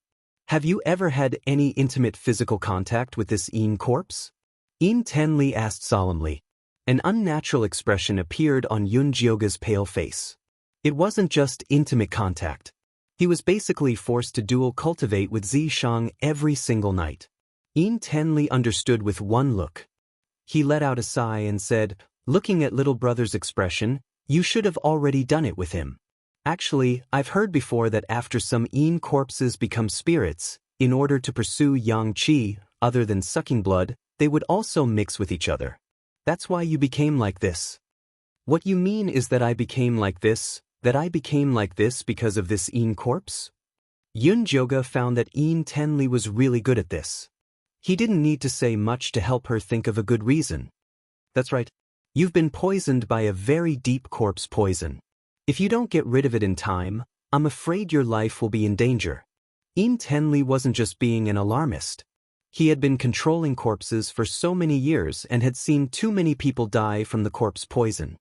Have you ever had any intimate physical contact with this Ian corpse? Ian Tenli asked solemnly. An unnatural expression appeared on Yun Jioga's pale face. It wasn't just intimate contact. He was basically forced to dual cultivate with Zishang every single night. Ian Tenli understood with one look. He let out a sigh and said, looking at little brother's expression, you should have already done it with him. Actually, I've heard before that after some Ian corpses become spirits, in order to pursue yang qi, other than sucking blood, they would also mix with each other. That's why you became like this. What you mean is that I became like this because of this Ian corpse? Yun Jioga found that Ian Tenli was really good at this. He didn't need to say much to help her think of a good reason. That's right. You've been poisoned by a very deep corpse poison. If you don't get rid of it in time, I'm afraid your life will be in danger. Ian Tenli wasn't just being an alarmist. He had been controlling corpses for so many years and had seen too many people die from the corpse poison.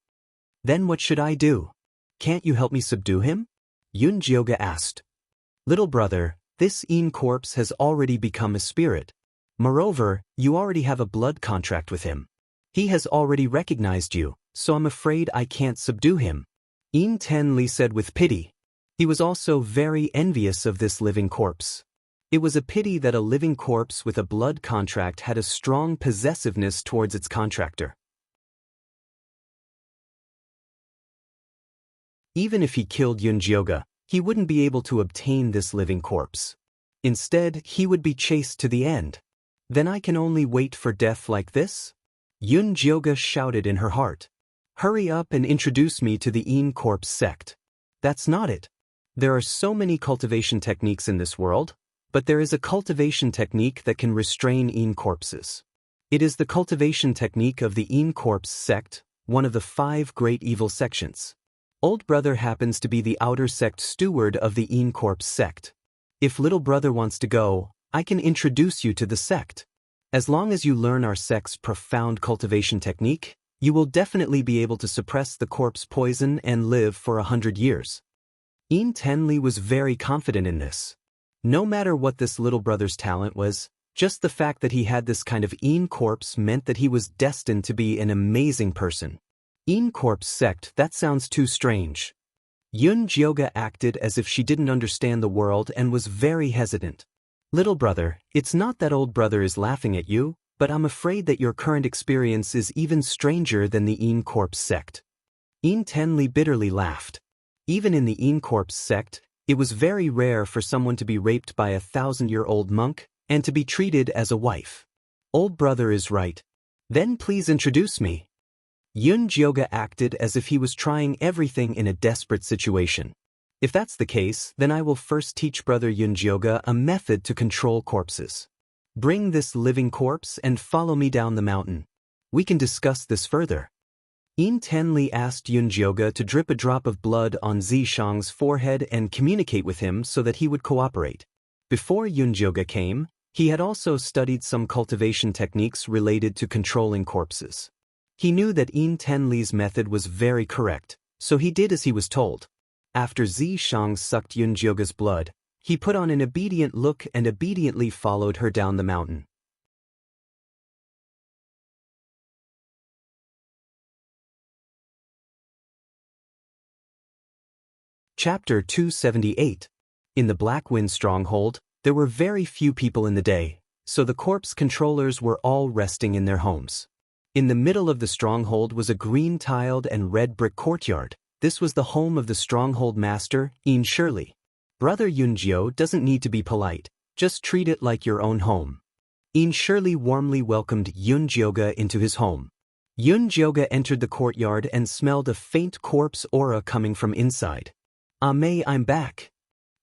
Then what should I do? Can't you help me subdue him? Yun Jioga asked. Little brother, this Ian corpse has already become a spirit. Moreover, you already have a blood contract with him. He has already recognized you, so I'm afraid I can't subdue him. Ian Tenli said with pity. He was also very envious of this living corpse. It was a pity that a living corpse with a blood contract had a strong possessiveness towards its contractor. Even if he killed Yun Jioga, he wouldn't be able to obtain this living corpse. Instead, he would be chased to the end. Then I can only wait for death like this? Yun Jioga shouted in her heart. Hurry up and introduce me to the Ian corpse sect. That's not it. There are so many cultivation techniques in this world, but there is a cultivation technique that can restrain Ian corpses. It is the cultivation technique of the Ian corpse sect, one of the 5 great evil sections. Old brother happens to be the outer sect steward of the Ian corpse sect. If little brother wants to go, I can introduce you to the sect. As long as you learn our sect's profound cultivation technique, you will definitely be able to suppress the corpse poison and live for 100 years. Ian Tenli was very confident in this. No matter what this little brother's talent was, just the fact that he had this kind of Ian corpse meant that he was destined to be an amazing person. Ian corpse sect, that sounds too strange. Yun Jioga acted as if she didn't understand the world and was very hesitant. Little brother, it's not that old brother is laughing at you, but I'm afraid that your current experience is even stranger than the Yin Corpse sect. Yin Tenli bitterly laughed. Even in the Yin Corpse sect, it was very rare for someone to be raped by a 1,000-year-old monk and to be treated as a wife. Old brother is right. Then please introduce me. Yun Jioga acted as if he was trying everything in a desperate situation. If that's the case, then I will first teach brother Yun Jioga a method to control corpses. Bring this living corpse and follow me down the mountain. We can discuss this further. Yin Tenli asked Yun Jioga to drip a drop of blood on Zishang's forehead and communicate with him so that he would cooperate. Before Yun Jioga came, he had also studied some cultivation techniques related to controlling corpses. He knew that Yin Tenli's method was very correct, so he did as he was told. After Zishang sucked Yun Jioga's blood, he put on an obedient look and obediently followed her down the mountain. Chapter 278. In the Black Wind Stronghold, there were very few people in the day, so the corpse controllers were all resting in their homes. In the middle of the stronghold was a green-tiled and red brick courtyard. This was the home of the stronghold master, Yin Shirley. Brother Yunjio doesn't need to be polite, just treat it like your own home. Yin Shirley warmly welcomed Yun Jioga into his home. Yun Jioga entered the courtyard and smelled a faint corpse aura coming from inside. May, I'm back.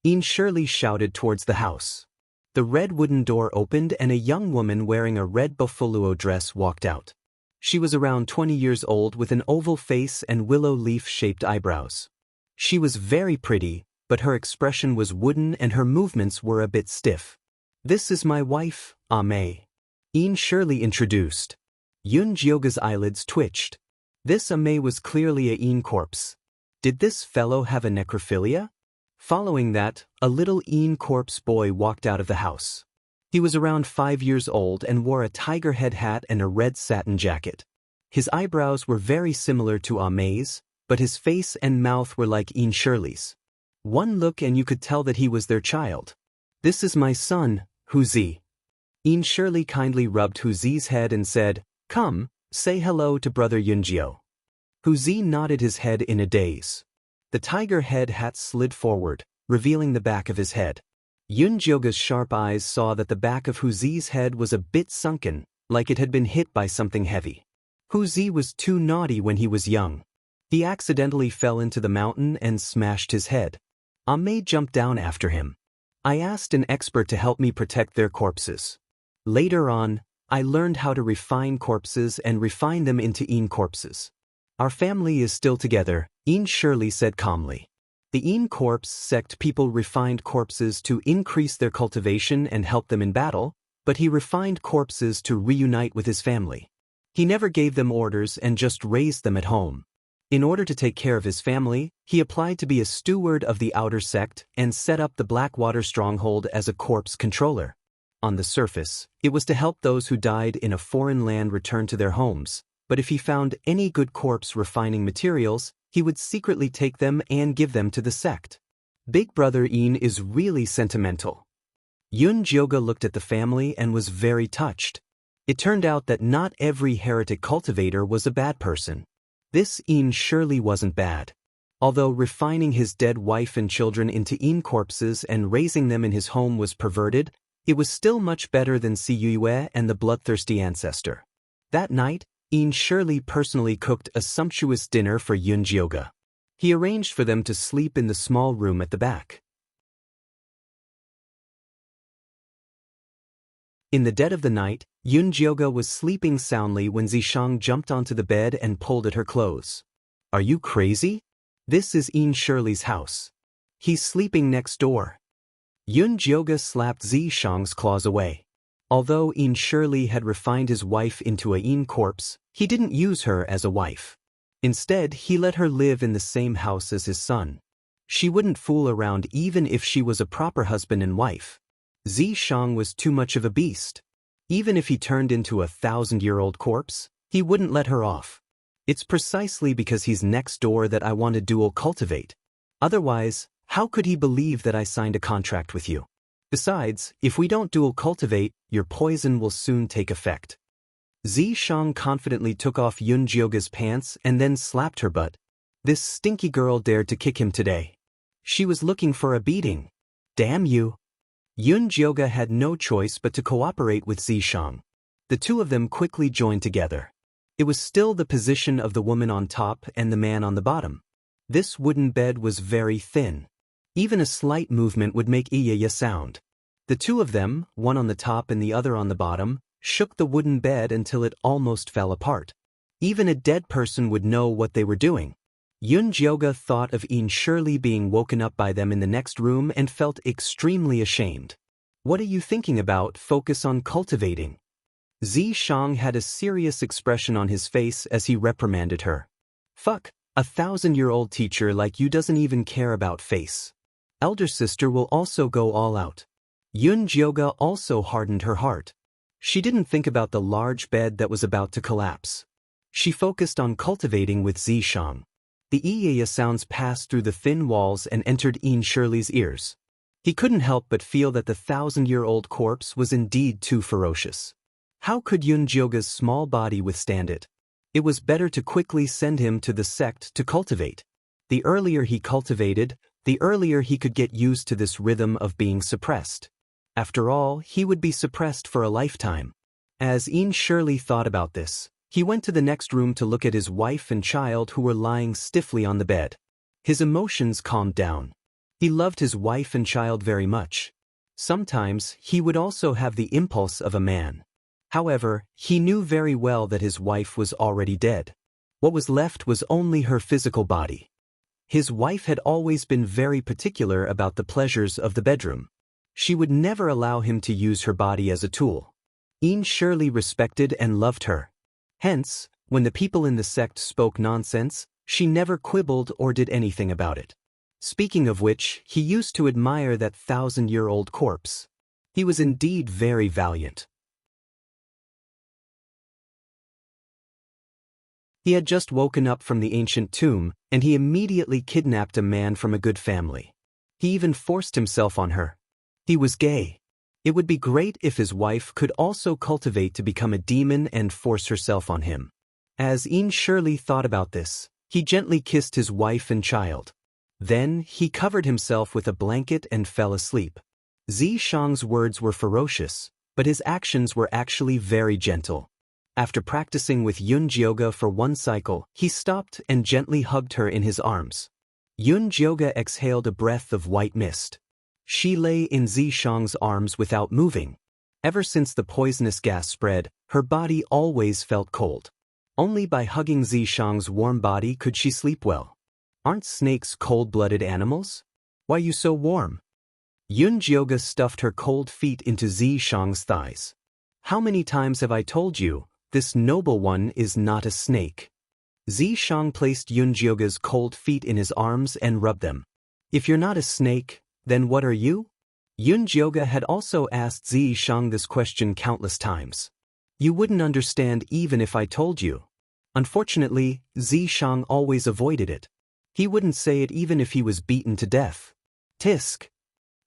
Yin Shirley shouted towards the house. The red wooden door opened and a young woman wearing a red buffalo dress walked out. She was around 20 years old with an oval face and willow leaf-shaped eyebrows. She was very pretty, but her expression was wooden and her movements were a bit stiff. This is my wife, May. Yin Shirley introduced. Yun Jioga's eyelids twitched. This May was clearly a Yin corpse. Did this fellow have a necrophilia? Following that, a little Yin corpse boy walked out of the house. He was around 5 years old and wore a tiger head hat and a red satin jacket. His eyebrows were very similar to Ame's, but his face and mouth were like Yin Shirley's. One look and you could tell that he was their child. This is my son, Huzi. Yin Shirley kindly rubbed Huzi's head and said, Come, say hello to brother Yunjio. Huzi nodded his head in a daze. The tiger head hat slid forward, revealing the back of his head. Yun Jioga's sharp eyes saw that the back of Huzi's head was a bit sunken, like it had been hit by something heavy. Huzi was too naughty when he was young. He accidentally fell into the mountain and smashed his head. Ame jumped down after him. I asked an expert to help me protect their corpses. Later on, I learned how to refine corpses and refine them into Yin corpses. Our family is still together, Yin Shirley said calmly. The Yin Corpse sect people refined corpses to increase their cultivation and help them in battle, but he refined corpses to reunite with his family. He never gave them orders and just raised them at home. In order to take care of his family, he applied to be a steward of the outer sect and set up the Blackwater Stronghold as a corpse controller. On the surface, it was to help those who died in a foreign land return to their homes, but if he found any good corpse refining materials, he would secretly take them and give them to the sect. Big brother Yin is really sentimental. Yun Jioga looked at the family and was very touched. It turned out that not every heretic cultivator was a bad person. This Yin surely wasn't bad. Although refining his dead wife and children into Yin corpses and raising them in his home was perverted, it was still much better than Si Yue and the bloodthirsty ancestor. That night, Yin Shirley personally cooked a sumptuous dinner for Yun Jioga. He arranged for them to sleep in the small room at the back. In the dead of the night, Yun Jioga was sleeping soundly when Zishang jumped onto the bed and pulled at her clothes. Are you crazy? This is Yin Shirley's house. He's sleeping next door. Yun Jioga slapped Zishang's claws away. Although Yin Shirley had refined his wife into a Yin corpse, he didn't use her as a wife. Instead, he let her live in the same house as his son. She wouldn't fool around even if she was a proper husband and wife. Zishang was too much of a beast. Even if he turned into a 1,000-year-old corpse, he wouldn't let her off. It's precisely because he's next door that I want to dual cultivate. Otherwise, how could he believe that I signed a contract with you? Besides, if we don't dual cultivate, your poison will soon take effect. Zishang confidently took off Yunjioga's pants and then slapped her butt. This stinky girl dared to kick him today. She was looking for a beating. Damn you. Yunjioga had no choice but to cooperate with Zishang. The two of them quickly joined together. It was still the position of the woman on top and the man on the bottom. This wooden bed was very thin. Even a slight movement would make iya sound. The two of them, one on the top and the other on the bottom, shook the wooden bed until it almost fell apart. Even a dead person would know what they were doing. Yunjioga thought of Shirley being woken up by them in the next room and felt extremely ashamed. What are you thinking about? Focus on cultivating. Zishang had a serious expression on his face as he reprimanded her. Fuck, a 1,000-year-old teacher like you doesn't even care about face. Elder sister will also go all out. Yunjioga also hardened her heart. She didn't think about the large bed that was about to collapse. She focused on cultivating with Zishang. The iya sounds passed through the thin walls and entered Shirley's ears. He couldn't help but feel that the 1,000-year-old corpse was indeed too ferocious. How could Yunjioga's small body withstand it? It was better to quickly send him to the sect to cultivate. The earlier he cultivated, the earlier he could get used to this rhythm of being suppressed. After all, he would be suppressed for a lifetime. As Shirley thought about this, he went to the next room to look at his wife and child who were lying stiffly on the bed. His emotions calmed down. He loved his wife and child very much. Sometimes, he would also have the impulse of a man. However, he knew very well that his wife was already dead. What was left was only her physical body. His wife had always been very particular about the pleasures of the bedroom. She would never allow him to use her body as a tool. Shirley respected and loved her. Hence, when the people in the sect spoke nonsense, she never quibbled or did anything about it. Speaking of which, he used to admire that 1,000-year-old corpse. He was indeed very valiant. He had just woken up from the ancient tomb, and he immediately kidnapped a man from a good family. He even forced himself on her. He was gay. It would be great if his wife could also cultivate to become a demon and force herself on him. As Shirley thought about this, he gently kissed his wife and child. Then, he covered himself with a blanket and fell asleep. Zishang's words were ferocious, but his actions were actually very gentle. After practicing with Yunjioga for one cycle, he stopped and gently hugged her in his arms. Yunjioga exhaled a breath of white mist. She lay in Zishang's arms without moving. Ever since the poisonous gas spread, her body always felt cold. Only by hugging Zishang's warm body could she sleep well. Aren't snakes cold-blooded animals? Why are you so warm? Yunjioga stuffed her cold feet into Zishang's thighs. How many times have I told you, this noble one is not a snake? Zishang placed Yunjioga's cold feet in his arms and rubbed them. If you're not a snake, then what are you? Yunjioga had also asked Zishang this question countless times. You wouldn't understand even if I told you. Unfortunately, Zishang always avoided it. He wouldn't say it even if he was beaten to death. Tisk.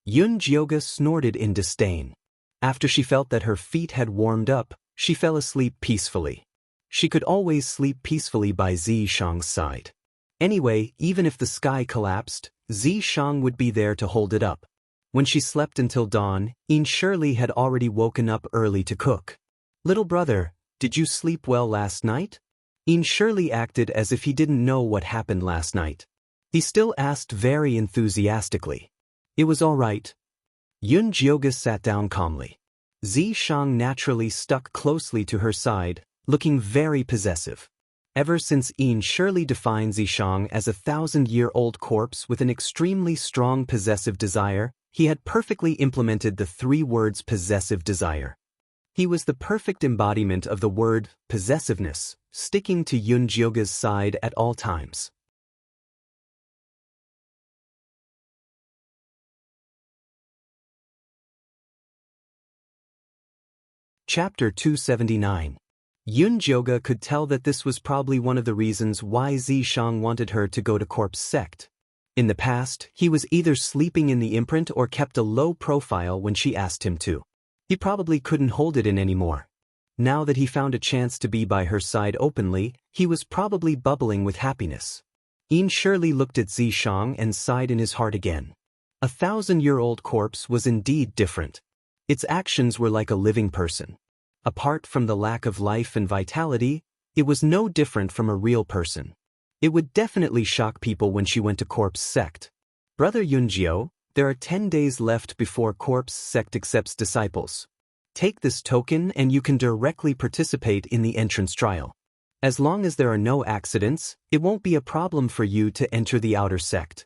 Yunjioga snorted in disdain. After she felt that her feet had warmed up, she fell asleep peacefully. She could always sleep peacefully by Zishang's side. Anyway, even if the sky collapsed, Zishang would be there to hold it up. When she slept until dawn, Shirley had already woken up early to cook. Little brother, did you sleep well last night? Shirley acted as if he didn't know what happened last night. He still asked very enthusiastically. It was all right. Yunjioga sat down calmly. Zishang naturally stuck closely to her side, looking very possessive. Ever since Shirley defined Zishang as a 1,000-year-old corpse with an extremely strong possessive desire, he had perfectly implemented the 3 words possessive desire. He was the perfect embodiment of the word possessiveness, sticking to Yunjioga's side at all times. Chapter 279. Yunjioga could tell that this was probably one of the reasons why Zishang wanted her to go to Corpse Sect. In the past, he was either sleeping in the imprint or kept a low profile when she asked him to. He probably couldn't hold it in anymore. Now that he found a chance to be by her side openly, he was probably bubbling with happiness. Yin surely looked at Zishang and sighed in his heart again. 1,000-year-old corpse was indeed different. Its actions were like a living person. Apart from the lack of life and vitality, it was no different from a real person. It would definitely shock people when she went to corpse sect. Brother Yunjiao, there are 10 days left before corpse sect accepts disciples. Take this token and you can directly participate in the entrance trial. As long as there are no accidents, it won't be a problem for you to enter the outer sect.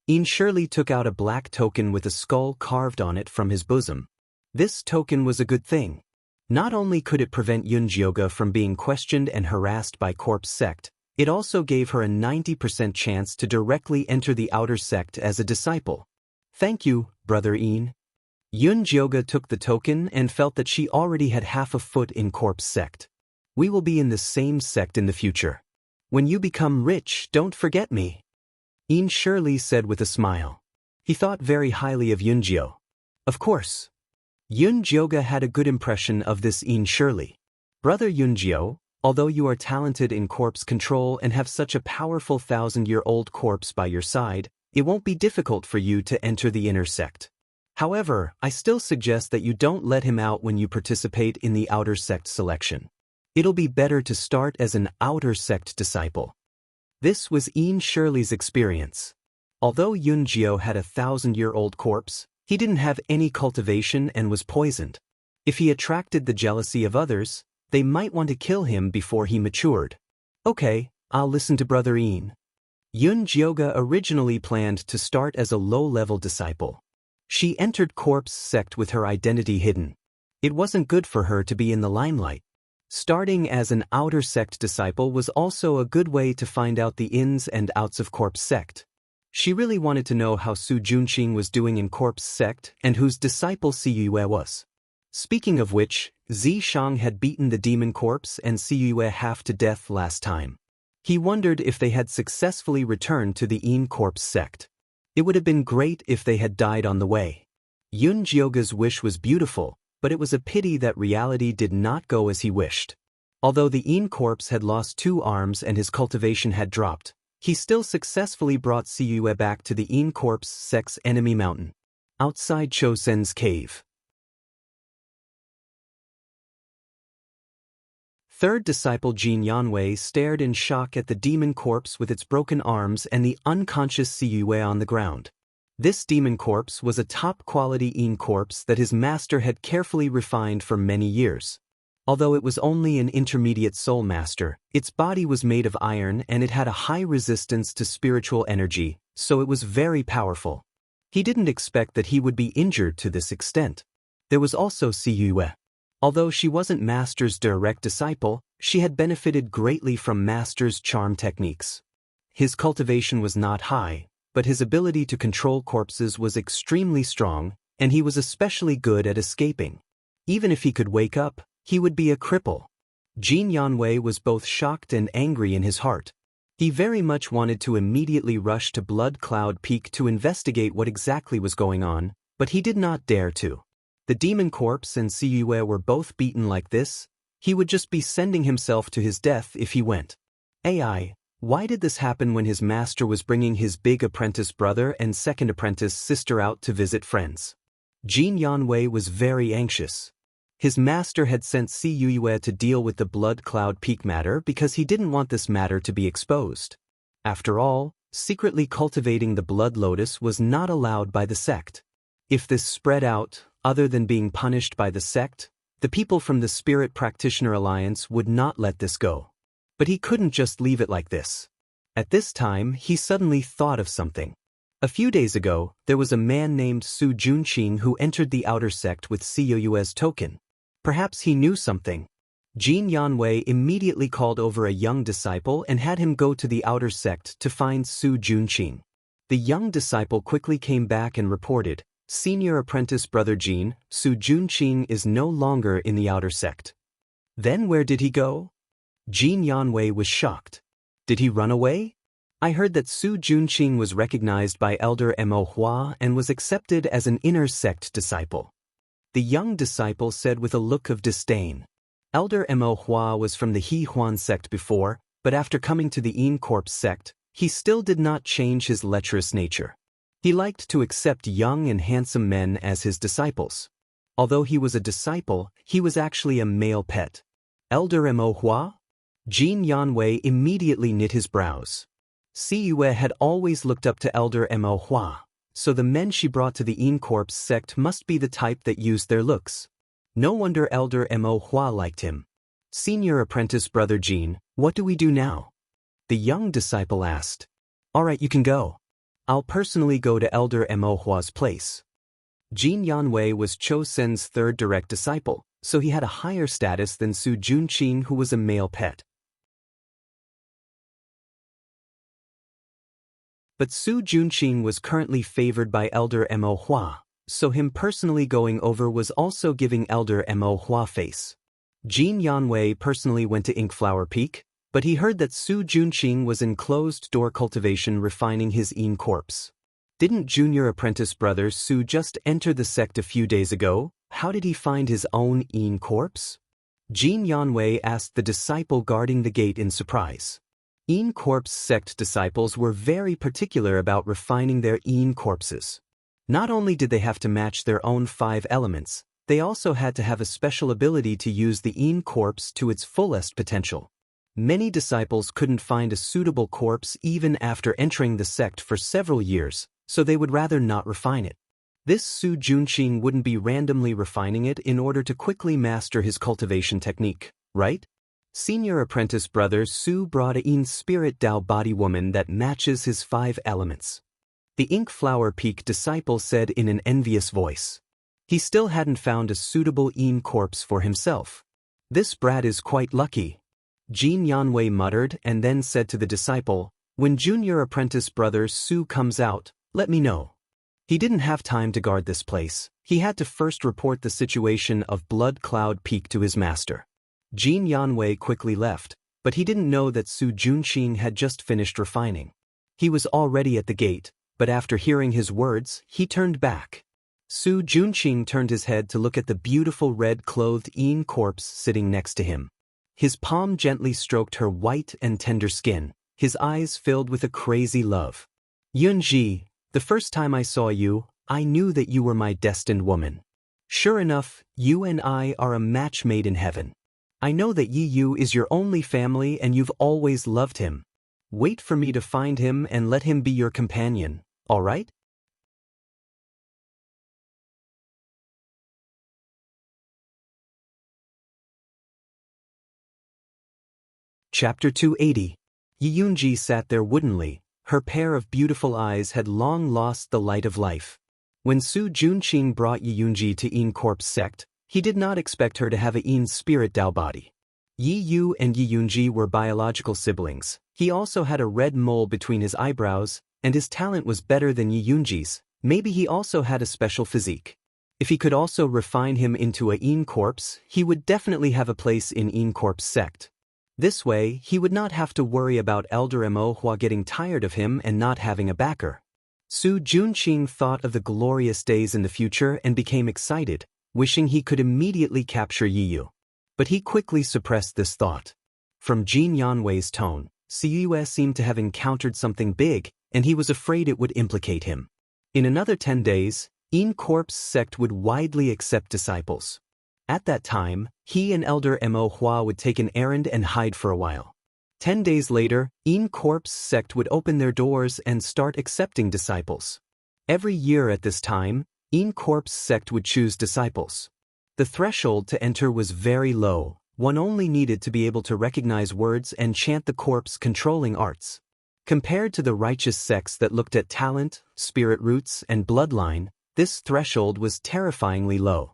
Yin surely took out a black token with a skull carved on it from his bosom. This token was a good thing. Not only could it prevent Yunjioga from being questioned and harassed by corpse sect, it also gave her a 90% chance to directly enter the outer sect as a disciple. Thank you, Brother Yin. Yunjioga took the token and felt that she already had half a foot in corpse sect. We will be in the same sect in the future. When you become rich, don't forget me. Yin surely said with a smile. He thought very highly of Yunjiao. Of course. Yunjioga had a good impression of this Yin surely. Brother Yunjiao, although you are talented in corpse control and have such a powerful 1,000-year-old corpse by your side, it won't be difficult for you to enter the inner sect. However, I still suggest that you don't let him out when you participate in the outer sect selection. It'll be better to start as an outer sect disciple. This was Yin Shirley's experience. Although Yunjiao had a 1,000-year-old corpse, he didn't have any cultivation and was poisoned. If he attracted the jealousy of others, they might want to kill him before he matured. Okay, I'll listen to Brother Yin. Yunjioga originally planned to start as a low-level disciple. She entered corpse sect with her identity hidden. It wasn't good for her to be in the limelight. Starting as an outer sect disciple was also a good way to find out the ins and outs of corpse sect. She really wanted to know how Su Junqing was doing in corpse sect and whose disciple Siyue was. Speaking of which, Zishang had beaten the demon corpse and Siyue half to death last time. He wondered if they had successfully returned to the Yin corpse sect. It would have been great if they had died on the way. Yunjioga's wish was beautiful, but it was a pity that reality did not go as he wished. Although the Yin corpse had lost 2 arms and his cultivation had dropped, he still successfully brought Siyue back to the Yin corpse sect's enemy mountain. Outside Chosen's cave. Third disciple Jin Yanwei stared in shock at the demon corpse with its broken arms and the unconscious Siyue on the ground. This demon corpse was a top-quality Yin corpse that his master had carefully refined for many years. Although it was only an intermediate soul master, its body was made of iron and it had a high resistance to spiritual energy, so it was very powerful. He didn't expect that he would be injured to this extent. There was also Siyue. Although she wasn't Master's direct disciple, she had benefited greatly from Master's charm techniques. His cultivation was not high, but his ability to control corpses was extremely strong, and he was especially good at escaping. Even if he could wake up, he would be a cripple. Jin Yanwei was both shocked and angry in his heart. He very much wanted to immediately rush to Blood Cloud Peak to investigate what exactly was going on, but he did not dare to. The demon corpse and Siyue were both beaten like this. He would just be sending himself to his death if he went. AI, why did this happen when his master was bringing his big apprentice brother and second apprentice sister out to visit friends? Jin Yanwei was very anxious. His master had sent Siyue to deal with the Blood Cloud Peak matter because he didn't want this matter to be exposed. After all, secretly cultivating the Blood Lotus was not allowed by the sect. If this spread out, other than being punished by the sect, the people from the Spirit Practitioner Alliance would not let this go. But he couldn't just leave it like this. At this time, he suddenly thought of something. A few days ago, there was a man named Su Junqing who entered the outer sect with Siyue's token. Perhaps he knew something. Jin Yanwei immediately called over a young disciple and had him go to the outer sect to find Su Junqing. The young disciple quickly came back and reported, "Senior apprentice Brother Jin, Su Junqing is no longer in the outer sect." Then where did he go? Jin Yanwei was shocked. Did he run away? I heard that Su Junqing was recognized by Elder Mo Hua and was accepted as an inner sect disciple. The young disciple said with a look of disdain. Elder Mo Hua was from the He Huan sect before, but after coming to the Yin Corpse sect, he still did not change his lecherous nature. He liked to accept young and handsome men as his disciples. Although he was a disciple, he was actually a male pet. Elder Mo Hua? Jin Yanwei immediately knit his brows. Si Yue had always looked up to Elder Mo Hua, so the men she brought to the Yin Corpse sect must be the type that used their looks. No wonder Elder Mo Hua liked him. Senior apprentice brother Jin, what do we do now? The young disciple asked. All right, you can go. I'll personally go to Elder Mo Hua's place. Jin Yanwei was Cho Sen's third direct disciple, so he had a higher status than Su Junqing, who was a male pet. But Su Junqing was currently favored by Elder Mo Hua, so him personally going over was also giving Elder Mo Hua face. Jin Yanwei personally went to Inkflower Peak, but he heard that Su Junqing was in closed-door cultivation refining his Yin Corpse. Didn't junior apprentice brother Su just enter the sect a few days ago? How did he find his own Yin Corpse? Jin Yanwei asked the disciple guarding the gate in surprise. Yin Corpse sect disciples were very particular about refining their Yin Corpses. Not only did they have to match their own 5 elements, they also had to have a special ability to use the Yin Corpse to its fullest potential. Many disciples couldn't find a suitable corpse even after entering the sect for several years, so they would rather not refine it. This Su Junqing wouldn't be randomly refining it in order to quickly master his cultivation technique, right? Senior apprentice brother Su brought a Yin spirit Dao body woman that matches his 5 elements. The Inkflower Peak disciple said in an envious voice. He still hadn't found a suitable Yin corpse for himself. This brat is quite lucky. Jin Yanwei muttered and then said to the disciple, when junior apprentice brother Su comes out, let me know. He didn't have time to guard this place. He had to first report the situation of Blood Cloud Peak to his master. Jin Yanwei quickly left, but he didn't know that Su Junqing had just finished refining. He was already at the gate, but after hearing his words, he turned back. Su Junqing turned his head to look at the beautiful red-clothed Yin corpse sitting next to him. His palm gently stroked her white and tender skin, his eyes filled with a crazy love. Yunji, the first time I saw you, I knew that you were my destined woman. Sure enough, you and I are a match made in heaven. I know that Yi Yu is your only family and you've always loved him. Wait for me to find him and let him be your companion, all right? Chapter 280. Yi Yunji sat there woodenly. Her pair of beautiful eyes had long lost the light of life. When Su Junqing brought Yi Yunji to Yin Corpse sect, he did not expect her to have a Yin spirit Dao body. Yi Yu and Yi Yunji were biological siblings. He also had a red mole between his eyebrows, and his talent was better than Yi Yunji's. Maybe he also had a special physique. If he could also refine him into a Yin Corpse, he would definitely have a place in Yin Corpse sect. This way, he would not have to worry about Elder Mo Hua getting tired of him and not having a backer. Su Junqing thought of the glorious days in the future and became excited, wishing he could immediately capture Yi Yu. But he quickly suppressed this thought. From Jin Yanwei's tone, Si Yue seemed to have encountered something big, and he was afraid it would implicate him. In another 10 days, Yin Corpse sect would widely accept disciples. At that time, he and Elder Mo Hua would take an errand and hide for a while. 10 days later, Yin Corpse sect would open their doors and start accepting disciples. Every year at this time, Yin Corpse sect would choose disciples. The threshold to enter was very low. One only needed to be able to recognize words and chant the corpse controlling arts. Compared to the righteous sects that looked at talent, spirit roots, and bloodline, this threshold was terrifyingly low.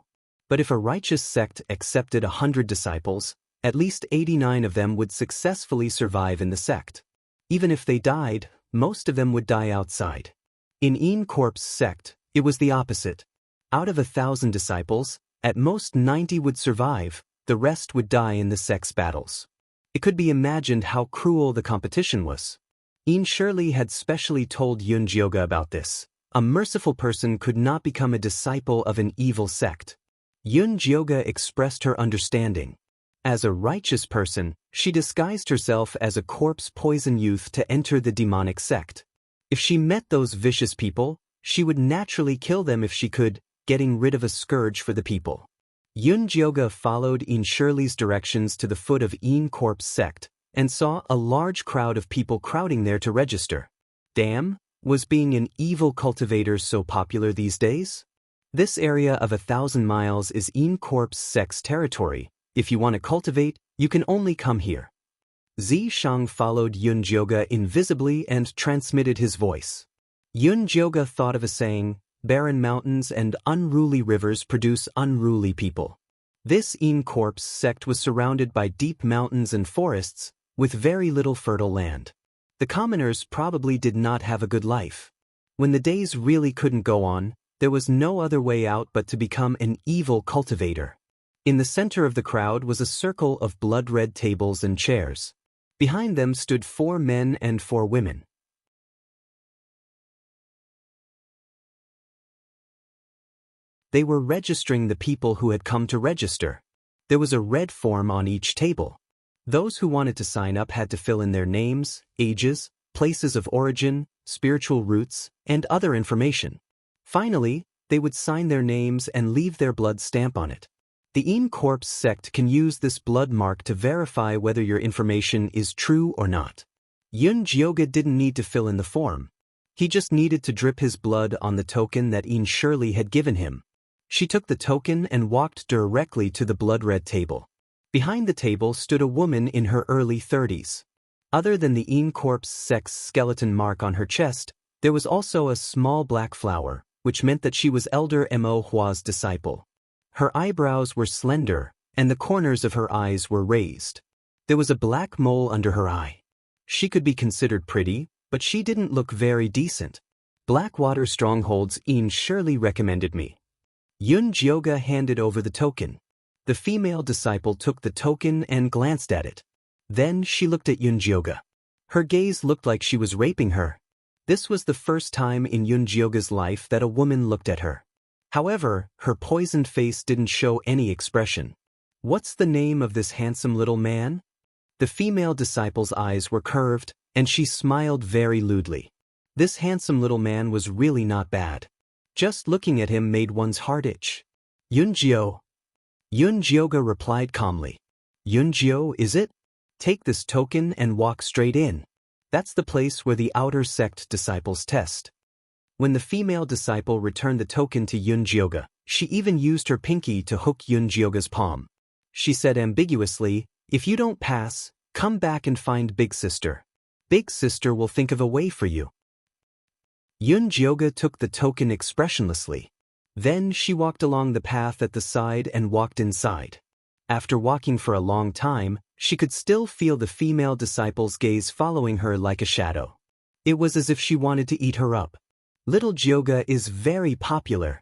But if a righteous sect accepted 100 disciples, at least 89 of them would successfully survive in the sect. Even if they died, most of them would die outside. In Yin Corpse sect, it was the opposite. Out of 1,000 disciples, at most 90 would survive, the rest would die in the sect's battles. It could be imagined how cruel the competition was. Yin Shirley had specially told Yun Jioga about this. A merciful person could not become a disciple of an evil sect. Yun Jioga expressed her understanding. As a righteous person, she disguised herself as a corpse-poison youth to enter the demonic sect. If she met those vicious people, she would naturally kill them if she could, getting rid of a scourge for the people. Yunjioga followed In Shirley's directions to the foot of In Corpse sect, and saw a large crowd of people crowding there to register. Damn, was being an evil cultivator so popular these days? This area of 1,000 miles is In Corpse sect's territory. If you want to cultivate, you can only come here. Zishang followed Yunjioga invisibly and transmitted his voice. Yunjioga thought of a saying, barren mountains and unruly rivers produce unruly people. This In Corpse sect was surrounded by deep mountains and forests, with very little fertile land. The commoners probably did not have a good life. When the days really couldn't go on, there was no other way out but to become an evil cultivator. In the center of the crowd was a circle of blood-red tables and chairs. Behind them stood 4 men and 4 women. They were registering the people who had come to register. There was a red form on each table. Those who wanted to sign up had to fill in their names, ages, places of origin, spiritual roots, and other information. Finally, they would sign their names and leave their blood stamp on it. The In Corpse sect can use this blood mark to verify whether your information is true or not. Yunjioga didn't need to fill in the form. He just needed to drip his blood on the token that In Shirley had given him. She took the token and walked directly to the blood-red table. Behind the table stood a woman in her early 30s. Other than the In Corpse sect's skeleton mark on her chest, there was also a small black flower, which meant that she was Elder Mo Hua's disciple. Her eyebrows were slender, and the corners of her eyes were raised. There was a black mole under her eye. She could be considered pretty, but she didn't look very decent. Blackwater Stronghold's In Shirley recommended me. Yunjioga handed over the token. The female disciple took the token and glanced at it. Then she looked at Yunjioga. Her gaze looked like she was raping her. This was the first time in Yunjioga's life that a woman looked at her. However, her poisoned face didn't show any expression. What's the name of this handsome little man? The female disciple's eyes were curved, and she smiled very lewdly. This handsome little man was really not bad. Just looking at him made one's heart itch. Yunjio. Yunjioga replied calmly. Yunjio, is it? Take this token and walk straight in. That's the place where the outer sect disciples test. When the female disciple returned the token to Yunjioga, she even used her pinky to hook Yunjioga's palm. She said ambiguously, if you don't pass, come back and find Big Sister. Big Sister will think of a way for you. Yunjioga took the token expressionlessly. Then she walked along the path at the side and walked inside. After walking for a long time, she could still feel the female disciple's gaze following her like a shadow. It was as if she wanted to eat her up. Little Jioga is very popular.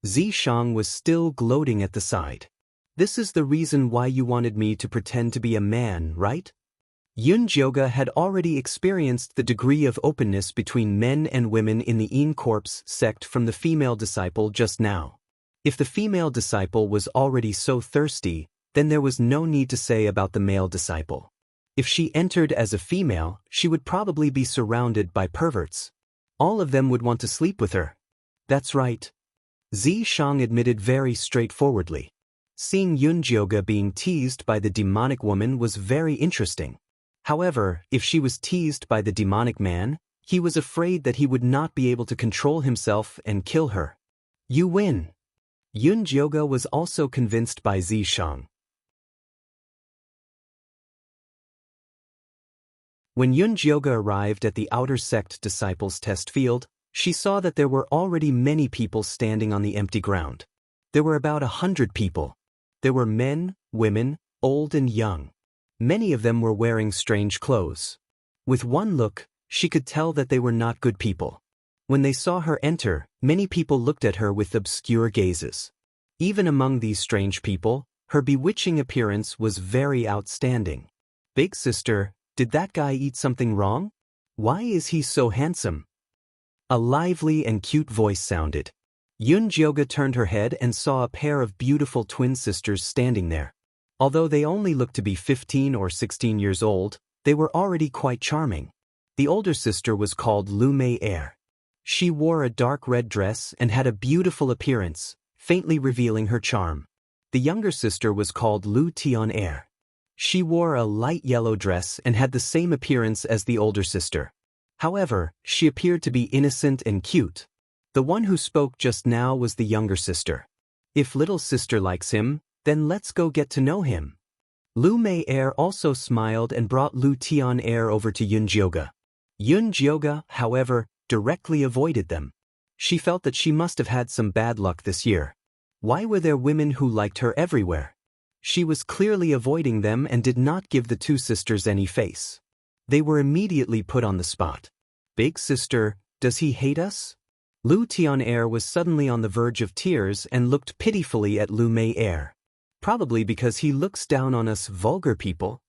Zishang was still gloating at the side. This is the reason why you wanted me to pretend to be a man, right? Yunjioga had already experienced the degree of openness between men and women in the In Corpse sect from the female disciple just now. If the female disciple was already so thirsty, then there was no need to say about the male disciple. If she entered as a female, she would probably be surrounded by perverts. All of them would want to sleep with her. That's right. Zishang admitted very straightforwardly. Seeing Yunjioga being teased by the demonic woman was very interesting. However, if she was teased by the demonic man, he was afraid that he would not be able to control himself and kill her. You win. Yunjioga was also convinced by Zishang. When Yunjioga arrived at the outer sect disciples' test field, she saw that there were already many people standing on the empty ground. There were about 100 people. There were men, women, old and young. Many of them were wearing strange clothes. With one look, she could tell that they were not good people. When they saw her enter, many people looked at her with obscure gazes. Even among these strange people, her bewitching appearance was very outstanding. Big Sister, did that guy eat something wrong? Why is he so handsome? A lively and cute voice sounded. Yunjioga turned her head and saw a pair of beautiful twin sisters standing there. Although they only looked to be 15 or 16 years old, they were already quite charming. The older sister was called Lu Mei. She wore a dark red dress and had a beautiful appearance, faintly revealing her charm. The younger sister was called Lu Tian. She wore a light yellow dress and had the same appearance as the older sister. However, she appeared to be innocent and cute. The one who spoke just now was the younger sister. If little sister likes him, then let's go get to know him. Lu Mei also smiled and brought Lu Tian over to Yunjioga. Yunjioga, however, directly avoided them. She felt that she must have had some bad luck this year. Why were there women who liked her everywhere? She was clearly avoiding them and did not give the two sisters any face. They were immediately put on the spot. Big sister, does he hate us? Lu Tian was suddenly on the verge of tears and looked pitifully at Lu Mei. Probably because he looks down on us vulgar people.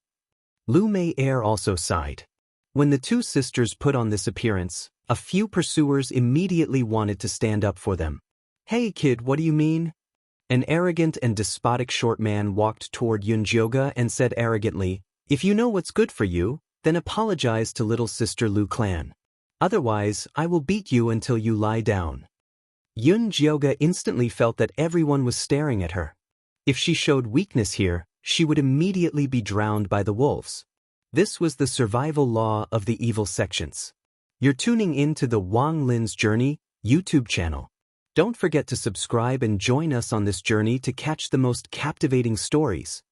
Lu Mei also sighed. When the two sisters put on this appearance, a few pursuers immediately wanted to stand up for them. Hey kid, what do you mean? An arrogant and despotic short man walked toward Yunjioga and said arrogantly, if you know what's good for you, then apologize to little sister Lu Clan. Otherwise, I will beat you until you lie down. Yunjioga instantly felt that everyone was staring at her. If she showed weakness here, she would immediately be drowned by the wolves. This was the survival law of the evil sections. You're tuning in to the Wang Lin's Journey YouTube channel. Don't forget to subscribe and join us on this journey to catch the most captivating stories.